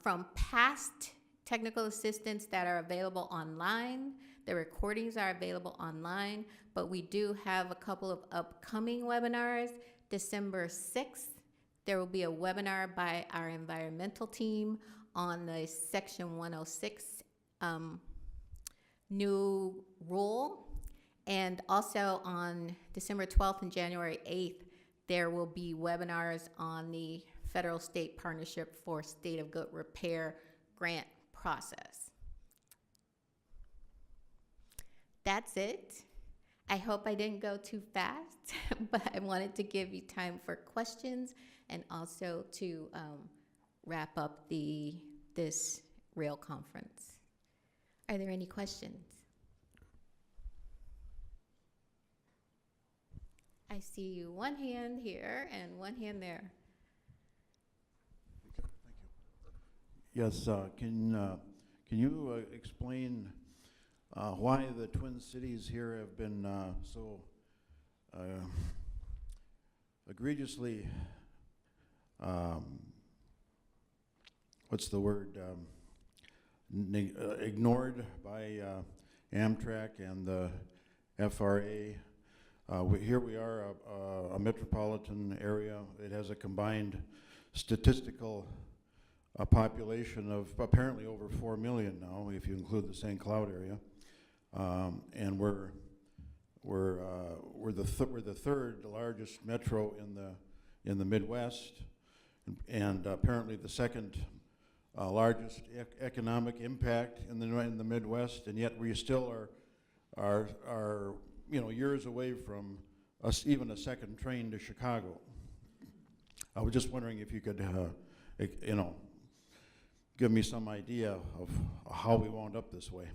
from past technical assistance that are available online. The recordings are available online, but we do have a couple of upcoming webinars. December 6th, there will be a webinar by our environmental team on the Section 106 new rule. And also on December 12th and January 8th, there will be webinars on the Federal State Partnership for State of Good Repair grant process. That's it. I hope I didn't go too fast, but I wanted to give you time for questions and also to wrap up this rail conference. Are there any questions? I see one hand here and one hand there. Yes, can you explain why the Twin Cities here have been so egregiously, what's the word, ignored by Amtrak and the FRA? Here we are, a metropolitan area. It has a combined statistical population of apparently over 4 million now, if you include the St. Cloud area. And we're the third largest metro in the Midwest, and apparently the second largest economic impact in the Midwest, and yet we still are years away from even a second train to Chicago. I was just wondering if you could, give me some idea of how we wound up this way.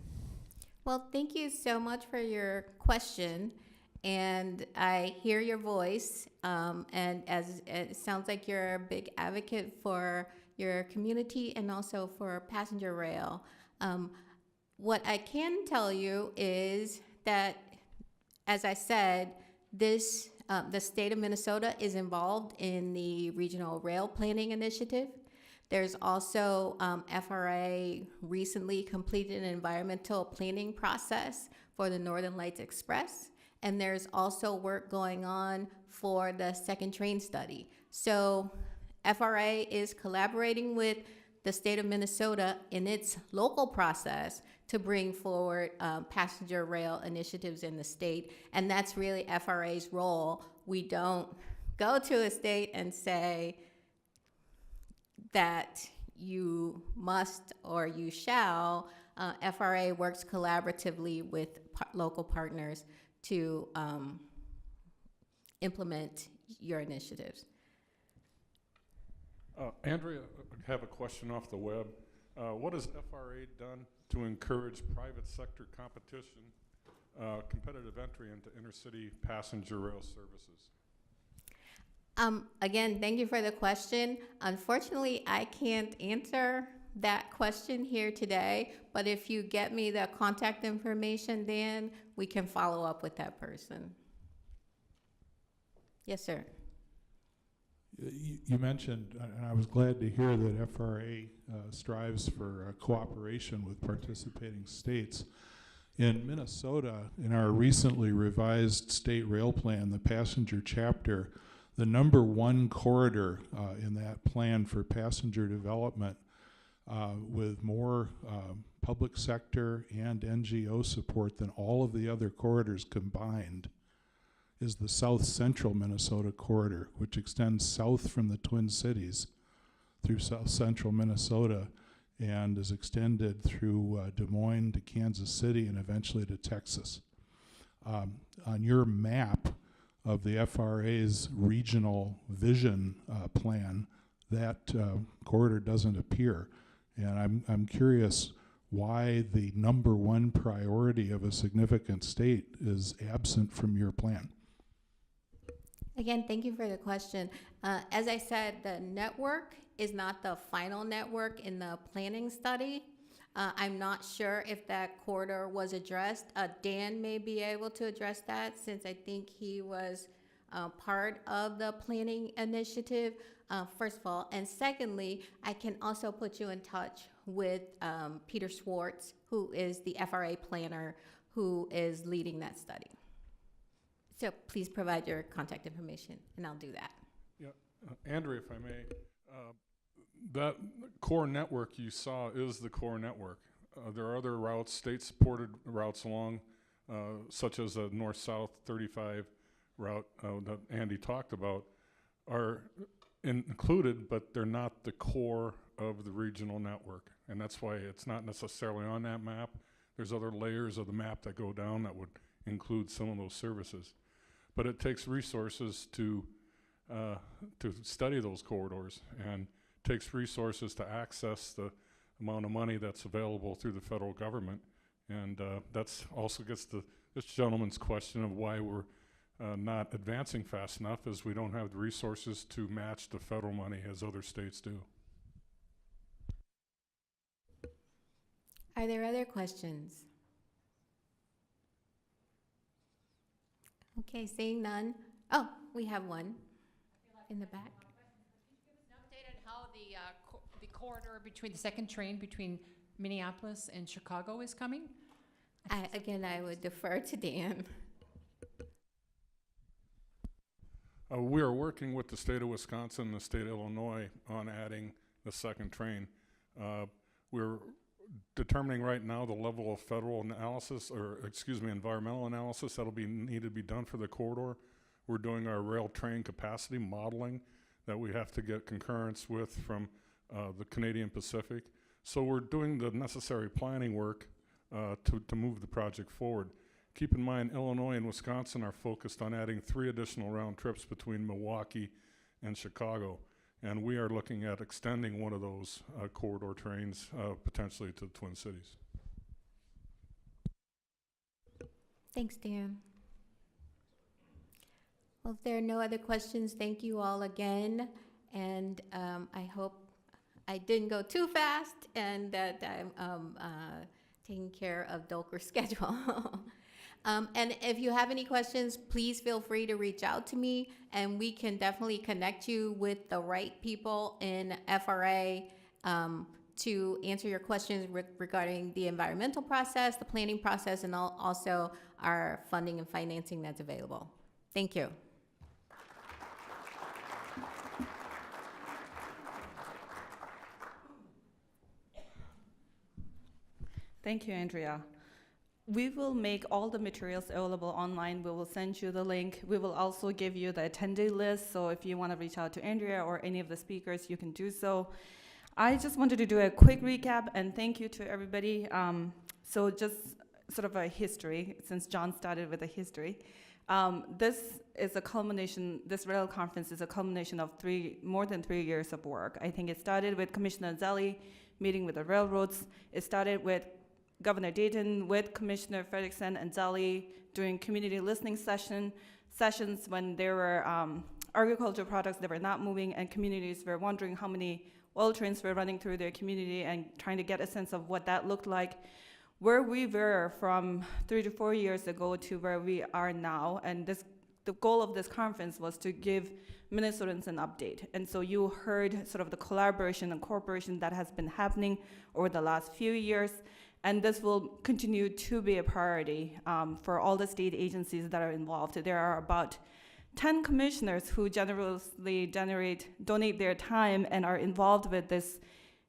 Well, thank you so much for your question, and I hear your voice, and as it sounds like you're a big advocate for your community and also for passenger rail. What I can tell you is that, as I said, the state of Minnesota is involved in the Regional Rail Planning Initiative. There's also FRA recently completed an environmental planning process for the Northern Lights Express, and there's also work going on for the second train study. So FRA is collaborating with the state of Minnesota in its local process to bring forward passenger rail initiatives in the state, and that's really FRA's role. We don't go to a state and say that you must or you shall. FRA works collaboratively with local partners to implement your initiatives. Andrea, I have a question off the web. What has FRA done to encourage private sector competition, competitive entry into intercity passenger rail services? Again, thank you for the question. Unfortunately, I can't answer that question here today, but if you get me the contact information, Dan, we can follow up with that person. Yes, sir. You mentioned, and I was glad to hear that FRA strives for cooperation with participating states. In Minnesota, in our recently revised state rail plan, the passenger chapter, the number one corridor in that plan for passenger development with more public sector and NGO support than all of the other corridors combined is the South Central Minnesota corridor, which extends south from the Twin Cities through South Central Minnesota and is extended through Des Moines to Kansas City and eventually to Texas. On your map of the FRA's regional vision plan, that corridor doesn't appear. And I'm curious why the number one priority of a significant state is absent from your plan. Again, thank you for the question. As I said, the network is not the final network in the planning study. I'm not sure if that corridor was addressed. Dan may be able to address that since I think he was part of the planning initiative, first of all. And secondly, I can also put you in touch with Peter Schwartz, who is the FRA planner who is leading that study. So please provide your contact information, and I'll do that. Yeah, Andrea, if I may, that core network you saw is the core network. There are other routes, state-supported routes along, such as a north-south 35 route that Andy talked about, are included, but they're not the core of the regional network. And that's why it's not necessarily on that map. There's other layers of the map that go down that would include some of those services. But it takes resources to study those corridors, and takes resources to access the amount of money that's available through the federal government. And that's also gets to this gentleman's question of why we're not advancing fast enough, is we don't have the resources to match the federal money as other states do. Are there other questions? Okay, seeing none. Oh, we have one in the back. How the corridor between the second train between Minneapolis and Chicago is coming? Again, I would defer to Dan. We are working with the state of Wisconsin and the state of Illinois on adding the second train. We're determining right now the level of federal analysis, or excuse me, environmental analysis that'll be needed to be done for the corridor. We're doing our rail train capacity modeling that we have to get concurrence with from the Canadian Pacific. So we're doing the necessary planning work to move the project forward. Keep in mind, Illinois and Wisconsin are focused on adding 3 additional round trips between Milwaukee and Chicago. And we are looking at extending one of those corridor trains potentially to the Twin Cities. Thanks, Dan. Well, if there are no other questions, thank you all again. And I hope I didn't go too fast and that I'm taking care of Dolker's schedule. And if you have any questions, please feel free to reach out to me, and we can definitely connect you with the right people in FRA to answer your questions regarding the environmental process, the planning process, and also our funding and financing that's available. Thank you. Thank you, Andrea. We will make all the materials available online. We will send you the link. We will also give you the attendee list, so if you want to reach out to Andrea or any of the speakers, you can do so. I just wanted to do a quick recap, and thank you to everybody. So just sort of a history, since John started with a history. This is a culmination, this rail conference is a culmination of more than 3 years of work. I think it started with Commissioner Zelli meeting with the railroads. It started with Governor Dayton with Commissioner Fredrickson and Zelli doing community listening sessions when there were agricultural products that were not moving and communities were wondering how many oil trains were running through their community and trying to get a sense of what that looked like. Where we were from 3 to 4 years ago to where we are now, and the goal of this conference was to give Minnesotans an update. And so you heard sort of the collaboration and cooperation that has been happening over the last few years. And this will continue to be a priority for all the state agencies that are involved. There are about 10 commissioners who generously donate their time and are involved with this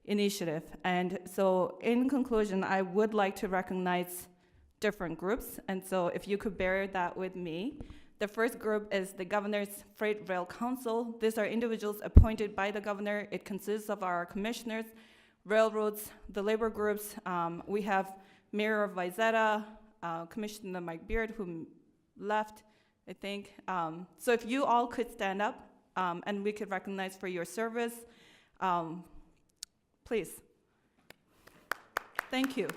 initiative. And so in conclusion, I would like to recognize different groups. And so if you could bear that with me. The first group is the Governor's Freight Rail Council. These are individuals appointed by the governor. It consists of our commissioners, railroads, the labor groups. We have Mayor of Wayzata, Commissioner Mike Beard, who left, I think. So if you all could stand up and we could recognize for your service, please. Thank you.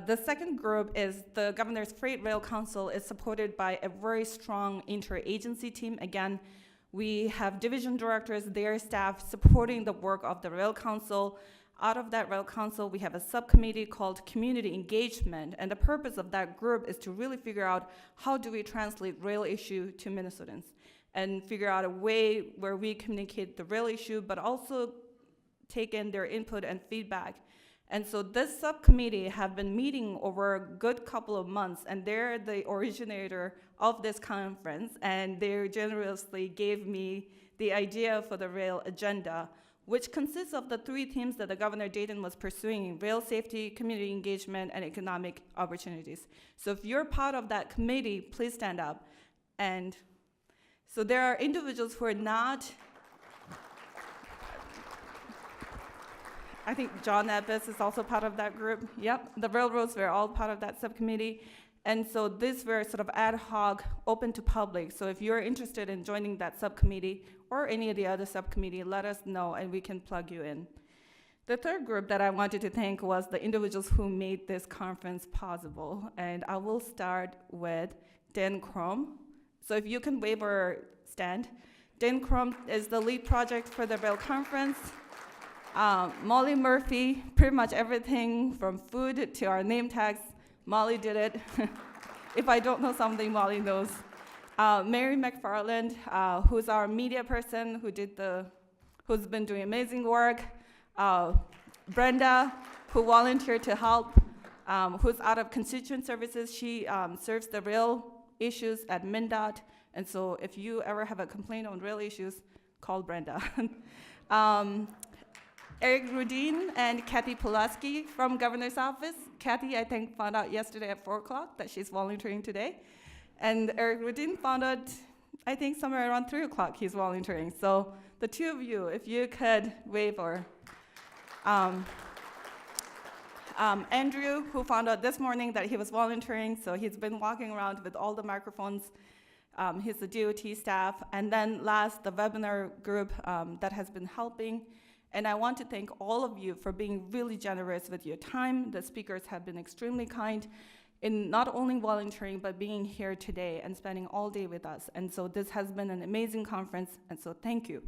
The second group is the Governor's Freight Rail Council is supported by a very strong interagency team. Again, we have division directors, their staff supporting the work of the Rail Council. Out of that Rail Council, we have a subcommittee called Community Engagement, and the purpose of that group is to really figure out how do we translate rail issue to Minnesotans and figure out a way where we communicate the rail issue, but also take in their input and feedback. And so this subcommittee have been meeting over a good couple of months, and they're the originator of this conference, and they generously gave me the idea for the rail agenda, which consists of the 3 themes that the Governor Dayton was pursuing: rail safety, community engagement, and economic opportunities. So if you're part of that committee, please stand up. And so there are individuals who are not, I think John Ebbis is also part of that group. Yep, the railroads were all part of that subcommittee. And so these were sort of ad hoc, open to public. So if you're interested in joining that subcommittee or any of the other subcommittee, let us know and we can plug you in. The third group that I wanted to thank was the individuals who made this conference possible. And I will start with Dan Crum. So if you can wave or stand. Dan Crum is the lead project for the Rail Conference. Molly Murphy, pretty much everything from food to our name tags, Molly did it. If I don't know something, Molly knows. Mary McFarland, who's our media person, who's been doing amazing work. Brenda, who volunteered to help. who's out of constituent services. She serves the rail issues at MnDOT. And so if you ever have a complaint on rail issues, call Brenda. Eric Rudin and Kathy Pulaski from Governor's Office. Kathy, I think, found out yesterday at 4 o'clock that she's volunteering today. And Eric Rudin found out, I think, somewhere around 3 o'clock he's volunteering. So the two of you, if you could wave, or Andrew, who found out this morning that he was volunteering, so he's been walking around with all the microphones. He's the DOT staff. And then last, the webinar group that has been helping. And I want to thank all of you for being really generous with your time. The speakers have been extremely kind in not only volunteering, but being here today and spending all day with us. And so this has been an amazing conference, and so thank you.